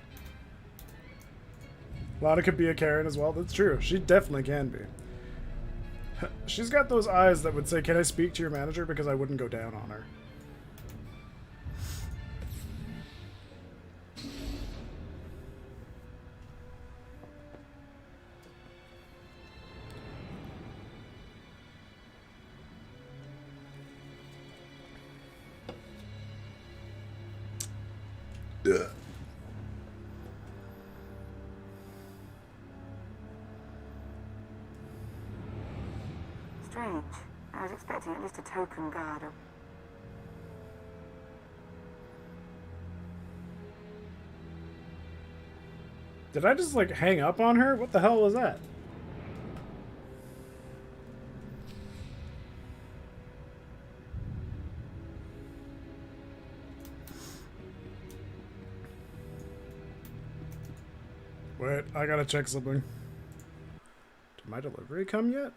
Speaker 1: Lana could be a Karen as well. That's true. She definitely can be. She's got those eyes that would say, can I speak to your manager? Because I wouldn't go down on her.
Speaker 15: Strange. I was expecting at least a token guard.
Speaker 1: Did I just, like, hang up on her? What the hell was that? Wait, I gotta check something. Did my delivery come yet?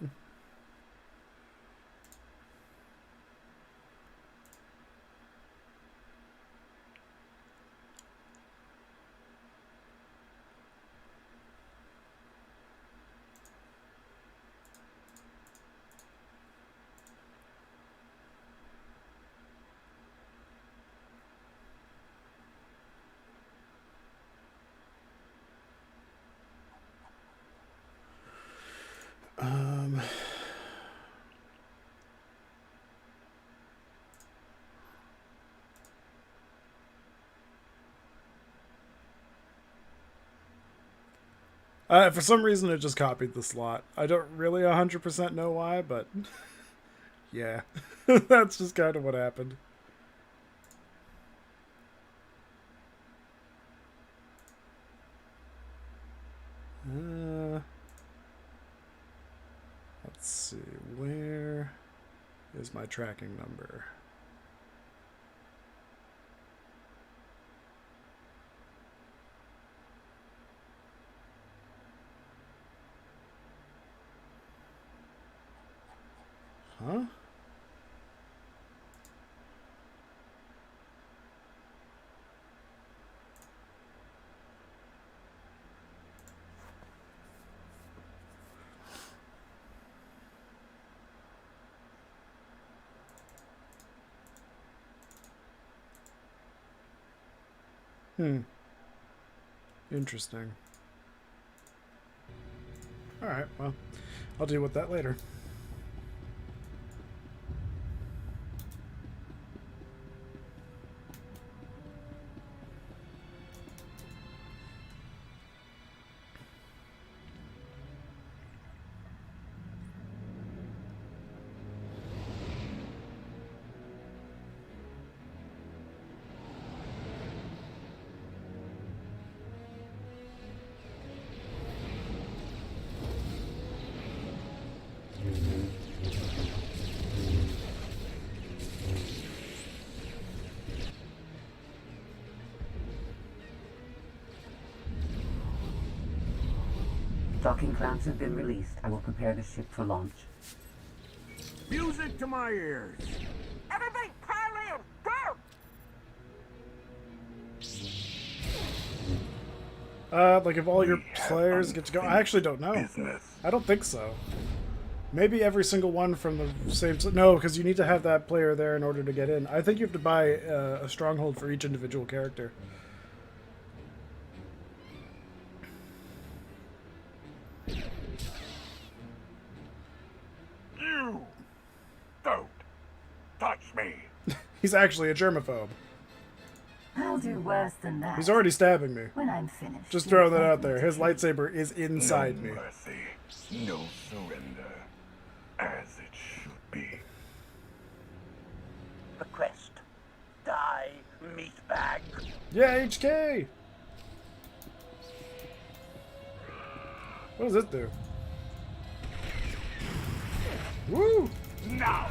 Speaker 1: For some reason, it just copied the slot. I don't really 100% know why, but yeah, that's just kind of what happened. Let's see, where is my tracking number? Huh? Interesting. Alright, well, I'll deal with that later.
Speaker 18: Docking clamps have been released. I will prepare the ship for launch.
Speaker 9: Music to my ears!
Speaker 15: Everybody pile in! Go!
Speaker 1: Like if all your players get to go, I actually don't know. I don't think so. Maybe every single one from the same... No, because you need to have that player there in order to get in. I think you have to buy a stronghold for each individual character.
Speaker 9: You don't touch me.
Speaker 1: He's actually a germaphobe.
Speaker 4: I'll do worse than that.
Speaker 1: He's already stabbing me.
Speaker 4: When I'm finished.
Speaker 1: Just throwing that out there. His lightsaber is inside me.
Speaker 20: No mercy, no surrender, as it should be.
Speaker 11: Request. Die, meatbag.
Speaker 1: Yeah, HK! What does this do? Woo!
Speaker 11: Now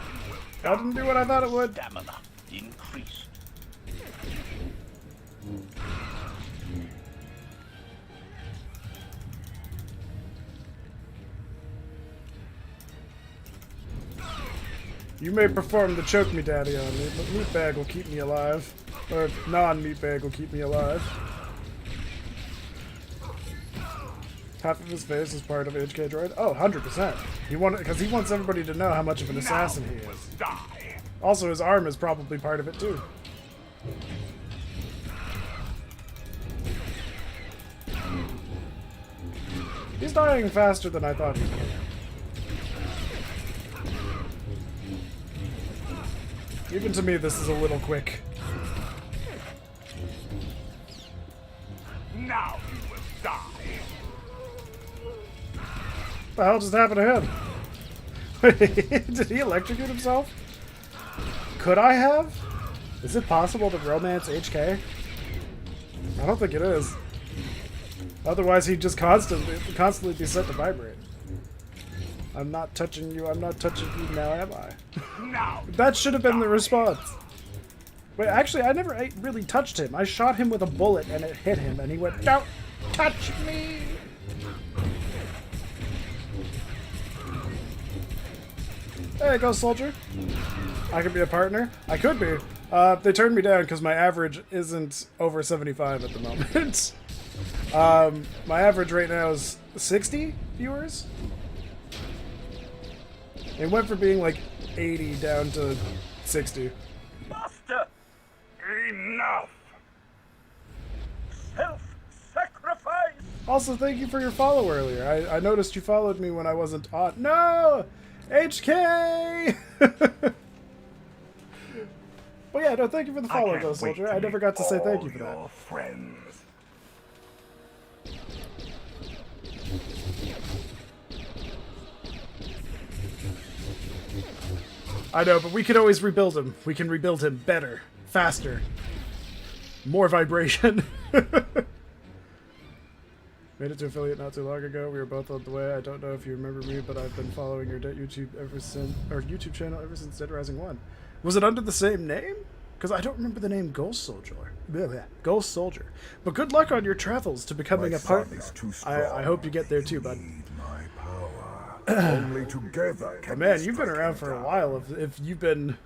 Speaker 1: That didn't do what I thought it would.
Speaker 11: stamina increased.
Speaker 1: You may perform the choke me daddy on me, but meatbag will keep me alive. Or non-meatbag will keep me alive. Half of his face is part of HK Droid. Oh, 100%. Because he wants everybody to know how much of an assassin he is.
Speaker 9: Die.
Speaker 1: Also, his arm is probably part of it too. He's dying faster than I thought he would. Even to me, this is a little quick.
Speaker 10: Now you will die.
Speaker 1: What the hell just happened to him? Did he electrocute himself? Could I have? Is it possible to romance HK? I don't think it is. Otherwise, he'd just constantly be set to vibrate. I'm not touching you. I'm not touching you now, am I?
Speaker 10: Now.
Speaker 1: That should have been the response. Wait, actually, I never really touched him. I shot him with a bullet and it hit him, and he went, "Don't touch me!" There you go, soldier. I could be a partner. I could be. They turned me down because my average isn't over 75 at the moment. My average right now is 60 viewers. It went from being like 80 down to 60.
Speaker 10: Master! Enough! Self-sacrifice!
Speaker 1: Also, thank you for your follow earlier. I noticed you followed me when I wasn't on. No! HK! Well, yeah, no, thank you for the follow, though, soldier. I never got to say thank you for that.
Speaker 10: Friends.
Speaker 1: I know, but we can always rebuild him. We can rebuild him better, faster, more vibration. Made it to affiliate not too long ago. We were both on the way. I don't know if you remember me, but I've been following your YouTube YouTube channel ever since Dead Rising 1. Was it under the same name? Because I don't remember the name Ghost Soldier. Ghost Soldier. But good luck on your travels to becoming a partner. I hope you get there too, bud.
Speaker 7: Only together can
Speaker 1: Man, you've been around for a while. If you've been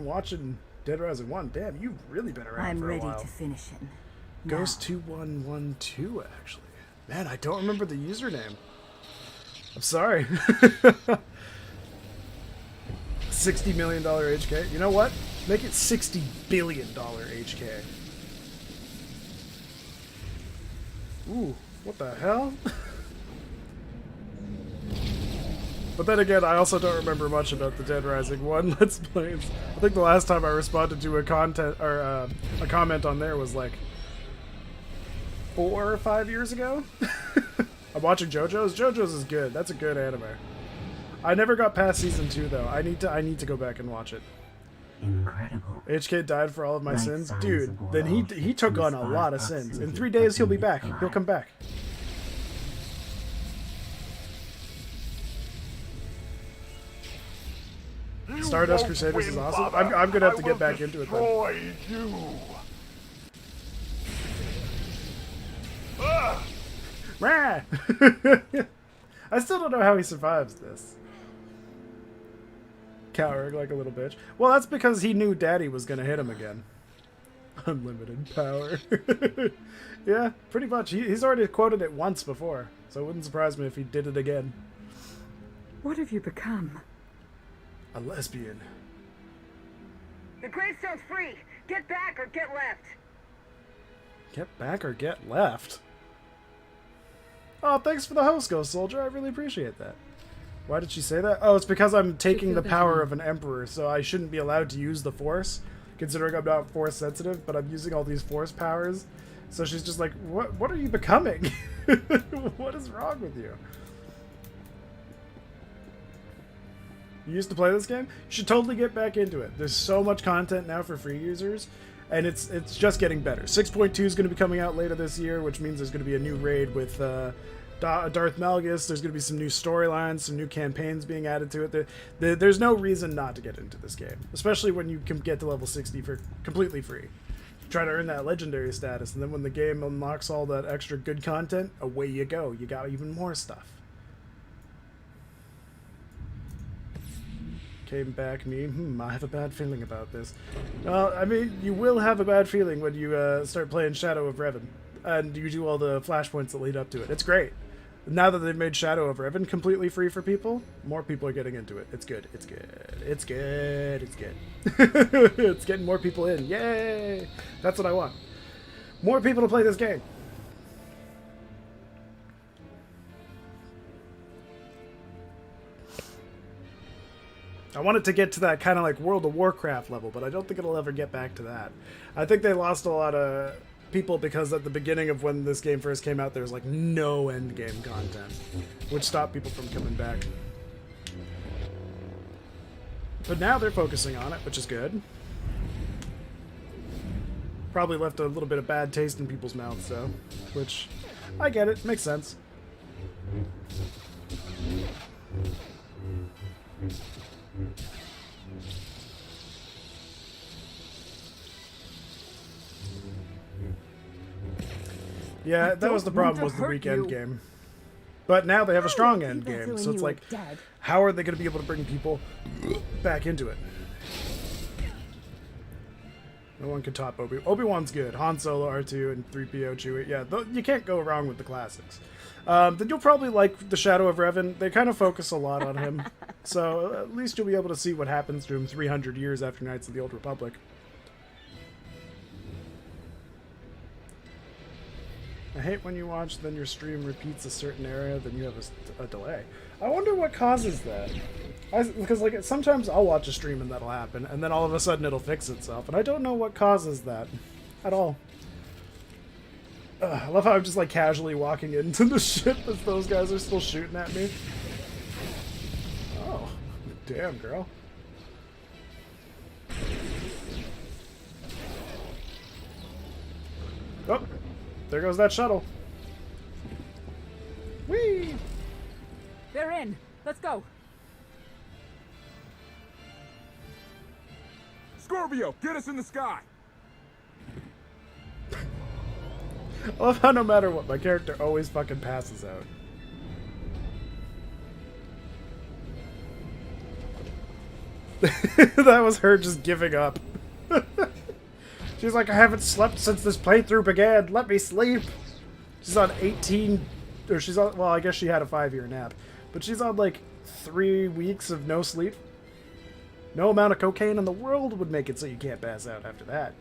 Speaker 1: watching Dead Rising 1, damn, you've really been around for a while.
Speaker 12: I'm ready to finish him.
Speaker 1: Ghost 2112, actually. Man, I don't remember the username. I'm sorry. $60 million HK. You know what? Make it $60 billion HK. Ooh, what the hell? But then again, I also don't remember much about the Dead Rising 1 Let's Plays. I think the last time I responded to a comment on there was like 4 or 5 years ago. I'm watching JoJo's. JoJo's is good. That's a good anime. I never got past season 2 though. I need to go back and watch it.
Speaker 18: Incredible.
Speaker 1: HK died for all of my sins, dude. Then he took on a lot of sins. In 3 days he'll be back. He'll come back. Stardust Crusaders is awesome. I'm gonna have to get back into it then.
Speaker 10: You.
Speaker 1: Rah! I still don't know how he survives this. Cowering like a little bitch. Well, that's because he knew Daddy was gonna hit him again. Unlimited power. Yeah, pretty much. He's already quoted it once before, so it wouldn't surprise me if he did it again.
Speaker 13: What have you become?
Speaker 1: A lesbian.
Speaker 3: The gravestone's free. Get back or get left.
Speaker 1: Get back or get left? Oh, thanks for the host, Ghost Soldier. I really appreciate that. Why did she say that? Oh, it's because I'm taking the power of an emperor, so I shouldn't be allowed to use the Force, considering I'm not Force sensitive, but I'm using all these Force powers. So she's just like, what are you becoming? What is wrong with you? You used to play this game? You should totally get back into it. There's so much content now for free users, and it's just getting better. 6.2 is going to be coming out later this year, which means there's going to be a new raid with Darth Malgus. There's going to be some new storylines, some new campaigns being added to it. There's no reason not to get into this game, especially when you can get to level 60 for completely free. Try to earn that legendary status, and then when the game unlocks all that extra good content, away you go. You got even more stuff. Came back me. I have a bad feeling about this. Well, I mean, you will have a bad feeling when you start playing Shadow of Revan, and you do all the flashpoints that lead up to it. It's great. Now that they've made Shadow of Revan completely free for people, more people are getting into it. It's good. It's good. It's good. It's good. It's getting more people in. Yay! That's what I want. More people to play this game. I want it to get to that kind of like World of Warcraft level, but I don't think it'll ever get back to that. I think they lost a lot of people because at the beginning of when this game first came out, there was like no end game content, which stopped people from coming back. But now they're focusing on it, which is good. Probably left a little bit of bad taste in people's mouths, though, which I get it, makes sense. Yeah, that was the problem, was the weak end game. But now they have a strong end game, so it's like, how are they going to be able to bring people back into it? No one can top Obi-Wan's good. Han Solo, R2, and 3PO, Chewie. Yeah, you can't go wrong with the classics. Then you'll probably like the Shadow of Revan. They kind of focus a lot on him. So at least you'll be able to see what happens to him 300 years after Knights of the Old Republic. I hate when you watch, then your stream repeats a certain area, then you have a delay. I wonder what causes that. Because like sometimes I'll watch a stream and that'll happen, and then all of a sudden it'll fix itself, and I don't know what causes that at all. I love how I'm just like casually walking into the ship as those guys are still shooting at me. Oh, damn, girl. Oh, there goes that shuttle. Whee!
Speaker 6: They're in. Let's go.
Speaker 5: Scorpio, get us in the sky!
Speaker 1: I love how no matter what, my character always fucking passes out. That was her just giving up. She's like, I haven't slept since this playthrough began. Let me sleep. She's on 18... Or she's on... Well, I guess she had a 5-year nap. But she's on, like, 3 weeks of no sleep. No amount of cocaine in the world would make it so you can't pass out after that.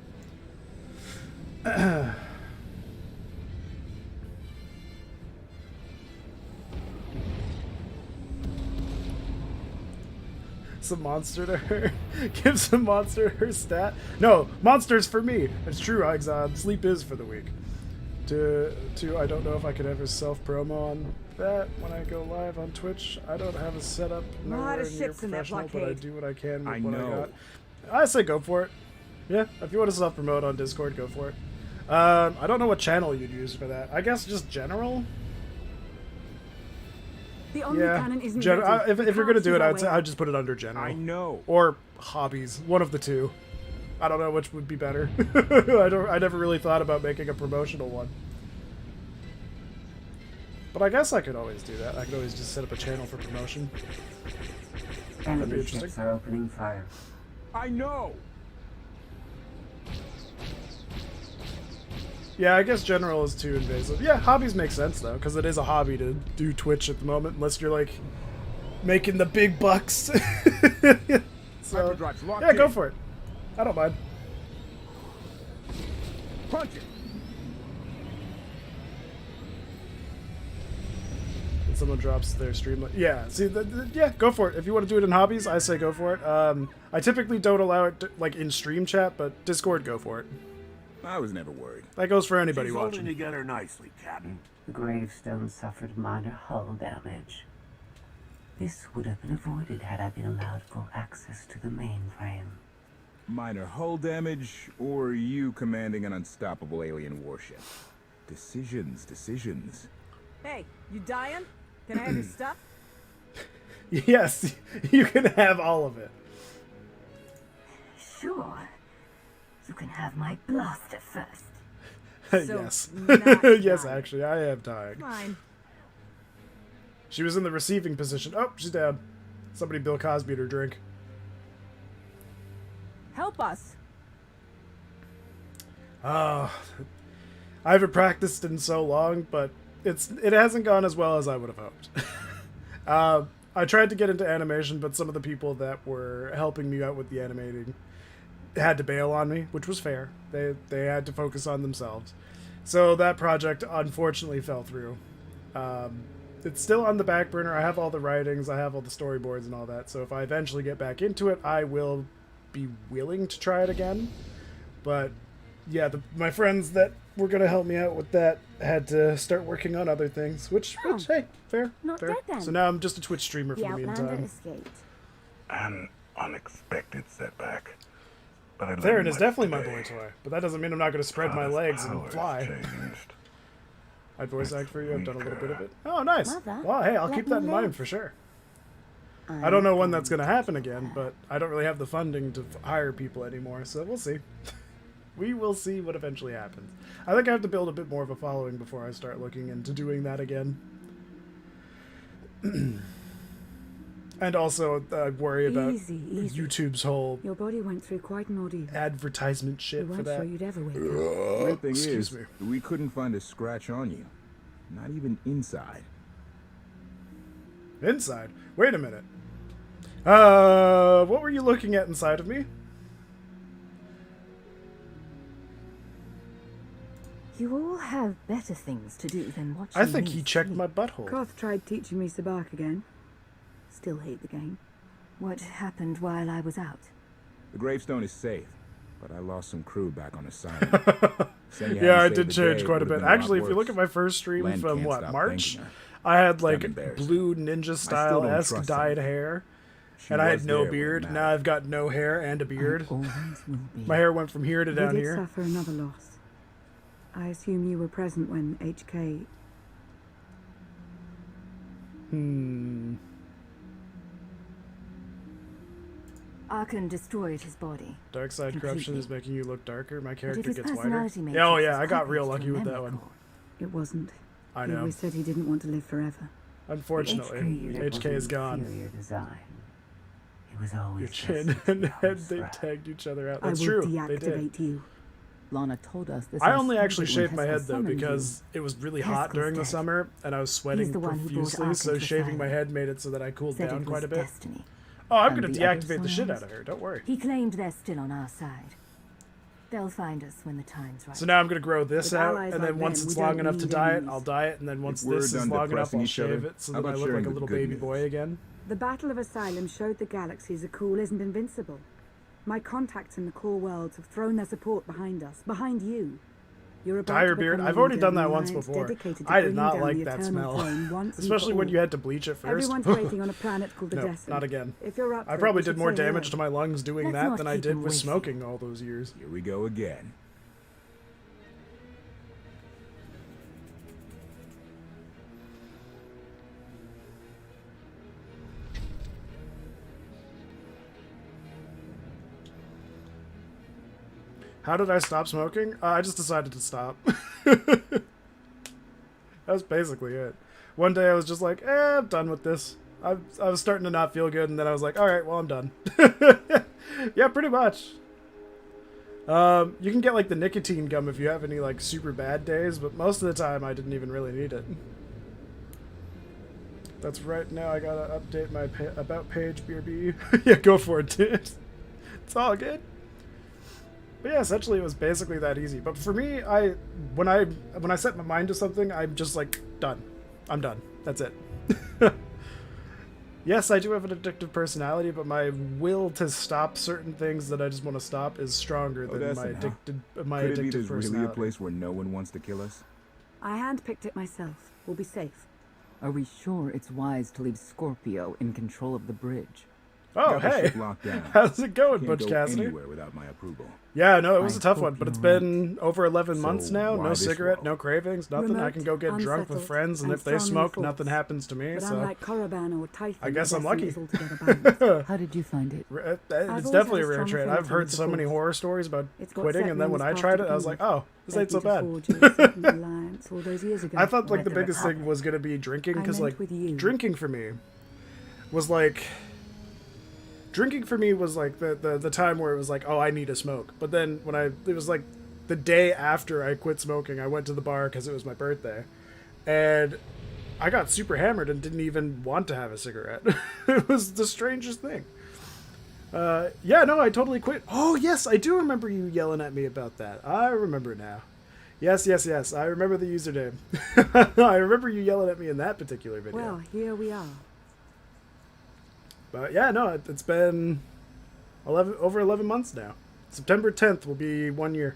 Speaker 1: Some monster to her. Give some monster her stat. No, monsters for me. It's true, Exxon. Sleep is for the weak. I don't know if I could ever self-promo on that when I go live on Twitch. I don't have a setup nowhere near professional, but I do what I can with what I got. I say go for it. Yeah, if you want to self-promote on Discord, go for it. I don't know what channel you'd use for that. I guess just general?
Speaker 13: The Omni-Cannon isn't
Speaker 1: if you're gonna do it, I'd just put it under general.
Speaker 5: I know.
Speaker 1: Or hobbies, one of the two. I don't know which would be better. I never really thought about making a promotional one. But I guess I could always do that. I could always just set up a channel for promotion. That'd be interesting.
Speaker 18: Ships are opening fire.
Speaker 5: I know.
Speaker 1: Yeah, I guess general is too invasive. Yeah, hobbies make sense though, because it is a hobby to do Twitch at the moment, unless you're like making the big bucks. So yeah, go for it. I don't mind.
Speaker 5: Punch it.
Speaker 1: And someone drops their stream. Yeah, see, yeah, go for it. If you want to do it in hobbies, I say go for it. I typically don't allow it like in stream chat, but Discord, go for it.
Speaker 5: I was never worried.
Speaker 1: That goes for anybody
Speaker 9: She's
Speaker 1: watching.
Speaker 9: holding together nicely, Captain.
Speaker 18: The gravestone suffered minor hull damage. This would have been avoided had I been allowed full access to the mainframe.
Speaker 5: Minor hull damage, or you commanding an unstoppable alien warship? Decisions.
Speaker 6: Hey, you dying? Can I have your stuff?
Speaker 1: Yes, you can have all of it.
Speaker 4: Sure. You can have my blaster first.
Speaker 1: Yes. Yes, actually, I am dying.
Speaker 6: Fine.
Speaker 1: She was in the receiving position. Oh, she's down. Somebody Bill Cosby'd her drink.
Speaker 6: Help us.
Speaker 1: I haven't practiced in so long, but it hasn't gone as well as I would have hoped. I tried to get into animation, but some of the people that were helping me out with the animating had to bail on me, which was fair. They had to focus on themselves. So that project unfortunately fell through. It's still on the back burner. I have all the writings, I have all the storyboards and all that. So if I eventually get back into it, I will be willing to try it again. But yeah, my friends that were gonna help me out with that had to start working on other things, which hey, fair,
Speaker 2: Not
Speaker 1: fair.
Speaker 2: dead then.
Speaker 1: So now I'm just a Twitch streamer
Speaker 2: The
Speaker 1: for the
Speaker 2: Outlander
Speaker 1: meantime.
Speaker 2: escaped.
Speaker 20: An unexpected setback. But I learned
Speaker 1: Theron is
Speaker 20: much
Speaker 1: definitely my
Speaker 20: today.
Speaker 1: boy toy, but that doesn't mean I'm not gonna spread my
Speaker 20: Goddess
Speaker 1: legs and
Speaker 20: powers
Speaker 1: fly.
Speaker 20: changed.
Speaker 1: I'd voice act for you. I've done a little bit of it. Oh, nice.
Speaker 2: Mother,
Speaker 1: Well, hey, I'll
Speaker 2: let
Speaker 1: keep
Speaker 2: me
Speaker 1: that in mind
Speaker 2: live.
Speaker 1: for sure. I don't know when that's going to happen again, but I don't really have the funding to hire people anymore, so we'll see. We will see what eventually happens. I think I have to build a bit more of a following before I start looking into doing that again. And also, I worry about
Speaker 13: Easy.
Speaker 1: YouTube's whole
Speaker 13: Your body went through quite an ordeal.
Speaker 1: advertisement shit
Speaker 13: We
Speaker 1: for
Speaker 13: weren't
Speaker 1: that.
Speaker 13: sure you'd ever wake up.
Speaker 5: Weird thing
Speaker 1: Excuse
Speaker 5: is,
Speaker 1: me.
Speaker 5: we couldn't find a scratch on you. Not even inside.
Speaker 1: Inside? Wait a minute. What were you looking at inside of me?
Speaker 12: You all have better things to do than watching
Speaker 1: I think
Speaker 12: me
Speaker 1: he checked
Speaker 12: sleep.
Speaker 1: my butthole.
Speaker 13: Koth tried teaching me Sabak again. Still hate the game.
Speaker 12: What happened while I was out?
Speaker 5: The gravestone is safe, but I lost some crew back on assignment. Saying you
Speaker 1: Yeah, I
Speaker 5: hadn't
Speaker 1: did
Speaker 5: saved the
Speaker 1: change
Speaker 5: day
Speaker 1: quite a
Speaker 5: would've
Speaker 1: bit.
Speaker 5: been lot
Speaker 1: Actually, if you look
Speaker 5: worse.
Speaker 1: at my first stream
Speaker 5: Len
Speaker 1: from,
Speaker 5: can't
Speaker 1: what,
Speaker 5: stop
Speaker 1: March?
Speaker 5: thanking her.
Speaker 1: I had,
Speaker 5: It's
Speaker 1: like,
Speaker 5: embarrassing.
Speaker 1: blue ninja style-esque
Speaker 5: trust
Speaker 1: dyed
Speaker 5: her.
Speaker 1: hair.
Speaker 5: She
Speaker 1: And I
Speaker 5: was
Speaker 1: had no
Speaker 5: there when it
Speaker 1: beard.
Speaker 5: mattered.
Speaker 1: Now I've got no hair and a beard.
Speaker 6: Always will be.
Speaker 1: My hair went from here to
Speaker 13: We
Speaker 1: down
Speaker 13: did
Speaker 1: here.
Speaker 13: suffer another loss. I assume you were present when HK...
Speaker 12: Arkan destroyed his body.
Speaker 1: Dark side corruption
Speaker 12: Completely.
Speaker 1: is making you look darker. My
Speaker 12: if
Speaker 1: character
Speaker 12: his
Speaker 1: gets wider.
Speaker 12: personality matrix
Speaker 1: Yeah, oh yeah,
Speaker 12: is
Speaker 1: I got
Speaker 12: copied
Speaker 1: real
Speaker 12: to a
Speaker 1: lucky with that
Speaker 12: memory
Speaker 1: one.
Speaker 12: core.
Speaker 13: It wasn't.
Speaker 1: I
Speaker 13: He
Speaker 1: know.
Speaker 13: always said he didn't want to live forever.
Speaker 1: Unfortunately, HK is gone.
Speaker 18: Inferior design. It was always
Speaker 1: Your
Speaker 18: just
Speaker 1: chin
Speaker 18: its
Speaker 1: and head,
Speaker 18: young
Speaker 1: they
Speaker 18: threat.
Speaker 1: tagged each other out.
Speaker 13: I
Speaker 1: That's
Speaker 13: will
Speaker 1: true. They did.
Speaker 13: deactivate you.
Speaker 6: Lana told us this.
Speaker 1: I
Speaker 6: on
Speaker 1: only actually
Speaker 6: Sunday when
Speaker 1: shaved my head
Speaker 6: Hesper
Speaker 1: though
Speaker 6: summoned
Speaker 1: because it was really
Speaker 12: Haskell's
Speaker 1: hot during the
Speaker 12: dead.
Speaker 1: summer and I was sweating
Speaker 12: the one who brought
Speaker 1: profusely,
Speaker 12: Arkan
Speaker 1: so
Speaker 12: to
Speaker 1: shaving my
Speaker 12: Asylum.
Speaker 1: head made it so that I cooled
Speaker 12: Said
Speaker 1: down
Speaker 12: it
Speaker 1: quite
Speaker 12: was
Speaker 1: a bit.
Speaker 12: destiny.
Speaker 1: Oh, I'm
Speaker 6: And
Speaker 1: gonna
Speaker 6: the other
Speaker 1: deactivate the shit out
Speaker 6: scions?
Speaker 1: of her. Don't worry.
Speaker 12: He claimed they're still on our side. They'll find us when the time's right.
Speaker 1: So now I'm gonna grow this
Speaker 13: With
Speaker 1: out,
Speaker 13: allies
Speaker 1: and
Speaker 13: like
Speaker 1: then once
Speaker 13: them,
Speaker 1: it's
Speaker 13: we
Speaker 1: long
Speaker 13: don't
Speaker 1: enough to
Speaker 13: need
Speaker 1: dye it,
Speaker 13: enemies.
Speaker 1: I'll dye it, and then once
Speaker 5: we're
Speaker 1: this is
Speaker 5: done
Speaker 1: long enough,
Speaker 5: depressing
Speaker 1: I'll
Speaker 5: each other,
Speaker 1: shave it so
Speaker 5: how
Speaker 1: that I
Speaker 5: about
Speaker 1: look like
Speaker 5: sharing
Speaker 1: a
Speaker 5: the
Speaker 1: little
Speaker 5: good
Speaker 1: baby
Speaker 5: news?
Speaker 1: boy again.
Speaker 13: The Battle of Asylum showed the galaxies a Cruel isn't invincible. My contacts in the core worlds have thrown their support behind us, behind you. You're about
Speaker 1: Dye
Speaker 13: to
Speaker 1: or beard?
Speaker 13: become a
Speaker 1: I've already
Speaker 13: leader
Speaker 1: done
Speaker 13: in
Speaker 1: that
Speaker 13: an
Speaker 1: once
Speaker 13: alliance
Speaker 1: before.
Speaker 13: dedicated to
Speaker 1: I did
Speaker 13: bringing
Speaker 1: not
Speaker 13: down
Speaker 1: like
Speaker 13: the
Speaker 1: that
Speaker 13: eternal
Speaker 1: smell.
Speaker 13: throne once and
Speaker 1: Especially
Speaker 13: for
Speaker 1: when
Speaker 13: all.
Speaker 1: you had to bleach it first.
Speaker 13: Everyone's waiting on a planet called the
Speaker 1: No,
Speaker 13: Desert.
Speaker 1: not again.
Speaker 13: If you're up
Speaker 1: I
Speaker 13: for it,
Speaker 1: probably
Speaker 13: you
Speaker 1: did
Speaker 13: should
Speaker 1: more
Speaker 13: say
Speaker 1: damage
Speaker 13: hello.
Speaker 1: to my lungs doing
Speaker 12: Let's
Speaker 1: that
Speaker 12: not
Speaker 1: than I
Speaker 12: keep
Speaker 1: did
Speaker 12: him
Speaker 1: with
Speaker 12: waiting.
Speaker 1: smoking all those years.
Speaker 5: Here we go again.
Speaker 1: How did I stop smoking? I just decided to stop. That's basically it. One day I was just like, I'm done with this. I was starting to not feel good, and then I was like, all right, well, I'm done. Yeah, pretty much. You can get like the nicotine gum if you have any like super bad days, but most of the time I didn't even really need it. That's right. Now I gotta update my about page, BRB. Yeah, go for it, dude. It's all good. But yeah, essentially it was basically that easy. But for me, when I set my mind to something, I'm just like done. I'm done. That's it. Yes, I do have an addictive personality, but my will to stop certain things that I just want to stop is stronger than
Speaker 5: that's
Speaker 1: my
Speaker 5: it, huh?
Speaker 1: my
Speaker 5: Could it be
Speaker 1: addictive
Speaker 5: there's
Speaker 1: personality.
Speaker 5: really a place where no one wants to kill us?
Speaker 13: I handpicked it myself. We'll be safe.
Speaker 6: Are we sure it's wise to leave Scorpio in control of the bridge?
Speaker 1: Oh,
Speaker 5: Got the
Speaker 1: hey.
Speaker 5: ship locked down.
Speaker 1: How's it going,
Speaker 5: Can't
Speaker 1: Butch
Speaker 5: go
Speaker 1: Cassidy?
Speaker 5: anywhere without my approval.
Speaker 1: Yeah, no, it was
Speaker 6: I
Speaker 1: a tough one,
Speaker 6: hope
Speaker 1: but it's
Speaker 6: you're
Speaker 1: been over 11 months
Speaker 5: So
Speaker 1: now.
Speaker 5: why
Speaker 1: No
Speaker 5: this
Speaker 1: cigarette,
Speaker 5: row?
Speaker 1: no cravings, nothing. I
Speaker 13: Remote,
Speaker 1: can go get drunk with
Speaker 13: unsettled,
Speaker 1: friends, and
Speaker 13: and
Speaker 1: if they
Speaker 13: strongly
Speaker 1: smoke,
Speaker 13: false.
Speaker 1: nothing happens to me.
Speaker 13: But
Speaker 1: So
Speaker 13: unlike Korriban or Tython,
Speaker 1: I guess
Speaker 13: the
Speaker 1: I'm
Speaker 13: destiny
Speaker 1: lucky.
Speaker 13: is altogether balanced.
Speaker 6: How did you find it?
Speaker 1: It's
Speaker 13: always
Speaker 1: definitely a
Speaker 13: had a
Speaker 1: rare
Speaker 13: strong
Speaker 1: trait. I've
Speaker 13: affinity
Speaker 1: heard
Speaker 13: with the
Speaker 1: so many
Speaker 13: Force.
Speaker 1: horror stories about
Speaker 13: It's what
Speaker 1: quitting,
Speaker 13: set
Speaker 1: and then when I
Speaker 13: Roman's
Speaker 1: tried
Speaker 13: path
Speaker 1: it,
Speaker 13: to
Speaker 1: I was
Speaker 13: begin
Speaker 1: like, oh,
Speaker 13: with.
Speaker 1: this ain't so
Speaker 13: Begged me
Speaker 1: bad.
Speaker 13: to forge a certain alliance all those years ago.
Speaker 1: I thought like
Speaker 13: With
Speaker 1: the
Speaker 13: the
Speaker 1: biggest thing
Speaker 13: Republic.
Speaker 1: was gonna be drinking,
Speaker 13: I
Speaker 1: because
Speaker 13: meant
Speaker 1: like
Speaker 13: with you.
Speaker 1: drinking for me was like the time where it was like, oh, I need a smoke. But then it was like the day after I quit smoking, I went to the bar because it was my birthday, and I got super hammered and didn't even want to have a cigarette. It was the strangest thing. Yeah, no, I totally quit. Oh, yes, I do remember you yelling at me about that. I remember now. Yes. I remember the username. I remember you yelling at me in that particular video.
Speaker 13: Well, here we are.
Speaker 1: But yeah, no, it's been over 11 months now. September 10th will be 1 year.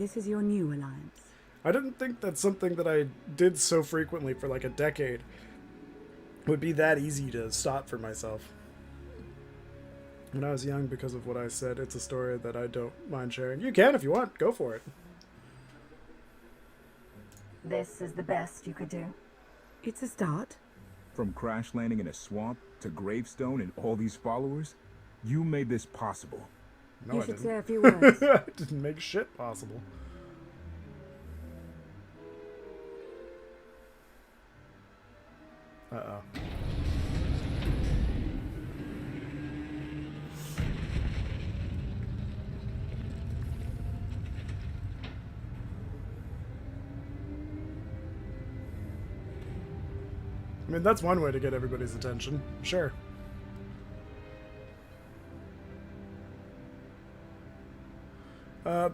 Speaker 13: This is your new alliance.
Speaker 1: I didn't think that something that I did so frequently for like a decade would be that easy to stop for myself. When I was young, because of what I said, it's a story that I don't mind sharing. You can if you want. Go for it.
Speaker 4: This is the best you could do.
Speaker 13: It's a start.
Speaker 5: From crash landing in a swamp to gravestone and all these followers, you made this possible.
Speaker 1: No,
Speaker 13: you
Speaker 1: I
Speaker 13: should
Speaker 1: didn't.
Speaker 13: say a few words.
Speaker 1: I didn't make shit possible. Uh-oh. I mean, that's one way to get everybody's attention. Sure.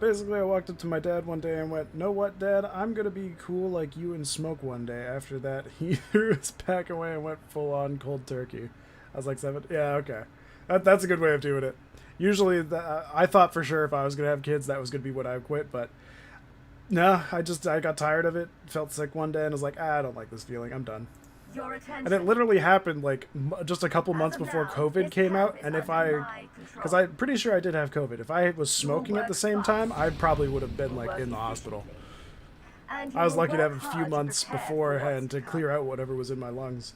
Speaker 1: Basically, I walked up to my dad one day and went, "Know what, Dad? I'm gonna be cool like you and Smoke one day." After that, he threw his pack away and went full-on cold turkey. I was like 7. Yeah, okay. That's a good way of doing it. Usually, I thought for sure if I was gonna have kids, that was gonna be when I would quit, but no, I got tired of it, felt sick one day, and was like, I don't like this feeling, I'm done.
Speaker 4: Your attention.
Speaker 1: And it literally happened like just a couple months before COVID came out, and because I'm pretty sure I did have COVID. If I was smoking at the same time, I probably would have been like in the hospital. I was lucky to have a few months beforehand to clear out whatever was in my lungs.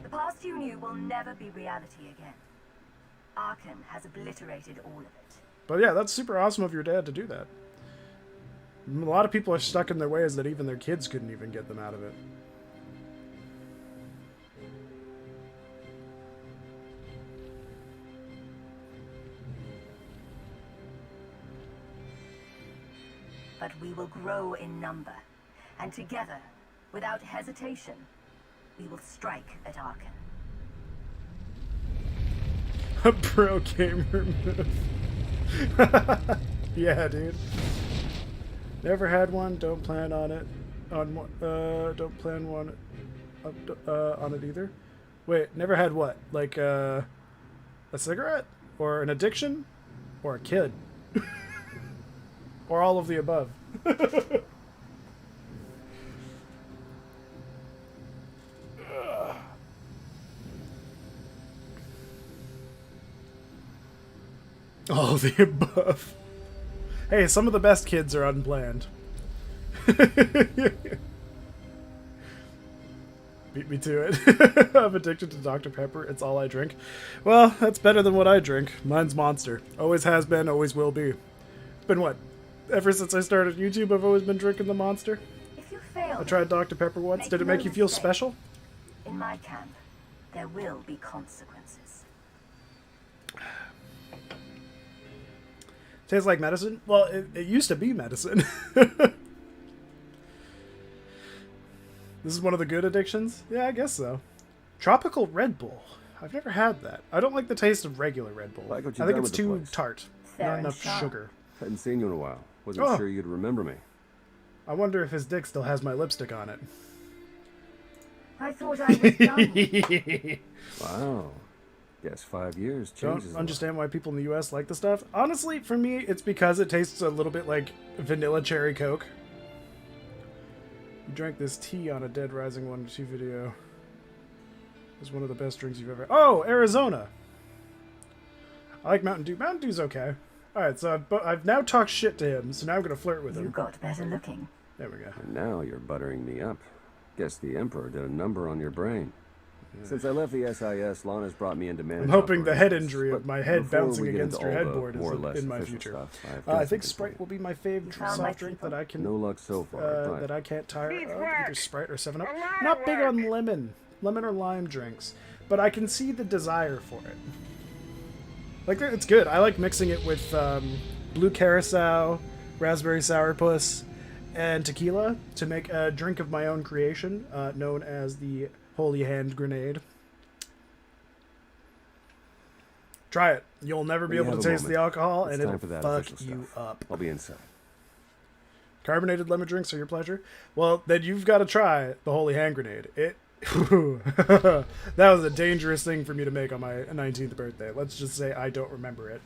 Speaker 4: The past you knew will never be reality again. Arkan has obliterated all of it.
Speaker 1: But yeah, that's super awesome of your dad to do that. A lot of people are stuck in their ways that even their kids couldn't even get them out of it.
Speaker 4: But we will grow in number, and together, without hesitation, we will strike at Arkan.
Speaker 1: A pro gamer move. Yeah, dude. Never had one. Don't plan on it. Don't plan one. On it either. Wait, never had what? Like a cigarette, or an addiction, or a kid, or all of the above. All of the above. Hey, some of the best kids are unplanned. Beat me to it. I'm addicted to Dr. Pepper. It's all I drink. Well, that's better than what I drink. Mine's Monster. Always has been, always will be. It's been what? Ever since I started YouTube, I've always been drinking the Monster.
Speaker 4: If you fail,
Speaker 1: I tried Dr. Pepper once. Did it make you feel special?
Speaker 4: In my camp, there will be consequences.
Speaker 1: Tastes like medicine? Well, it used to be medicine. This is one of the good addictions? Yeah, I guess so. Tropical Red Bull. I've never had that. I don't like the taste of regular Red Bull.
Speaker 21: Like what
Speaker 1: I
Speaker 21: you've
Speaker 1: think
Speaker 21: done
Speaker 1: it's
Speaker 21: with the
Speaker 1: too
Speaker 21: place.
Speaker 1: tart. Not enough sugar.
Speaker 21: Hadn't seen you in a while. Wasn't sure you'd remember me.
Speaker 1: I wonder if his dick still has my lipstick on it.
Speaker 4: I thought I was done.
Speaker 21: Wow. Guess 5 years changes.
Speaker 1: Don't understand why people in the U.S. like the stuff. Honestly, for me, it's because it tastes a little bit like vanilla cherry Coke. You drank this tea on a Dead Rising 1 2 video. It's one of the best drinks you've ever... Oh, Arizona! I like Mountain Dew. Mountain Dew's okay. Alright, so I've now talked shit to him, so now I'm going to flirt with him.
Speaker 4: You got better looking.
Speaker 1: There we go.
Speaker 21: And now you're buttering me up. Guess the Emperor did a number on your brain. Since I left the SIS, Lana's brought me into management.
Speaker 1: I'm hoping the head injury of my head
Speaker 21: before
Speaker 1: bouncing
Speaker 21: we get
Speaker 1: against
Speaker 21: into
Speaker 1: your
Speaker 21: all the
Speaker 1: headboard
Speaker 21: more or
Speaker 1: is
Speaker 21: less
Speaker 1: in my
Speaker 21: official
Speaker 1: future.
Speaker 21: stuff, I have
Speaker 1: I
Speaker 21: got
Speaker 1: think
Speaker 21: something
Speaker 1: Sprite will be my favorite soft drink that I can...
Speaker 21: No luck so far, but...
Speaker 1: that I can't tire of, either Sprite or 7-Up. I'm not big on lemon or lime drinks, but I can see the desire for it. Like, it's good. I like mixing it with blue curacao, raspberry sourpuss, and tequila to make a drink of my own creation, known as the Holy Hand Grenade. Try it. You'll never be able to taste the alcohol, and it'll fuck you up.
Speaker 21: I'll be inside.
Speaker 1: Carbonated lemon drinks are your pleasure? Well, then you've got to try the Holy Hand Grenade. That was a dangerous thing for me to make on my 19th birthday. Let's just say I don't remember it.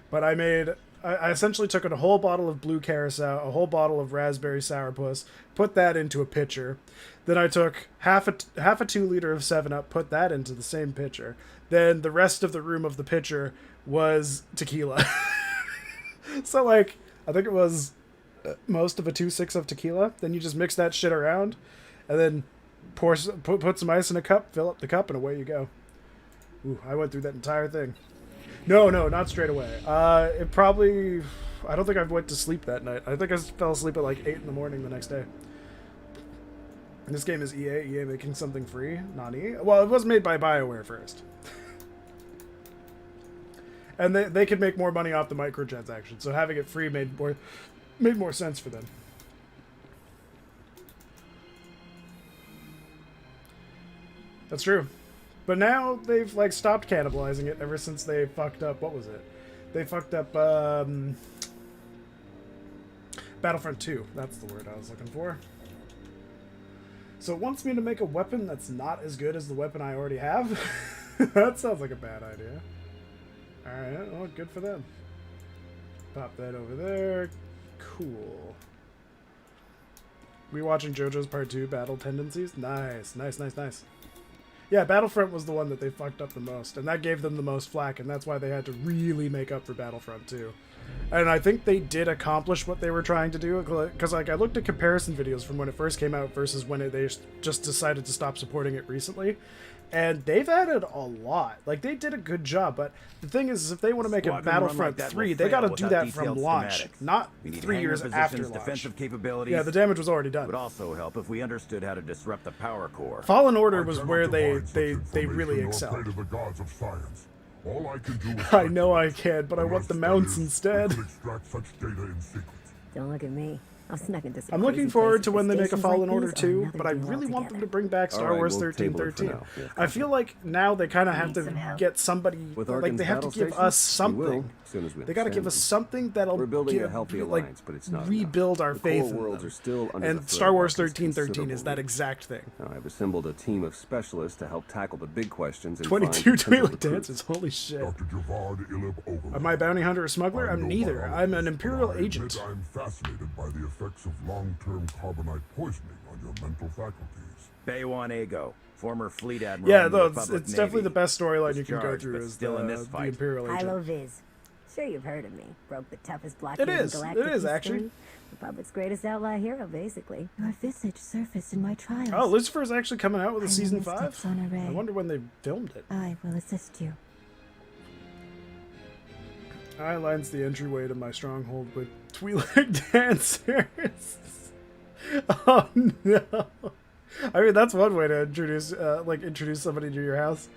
Speaker 1: But I essentially took a whole bottle of blue carousel, a whole bottle of raspberry sourpuss, put that into a pitcher. Then I took half a 2-liter of 7-Up, put that into the same pitcher. Then the rest of the room of the pitcher was tequila. So, like, I think it was most of a 2/6 of tequila. Then you just mix that shit around, and then put some ice in a cup, fill up the cup, and away you go. Ooh, I went through that entire thing. No, not straight away. I don't think I went to sleep that night. I think I fell asleep at like 8 in the morning the next day. And this game is EA making something free? Nani? Well, it was made by BioWare first. And they could make more money off the microtransactions, so having it free made more sense for them. That's true. But now they've like stopped cannibalizing it ever since they fucked up, what was it? They fucked up Battlefront 2. That's the word I was looking for. So it wants me to make a weapon that's not as good as the weapon I already have? That sounds like a bad idea. Alright, well, good for them. Pop that over there. Cool. Rewatching JoJo's Part 2 Battle Tendencies? Nice. Yeah, Battlefront was the one that they fucked up the most, and that gave them the most flack, and that's why they had to really make up for Battlefront 2. And I think they did accomplish what they were trying to do, because like I looked at comparison videos from when it first came out versus when they just decided to stop supporting it recently, and they've added a lot. Like, they did a good job, but the thing is if they want to make a Battlefront 3, they got to do that from launch, not 3 years after launch.
Speaker 8: Defensive capabilities.
Speaker 1: Yeah, the damage was already done.
Speaker 8: Would also help if we understood how to disrupt the power core.
Speaker 1: Fallen Order was where they really excelled.
Speaker 7: The gods of science. All I can do is
Speaker 1: I know I can, but I want the mounts instead.
Speaker 7: extract such data in secret.
Speaker 2: Don't look at me. I'll snuck into some
Speaker 1: I'm looking
Speaker 2: crazy
Speaker 1: forward
Speaker 2: places
Speaker 1: to
Speaker 2: with
Speaker 1: when they make a
Speaker 2: stations
Speaker 1: Fallen
Speaker 2: like
Speaker 1: Order
Speaker 2: these,
Speaker 1: 2,
Speaker 2: another
Speaker 1: but I
Speaker 2: deal
Speaker 1: really want them
Speaker 2: altogether.
Speaker 1: to bring back Star
Speaker 21: Alright,
Speaker 1: Wars
Speaker 21: we'll table it for
Speaker 1: 1313.
Speaker 21: now. Yeah.
Speaker 1: I feel like now they kind of have
Speaker 4: Need some
Speaker 1: to
Speaker 4: help?
Speaker 1: get somebody,
Speaker 21: With
Speaker 1: like
Speaker 21: Arkan's
Speaker 1: they have to
Speaker 21: battle
Speaker 1: give
Speaker 21: stations?
Speaker 1: us
Speaker 21: We will,
Speaker 1: something.
Speaker 21: as soon as we
Speaker 1: They got to give
Speaker 21: understand
Speaker 1: us
Speaker 21: them.
Speaker 1: something that'll
Speaker 21: We're building a healthy
Speaker 1: like,
Speaker 21: alliance, but it's not
Speaker 1: rebuild
Speaker 21: enough.
Speaker 1: our
Speaker 21: The
Speaker 1: faith
Speaker 21: core
Speaker 1: in
Speaker 21: worlds
Speaker 1: them.
Speaker 21: are still under the
Speaker 1: And
Speaker 21: threat
Speaker 1: Star
Speaker 21: of
Speaker 1: Wars
Speaker 21: Arkan's
Speaker 1: 1313 is that
Speaker 21: considerable
Speaker 1: exact thing.
Speaker 21: Now, I've assembled a team of specialists to help tackle the big questions and
Speaker 1: 22
Speaker 21: find potential
Speaker 1: Twi'lek
Speaker 21: recruits.
Speaker 1: dances, holy shit.
Speaker 7: Dr. Javad Ilib Overlord.
Speaker 1: Am I a bounty hunter or smuggler? I'm
Speaker 7: no
Speaker 1: neither.
Speaker 7: biologist,
Speaker 1: I'm an
Speaker 7: but
Speaker 1: Imperial
Speaker 7: I
Speaker 1: agent.
Speaker 7: admit I'm fascinated by the effects of long-term carbonite poisoning on your mental faculties.
Speaker 8: Baywan Ego, former fleet admiral.
Speaker 1: Yeah,
Speaker 8: in the
Speaker 1: though,
Speaker 8: Republic
Speaker 1: it's definitely
Speaker 8: Navy.
Speaker 1: the best storyline you can go
Speaker 8: Discharged,
Speaker 1: through
Speaker 8: but
Speaker 1: is
Speaker 8: still in this
Speaker 1: the
Speaker 8: fight.
Speaker 1: Imperial agent.
Speaker 2: Hilo Viz. Sure you've heard of me. Broke the toughest blockade
Speaker 1: It
Speaker 2: in
Speaker 1: is.
Speaker 2: Galactic
Speaker 1: It is, actually.
Speaker 2: history. Republic's greatest outlaw hero, basically.
Speaker 12: Your visage surfaced in my trials.
Speaker 1: Oh, Lucifer's actually coming out with a
Speaker 12: I
Speaker 1: season
Speaker 12: know the
Speaker 1: 5?
Speaker 12: steps on a ray.
Speaker 1: I wonder when they filmed it.
Speaker 12: I will assist you.
Speaker 1: I lines the entryway to my stronghold with Twi'lek dancers. Oh no! I mean, that's one way to introduce somebody to your house.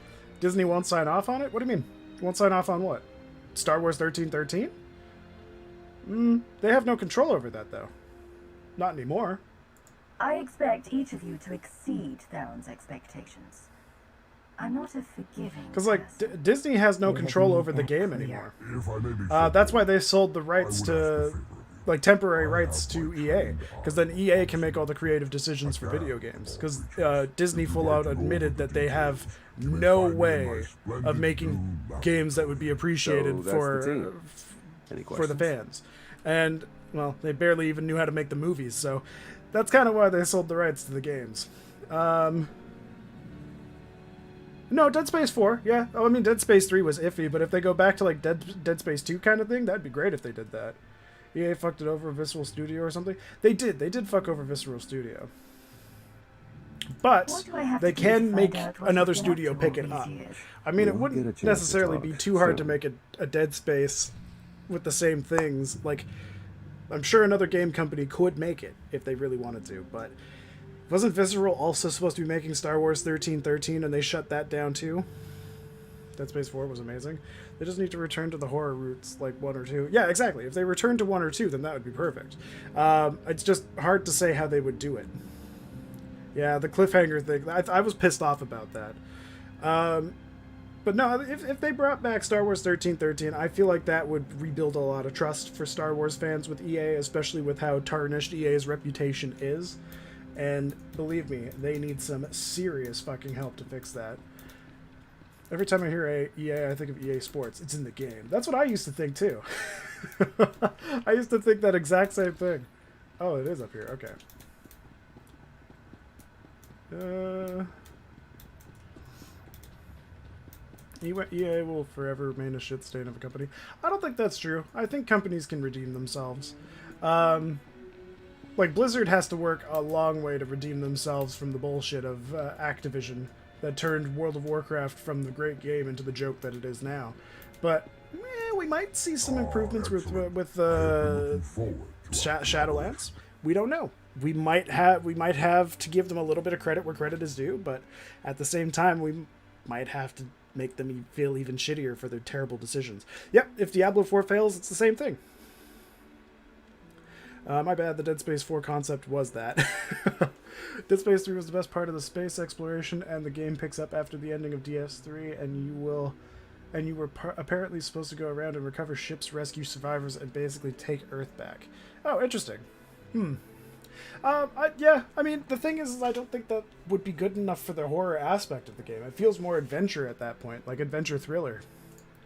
Speaker 1: Disney won't sign off on it. What do you mean? Won't sign off on what? Star Wars 1313? They have no control over that though. Not anymore.
Speaker 4: I expect each of you to exceed Theron's expectations. I'm not a forgiving
Speaker 1: Because like
Speaker 4: person.
Speaker 1: Disney has no
Speaker 4: Let
Speaker 1: control
Speaker 4: me
Speaker 1: over the
Speaker 4: make that
Speaker 1: game
Speaker 4: clear.
Speaker 1: anymore.
Speaker 7: If I may be
Speaker 1: That's why they sold the rights to, like, temporary rights to EA, because then EA can make all the creative decisions for video games. Because Disney full out admitted that they have no way of making games that would be appreciated
Speaker 21: So that's
Speaker 1: for
Speaker 21: the team. Any
Speaker 1: for the
Speaker 21: questions?
Speaker 1: fans, and well, they barely even knew how to make the movies. So that's kind of why they sold the rights to the games. No, Dead Space 4, yeah. Oh, I mean, Dead Space 3 was iffy, but if they go back to, like, Dead Space 2 kind of thing, that'd be great if they did that. EA fucked it over Visceral Studio or something. They did fuck over Visceral Studio. But
Speaker 4: What do I have
Speaker 1: they
Speaker 4: to do to
Speaker 1: can
Speaker 4: find
Speaker 1: make
Speaker 4: out what
Speaker 1: another
Speaker 4: you've been up
Speaker 1: studio
Speaker 4: to
Speaker 1: pick
Speaker 4: all
Speaker 1: it
Speaker 4: these
Speaker 1: up.
Speaker 4: years?
Speaker 1: I mean, it
Speaker 21: We'll get a
Speaker 1: wouldn't
Speaker 21: chance to
Speaker 1: necessarily
Speaker 21: talk
Speaker 1: be too hard to
Speaker 21: soon.
Speaker 1: make a Dead Space with the same things. Like, I'm sure another game company could make it if they really wanted to, but wasn't Visceral also supposed to be making Star Wars 1313 and they shut that down too? Dead Space 4 was amazing. They just need to return to the horror roots, like 1 or 2. Yeah, exactly. If they return to 1 or 2, then that would be perfect. It's just hard to say how they would do it. Yeah, the cliffhanger thing. I was pissed off about that. But no, if they brought back Star Wars 1313, I feel like that would rebuild a lot of trust for Star Wars fans with EA, especially with how tarnished EA's reputation is. And believe me, they need some serious fucking help to fix that. Every time I hear EA, I think of EA Sports. It's in the game. That's what I used to think, too. I used to think that exact same thing. Oh, it is up here. Okay. EA will forever remain a shit stain of a company. I don't think that's true. I think companies can redeem themselves. Like, Blizzard has to work a long way to redeem themselves from the bullshit of Activision that turned World of Warcraft from the great game into the joke that it is now. But we might see some improvements with Shadowlands. We don't know. We might have to give them a little bit of credit where credit is due, but at the same time, we might have to make them feel even shittier for their terrible decisions. Yep, if Diablo 4 fails, it's the same thing. My bad, the Dead Space 4 concept was that. Dead Space 3 was the best part of the space exploration, and the game picks up after the ending of DS3, and you were apparently supposed to go around and recover ships, rescue survivors, and basically take Earth back. Oh, interesting. Yeah, I mean, the thing is I don't think that would be good enough for the horror aspect of the game. It feels more adventure at that point, like adventure thriller.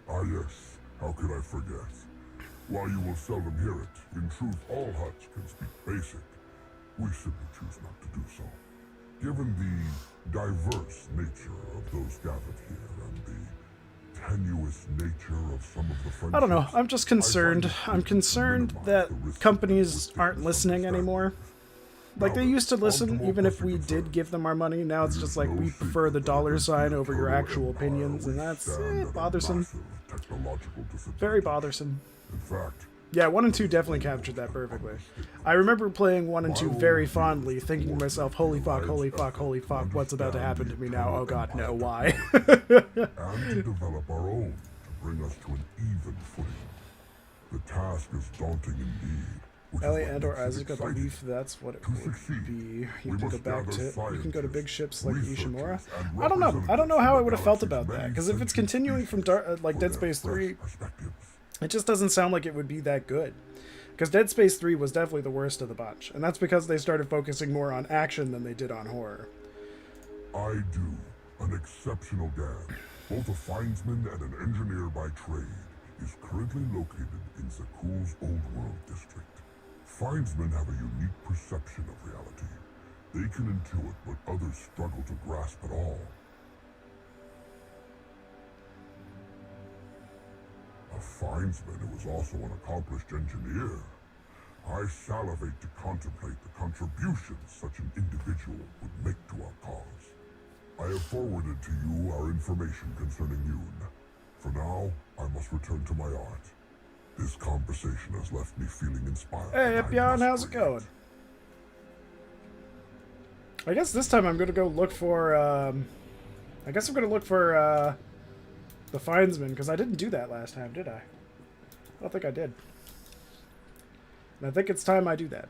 Speaker 16: Ah yes, how could I forget? While you will seldom hear it, in truth all Hutts can speak basic. We simply choose not to do so. Given the diverse nature of those gathered here and the tenuous nature of some of the friendships,
Speaker 1: I don't know, I'm just concerned. I'm concerned that companies aren't listening anymore. Like, they used to listen, even if we did give them our money. Now it's just like, we prefer the dollar sign over your actual opinions, and that's bothersome. Very bothersome.
Speaker 16: In fact,
Speaker 1: yeah, 1 and 2 definitely captured that perfectly. I remember playing 1 and 2 very fondly, thinking to myself, holy fuck, holy fuck, holy fuck, what's about to happen to me now? Oh god, no, why?
Speaker 16: And to develop our own, to bring us to an even footing. The task is daunting indeed.
Speaker 1: Ellie and or Isaac, I believe that's what it would be. You can go back to, you can go to big ships like Ishimura. I don't know. I don't know how I would have felt about that, because if it's continuing from like Dead Space 3, it just doesn't sound like it would be that good. Because Dead Space 3 was definitely the worst of the bunch, and that's because they started focusing more on action than they did on horror.
Speaker 16: I do, an exceptional dad, both a findsman and an engineer by trade, is currently located in Zakuul's Old World district. Findsmen have a unique perception of reality. They can intuit what others struggle to grasp at all. A findsman who is also an accomplished engineer. I salivate to contemplate the contributions such an individual would make to our cause. I have forwarded to you our information concerning Yoon. For now, I must return to my art. This conversation has left me feeling inspired.
Speaker 1: Hey, Epion, how's it going? I guess this time I'm going to go look for, I guess I'm going to look for, the Findsman, because I didn't do that last time, did I? I don't think I did. And I think it's time I do that.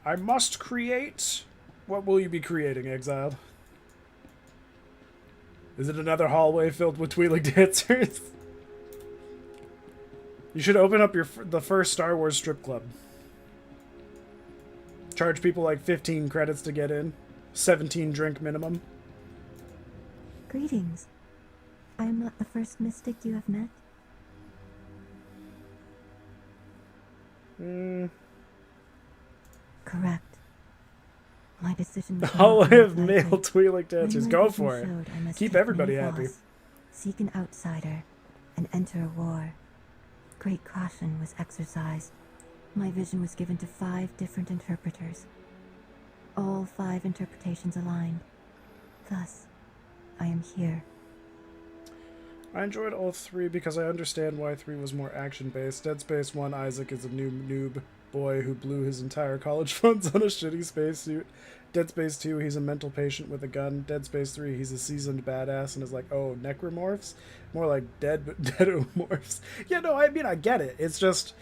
Speaker 1: I must create... What will you be creating, Exiled? Is it another hallway filled with Twi'lek dancers? You should open up the first Star Wars strip club. Charge people like 15 credits to get in. 17 drink minimum.
Speaker 12: Greetings. I am not the first mystic you have met. Correct. My decision was
Speaker 1: the hallway of male Twi'lek dancers. Go for it. Keep everybody happy.
Speaker 12: Seek an outsider and enter a war. Great caution was exercised. My vision was given to 5 different interpreters. All 5 interpretations aligned. Thus, I am here.
Speaker 1: I enjoyed all 3 because I understand why 3 was more action-based. Dead Space 1, Isaac is a noob boy who blew his entire college funds on a shitty spacesuit. Dead Space 2, he's a mental patient with a gun. Dead Space 3, he's a seasoned badass and is like, oh, necromorphs? More like deadomorphs. Yeah, no, I mean, I get it. It's just,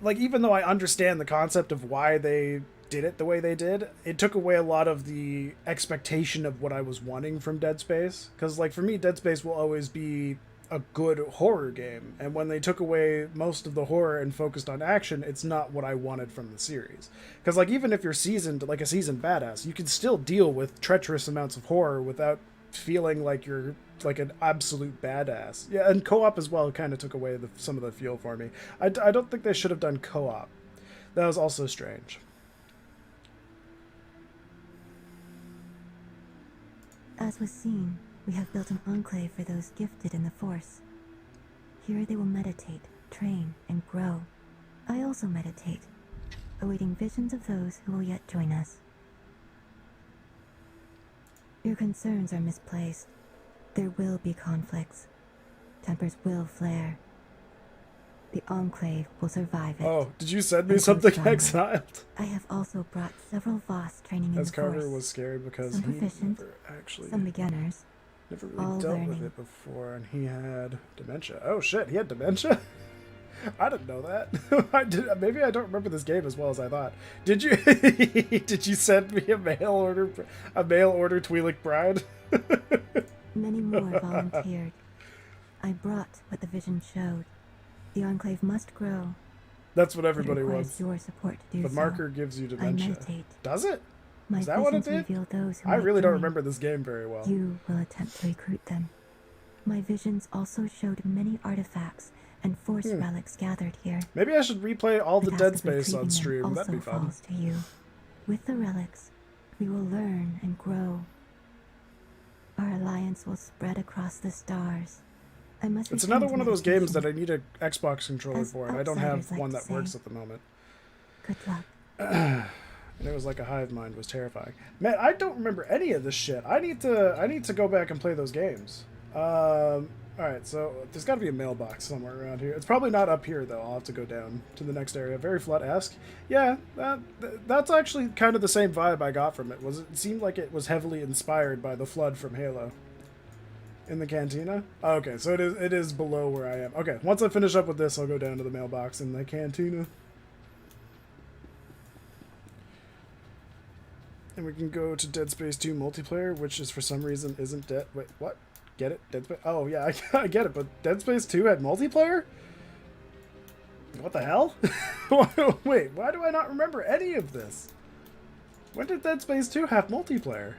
Speaker 1: like, even though I understand the concept of why they did it the way they did, it took away a lot of the expectation of what I was wanting from Dead Space. Because, like, for me, Dead Space will always be a good horror game. And when they took away most of the horror and focused on action, it's not what I wanted from the series. Because, like, even if you're seasoned, like a seasoned badass, you can still deal with treacherous amounts of horror without feeling like you're like an absolute badass. Yeah, and co-op as well kind of took away some of the feel for me. I don't think they should have done co-op. That was also strange.
Speaker 12: As was seen, we have built an enclave for those gifted in the Force. Here they will meditate, train, and grow. I also meditate, awaiting visions of those who will yet join us. Your concerns are misplaced. There will be conflicts. Tempers will flare. The Enclave will survive it.
Speaker 1: Oh, did you send me something exiled?
Speaker 12: I have also brought several Voss training in
Speaker 1: As
Speaker 12: the
Speaker 1: Carter
Speaker 12: Force.
Speaker 1: was scared because
Speaker 12: Some
Speaker 1: he
Speaker 12: proficient,
Speaker 1: never actually...
Speaker 12: some beginners.
Speaker 1: Never
Speaker 12: all
Speaker 1: really dealt
Speaker 12: learning.
Speaker 1: with it before, and he had dementia. Oh shit, he had dementia? I didn't know that. Maybe I don't remember this game as well as I thought. Did you? Did you send me a mail order Twi'lek bride?
Speaker 12: Many more volunteered. I brought what the vision showed. The Enclave must grow.
Speaker 1: That's what everybody
Speaker 12: It requires
Speaker 1: wants.
Speaker 12: your support to do
Speaker 1: The
Speaker 12: so.
Speaker 1: marker gives you dementia.
Speaker 12: I meditate.
Speaker 1: Does it?
Speaker 12: My
Speaker 1: Is that what it
Speaker 12: visions
Speaker 1: did?
Speaker 12: reveal those who
Speaker 1: I
Speaker 12: might
Speaker 1: really don't
Speaker 12: join.
Speaker 1: remember this game very well.
Speaker 12: You will attempt to recruit them. My visions also showed many artifacts and Force relics gathered here.
Speaker 1: Maybe I should replay all the
Speaker 12: task
Speaker 1: Dead
Speaker 12: of
Speaker 1: Space
Speaker 12: retrieving
Speaker 1: on
Speaker 12: them
Speaker 1: stream.
Speaker 12: also
Speaker 1: That'd be fun.
Speaker 12: falls to you. With the relics, we will learn and grow. Our alliance will spread across the stars. I must
Speaker 1: It's
Speaker 12: return
Speaker 1: another
Speaker 12: to
Speaker 1: one of those games
Speaker 12: meditation.
Speaker 1: that I need an Xbox controller
Speaker 12: As
Speaker 1: for, and I don't have
Speaker 12: outsiders like
Speaker 1: one
Speaker 12: to
Speaker 1: that
Speaker 12: say.
Speaker 1: works at the moment.
Speaker 12: Good luck.
Speaker 1: And it was like a hive mind. Was terrifying. Man, I don't remember any of this shit. I need to go back and play those games. Alright, so there's got to be a mailbox somewhere around here. It's probably not up here, though. I'll have to go down to the next area. Very Flood-esque. Yeah, that's actually kind of the same vibe I got from it. It seemed like it was heavily inspired by the Flood from Halo. In the cantina? Oh, okay, so it is below where I am. Okay, once I finish up with this, I'll go down to the mailbox in the cantina. And we can go to Dead Space 2 multiplayer, which is for some reason isn't Dead... Wait, what? Get it? Dead Space... Oh, yeah, I get it, but Dead Space 2 had multiplayer? What the hell? Wait, why do I not remember any of this? When did Dead Space 2 have multiplayer?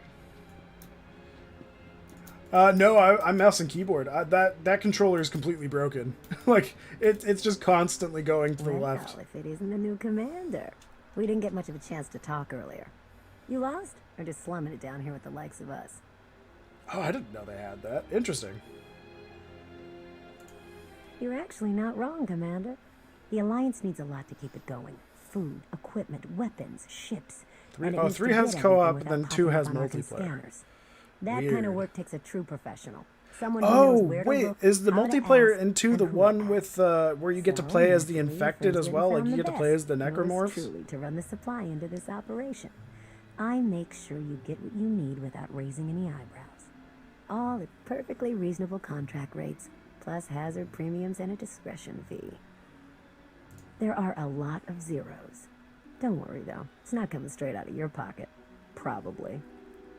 Speaker 1: No, I'm mouse and keyboard. That controller is completely broken. Like, it's just constantly going to the left.
Speaker 2: Well, if it isn't the new commander. We didn't get much of a chance to talk earlier. You lost? Or just slumming it down here with the likes of us?
Speaker 1: Oh, I didn't know they had that. Interesting.
Speaker 2: You're actually not wrong, Commander. The Alliance needs a lot to keep it going. Food, equipment, weapons, ships. And it needs to
Speaker 1: 3
Speaker 2: get
Speaker 1: has
Speaker 2: everything
Speaker 1: co-op,
Speaker 2: without
Speaker 1: then 2
Speaker 2: popping
Speaker 1: has
Speaker 2: up on Arkham
Speaker 1: multiplayer.
Speaker 2: scanners. That kind
Speaker 1: Weird.
Speaker 2: of work takes a true professional. Someone who knows where to
Speaker 1: wait,
Speaker 2: look,
Speaker 1: is the
Speaker 2: how to
Speaker 1: multiplayer
Speaker 2: ask,
Speaker 1: in 2
Speaker 2: and
Speaker 1: the
Speaker 2: who to
Speaker 1: one
Speaker 2: ask.
Speaker 1: with where you get to play as the infected as well? Like, you get to play as the necromorphs?
Speaker 2: Truly to run the supply into this operation. I make sure you get what you need without raising any eyebrows. All at perfectly reasonable contract rates, plus hazard premiums and a discretion fee. There are a lot of zeros. Don't worry though, it's not coming straight out of your pocket. Probably.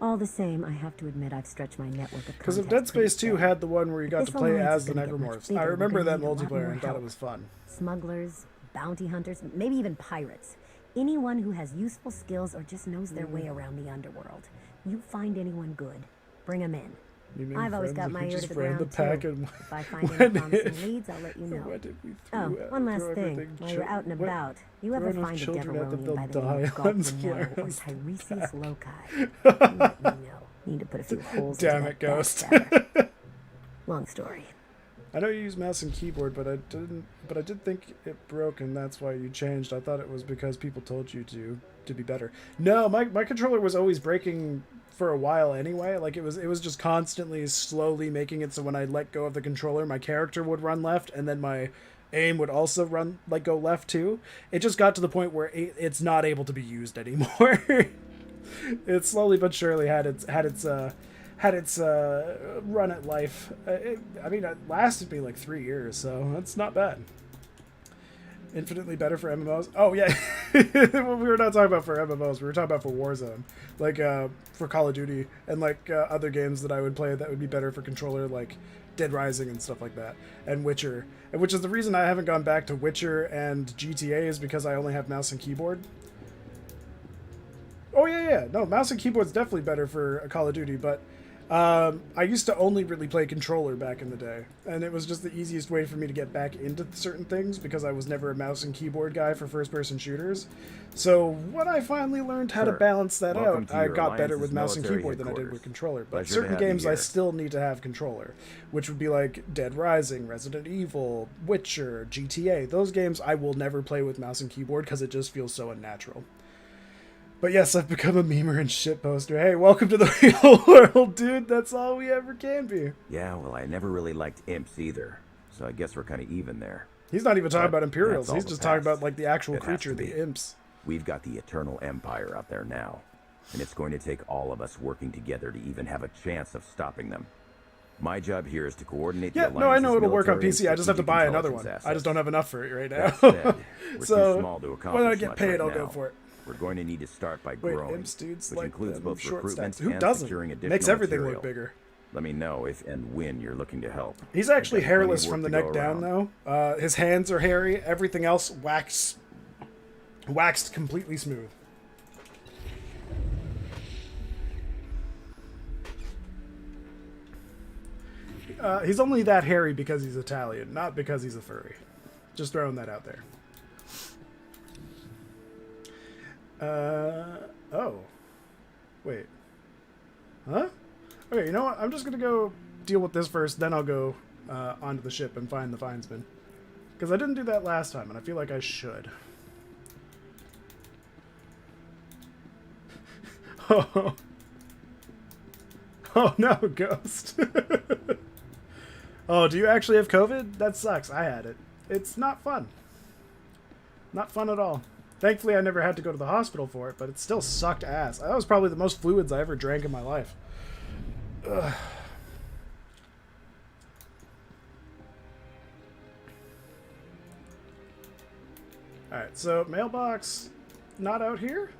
Speaker 2: All the same, I have to admit I've stretched my network of
Speaker 1: Because if
Speaker 2: contacts
Speaker 1: Dead Space
Speaker 2: pretty
Speaker 1: 2
Speaker 2: thin.
Speaker 1: had the one where you got
Speaker 2: This
Speaker 1: to play
Speaker 2: alliance
Speaker 1: as the
Speaker 2: is gonna get much
Speaker 1: necromorphs.
Speaker 2: bigger.
Speaker 1: I
Speaker 2: We're
Speaker 1: remember
Speaker 2: gonna
Speaker 1: that
Speaker 2: need a lot
Speaker 1: multiplayer
Speaker 2: more
Speaker 1: and thought
Speaker 2: help.
Speaker 1: it was fun.
Speaker 2: Smugglers, bounty hunters, maybe even pirates. Anyone who has useful skills or just knows their way around the underworld. You find anyone good, bring them in.
Speaker 1: You mean
Speaker 2: I've always got
Speaker 1: friends
Speaker 2: my
Speaker 1: who
Speaker 2: ear to
Speaker 1: just
Speaker 2: the
Speaker 1: ran
Speaker 2: ground
Speaker 1: the pack
Speaker 2: too.
Speaker 1: and
Speaker 2: If I find any
Speaker 1: went
Speaker 2: promising
Speaker 1: in.
Speaker 2: leads, I'll let you know.
Speaker 1: What did we
Speaker 2: Oh,
Speaker 1: throw
Speaker 2: one last
Speaker 1: throw
Speaker 2: thing.
Speaker 1: everything
Speaker 2: While you're out and
Speaker 1: what-
Speaker 2: about, you ever
Speaker 1: throw enough
Speaker 2: find a
Speaker 1: children at that
Speaker 2: Deveronian
Speaker 1: they'll
Speaker 2: by the name
Speaker 1: die
Speaker 2: of
Speaker 1: on
Speaker 2: Galpinero or
Speaker 1: Splareon's
Speaker 2: Tiresias Loci? You let me know. Need to put a few holes
Speaker 1: Damn
Speaker 2: into
Speaker 1: it,
Speaker 2: that
Speaker 1: Ghost.
Speaker 2: backstabber. Long story.
Speaker 1: I know you use mouse and keyboard, but I didn't. But I did think it broke, and that's why you changed. I thought it was because people told you to be better. No, my controller was always breaking for a while anyway. Like it was just constantly slowly making it so when I let go of the controller, my character would run left, and then my aim would also go left too. It just got to the point where it's not able to be used anymore. It slowly but surely had its run at life. I mean, it lasted me like 3 years, so that's not bad. Infinitely better for MMOs. Oh yeah, Well, we were not talking about for MMOs. We were talking about for Warzone, like for Call of Duty and like other games that I would play that would be better for controller, like Dead Rising and stuff like that, and Witcher. And which is the reason I haven't gone back to Witcher and GTA is because I only have mouse and keyboard. Oh yeah. No, mouse and keyboard's definitely better for a Call of Duty, but I used to only really play controller back in the day, and it was just the easiest way for me to get back into certain things because I was never a mouse and keyboard guy for first-person shooters. So when I finally learned how to balance that out, I got better with mouse and keyboard than I did with controller. But certain games I still need to have controller, which would be like Dead Rising, Resident Evil, Witcher, GTA. Those games I will never play with mouse and keyboard because it just feels so unnatural. But yes, I've become a memer and shitposter. Hey, welcome to the real world, dude. That's all we ever can be.
Speaker 8: Yeah, well, I never really liked imps either, so I guess we're kind of even there.
Speaker 1: He's not even talking about Imperials. He's just talking about like the actual creature, the imps.
Speaker 8: We've got the Eternal Empire out there now, and it's going to take all of us working together to even have a chance of stopping them. My job here is to coordinate the alliance's
Speaker 1: I know it'll work on
Speaker 8: military
Speaker 1: PC. I just have to buy another one.
Speaker 8: assets.
Speaker 1: I just don't have enough for it right now.
Speaker 8: That said, we're
Speaker 1: so
Speaker 8: too small to accomplish
Speaker 1: when I get
Speaker 8: much
Speaker 1: paid,
Speaker 8: right
Speaker 1: I'll
Speaker 8: now.
Speaker 1: go for it.
Speaker 8: We're going to need to start by growing,
Speaker 1: imps dudes
Speaker 8: which
Speaker 1: like
Speaker 8: includes
Speaker 1: them
Speaker 8: both
Speaker 1: short
Speaker 8: recruitment
Speaker 1: stacks. Who
Speaker 8: and
Speaker 1: doesn't?
Speaker 8: securing additional
Speaker 1: Makes everything
Speaker 8: material.
Speaker 1: look bigger.
Speaker 8: Let me know if and when you're looking to help.
Speaker 1: He's actually
Speaker 8: I've got plenty
Speaker 1: hairless
Speaker 8: of
Speaker 1: from the
Speaker 8: work to
Speaker 1: neck
Speaker 8: go
Speaker 1: down,
Speaker 8: around.
Speaker 1: though. His hands are hairy. Everything else waxed completely smooth. He's only that hairy because he's Italian, not because he's a furry. Just throwing that out there. Oh. Wait. Huh? Okay, you know what? I'm just gonna go deal with this first, then I'll go onto the ship and find the Finesman. Because I didn't do that last time, and I feel like I should. Oh. Oh no, Ghost. Oh, do you actually have COVID? That sucks. I had it. It's not fun. Not fun at all. Thankfully, I never had to go to the hospital for it, but it still sucked ass. That was probably the most fluids I ever drank in my life. Ugh. Alright, so mailbox not out here?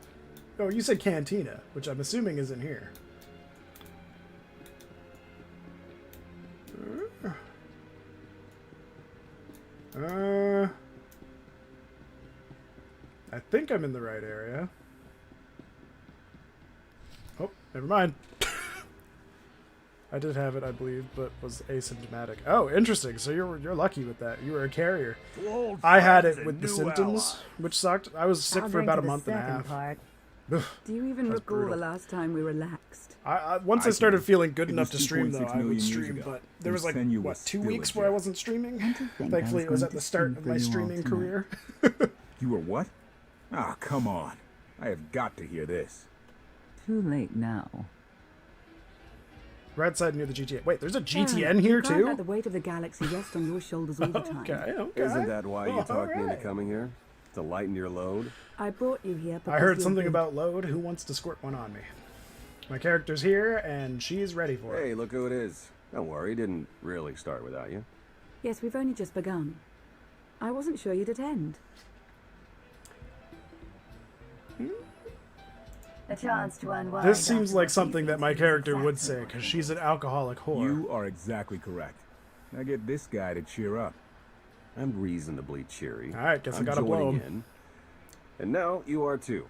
Speaker 1: Oh, you said cantina, which I'm assuming is in here. I think I'm in the right area. Oh, never mind. I did have it, I believe, but was asymptomatic. Oh, interesting. So you're lucky with that. You were a carrier. I had it with the symptoms, which sucked. I was sick for about a month and a half.
Speaker 13: Do you even recall the last time we relaxed?
Speaker 1: Once I started feeling good enough to stream, though, I would stream. But there was like, what, 2 weeks where I wasn't streaming? Thankfully, it was at the start of my streaming career.
Speaker 5: You were what? Ah, come on. I have got to hear this.
Speaker 6: Too late now.
Speaker 1: Right side near the GTA. Wait, there's a GTN here,
Speaker 13: you can't
Speaker 1: too?
Speaker 13: let the weight of the galaxy rest on your shoulders all the time.
Speaker 1: Okay.
Speaker 21: Isn't that why you talked me into coming here? To lighten your load?
Speaker 13: I brought you here because
Speaker 1: I heard
Speaker 13: you're
Speaker 1: something
Speaker 13: good.
Speaker 1: about load. Who wants to squirt one on me? My character's here, and she's ready for it.
Speaker 21: Hey, look who it is. Don't worry, didn't really start without you.
Speaker 13: Yes, we've only just begun. I wasn't sure you'd attend.
Speaker 4: A chance to unwind.
Speaker 1: This seems like something that my character would say, because she's an alcoholic whore.
Speaker 5: You are exactly correct. Now get this guy to cheer up.
Speaker 21: I'm reasonably cheery.
Speaker 1: Alright, guess I
Speaker 21: I'm
Speaker 1: gotta blow
Speaker 21: joining
Speaker 1: him.
Speaker 21: in. And now you are too.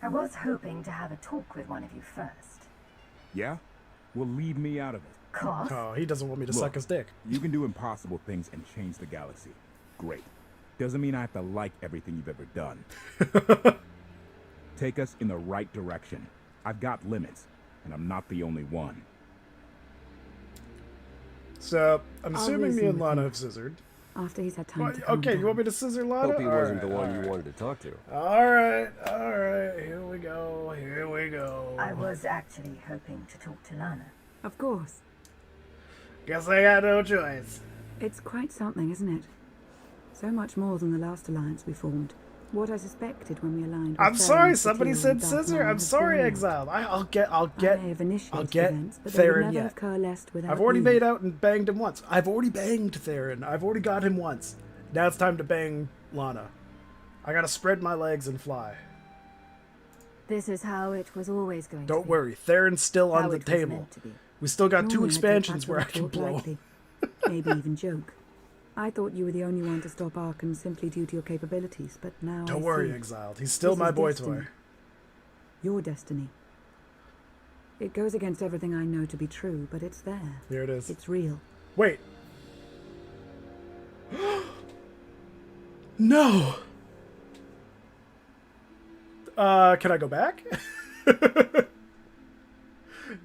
Speaker 4: I was hoping to have a talk with one of you first.
Speaker 5: Yeah? Well, leave me out of it.
Speaker 4: Cough?
Speaker 1: Oh, he doesn't want me to
Speaker 5: Look,
Speaker 1: suck his dick.
Speaker 5: You can do impossible things and change the galaxy. Great. Doesn't mean I have to like everything you've ever done. Take us in the right direction. I've got limits, and I'm not the only one.
Speaker 1: So, I'm
Speaker 13: I'll
Speaker 1: assuming me
Speaker 13: reason
Speaker 1: and
Speaker 13: with
Speaker 1: Lana
Speaker 13: him.
Speaker 1: have scissored.
Speaker 13: After he's had time
Speaker 1: Well,
Speaker 13: to calm
Speaker 1: okay, you
Speaker 13: down.
Speaker 1: want me to scissor Lana?
Speaker 21: Hope he wasn't the one
Speaker 1: Alright,
Speaker 21: you wanted to talk to.
Speaker 1: Alright, here we go,
Speaker 4: I was actually hoping to talk to Lana.
Speaker 13: Of course.
Speaker 1: Guess I got no choice.
Speaker 13: It's quite something, isn't it? So much more than the last alliance we formed. What I suspected when we aligned.
Speaker 1: I'm
Speaker 13: with
Speaker 1: sorry,
Speaker 13: Theron,
Speaker 1: somebody
Speaker 13: Satire,
Speaker 1: said
Speaker 13: and Darth
Speaker 1: scissor.
Speaker 13: Maul
Speaker 1: I'm
Speaker 13: has
Speaker 1: sorry,
Speaker 13: fallen out.
Speaker 1: Exiled. I'll
Speaker 13: I may have initiated events, but they would
Speaker 1: Theron
Speaker 13: never
Speaker 1: yet.
Speaker 13: have coalesced without
Speaker 1: I've already
Speaker 13: you.
Speaker 1: made out and banged him once. I've already banged Theron. I've already got him once. Now it's time to bang Lana. I gotta spread my legs and fly.
Speaker 2: This is how it was always going to
Speaker 1: Don't
Speaker 2: be.
Speaker 1: worry, Theron's still on
Speaker 2: How
Speaker 1: the
Speaker 2: it was
Speaker 1: table.
Speaker 2: meant to be.
Speaker 1: We still got 2
Speaker 13: Normally I'd
Speaker 1: expansions
Speaker 13: take
Speaker 1: where I
Speaker 13: Arthur
Speaker 1: can
Speaker 13: talk
Speaker 1: blow.
Speaker 13: lightly, maybe even joke. I thought you were the only one to stop Arkan simply due to your capabilities, but now
Speaker 1: Don't
Speaker 13: I
Speaker 1: worry,
Speaker 13: see.
Speaker 1: Exiled. He's still
Speaker 13: This
Speaker 1: my
Speaker 13: is
Speaker 1: boy
Speaker 13: destiny.
Speaker 1: toy.
Speaker 13: Your destiny. It goes against everything I know to be true, but it's there.
Speaker 1: Here it is.
Speaker 13: It's real.
Speaker 1: Wait. No! Can I go back?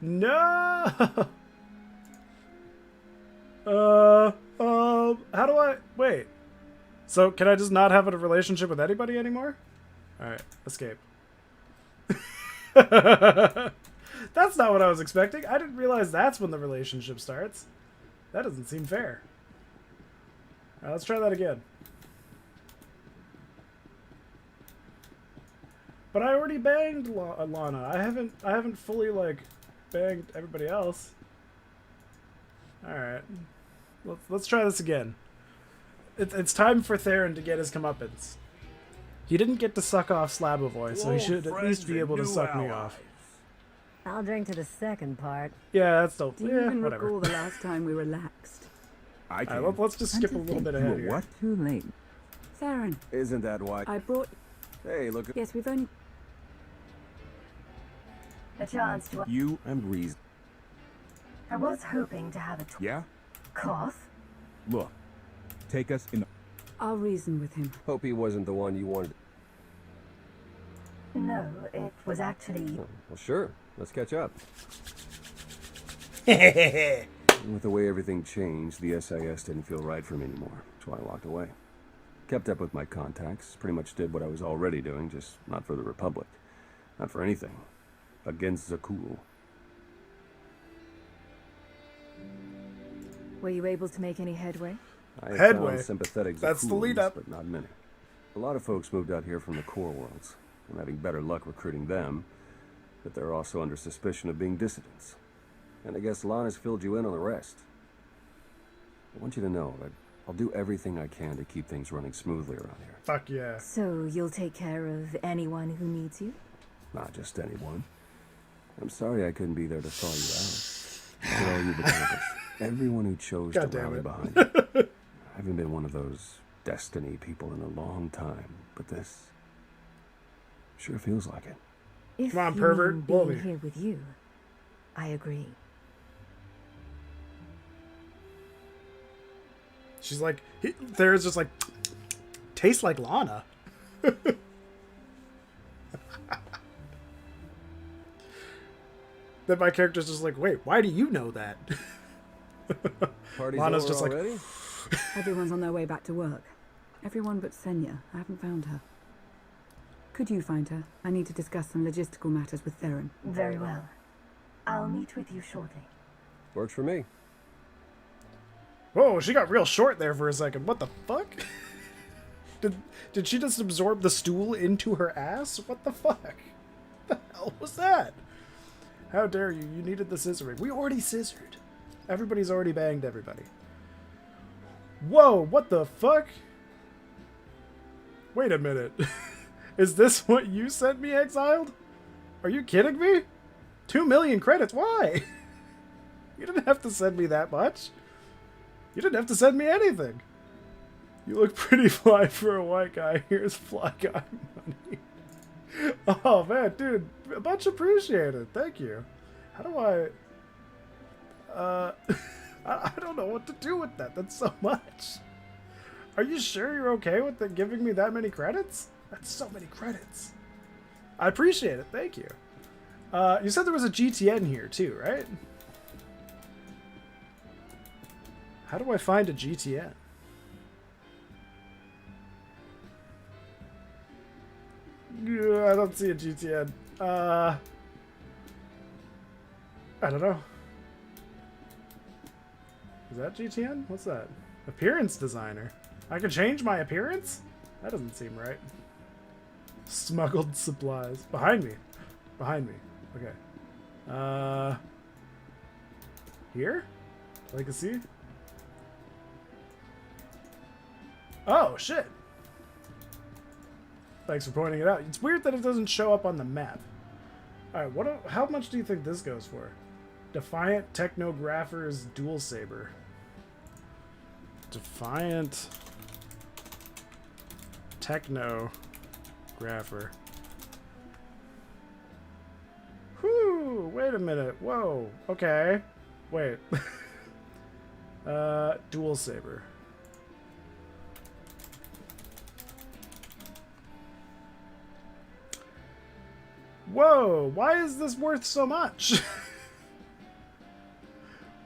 Speaker 1: No! How do I... Wait. So, can I just not have a relationship with anybody anymore? Alright, escape. That's not what I was expecting. I didn't realize that's when the relationship starts. That doesn't seem fair. Alright, let's try that again. But I already banged Lana. I haven't fully, like, banged everybody else. Alright. Let's try this again. It's time for Theron to get his comeuppance. He didn't get to suck off Slabovoy, so he should at least be able to suck me off.
Speaker 2: I'll drink to the second part.
Speaker 1: Yeah, that's dope.
Speaker 13: Do you
Speaker 1: Yeah,
Speaker 13: even
Speaker 1: whatever.
Speaker 13: recall the last time we relaxed?
Speaker 5: I can.
Speaker 1: Alright, let's just skip a little bit ahead here.
Speaker 5: What?
Speaker 6: Too late.
Speaker 13: Theron,
Speaker 21: Isn't that why?
Speaker 13: I brought...
Speaker 21: Hey, look at
Speaker 13: Yes, we've only...
Speaker 4: A chance to...
Speaker 21: you and Reese.
Speaker 4: I was hoping to have a
Speaker 5: Yeah?
Speaker 4: cough.
Speaker 5: Look, take us in the...
Speaker 13: I'll reason with him.
Speaker 21: Hope he wasn't the one you wanted.
Speaker 4: No, it was actually...
Speaker 21: Oh, well, sure. Let's catch up. With the way everything changed, the SIS didn't feel right for me anymore. That's why I walked away. Kept up with my contacts. Pretty much did what I was already doing, just not for the Republic. Not for anything. Against Zakul.
Speaker 2: Were you able to make any headway?
Speaker 21: I have
Speaker 1: Headway.
Speaker 21: found sympathetic
Speaker 1: That's the
Speaker 21: Zakulians,
Speaker 1: lead up.
Speaker 21: but not many. A lot of folks moved out here from the core worlds. I'm having better luck recruiting them, but they're also under suspicion of being dissidents. And I guess Lana's filled you in on the rest. I want you to know that I'll do everything I can to keep things running smoothly around here.
Speaker 1: Fuck yeah.
Speaker 2: So you'll take care of anyone who needs you?
Speaker 21: Not just anyone. I'm sorry I couldn't be there to thaw you out. For all you've accomplished. Everyone who chose
Speaker 1: God
Speaker 21: to
Speaker 1: damn
Speaker 21: rally
Speaker 1: it.
Speaker 21: behind you. I haven't been one of those destiny people in a long time, but this sure feels like it.
Speaker 2: If
Speaker 1: Come on,
Speaker 2: you
Speaker 1: pervert,
Speaker 2: mean
Speaker 1: blow
Speaker 2: being
Speaker 1: me.
Speaker 2: here with you, I agree.
Speaker 1: She's like, Theron's just like, tastes like Lana. Then my character's just like, wait, why do you know that?
Speaker 21: Party's
Speaker 1: Lana's
Speaker 21: over
Speaker 1: just like,
Speaker 21: already?
Speaker 13: Everyone's on their way back to work. Everyone but Senya. I haven't found her. Could you find her? I need to discuss some logistical matters with Theron.
Speaker 4: Very well. I'll meet with you shortly.
Speaker 21: Works for me.
Speaker 1: whoa, she got real short there for a second. What the fuck? Did she just absorb the stool into her ass? What the fuck? What the hell was that? How dare you? You needed the scissoring. We already scissored. Everybody's already banged everybody. Whoa, what the fuck? Wait a minute. Is this what you sent me, Exiled? Are you kidding me? 2 million credits? Why? You didn't have to send me that much. You didn't have to send me anything. You look pretty fly for a white guy. Here's fly guy money. Oh, man, dude. Much appreciated. Thank you. How do I... I don't know what to do with that. That's so much. Are you sure you're okay with it giving me that many credits? That's so many credits. I appreciate it. Thank you. You said there was a GTN here too, right? How do I find a GTN? Yeah, I don't see a GTN. I don't know. Is that GTN? What's that? Appearance designer. I can change my appearance? That doesn't seem right. Smuggled supplies. Behind me. Behind me. Okay. Here? Legacy? Oh, shit. Thanks for pointing it out. It's weird that it doesn't show up on the map. Alright, how much do you think this goes for? Defiant Technographer's Dual Saber. Defiant Technographer. Whew, wait a minute. Whoa, okay. Wait. Dual Saber. Whoa, why is this worth so much?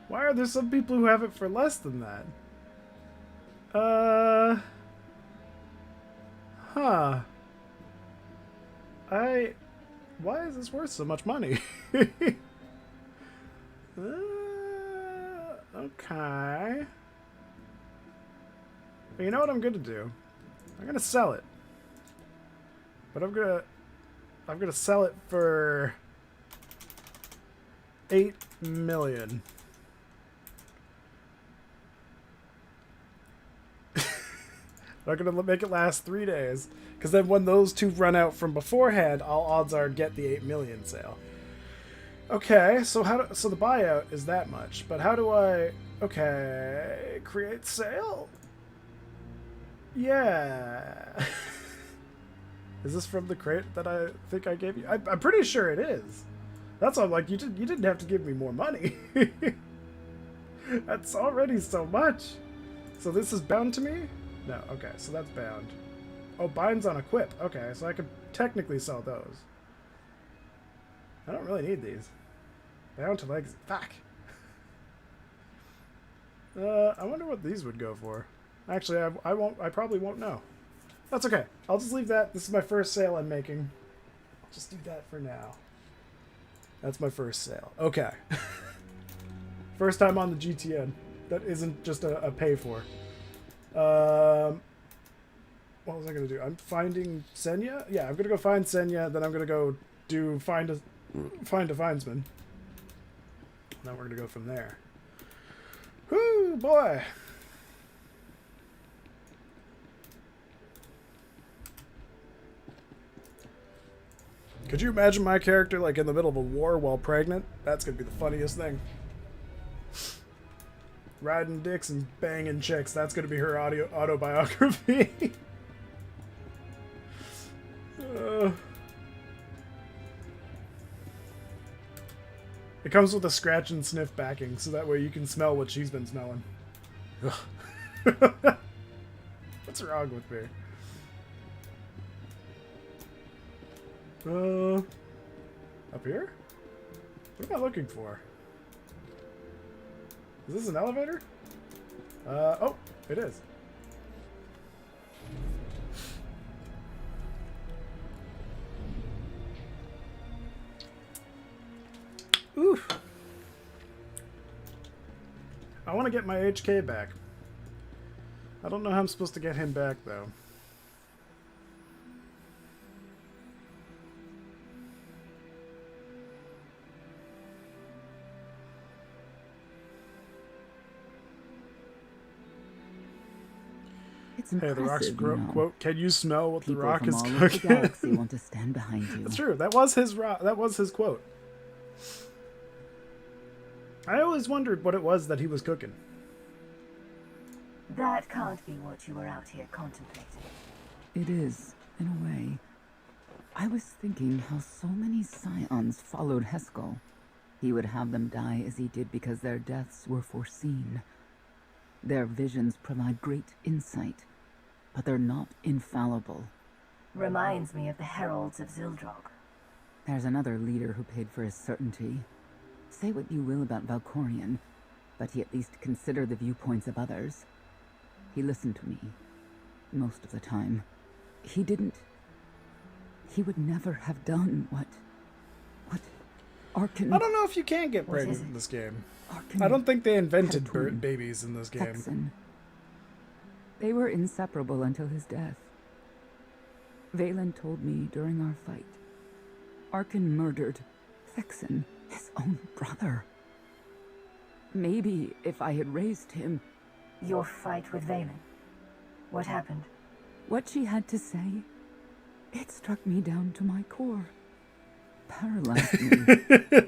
Speaker 1: Why are there some people who have it for less than that? Huh. Why is this worth so much money? Okay. But you know what I'm gonna do? I'm gonna sell it. But I'm gonna sell it for 8 million. I'm gonna make it last 3 days, because then when those two run out from beforehand, all odds are get the 8 million sale. Okay, so so the buyout is that much, but how do I? Okay, create sale. Yeah. Is this from the crate that I think I gave you? I'm pretty sure it is. That's why I'm like, you didn't have to give me more money. That's already so much. So this is bound to me? No, okay, so that's bound. Oh, binds on equip. Okay, so I could technically sell those. I don't really need these. Bound to legs. Fuck. I wonder what these would go for. Actually, I probably won't know. That's okay. I'll just leave that. This is my first sale I'm making. I'll just do that for now. That's my first sale. Okay. First time on the GTN. That isn't just a pay for. What was I gonna do? I'm finding Senya? Yeah, I'm gonna go find Senya, then I'm gonna go do find a findsman. Then we're gonna go from there. Whoo, boy! Could you imagine my character like in the middle of a war while pregnant? That's gonna be the funniest thing. Riding dicks and banging chicks. That's gonna be her autobiography. It comes with a scratch and sniff backing, so that way you can smell what she's been smelling. What's wrong with me? Up here? What am I looking for? Is this an elevator? Oh, it is. Oof. I want to get my HK back. I don't know how I'm supposed to get him back, though. Hey, the Rock's quote, "Can you smell what the Rock is cooking?"
Speaker 6: The galaxy want to stand behind you.
Speaker 1: That's true. That was his quote. I always wondered what it was that he was cooking.
Speaker 4: That can't be what you were out here contemplating.
Speaker 6: It is, in a way. I was thinking how so many scions followed Heskel. He would have them die as he did because their deaths were foreseen. Their visions provide great insight, but they're not infallible.
Speaker 4: Reminds me of the heralds of Zildrog.
Speaker 6: There's another leader who paid for his certainty. Say what you will about Valkorion, but he at least considered the viewpoints of others. He listened to me, most of the time. He would never have done what Arkan...
Speaker 1: I don't know if you can get pregnant in this game. I don't think they invented babies in this game.
Speaker 6: Thexan. They were inseparable until his death. Valen told me during our fight. Arkan murdered Thexan, his own brother. Maybe if I had raised him...
Speaker 4: Your fight with Valen? What happened?
Speaker 6: What she had to say? It struck me down to my core. Paralyzed me.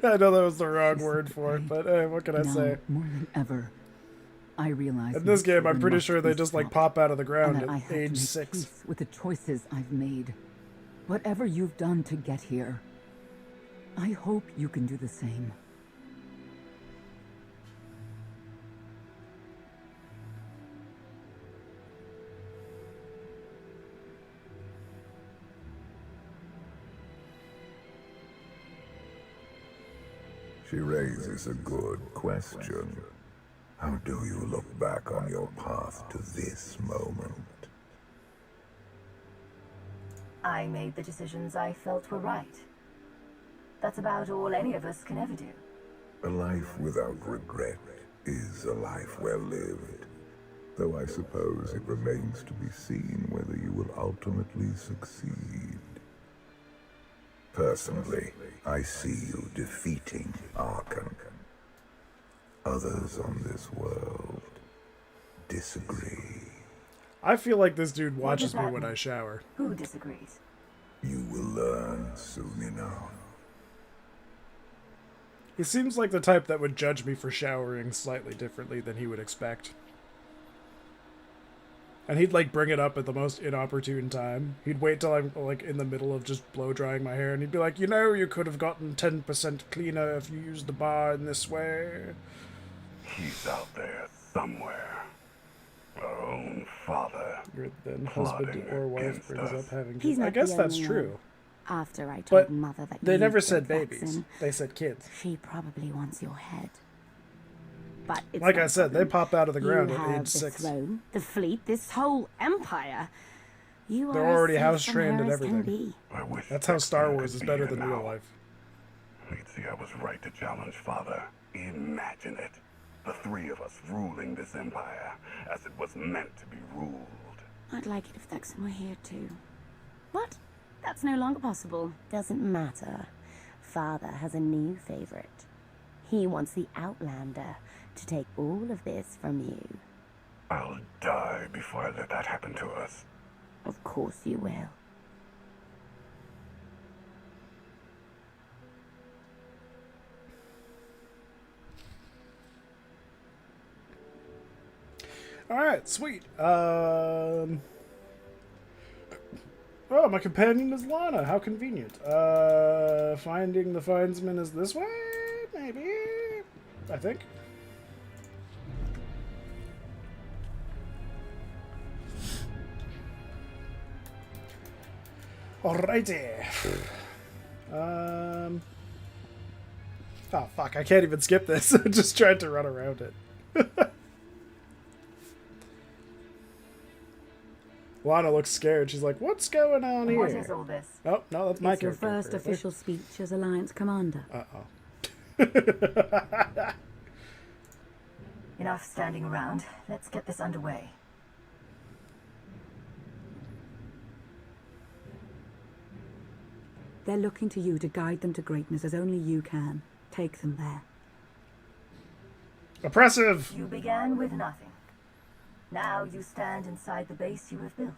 Speaker 1: I know that was the wrong word for it, but hey, what can I
Speaker 6: Now,
Speaker 1: say?
Speaker 6: more than ever, I realize
Speaker 1: In this
Speaker 6: my
Speaker 1: game, I'm
Speaker 6: children
Speaker 1: pretty
Speaker 6: must
Speaker 1: sure they
Speaker 6: be
Speaker 1: just like
Speaker 6: stopped,
Speaker 1: pop out of the ground
Speaker 6: and that I have
Speaker 1: at
Speaker 6: to
Speaker 1: age
Speaker 6: make
Speaker 1: 6.
Speaker 6: peace with the choices I've made. Whatever you've done to get here, I hope you can do the same.
Speaker 7: She raises a good question. How do you look back on your path to this moment?
Speaker 4: I made the decisions I felt were right. That's about all any of us can ever do.
Speaker 7: A life without regret is a life well lived. Though I suppose it remains to be seen whether you will ultimately succeed. Personally, I see you defeating Archon. Others on this world disagree.
Speaker 1: I feel like this dude
Speaker 4: What
Speaker 1: watches
Speaker 4: does
Speaker 1: me
Speaker 4: that
Speaker 1: when
Speaker 4: mean?
Speaker 1: I shower.
Speaker 4: Who disagrees?
Speaker 7: You will learn soon enough.
Speaker 1: He seems like the type that would judge me for showering slightly differently than he would expect. And he'd like bring it up at the most inopportune time. He'd wait till I'm like in the middle of just blow drying my hair and he'd be like, you know, you could have gotten 10% cleaner if you used the bar in this way.
Speaker 20: He's out there somewhere. Our own father.
Speaker 1: Your then husband
Speaker 20: plotting
Speaker 1: or wife
Speaker 20: against
Speaker 1: brings
Speaker 20: us.
Speaker 1: up having
Speaker 2: He's
Speaker 1: kids.
Speaker 2: not
Speaker 1: I guess
Speaker 2: the
Speaker 1: that's
Speaker 2: only
Speaker 1: true.
Speaker 2: one. After I told
Speaker 1: But
Speaker 2: Mother that
Speaker 1: they
Speaker 2: you
Speaker 1: never
Speaker 2: killed
Speaker 1: said babies.
Speaker 2: Jackson,
Speaker 1: They said kids.
Speaker 2: she probably wants your head. But it's
Speaker 1: Like
Speaker 2: not
Speaker 1: I
Speaker 2: a
Speaker 1: said, they
Speaker 2: problem.
Speaker 1: pop out of the ground
Speaker 2: You
Speaker 1: at
Speaker 2: have
Speaker 1: age
Speaker 2: the
Speaker 1: 6.
Speaker 2: throne, the fleet, this whole empire. You
Speaker 1: They're
Speaker 2: are
Speaker 1: already
Speaker 2: as safe
Speaker 1: house
Speaker 2: from
Speaker 1: trained
Speaker 2: her
Speaker 1: and
Speaker 2: as can
Speaker 1: everything.
Speaker 2: be.
Speaker 20: I wish
Speaker 1: That's how Star
Speaker 20: Jackson
Speaker 1: Wars
Speaker 20: could
Speaker 1: is
Speaker 20: be
Speaker 1: better
Speaker 20: here
Speaker 1: than real
Speaker 20: now.
Speaker 1: life.
Speaker 20: He'd see I was right to challenge Father. Imagine it. The three of us ruling this empire as it was meant to be ruled.
Speaker 2: I'd like it if Thexan were here too. What? That's no longer possible. Doesn't matter. Father has a new favorite. He wants the Outlander to take all of this from you.
Speaker 20: I'll die before I let that happen to us.
Speaker 2: Of course you will.
Speaker 1: Alright, sweet. Oh, my companion is Lana. How convenient. Finding the findsman is this way? Maybe? I think. Alrighty. Oh, fuck. I can't even skip this. I just tried to run around it. Lana looks scared. She's like, what's going on here?
Speaker 4: What is all this?
Speaker 1: Oh, no, that's my
Speaker 13: It's your
Speaker 1: character.
Speaker 13: first official speech as Alliance Commander.
Speaker 1: Uh-oh.
Speaker 4: Enough standing around. Let's get this underway.
Speaker 13: They're looking to you to guide them to greatness as only you can. Take them there.
Speaker 1: Oppressive!
Speaker 4: You began with nothing. Now you stand inside the base you have built.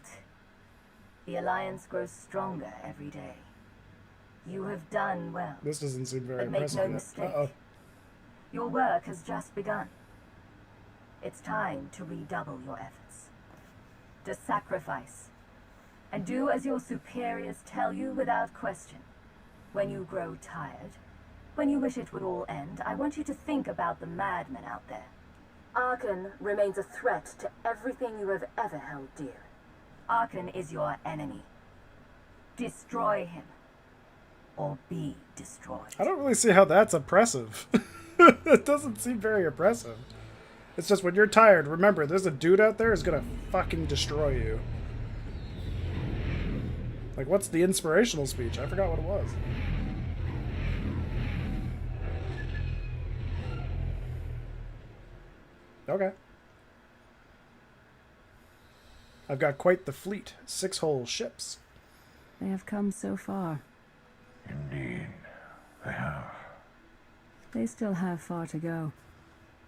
Speaker 4: The Alliance grows stronger every day. You have done well.
Speaker 1: This doesn't seem very
Speaker 4: But make
Speaker 1: impressive
Speaker 4: no
Speaker 1: yet.
Speaker 4: mistake.
Speaker 1: Uh-oh.
Speaker 4: Your work has just begun. It's time to redouble your efforts. To sacrifice. And do as your superiors tell you without question. When you grow tired, when you wish it would all end, I want you to think about the madmen out there. Archon remains a threat to everything you have ever held dear. Archon is your enemy. Destroy him. Or be destroyed.
Speaker 1: I don't really see how that's oppressive. It doesn't seem very oppressive. It's just when you're tired, remember, there's a dude out there who's gonna fucking destroy you. Like, what's the inspirational speech? I forgot what it was. Okay. I've got quite the fleet. 6 whole ships.
Speaker 6: They have come so far.
Speaker 7: Indeed, they have.
Speaker 6: They still have far to go.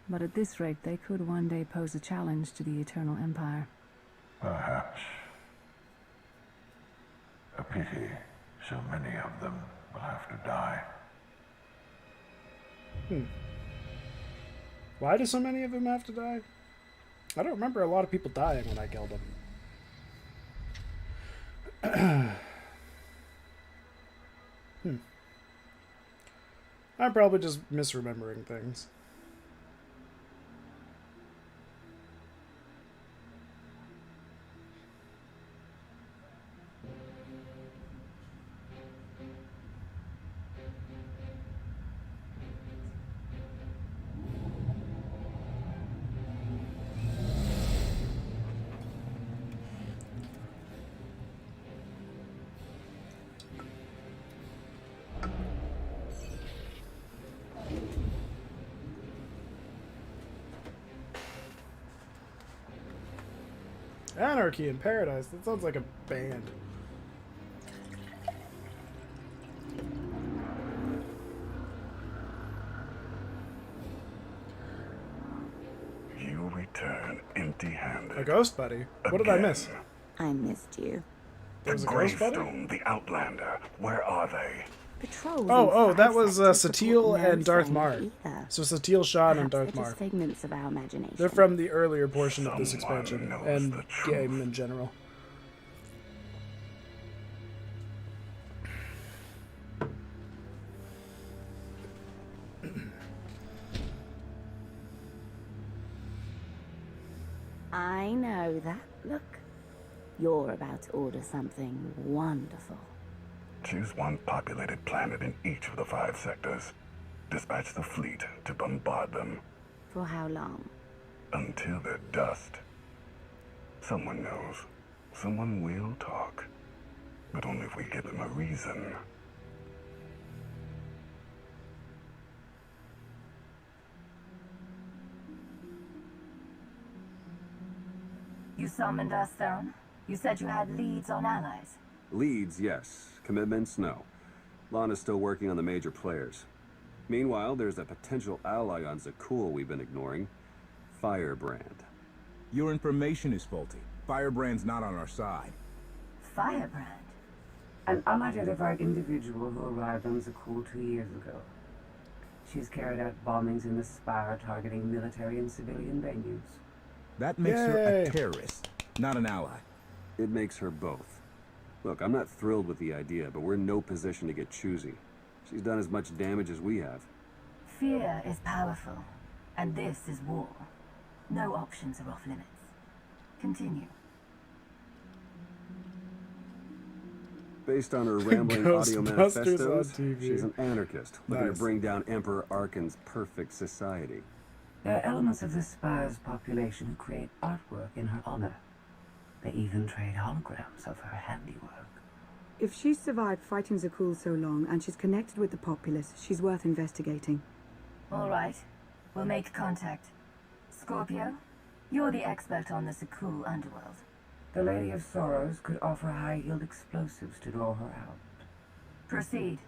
Speaker 6: But at this rate, they could one day pose a challenge to the Eternal Empire.
Speaker 7: Perhaps. A pity. So many of them will have to die.
Speaker 1: Why do so many of them have to die? I don't remember a lot of people dying when I killed them. I'm probably just misremembering things. Anarchy in Paradise. That sounds like a band.
Speaker 20: You return empty-handed.
Speaker 1: A ghost buddy? What did I miss?
Speaker 12: I missed you.
Speaker 20: The Greystone, the Outlander. Where are they?
Speaker 12: Patrols.
Speaker 1: Oh, that was Satele and Darth Marr. So Satele, Shan, and Darth Marr.
Speaker 12: Figments of our imagination.
Speaker 1: They're from the earlier portion of this expansion and game in general.
Speaker 2: I know that look. You're about to order something wonderful.
Speaker 20: Choose one populated planet in each of the 5 sectors. Dispatch the fleet to bombard them.
Speaker 2: For how long?
Speaker 20: Until they're dust. Someone knows. Someone will talk. But only if we give them a reason.
Speaker 4: You summoned us, Theron? You said you had leads on allies.
Speaker 21: Leads, yes. Commitments, no. Lana's still working on the major players. Meanwhile, there's a potential ally on Zakul we've been ignoring. Firebrand.
Speaker 5: Your information is faulty. Firebrand's not on our side.
Speaker 18: Firebrand? An unidentified individual who arrived on Zakul 2 years ago. She's carried out bombings in the Spire targeting military and civilian venues.
Speaker 5: That makes her a terrorist, not an ally.
Speaker 21: It makes her both. Look, I'm not thrilled with the idea, but we're in no position to get choosy. She's done as much damage as we have.
Speaker 4: Fear is powerful, and this is war. No options are off limits. Continue.
Speaker 21: Based on her rambling audio manifestos, she's an anarchist, looking to bring down Emperor Arkin's perfect society.
Speaker 18: There are elements of the Spire's population who create artwork in her honor. They even trade holograms of her handiwork.
Speaker 13: If she's survived fighting Zakul so long and she's connected with the populace, she's worth investigating.
Speaker 4: All right. We'll make contact. Scorpio, you're the expert on the Zakul underworld.
Speaker 18: The Lady of Sorrows could offer high-yield explosives to draw her out.
Speaker 4: Proceed.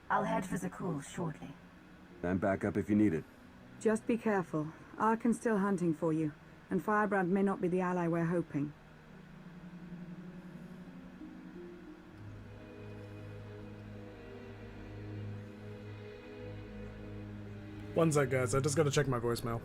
Speaker 4: I'll head for Zakul shortly.
Speaker 21: And back up if you need it.
Speaker 13: Just be careful. Arkin's still hunting for you, and Firebrand may not be the ally we're hoping.
Speaker 1: One sec, guys. I just gotta check my voicemail.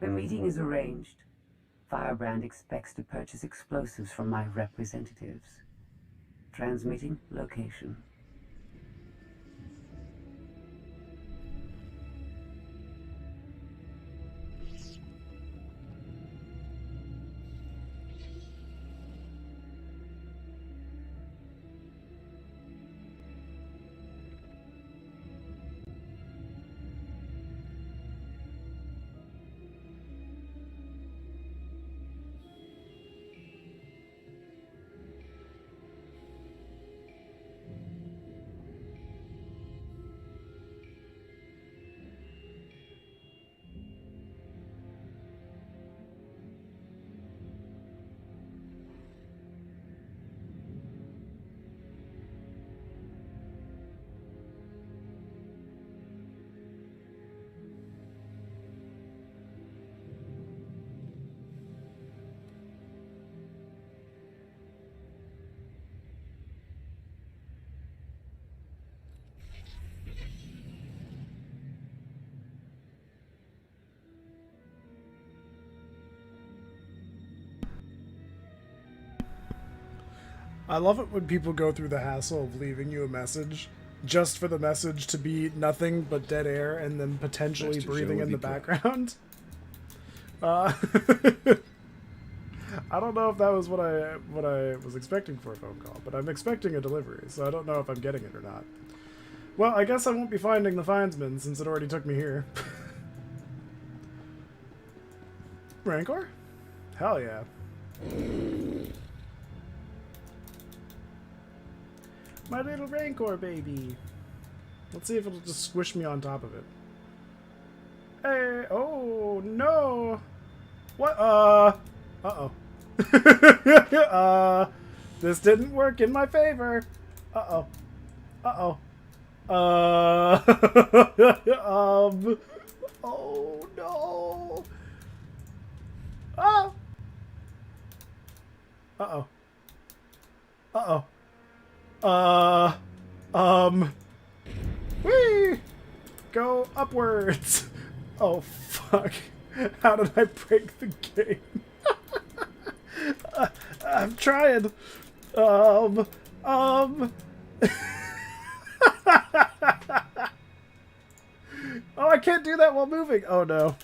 Speaker 18: The meeting is arranged. Firebrand expects to purchase explosives from my representatives. Transmitting location.
Speaker 1: I love it when people go through the hassle of leaving you a message just for the message to be nothing but dead air and then potentially
Speaker 21: Next
Speaker 1: breathing
Speaker 21: show
Speaker 1: in the
Speaker 21: will be
Speaker 1: background. I don't know if that was what I was expecting for a phone call, but I'm expecting a delivery, so I don't know if I'm getting it or not. Well, I guess I won't be finding the Findsman since it already took me here. Rancor? Hell yeah. My little Rancor baby. Let's see if it'll just squish me on top of it. Hey, oh no. What? Uh-oh. This didn't work in my favor. Uh-oh. Uh-oh. Oh no. Ah. Uh-oh. Uh-oh. Whee! Go upwards. Oh, fuck. How did I break the game? I'm trying. Oh, I can't do that while moving. Oh, no.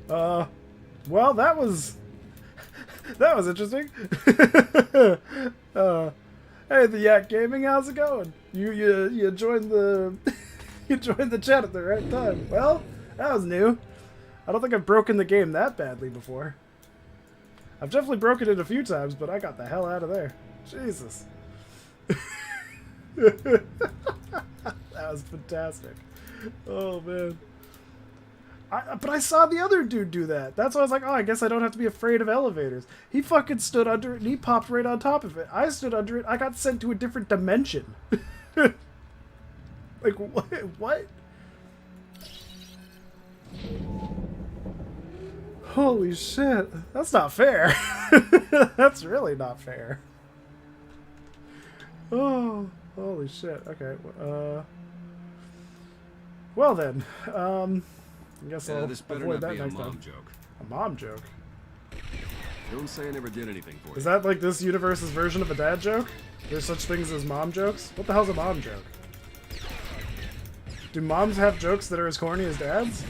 Speaker 1: Oh. Well, that was interesting. Hey, the Yak Gaming, how's it going? You joined the you joined the chat at the right time. Well, that was new. I don't think I've broken the game that badly before. I've definitely broken it a few times, but I got the hell out of there. Jesus. That was fantastic. Oh man. But I saw the other dude do that. That's why I was like, oh, I guess I don't have to be afraid of elevators. He fucking stood under it and he popped right on top of it. I stood under it. I got sent to a different dimension. Like, what? Holy shit. That's not fair. That's really not fair. Oh, holy shit. Okay. Well then, I guess I'll
Speaker 21: this better
Speaker 1: avoid
Speaker 21: not
Speaker 1: that
Speaker 21: be a
Speaker 1: next
Speaker 21: mom
Speaker 1: time.
Speaker 21: joke.
Speaker 1: A mom joke?
Speaker 21: Don't say I never did anything for you.
Speaker 1: Is that like this universe's version of a dad joke? There's such things as mom jokes? What the hell's a mom joke? Do moms have jokes that are as corny as dads?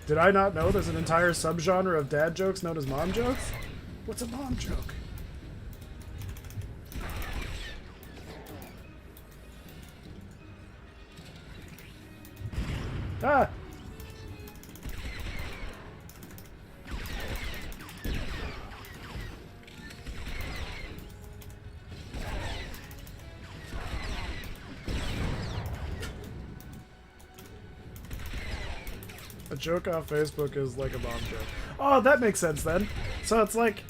Speaker 1: Did I not know there's an entire subgenre of dad jokes known as mom jokes? What's a mom joke? Ah! A joke off Facebook is like a mom joke. Oh, that makes sense then. So it's like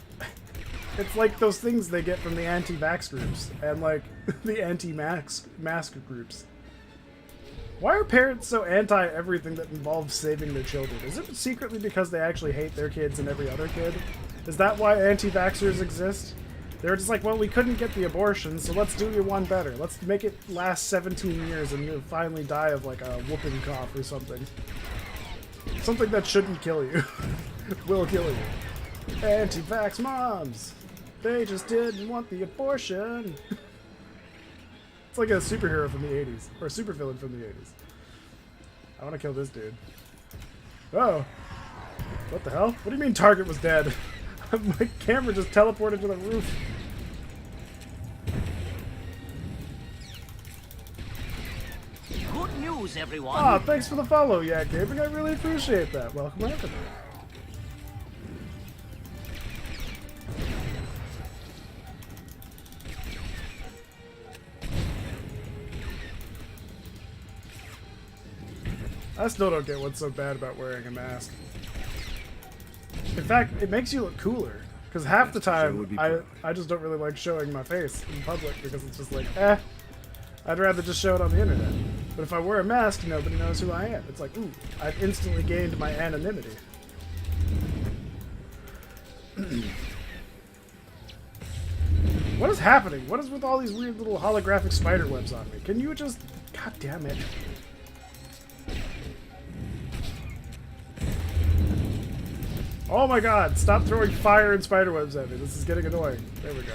Speaker 1: those things they get from the anti-vax groups and like the anti-mask groups. Why are parents so anti everything that involves saving their children? Is it secretly because they actually hate their kids and every other kid? Is that why anti-vaxxers exist? They're just like, well, we couldn't get the abortion, so let's do you one better. Let's make it last 17 years and you'll finally die of like a whooping cough or something. Something that shouldn't kill you. Will kill you. Anti-vax moms! They just didn't want the abortion! It's like a superhero from the 80s. Or a supervillain from the 80s. I want to kill this dude. Oh! What the hell? What do you mean target was dead? My camera just teleported to the roof.
Speaker 14: Good news, everyone.
Speaker 1: Ah, thanks for the follow, Yak Gaming. I really appreciate that. Welcome, Anthony. I still don't get what's so bad about wearing a mask. In fact, it makes you look cooler. Because half the time, I just don't really like showing my face in public because it's just like, I'd rather just show it on the internet. But if I wear a mask, nobody knows who I am. It's like, ooh, I've instantly gained my anonymity. What is happening? What is with all these weird little holographic spider webs on me? Can you just... God damn it. Oh my god, stop throwing fire and spiderwebs at me. This is getting annoying. There we go.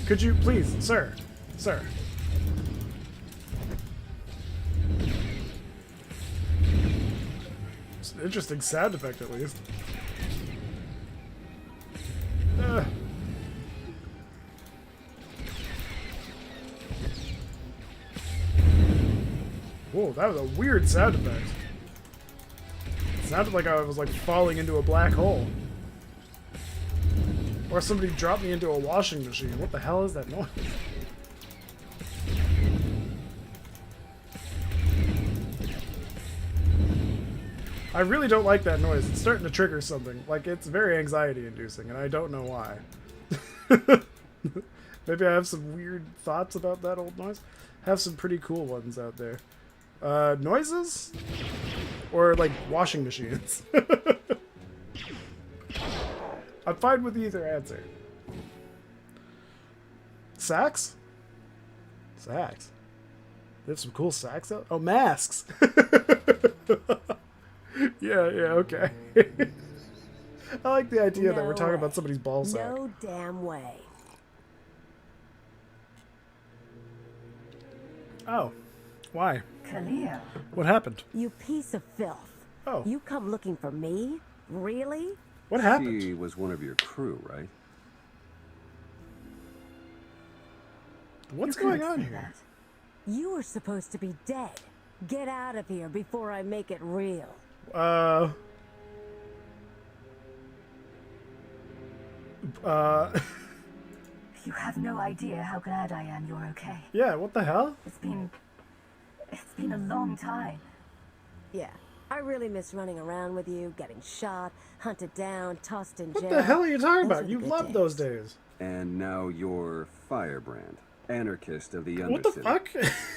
Speaker 1: Could you, please, sir? Sir. It's an interesting sound effect, at least. Whoa, that was a weird sound effect. It sounded like I was like falling into a black hole. Or somebody dropped me into a washing machine. What the hell is that noise? I really don't like that noise. It's starting to trigger something. Like, it's very anxiety-inducing, and I don't know why. Maybe I have some weird thoughts about that old noise. Have some pretty cool ones out there. Noises? Or, like, washing machines? I'm fine with either answer. Sax? Sax. They have some cool sax out? Oh, masks! Yeah, okay. I like the idea that we're talking about somebody's ball sack.
Speaker 2: No damn way.
Speaker 1: Oh. Why?
Speaker 4: Kalia.
Speaker 1: What happened?
Speaker 2: You piece of filth.
Speaker 1: Oh.
Speaker 2: You come looking for me? Really?
Speaker 1: What happened?
Speaker 21: She was one of your crew, right?
Speaker 1: What's going on here?
Speaker 2: You were supposed to be dead. Get out of here before I make it real.
Speaker 4: You have no idea how glad I am you're okay.
Speaker 1: Yeah, what the hell?
Speaker 4: It's been a long time.
Speaker 2: Yeah, I really miss running around with you, getting shot, hunted down, tossed in jail.
Speaker 1: What the hell are you talking
Speaker 2: Those
Speaker 1: about?
Speaker 2: were
Speaker 1: You
Speaker 2: the
Speaker 1: loved
Speaker 2: good
Speaker 1: those
Speaker 2: days.
Speaker 1: days.
Speaker 21: And now you're Firebrand, anarchist of the Undercity.
Speaker 1: What the fuck?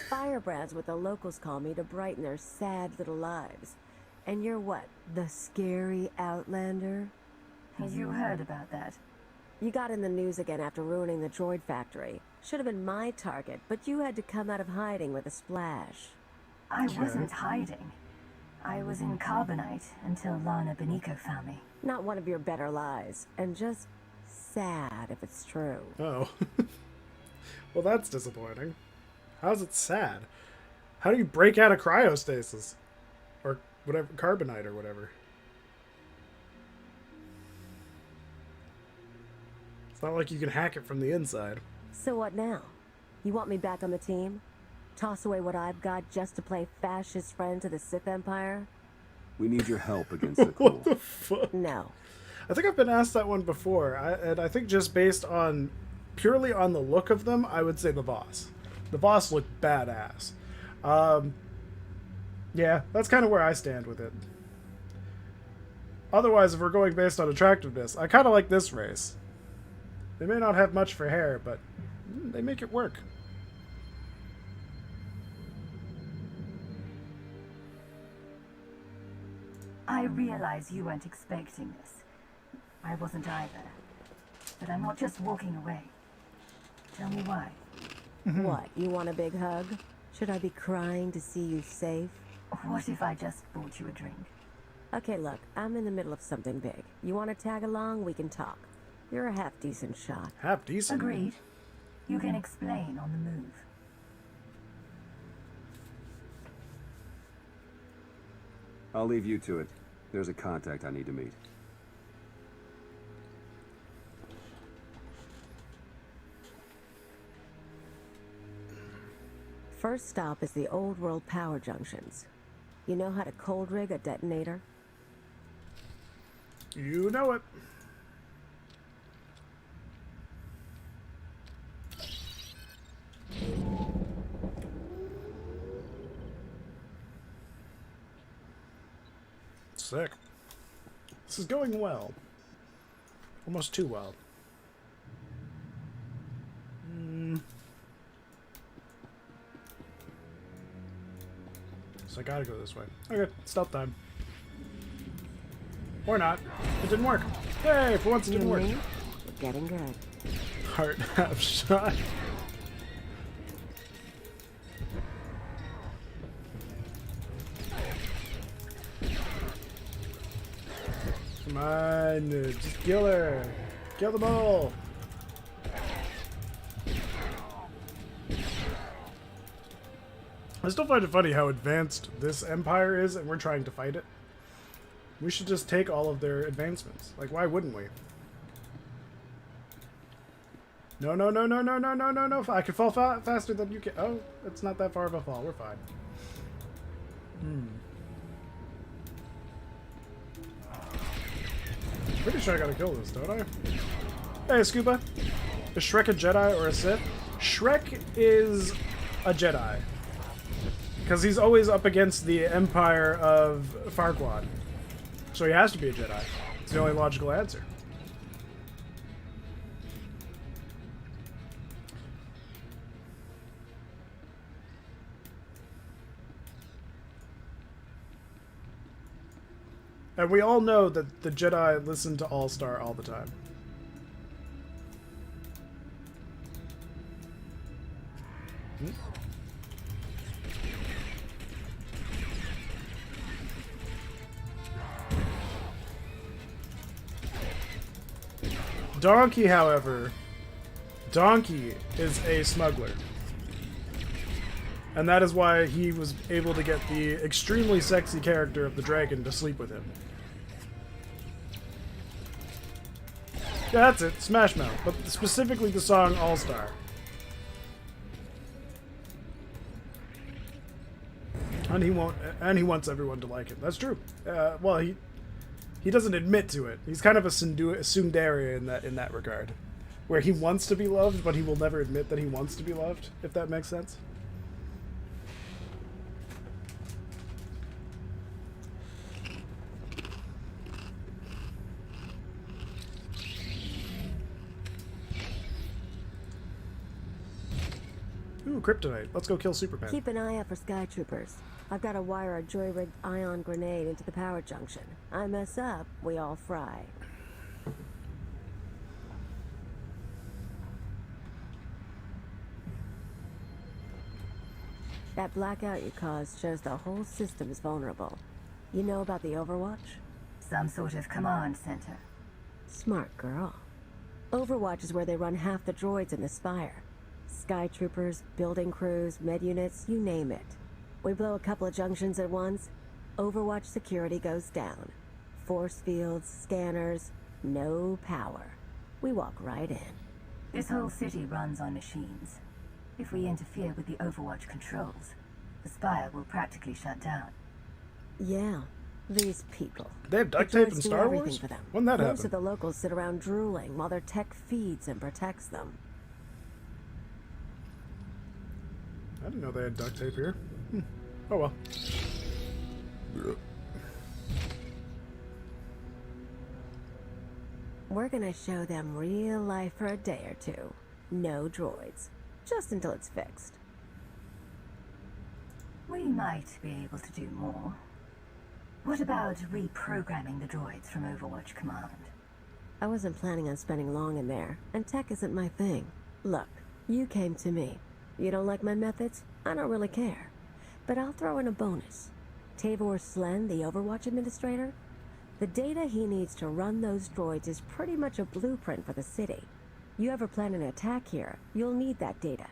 Speaker 2: Firebrand's what the locals call me to brighten their sad little lives. And you're what? The scary Outlander?
Speaker 4: You heard about that.
Speaker 2: You got in the news again after ruining the droid factory. Should have been my target, but you had to come out of hiding with a splash.
Speaker 4: I wasn't hiding. I was in Carbonite until Lana Benico found me.
Speaker 2: Not one of your better lies, and just sad if it's true.
Speaker 1: Oh. Well, that's disappointing. How's it sad? How do you break out of cryostasis? Or whatever, Carbonite or whatever. It's not like you can hack it from the inside.
Speaker 2: So what now? You want me back on the team? Toss away what I've got just to play fascist friend to the Sith Empire?
Speaker 21: We need your help against the Cool.
Speaker 1: What the fuck?
Speaker 2: No.
Speaker 1: I think I've been asked that one before, and I think just based on purely on the look of them, I would say the Voss. The Voss look badass. Yeah, that's kind of where I stand with it. Otherwise, if we're going based on attractiveness, I kind of like this race. They may not have much for hair, but they make it work.
Speaker 4: I realize you weren't expecting this. I wasn't either. But I'm not just walking away. Tell me why.
Speaker 2: What, you want a big hug? Should I be crying to see you safe?
Speaker 4: What if I just bought you a drink?
Speaker 2: Okay, look, I'm in the middle of something big. You want to tag along? We can talk. You're a half-decent shot.
Speaker 1: Half-decent?
Speaker 4: Agreed. You can explain on the move.
Speaker 21: I'll leave you to it. There's a contact I need to meet.
Speaker 2: First stop is the old world power junctions. You know how to cold rig a detonator?
Speaker 1: You know it. Sick. This is going well. Almost too well. So I gotta go this way. Okay, stealth time. Or not. It didn't work. Hey, for once it didn't work.
Speaker 2: We're getting good.
Speaker 1: Heart half shot. Come on, just kill her. Kill them all. I still find it funny how advanced this empire is, and we're trying to fight it. We should just take all of their advancements. Like, why wouldn't we? No, no, no, no, no, no, no, no, no. I can fall faster than you can. Oh, it's not that far of a fall. We're fine. Pretty sure I gotta kill this, don't I? Hey, Scuba. Is Shrek a Jedi or a Sith? Shrek is a Jedi. Because he's always up against the Empire of Farquaad. So he has to be a Jedi. It's the only logical answer. And we all know that the Jedi listen to All-Star all the time. Donkey, however, Donkey is a smuggler. And that is why he was able to get the extremely sexy character of the dragon to sleep with him. Yeah, that's it, Smash Mouth, but specifically the song All-Star. And he wants everyone to like him. That's true. Well, he doesn't admit to it. He's kind of a tsundere in that regard, where he wants to be loved, but he will never admit that he wants to be loved, if that makes sense. Ooh, kryptonite. Let's go kill Superman.
Speaker 2: Keep an eye out for sky troopers. I've got to wire a joy-rigged ion grenade into the power junction. I mess up, we all fry. That blackout you caused shows the whole system is vulnerable. You know about the Overwatch?
Speaker 4: Some sort of command center.
Speaker 2: Smart girl. Overwatch is where they run half the droids in the Spire. Sky troopers, building crews, med units, you name it. We blow a couple of junctions at once, Overwatch security goes down. Force fields, scanners, no power. We walk right in.
Speaker 4: This whole city runs on machines. If we interfere with the Overwatch controls, the Spire will practically shut down.
Speaker 2: Yeah, these people.
Speaker 1: They have duct tape in Star Wars?
Speaker 2: For them.
Speaker 1: When that
Speaker 2: Most
Speaker 1: happen?
Speaker 2: of the locals sit around drooling while their tech feeds and protects them.
Speaker 1: I didn't know they had duct tape here. Oh well.
Speaker 2: We're gonna show them real life for a day or two. No droids. Just until it's fixed.
Speaker 4: We might be able to do more. What about reprogramming the droids from Overwatch Command?
Speaker 2: I wasn't planning on spending long in there, and tech isn't my thing. Look, you came to me. You don't like my methods? I don't really care. But I'll throw in a bonus. Tavor Slen, the Overwatch administrator? The data he needs to run those droids is pretty much a blueprint for the city. You ever plan an attack here, you'll need that data.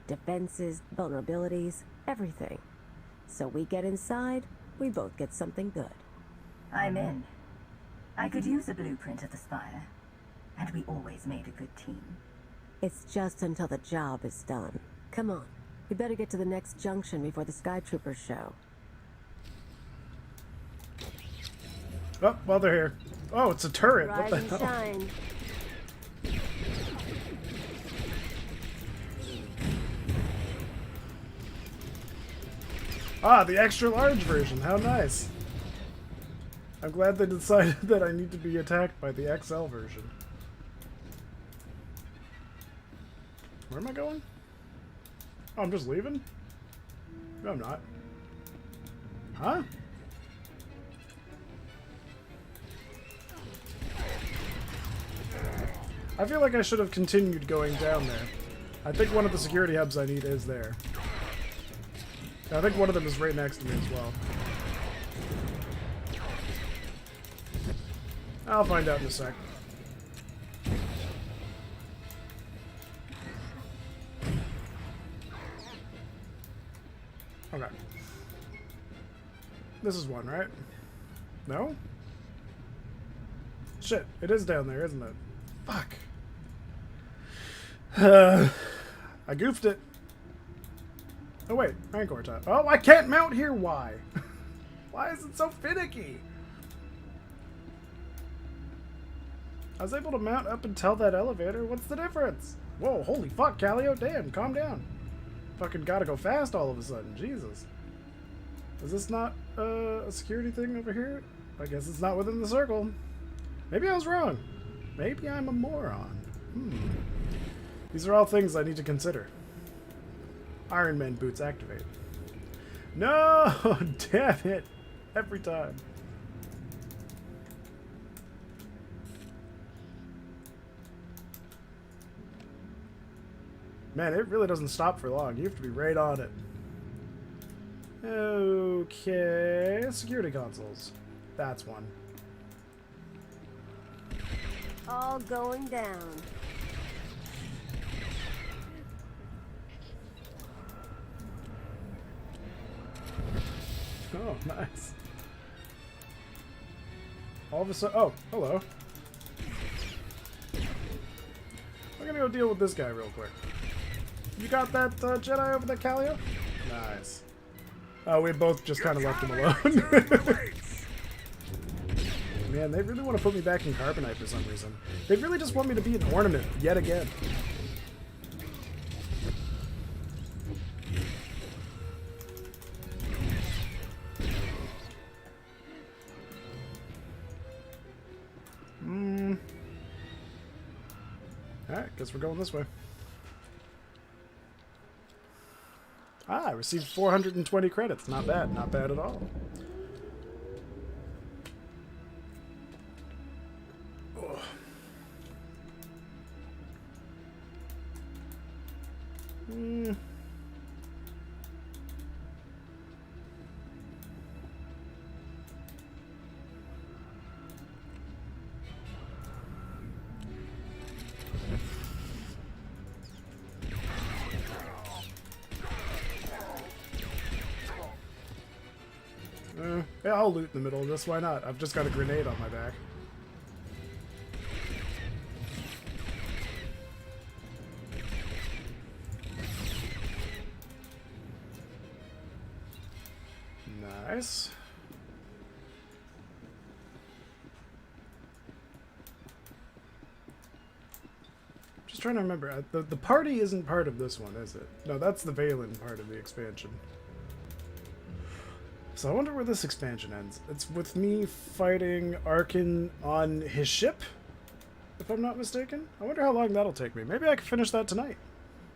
Speaker 2: Defenses, vulnerabilities, everything. So we get inside, we both get something good.
Speaker 4: I'm in. I could use a blueprint of the Spire. And we always made a good team.
Speaker 2: It's just until the job is done. Come on. We better get to the next junction before the Sky Troopers show.
Speaker 1: Oh, well, they're here. Oh, it's a turret.
Speaker 2: Rise
Speaker 1: what
Speaker 2: and
Speaker 1: the hell?
Speaker 2: shine.
Speaker 1: Ah, the extra large version. How nice. I'm glad they decided that I need to be attacked by the XL version. Where am I going? Oh, I'm just leaving? No, I'm not. Huh? I feel like I should have continued going down there. I think one of the security hubs I need is there. I think one of them is right next to me as well. I'll find out in a sec. Okay. This is one, right? No? Shit, it is down there, isn't it? Fuck. I goofed it. Oh wait, Rancor time. Oh, I can't mount here, why? Why is it so finicky? I was able to mount up until that elevator. What's the difference? Whoa, holy fuck, Callio. Damn, calm down. Fucking gotta go fast all of a sudden. Jesus. Is this not a security thing over here? I guess it's not within the circle. Maybe I was wrong. Maybe I'm a moron. These are all things I need to consider. Iron Man boots activate. No! Damn it. Every time. Man, it really doesn't stop for long. You have to be right on it. Okay. Security consoles. That's one.
Speaker 2: All going down.
Speaker 1: Oh, nice. All of a sudden... Oh, hello. I'm gonna go deal with this guy real quick. You got that Jedi over there, Callio? Nice. Oh, we both just kind of left him alone. Man, they really want to put me back in Carbonite for some reason. They really just want me to be an ornament, yet again. Alright, guess we're going this way. Ah, I received 420 credits. Not bad. Not bad at all. Oh. Yeah, I'll loot in the middle of this. Why not? I've just got a grenade on my back. Nice. Just trying to remember. The party isn't part of this one, is it? No, that's the Valen part of the expansion. So I wonder where this expansion ends. It's with me fighting Arkin on his ship, if I'm not mistaken. I wonder how long that'll take me. Maybe I can finish that tonight.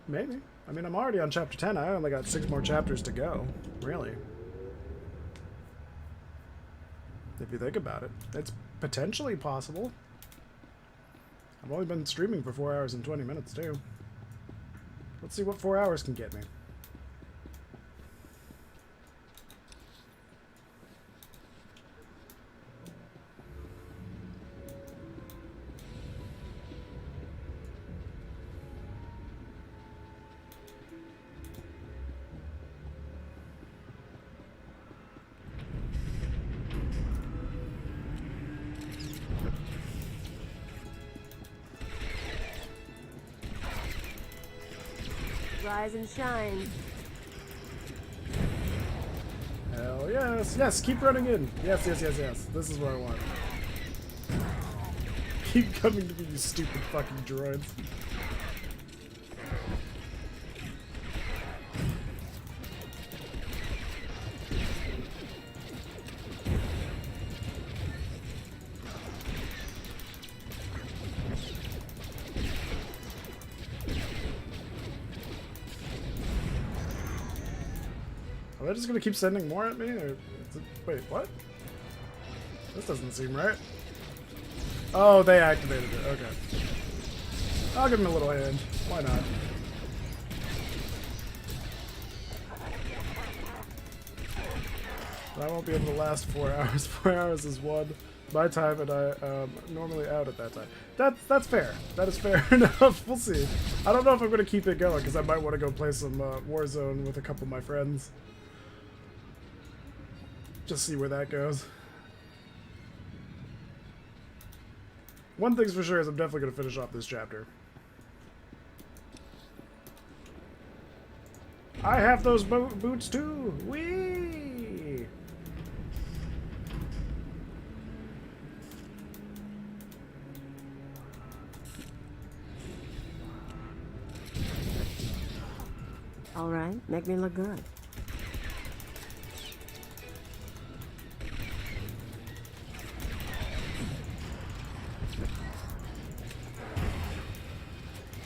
Speaker 1: Maybe. I mean, I'm already on chapter 10. I only got 6 more chapters to go. Really. If you think about it. It's potentially possible. I've only been streaming for 4 hours and 20 minutes, too. Let's see what 4 hours can get me.
Speaker 2: Rise and shine.
Speaker 1: Hell yes. Yes, keep running in. Yes, yes, yes, yes. This is what I want. Keep coming to me, you stupid fucking droids. Are they just gonna keep sending more at me? Or wait, what? This doesn't seem right. Oh, they activated it. Okay. I'll give him a little hand. Why not? I won't be able to last 4 hours. 4 hours is one. my time, and I am normally out at that time. That's fair. That is fair enough. We'll see. I don't know if I'm going to keep it going, because I might want to go play some Warzone with a couple of my friends. Just see where that goes. One thing's for sure is I'm definitely going to finish off this chapter. I have those boots too! Whee!
Speaker 2: All right, make me look good.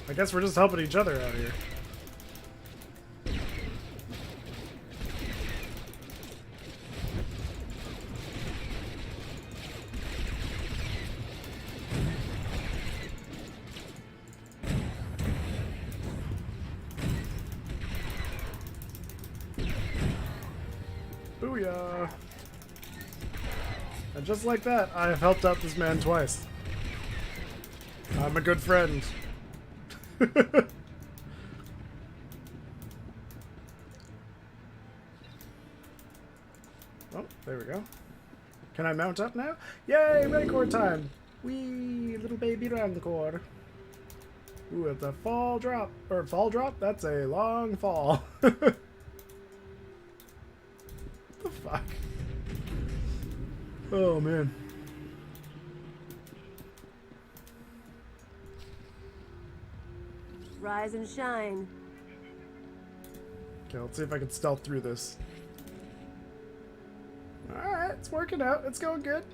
Speaker 1: I guess we're just helping each other out here. Booyah! And just like that, I have helped out this man twice. I'm a good friend. Oh, there we go. Can I mount up now? Yay, Rancor time! Wee, little baby Rancor. Ooh, it's a fall drop. Or fall drop? That's a long fall. What the fuck? Oh, man.
Speaker 2: Rise and shine.
Speaker 1: Okay, let's see if I can stealth through this. Alright, it's working out. It's going good.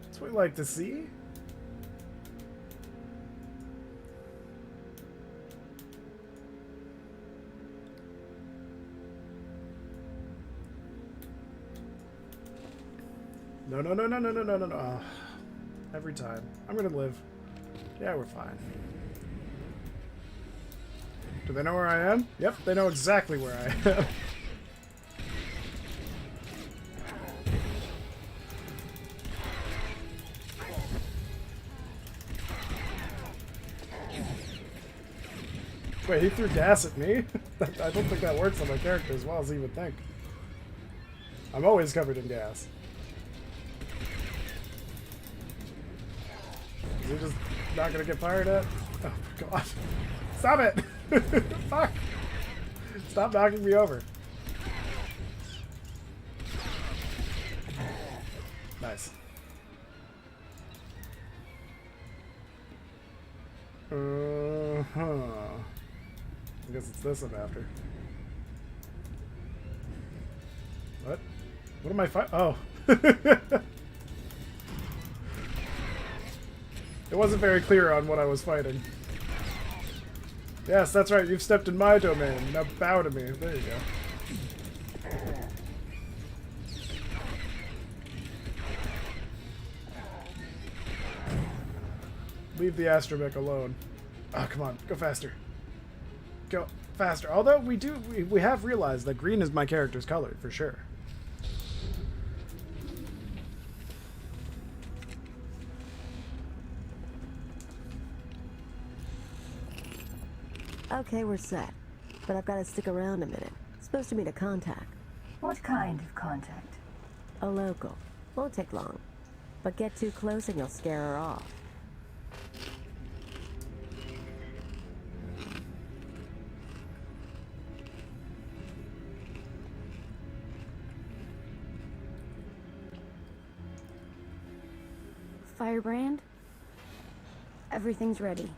Speaker 1: That's what we like to see. No, no, no, no, no, no, no, no, no. Oh, every time. I'm gonna live. Yeah, we're fine. Do they know where I am? Yep, they know exactly where I am. Wait, he threw gas at me? I don't think that works on my character as well as he would think. I'm always covered in gas. Is he just not gonna get fired at? Oh my god. Stop it! Fuck! Stop knocking me over. Nice. I guess it's this I'm after. What? What am I fighting? Oh. It wasn't very clear on what I was fighting. Yes, that's right. You've stepped in my domain. Now bow to me. There you go. Leave the astromech alone. Oh, come on. Go faster. Go faster. Although we have realized that green is my character's color, for sure.
Speaker 2: Okay, we're set. But I've got to stick around a minute. Supposed to meet a contact.
Speaker 4: What kind of contact?
Speaker 2: A local. Won't take long. But get too close and you'll scare her off.
Speaker 15: Firebrand? Everything's ready.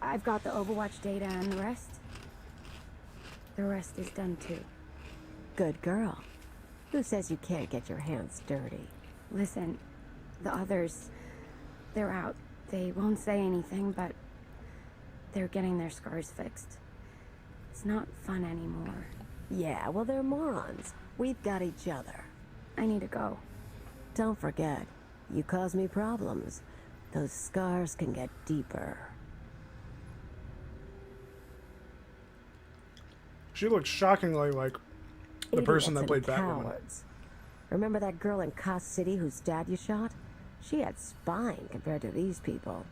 Speaker 15: I've got the Overwatch data and the rest. The rest is done too.
Speaker 2: Good girl. Who says you can't get your hands dirty?
Speaker 15: Listen, the others, they're out. They won't say anything, but they're getting their scars fixed. It's not fun anymore.
Speaker 2: Yeah, well, they're morons. We've got each other.
Speaker 15: I need to go.
Speaker 2: Don't forget, you cause me problems. Those scars can get deeper.
Speaker 1: She looks shockingly like the person that played Batwoman.
Speaker 2: Cowards. Remember that girl in Kos City whose dad you shot? She had spine compared to these people.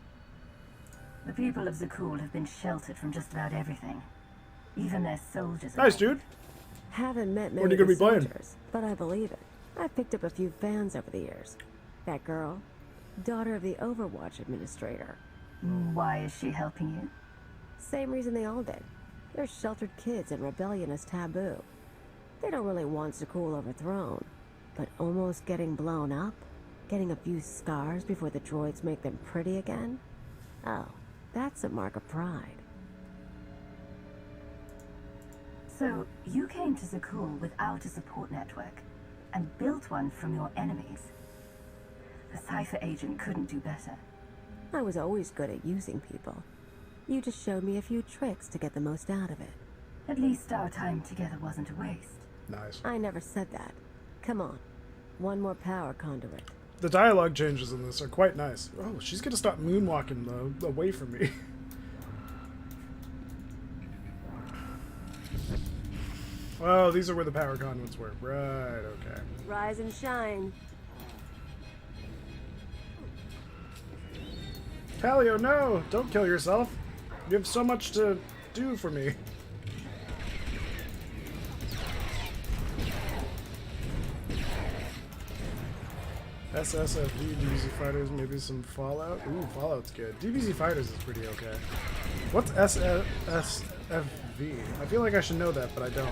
Speaker 4: The people of Zakul have been sheltered from just about everything. Even their soldiers.
Speaker 1: Nice, dude.
Speaker 2: Haven't met
Speaker 1: When are
Speaker 2: many
Speaker 1: you
Speaker 2: of the
Speaker 1: gonna be playing?
Speaker 2: soldiers, but I believe it. I've picked up a few fans over the years. That girl, daughter of the Overwatch administrator.
Speaker 4: Why is she helping you?
Speaker 2: Same reason they all did. They're sheltered kids and rebellion is taboo. They don't really want Zakul overthrown, but almost getting blown up, getting a few scars before the droids make them pretty again. Oh, that's a mark of pride.
Speaker 4: So, you came to Zakul without a support network, and built one from your enemies. The Cypher agent couldn't do better.
Speaker 2: I was always good at using people. You just showed me a few tricks to get the most out of it.
Speaker 4: At least our time together wasn't a waste.
Speaker 1: Nice.
Speaker 2: I never said that. Come on. One more power conduit.
Speaker 1: The dialogue changes in this are quite nice. Oh, she's gonna stop moonwalking though, away from me. Oh, these are where the power conduits were. Right, okay.
Speaker 2: Rise and shine.
Speaker 1: Paleo, no! Don't kill yourself. You have so much to do for me. SSFV, DBZ Fighters, maybe some Fallout. Ooh, Fallout's good. DBZ Fighters is pretty okay. What's SSFV? I feel like I should know that, but I don't.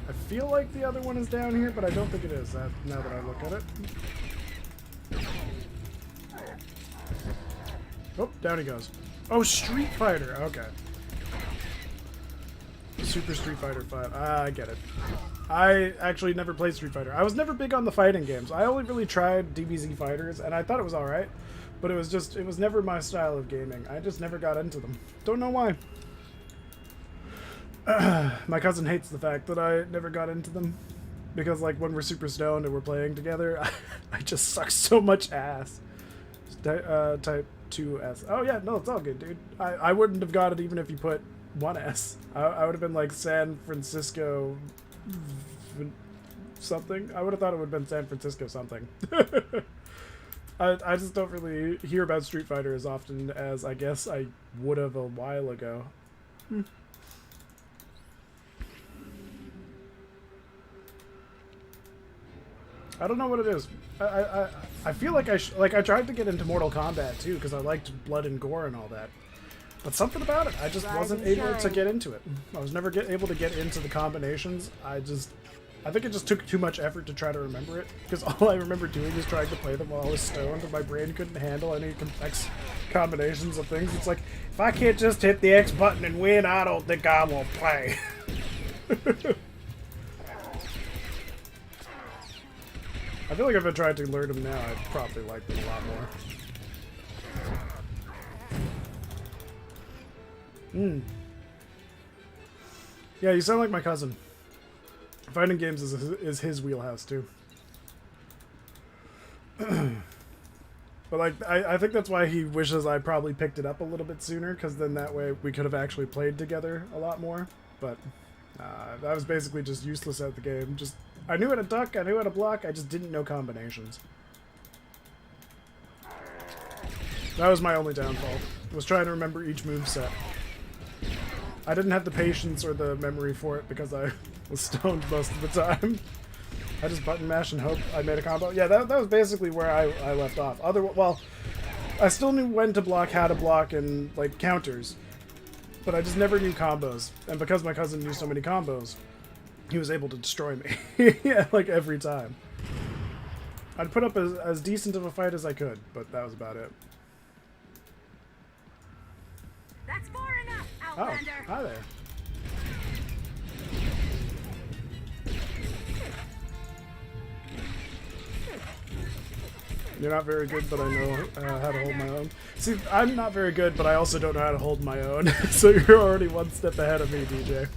Speaker 1: I feel like the other one is down here, but I don't think it is, now that I look at it. Oh, down he goes. Oh, Street Fighter, okay. Super Street Fighter 5, I get it. I actually never played Street Fighter. I was never big on the fighting games. I only really tried DBZ Fighters, and I thought it was alright. But it was never my style of gaming. I just never got into them. Don't know why. My cousin hates the fact that I never got into them. Because, like, when we're super stoned and we're playing together, I just suck so much ass. Type 2S. Oh, yeah, no, it's all good, dude. I wouldn't have got it even if you put 1S. I would have been, like, San Francisco something. I would have thought it would have been San Francisco something. I just don't really hear about Street Fighter as often as I guess I would have a while ago. I don't know what it is. I feel like I tried to get into Mortal Kombat too because I liked blood and gore and all that. But something about it, I just wasn't able to get into it. I was never able to get into the combinations. I think it just took too much effort to try to remember it, because all I remember doing is trying to play them while I was stoned, and my brain couldn't handle any complex combinations of things. It's like, if I can't just hit the X button and win, I don't think I will play. I feel like if I tried to learn them now, I'd probably like them a lot more. Yeah, you sound like my cousin. Fighting games is his wheelhouse too. But like, I think that's why he wishes I probably picked it up a little bit sooner, because then that way we could have actually played together a lot more. But I was basically just useless at the game. I knew how to duck, I knew how to block, I just didn't know combinations. That was my only downfall, was trying to remember each moveset. I didn't have the patience or the memory for it because I was stoned most of the time. I just button mash and hope I made a combo. Yeah, that was basically where I left off. Well, I still knew when to block, how to block, and like counters, but I just never knew combos. And because my cousin knew so many combos, he was able to destroy me. Yeah, like every time. I'd put up as decent of a fight as I could, but that was about it.
Speaker 3: That's far enough, Outlander.
Speaker 1: Oh, hi there. You're not very good, but I know how to hold my own. See, I'm not very good, but I also don't know how to hold my own. So you're already one step ahead of me, DJ.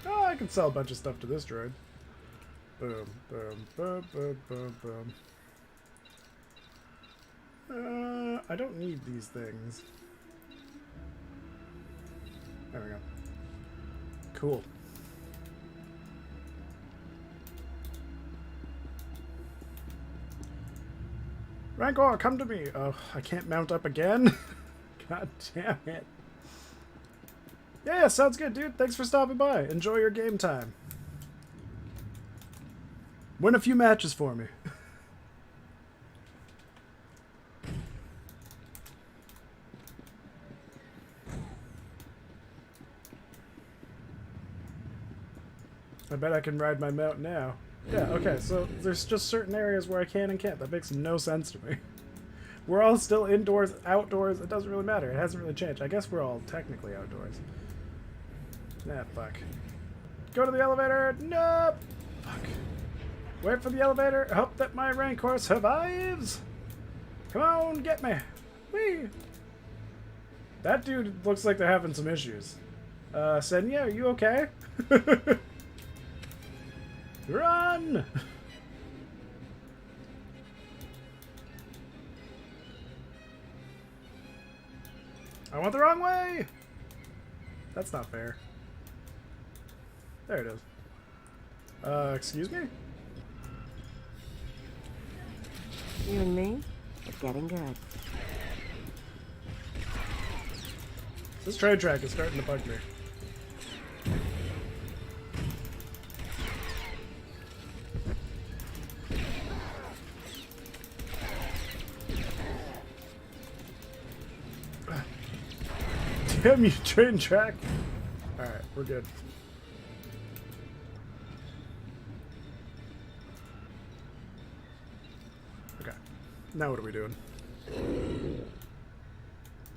Speaker 1: Oh, I can sell a bunch of stuff to this droid. Boom, boom, boom, boom, boom, boom. I don't need these things. There we go. Cool. Rancor, come to me! Oh, I can't mount up again? God damn it. Yeah, sounds good, dude. Thanks for stopping by. Enjoy your game time. Win a few matches for me. I bet I can ride my mount now. Yeah, okay, so there's just certain areas where I can and can't. That makes no sense to me. We're all still indoors, outdoors, it doesn't really matter. It hasn't really changed. I guess we're all technically outdoors. Nah, fuck. Go to the elevator! Nope! Fuck. Wait for the elevator. Hope that my Rancor survives! Come on, get me! Whee! That dude looks like they're having some issues. Senya, are you okay? Run! I went the wrong way! That's not fair. There it is. Excuse me?
Speaker 2: You and me? It's getting good.
Speaker 1: This train track is starting to bug me. Damn you, train track! Alright, we're good. Okay. Now what are we doing?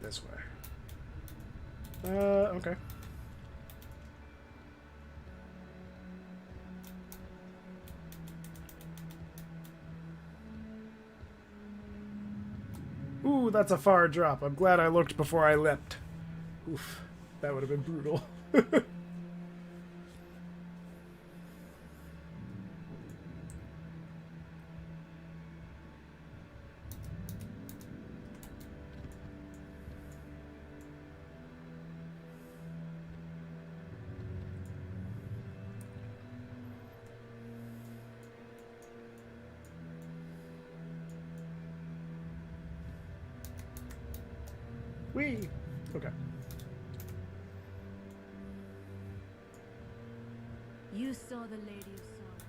Speaker 1: This way. Okay. Ooh, that's a far drop. I'm glad I looked before I leapt. Oof, that would have been brutal. Whee! Okay.
Speaker 17: You saw the Lady of Sorrows.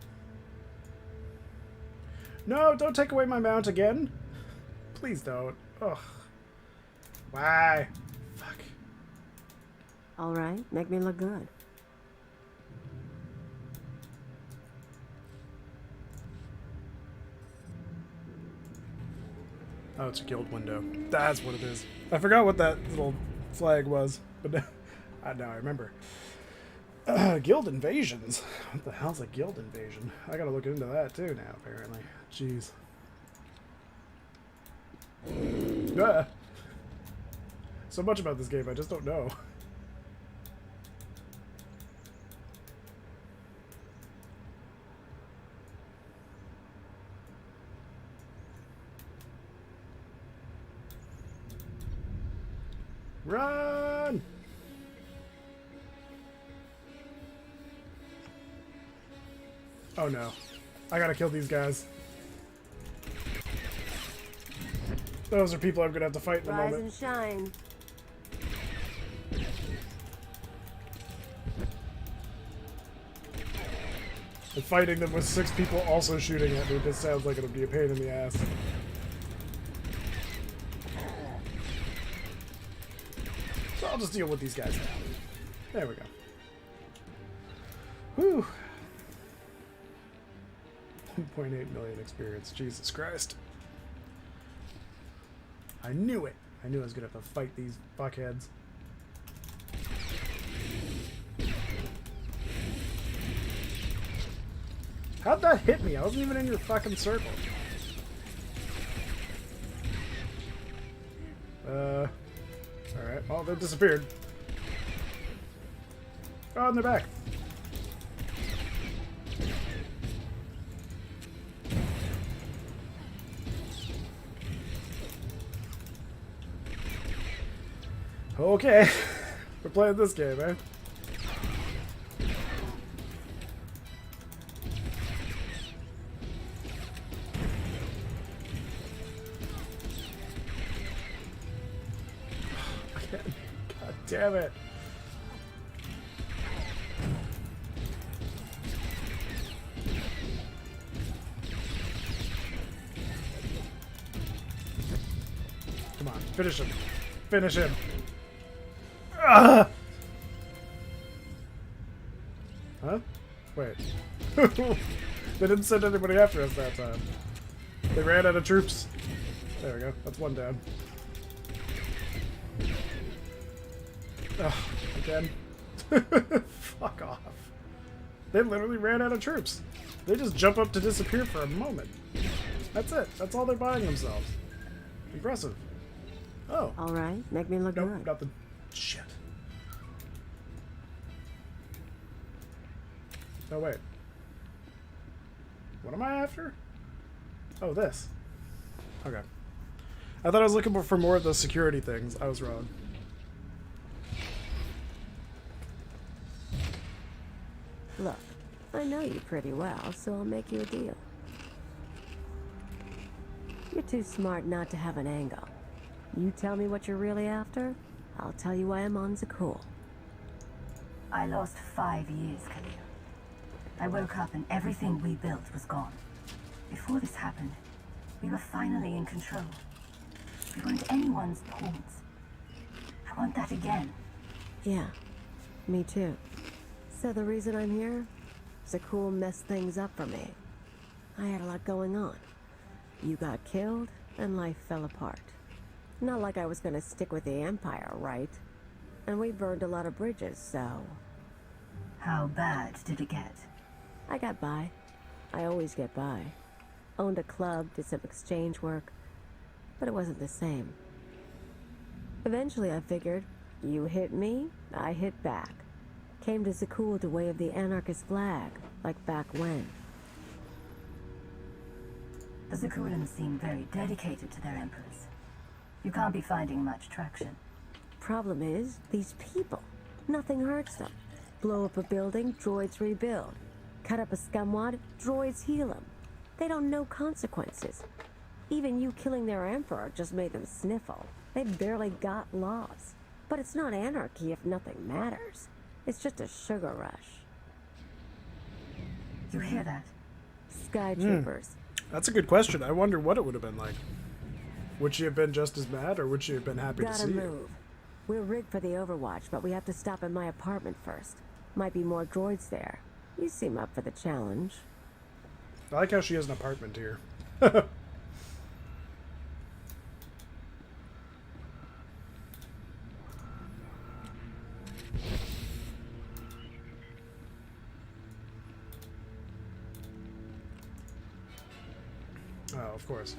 Speaker 1: No, don't take away my mount again. Please don't. Ugh. Why? Fuck.
Speaker 2: All right, make me look good.
Speaker 1: Oh, it's a guild window. That's what it is. I forgot what that little flag was, but now I remember. Guild invasions. What the hell's a guild invasion? I gotta look into that too now, apparently. Jeez. Ah. So much about this game, I just don't know. Run! Oh no. I gotta kill these guys. Those are people I'm gonna have to fight in a
Speaker 2: Rise
Speaker 1: moment.
Speaker 2: and shine.
Speaker 1: And fighting them with 6 people also shooting at me just sounds like it'll be a pain in the ass. So I'll just deal with these guys now. There we go. Whew. 1.8 million experience. Jesus Christ. I knew it. I knew I was gonna have to fight these fuckheads. How'd that hit me? I wasn't even in your fucking circle. Alright. Oh, they disappeared. Oh, and they're back. Okay. We're playing this game, eh? God damn it. Come on, finish him. Finish him. Ah! Huh? Wait. They didn't send anybody after us that time. They ran out of troops. There we go. That's one down. Ugh, again. Fuck off. They literally ran out of troops. They just jump up to disappear for a moment. That's it. That's all they're buying themselves. Impressive. Oh.
Speaker 14: Alright, make me look
Speaker 1: Nope,
Speaker 14: good.
Speaker 1: nothing. Shit. No, wait. What am I after? Oh, this. Okay. I thought I was looking for more of those security things. I was wrong.
Speaker 14: Look, I know you pretty well, so I'll make you a deal. You're too smart not to have an angle. You tell me what you're really after, I'll tell you why I'm on the cool.
Speaker 4: I lost 5 years, Khalil. I woke up and everything we built was gone. Before this happened, we were finally in control. We weren't anyone's pawns. I want that again.
Speaker 14: Yeah, me too. So the reason I'm here? Zakul messed things up for me. I had a lot going on. You got killed, and life fell apart. Not like I was gonna stick with the Empire, right? And we burned a lot of bridges, so...
Speaker 4: How bad did it get?
Speaker 14: I got by. I always get by. Owned a club, did some exchange work, but it wasn't the same. Eventually I figured, you hit me, I hit back. Came to Zakul to wave the anarchist flag, like back when.
Speaker 4: The Zakulans seem very dedicated to their emperors. You can't be finding much traction.
Speaker 14: Problem is, these people. Nothing hurts them. Blow up a building, droids rebuild. Cut up a scumwad, droids heal them. They don't know consequences. Even you killing their emperor just made them sniffle. They barely got laws. But it's not anarchy if nothing matters. It's just a sugar rush.
Speaker 4: You hear that?
Speaker 14: Sky troopers.
Speaker 1: That's a good question. I wonder what it would have been like. Would she have been just as mad, or would she have been happy to see
Speaker 14: Gotta
Speaker 1: you?
Speaker 14: move. We're rigged for the Overwatch, but we have to stop at my apartment first. Might be more droids there. You seem up for the challenge.
Speaker 1: I like how she has an apartment here. Oh, of course.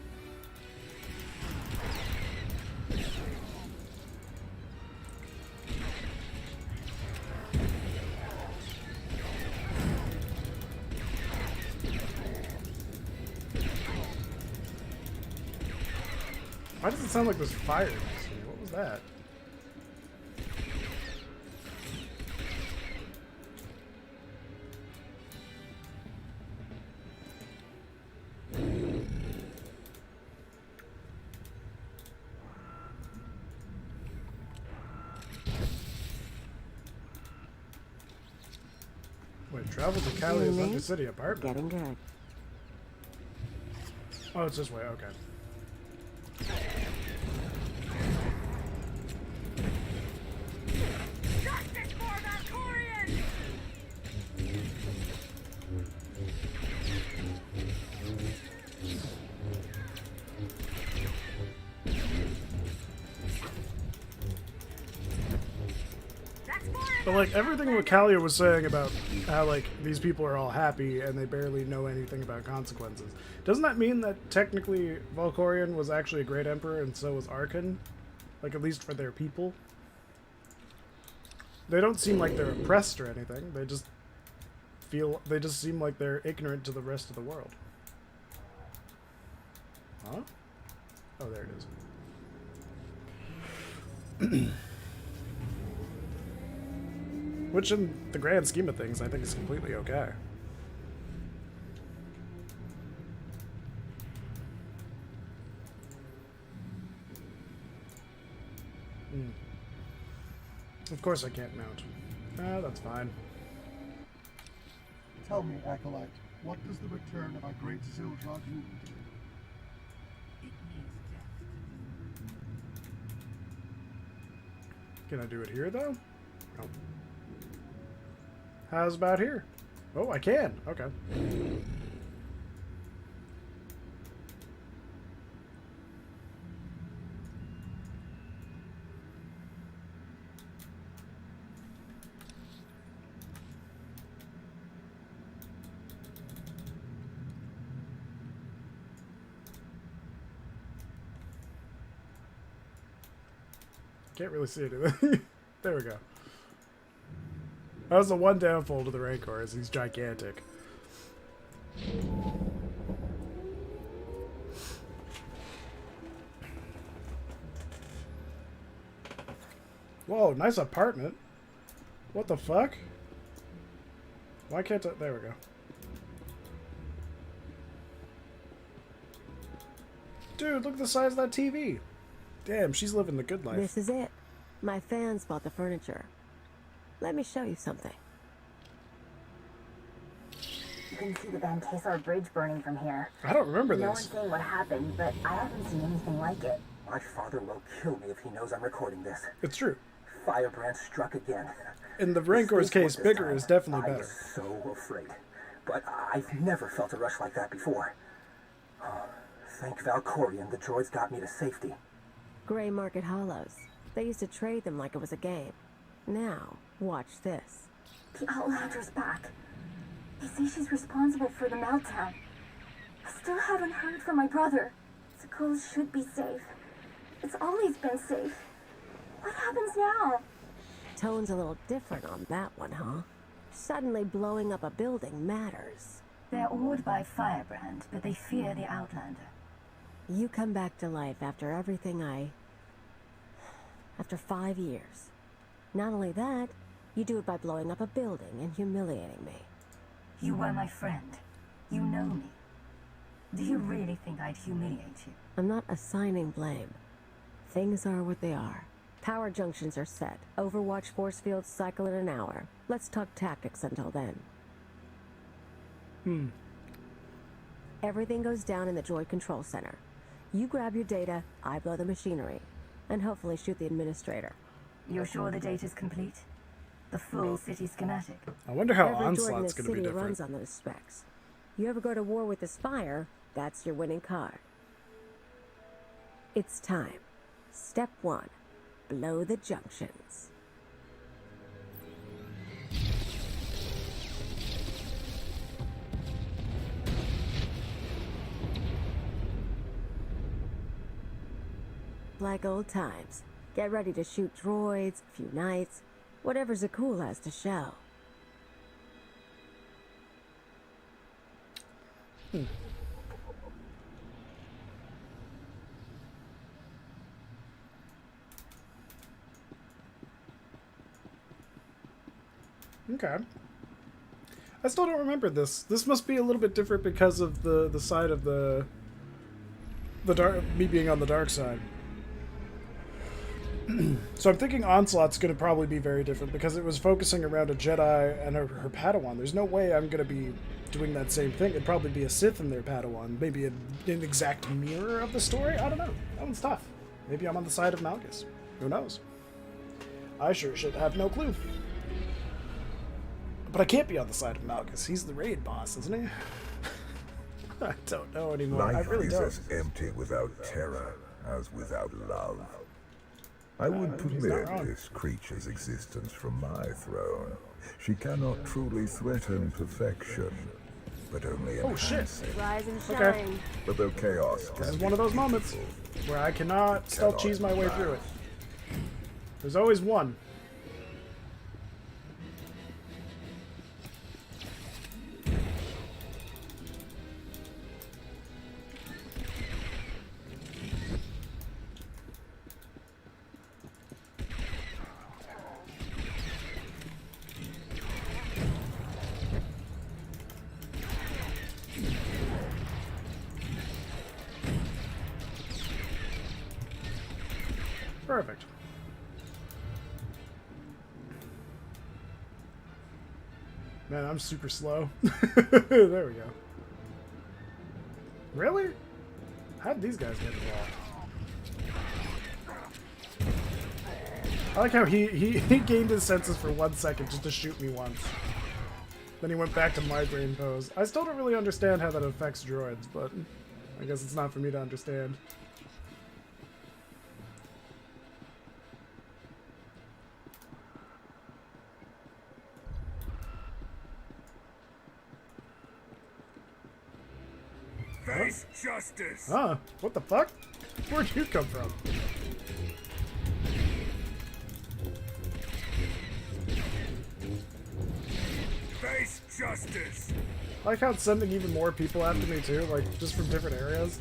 Speaker 1: Why does it sound like there's fire next to me? What was that? Wait, travel to Callie's Undercity apartment.
Speaker 14: Getting good.
Speaker 1: Oh, it's this way. Okay.
Speaker 3: Justice for Valkorian! That's for
Speaker 1: But like everything what Kalia was saying about how like these people are all happy and they barely know anything about consequences, doesn't that mean that technically Valkorion was actually a great emperor and so was Arkan? Like at least for their people? They don't seem like they're oppressed or anything. They just seem like they're ignorant to the rest of the world. Huh? Oh, there it is. Which, in the grand scheme of things, I think is completely okay. Of course I can't mount. Ah, that's fine.
Speaker 19: Tell me, Acolyte, what does the return of our great Zildrog mean to you?
Speaker 1: Can I do it here, though? No. How's about here? Oh, I can. Okay. Can't really see anything. There we go. That was the one downfall to the Rancor, is he's gigantic. Whoa, nice apartment. What the fuck? Why can't I... There we go. Dude, look at the size of that TV. Damn, she's living the good life.
Speaker 14: This is it. My fans bought the furniture. Let me show you something.
Speaker 22: You can see the Van Tesar Bridge burning from here.
Speaker 1: I don't remember
Speaker 22: No
Speaker 1: this.
Speaker 22: one's saying what happened, but I haven't seen anything like it.
Speaker 23: My father will kill me if he knows I'm recording this.
Speaker 1: It's true.
Speaker 23: Firebrand struck again.
Speaker 1: In the Rancor's case, bigger is definitely better.
Speaker 23: I was so afraid. But I've never felt a rush like that before. Oh, thank Valkorion, the droids got me to safety.
Speaker 14: Gray Market Hollows. They used to trade them like it was a game. Now, watch this.
Speaker 22: The Outlander's back. They say she's responsible for the meltdown. I still haven't heard from my brother. The girls should be safe. It's always been safe. What happens now?
Speaker 14: Tone's a little different on that one, huh? Suddenly blowing up a building matters.
Speaker 4: They're awed by Firebrand, but they fear the Outlander.
Speaker 14: You come back to life after everything after 5 years. Not only that, you do it by blowing up a building and humiliating me.
Speaker 4: You were my friend. You know me. Do you really think I'd humiliate you?
Speaker 14: I'm not assigning blame. Things are what they are. Power junctions are set. Overwatch force fields cycle in an hour. Let's talk tactics until then. Everything goes down in the droid control center. You grab your data, I blow the machinery, and hopefully shoot the administrator.
Speaker 4: You're sure the data's complete? The full city schematic?
Speaker 1: I wonder how
Speaker 14: Every droid in
Speaker 1: Onslaught's
Speaker 14: this
Speaker 1: going to be
Speaker 14: city runs
Speaker 1: different.
Speaker 14: on those specs. You ever go to war with the Spire, that's your winning card. It's time. Step 1. Blow the junctions. Like old times. Get ready to shoot droids, a few knights, whatever Zakul has to show.
Speaker 1: Okay. I still don't remember this. This must be a little bit different because of the side of the dark, me being on the dark side. So I'm thinking Onslaught's going to probably be very different because it was focusing around a Jedi and her Padawan. There's no way I'm going to be doing that same thing. It'd probably be a Sith and their Padawan. Maybe an exact mirror of the story? I don't know. That one's tough. Maybe I'm on the side of Malgus. Who knows? I sure should have no clue. But I can't be on the side of Malgus. He's the raid boss, isn't he? I don't know anymore.
Speaker 7: Life
Speaker 1: I really
Speaker 7: is
Speaker 1: don't.
Speaker 7: as empty without terror as without love. I would
Speaker 1: he's not
Speaker 7: permit
Speaker 1: wrong.
Speaker 7: this creature's existence from my throne. She cannot truly threaten perfection, but only
Speaker 1: Oh, shit.
Speaker 7: enhance it.
Speaker 14: Rise and shine.
Speaker 1: Okay.
Speaker 7: But though chaos
Speaker 1: This
Speaker 7: can
Speaker 1: is
Speaker 7: be
Speaker 1: one of those moments
Speaker 7: beautiful,
Speaker 1: where I cannot stealth cheese my way through it. There's always one. Perfect. Man, I'm super slow. There we go. Really? How did these guys get involved? I like how he gained his senses for 1 second just to shoot me once. Then he went back to my brain pose. I still don't really understand how that affects droids, but I guess it's not for me to understand.
Speaker 9: Face justice!
Speaker 1: Huh? What the fuck? Where'd you come from?
Speaker 9: Face justice!
Speaker 1: I like how it's sending even more people after me too, like just from different areas.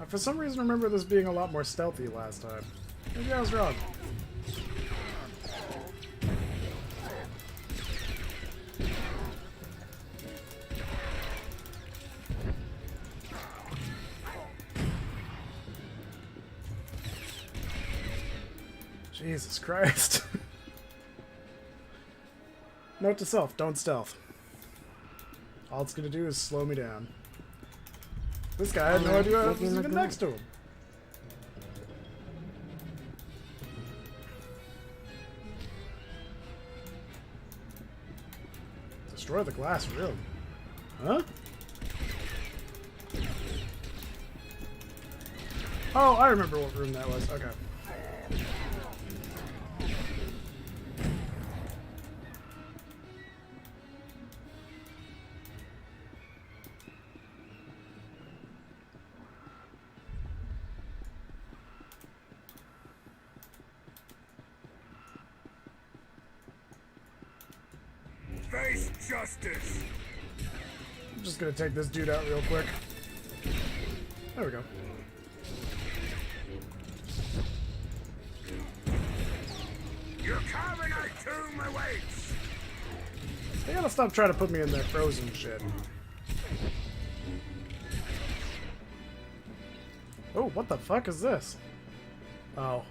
Speaker 1: I for some reason remember this being a lot more stealthy last time. Maybe I was wrong. Jesus Christ. Note to self, don't stealth. All it's gonna do is slow me down. This guy had no idea I was even next to him. Destroy the glass room. Huh? Oh, I remember what room that was. Okay.
Speaker 9: Face justice!
Speaker 1: I'm just gonna take this dude out real quick. There we go.
Speaker 9: Your carbonite tomb awaits!
Speaker 1: They gotta stop trying to put me in that frozen shit. Oh, what the fuck is this? Oh.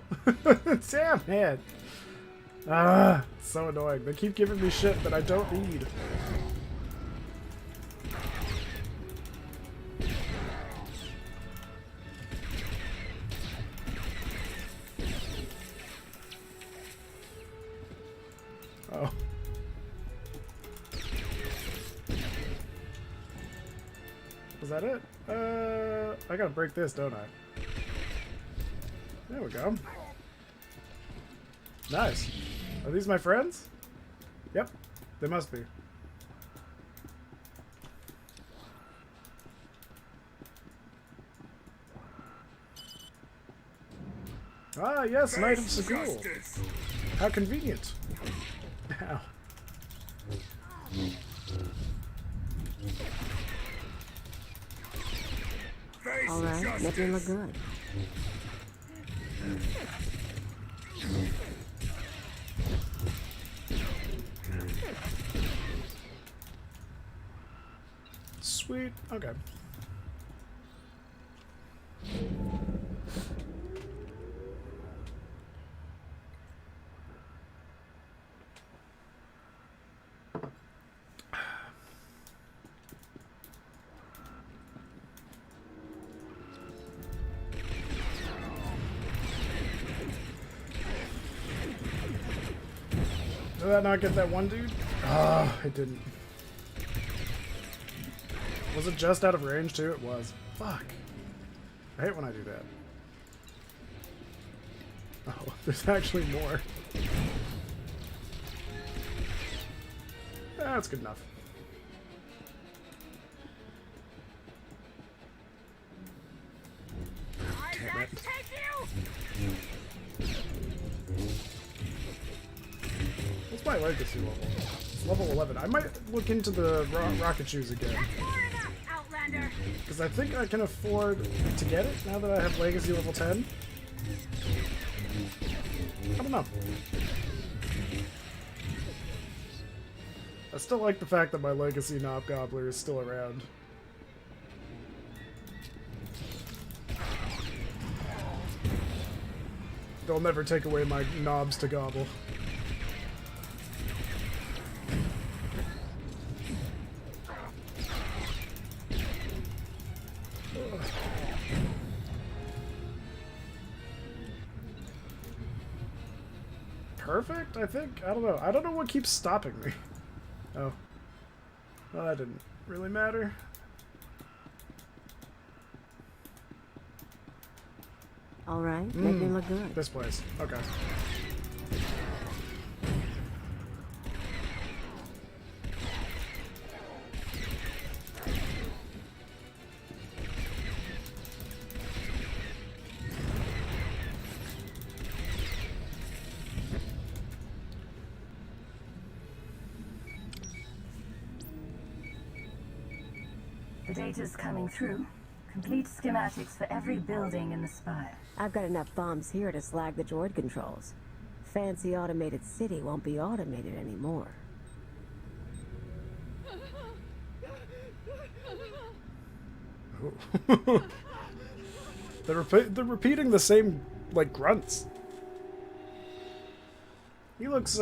Speaker 1: Damn it! Ah, it's so annoying. They keep giving me shit that I don't need. Oh. Was that it? I gotta break this, don't I? There we go. Nice. Are these my friends? Yep, they must be. Ah, yes, an item Segul. How convenient. Ow.
Speaker 14: All right, making look good.
Speaker 1: Sweet. Okay. Did that not get that one dude? Ah, it didn't. Was it just out of range too? It was. Fuck. I hate when I do that. Oh, there's actually more. That's good enough. Damn it. What's my legacy level? It's level 11. I might look into the rocket shoes again. Because I think I can afford to get it now that I have legacy level 10. I don't know. I still like the fact that my legacy knob gobbler is still around. They'll never take away my knobs to gobble. Perfect, I think? I don't know. I don't know what keeps stopping me. Oh. Well, that didn't really matter.
Speaker 14: All right, make me look good.
Speaker 1: This place. Okay.
Speaker 4: The data's coming through. Complete schematics for every building in the spire.
Speaker 14: I've got enough bombs here to slag the droid controls. Fancy automated city won't be automated anymore.
Speaker 1: They're repeating the same, like, grunts. He looks,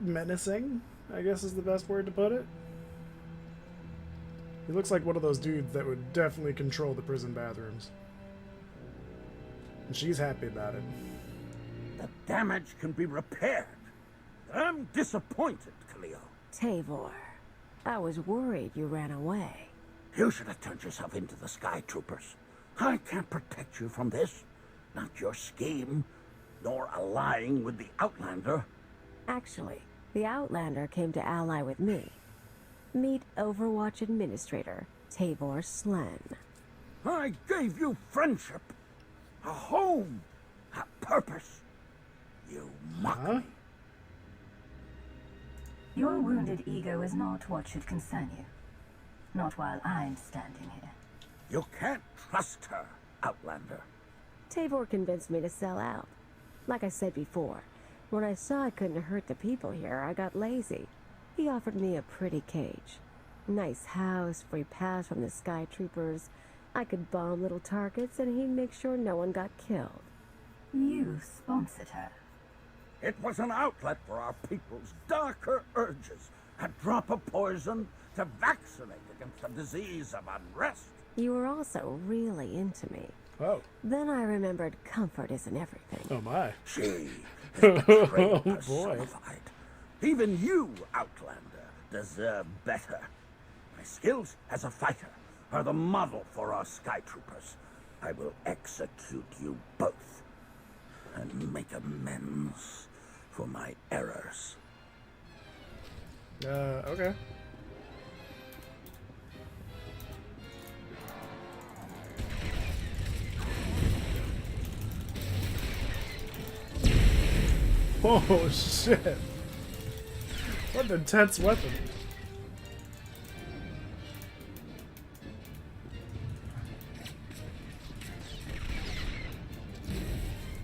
Speaker 1: menacing, I guess is the best word to put it. He looks like one of those dudes that would definitely control the prison bathrooms. And she's happy about it.
Speaker 10: The damage can be repaired. I'm disappointed, Cleo.
Speaker 14: Tavor, I was worried you ran away.
Speaker 10: You should have turned yourself into the Sky Troopers. I can't protect you from this. Not your scheme, nor allying with the Outlander.
Speaker 14: Actually, the Outlander came to ally with me. Meet Overwatch Administrator, Tavor Slen.
Speaker 10: I gave you friendship, a home, a purpose. You mock me.
Speaker 4: Your wounded ego is not what should concern you. Not while I'm standing here.
Speaker 10: You can't trust her, Outlander.
Speaker 14: Tavor convinced me to sell out. Like I said before, when I saw I couldn't hurt the people here, I got lazy. He offered me a pretty cage. Nice house, free pass from the Sky Troopers. I could bomb little targets and he'd make sure no one got killed.
Speaker 4: You sponsored her.
Speaker 10: It was an outlet for our people's darker urges. A drop of poison to vaccinate against the disease of unrest.
Speaker 14: You were also really into me.
Speaker 1: Oh.
Speaker 14: Then I remembered comfort isn't everything.
Speaker 1: Oh my.
Speaker 10: She is betrayed personified. Even you, Outlander, deserve better. My skills as a fighter are the model for our Sky Troopers. I will execute you both and make amends for my errors.
Speaker 1: Okay. Oh shit. What an intense weapon.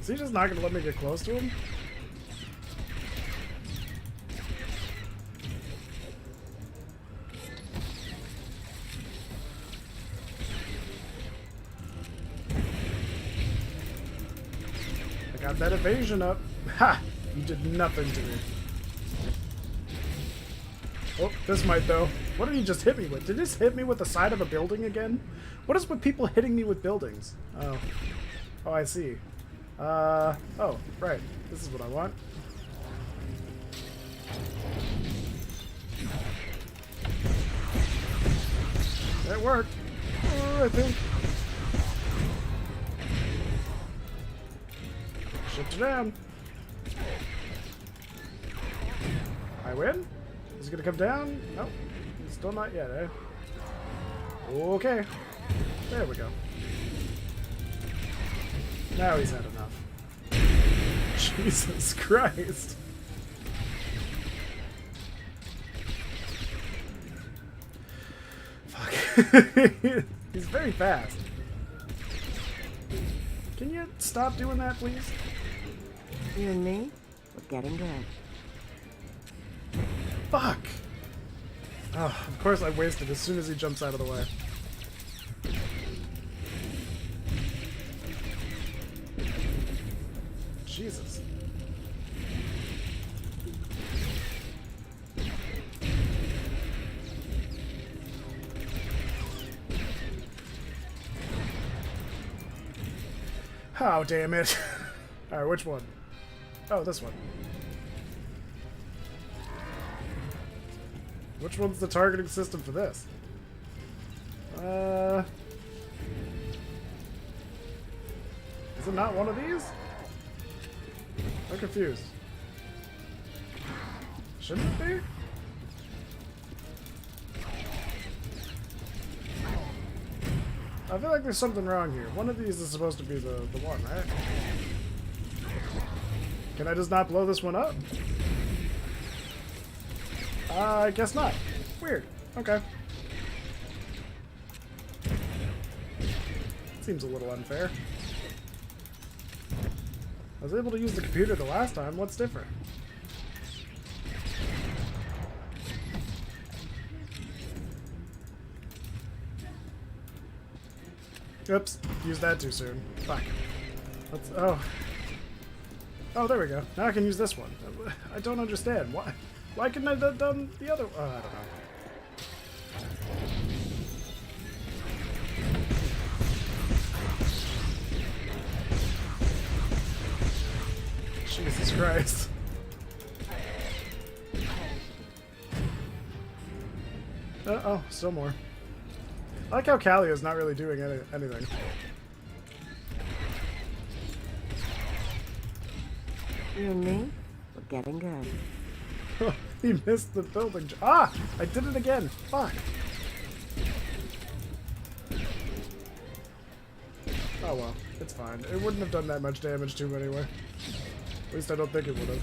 Speaker 1: Is he just not gonna let me get close to him? I got that evasion up. Ha! You did nothing to me. Oh, this might though. What did he just hit me with? Did he just hit me with the side of a building again? What is with people hitting me with buildings? Oh. Oh, I see. Oh, right. This is what I want. That worked. I think. Shift it down. I win? Is it gonna come down? Nope. Still not yet, eh? Okay. There we go. Now he's had enough. Jesus Christ. Fuck. He's very fast. Can you stop doing that, please?
Speaker 14: You and me, we're getting good.
Speaker 1: Fuck! Oh, of course I wasted as soon as he jumps out of the way. Jesus. Oh, damn it. Alright, which one? Oh, this one. Which one's the targeting system for this? Is it not one of these? I'm confused. Shouldn't it be? I feel like there's something wrong here. One of these is supposed to be the one, right? Can I just not blow this one up? I guess not. Weird. Okay. Seems a little unfair. I was able to use the computer the last time. What's different? Oops. Used that too soon. Fuck. Let's... Oh. Oh, there we go. Now I can use this one. I don't understand. Why couldn't I have done the other... Oh, I don't know. Jesus Christ. Oh, still more. I like how Callio's not really doing anything.
Speaker 14: You and me, we're getting good.
Speaker 1: He missed the building. Ah! I did it again. Fuck. Oh well, it's fine. It wouldn't have done that much damage to him anyway. At least I don't think it would have.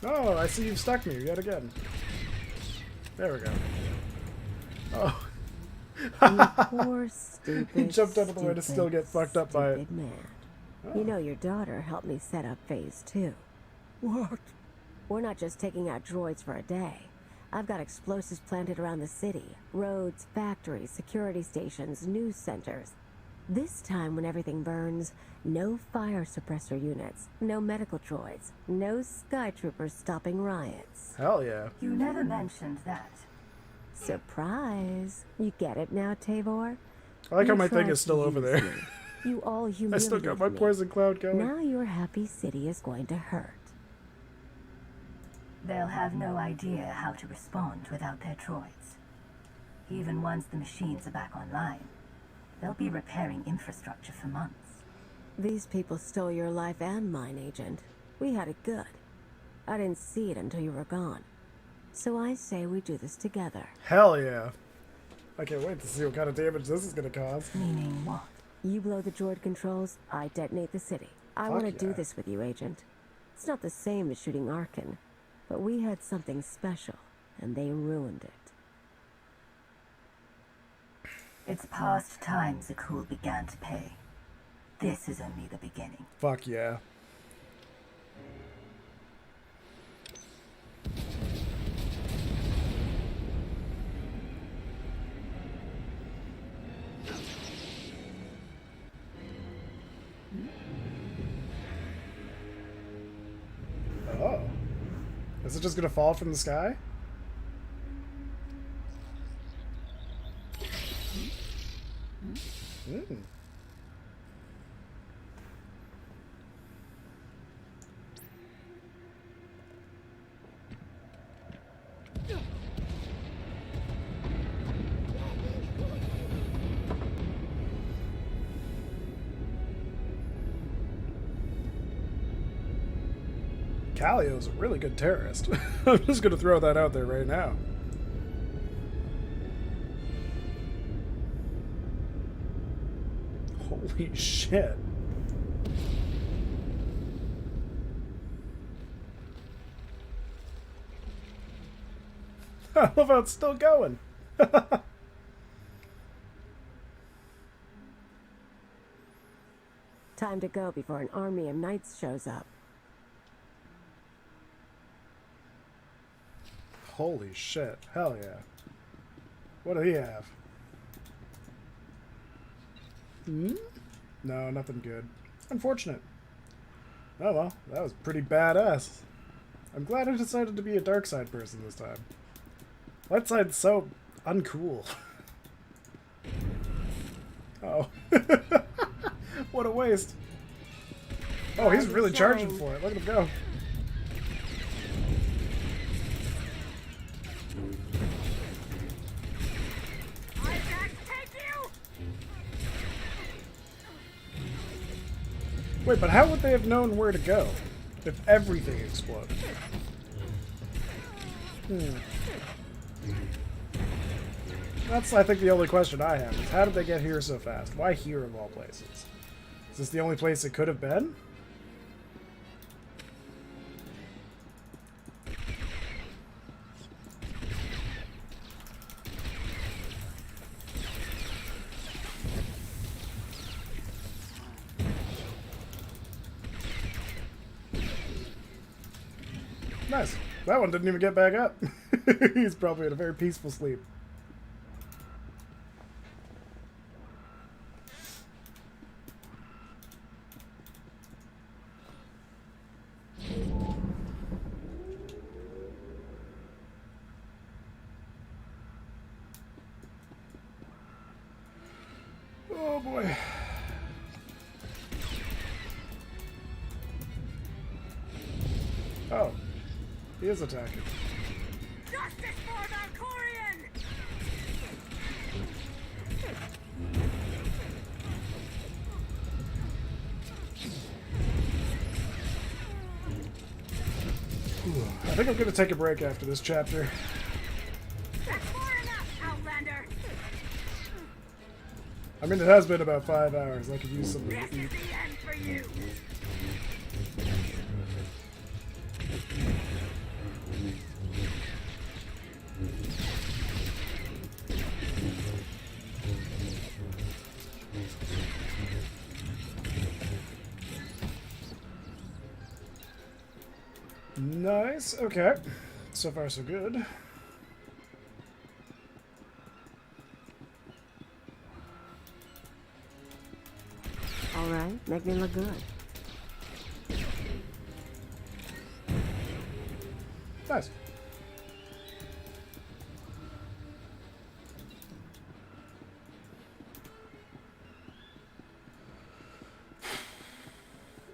Speaker 1: Oh, I see you've stuck me yet again. There we go. Oh.
Speaker 14: Poor stupid.
Speaker 1: He jumped out of the way to still get fucked up by it.
Speaker 14: Man.
Speaker 1: Oh.
Speaker 14: You know your daughter helped me set up Phase 2.
Speaker 1: What?
Speaker 14: We're not just taking out droids for a day. I've got explosives planted around the city. Roads, factories, security stations, news centers. This time when everything burns, no fire suppressor units, no medical droids, no skytroopers stopping riots.
Speaker 1: Hell yeah.
Speaker 4: You never mentioned that.
Speaker 14: Surprise. You get it now, Tavor?
Speaker 1: I like how
Speaker 14: You
Speaker 1: my thing
Speaker 14: tried
Speaker 1: is still
Speaker 14: to
Speaker 1: over
Speaker 14: use
Speaker 1: there.
Speaker 14: me. You all
Speaker 1: I
Speaker 14: humiliated
Speaker 1: still got my
Speaker 14: me.
Speaker 1: poison cloud going.
Speaker 14: Now your happy city is going to hurt.
Speaker 4: They'll have no idea how to respond without their droids. Even once the machines are back online, they'll be repairing infrastructure for months.
Speaker 14: These people stole your life and mine, Agent. We had it good. I didn't see it until you were gone. So I say we do this together.
Speaker 1: Hell yeah. I can't wait to see what kind of damage this is going to cause.
Speaker 4: Meaning what?
Speaker 14: You blow the droid controls, I detonate the city. I
Speaker 1: Fuck
Speaker 14: want to
Speaker 1: yeah.
Speaker 14: do this with you, Agent. It's not the same as shooting Arkin, but we had something special, and they ruined it.
Speaker 4: It's past time Zakul began to pay. This is only the beginning.
Speaker 1: Fuck yeah. Oh. Is it just gonna fall from the sky? Mm. Calio's a really good terrorist. I'm just gonna throw that out there right now. Holy shit. I love how it's still going.
Speaker 14: Time to go before an army of knights shows up.
Speaker 1: Holy shit. Hell yeah. What do he have? Hmm? No, nothing good. Unfortunate. Oh well, that was pretty badass. I'm glad I decided to be a dark side person this time. Light side's so uncool. Oh. What a waste. Oh, he's really charging for it. Look at him go. Wait, but how would they have known where to go if everything exploded? That's, I think, the only question I have is how did they get here so fast? Why here of all places? Is this the only place it could have been? Nice. That one didn't even get back up. He's probably in a very peaceful sleep. Oh boy. Oh. He is attacking.
Speaker 3: Justice for Valkorion!
Speaker 1: I think I'm going to take a break after this chapter.
Speaker 3: That's far enough, Outlander!
Speaker 1: I mean, it has been about 5 hours. I could use something to
Speaker 3: This
Speaker 1: eat.
Speaker 3: is the end for you!
Speaker 1: Nice. Okay. So far, so good.
Speaker 14: All right, make me look good.
Speaker 1: Nice.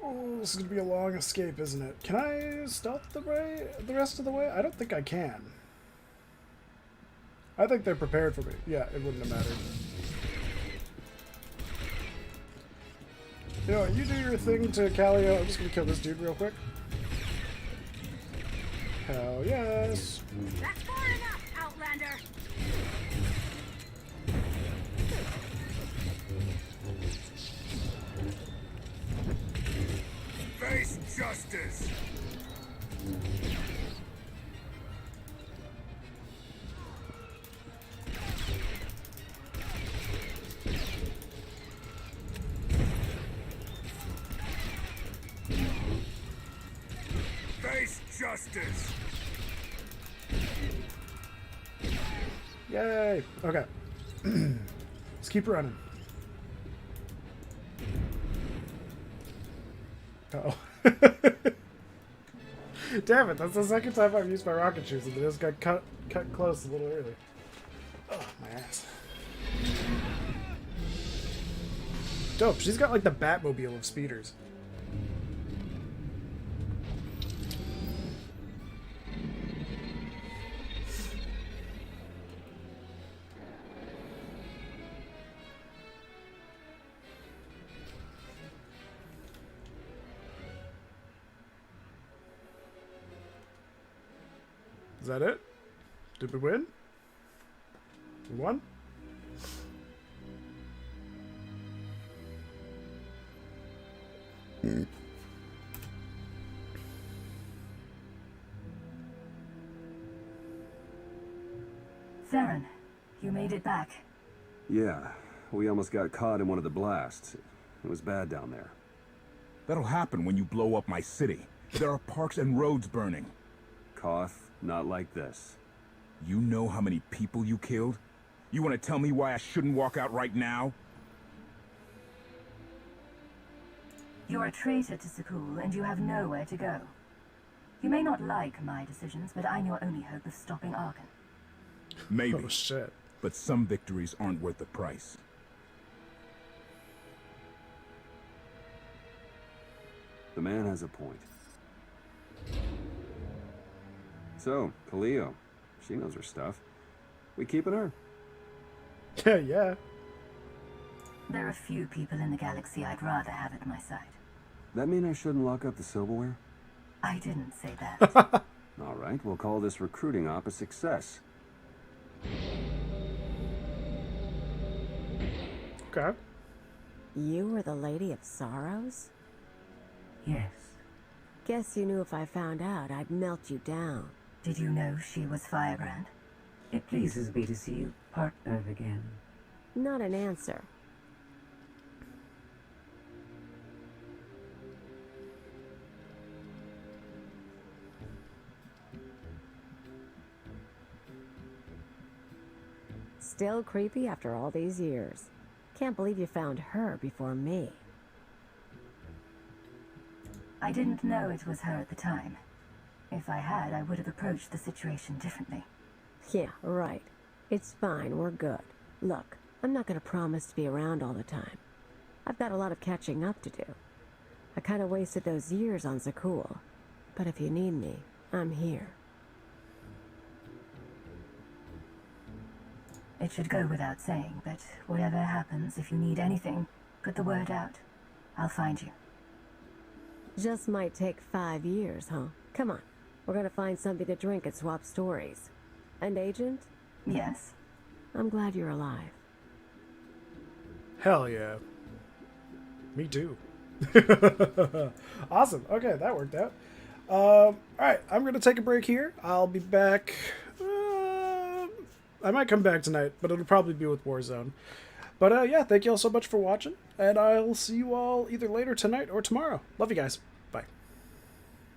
Speaker 1: Oh, this is gonna be a long escape, isn't it? Can I stealth the rest of the way? I don't think I can. I think they're prepared for me. Yeah, it wouldn't have mattered. You know what, you do your thing to Calio. I'm just gonna kill this dude real quick. Hell yes.
Speaker 3: That's far enough, Outlander!
Speaker 9: Face justice! Face justice!
Speaker 1: Yay! Okay. Let's keep running. Uh-oh. Damn it, that's the second time I've used my rocket shoes and they just got cut close a little early. Oh, my ass. Dope, she's got like the Batmobile of speeders. Is that it? Did we win? We won?
Speaker 4: Theron, you made it back.
Speaker 21: Yeah, we almost got caught in one of the blasts. It was bad down there.
Speaker 5: That'll happen when you blow up my city. There are parks and roads burning.
Speaker 21: Koth, not like this.
Speaker 5: You know how many people you killed? You want to tell me why I shouldn't walk out right now?
Speaker 4: You're a traitor to Sakul, and you have nowhere to go. You may not like my decisions, but I'm your only hope of stopping Arkan.
Speaker 5: Maybe.
Speaker 1: Oh, shit.
Speaker 5: But some victories aren't worth the price.
Speaker 21: The man has a point. So, Kaleo, she knows her stuff. We keeping her?
Speaker 1: Yeah.
Speaker 4: There are few people in the galaxy I'd rather have at my side.
Speaker 21: That mean I shouldn't lock up the silverware?
Speaker 4: I didn't say that.
Speaker 21: All right, we'll call this recruiting op a success.
Speaker 1: Okay.
Speaker 14: You were the Lady of Sorrows?
Speaker 18: Yes.
Speaker 14: Guess you knew if I found out, I'd melt you down.
Speaker 4: Did you know she was Firebrand?
Speaker 18: It pleases me to see you partnered again.
Speaker 14: Not an answer. Still creepy after all these years. Can't believe you found her before me.
Speaker 4: I didn't know it was her at the time. If I had, I would have approached the situation differently.
Speaker 14: Yeah, right. It's fine, we're good. Look, I'm not gonna promise to be around all the time. I've got a lot of catching up to do. I kinda wasted those years on Sakul. But if you need me, I'm here.
Speaker 4: It should go without saying, but whatever happens, if you need anything, put the word out. I'll find you.
Speaker 14: Just might take 5 years, huh? Come on. We're gonna find something to drink and swap stories. And Agent?
Speaker 4: Yes.
Speaker 14: I'm glad you're alive.
Speaker 1: Hell yeah. Me too. Awesome. Okay, that worked out. Alright, I'm going to take a break here. I'll be back. I might come back tonight, but it'll probably be with Warzone. But yeah, thank you all so much for watching, and I'll see you all either later tonight or tomorrow. Love you guys.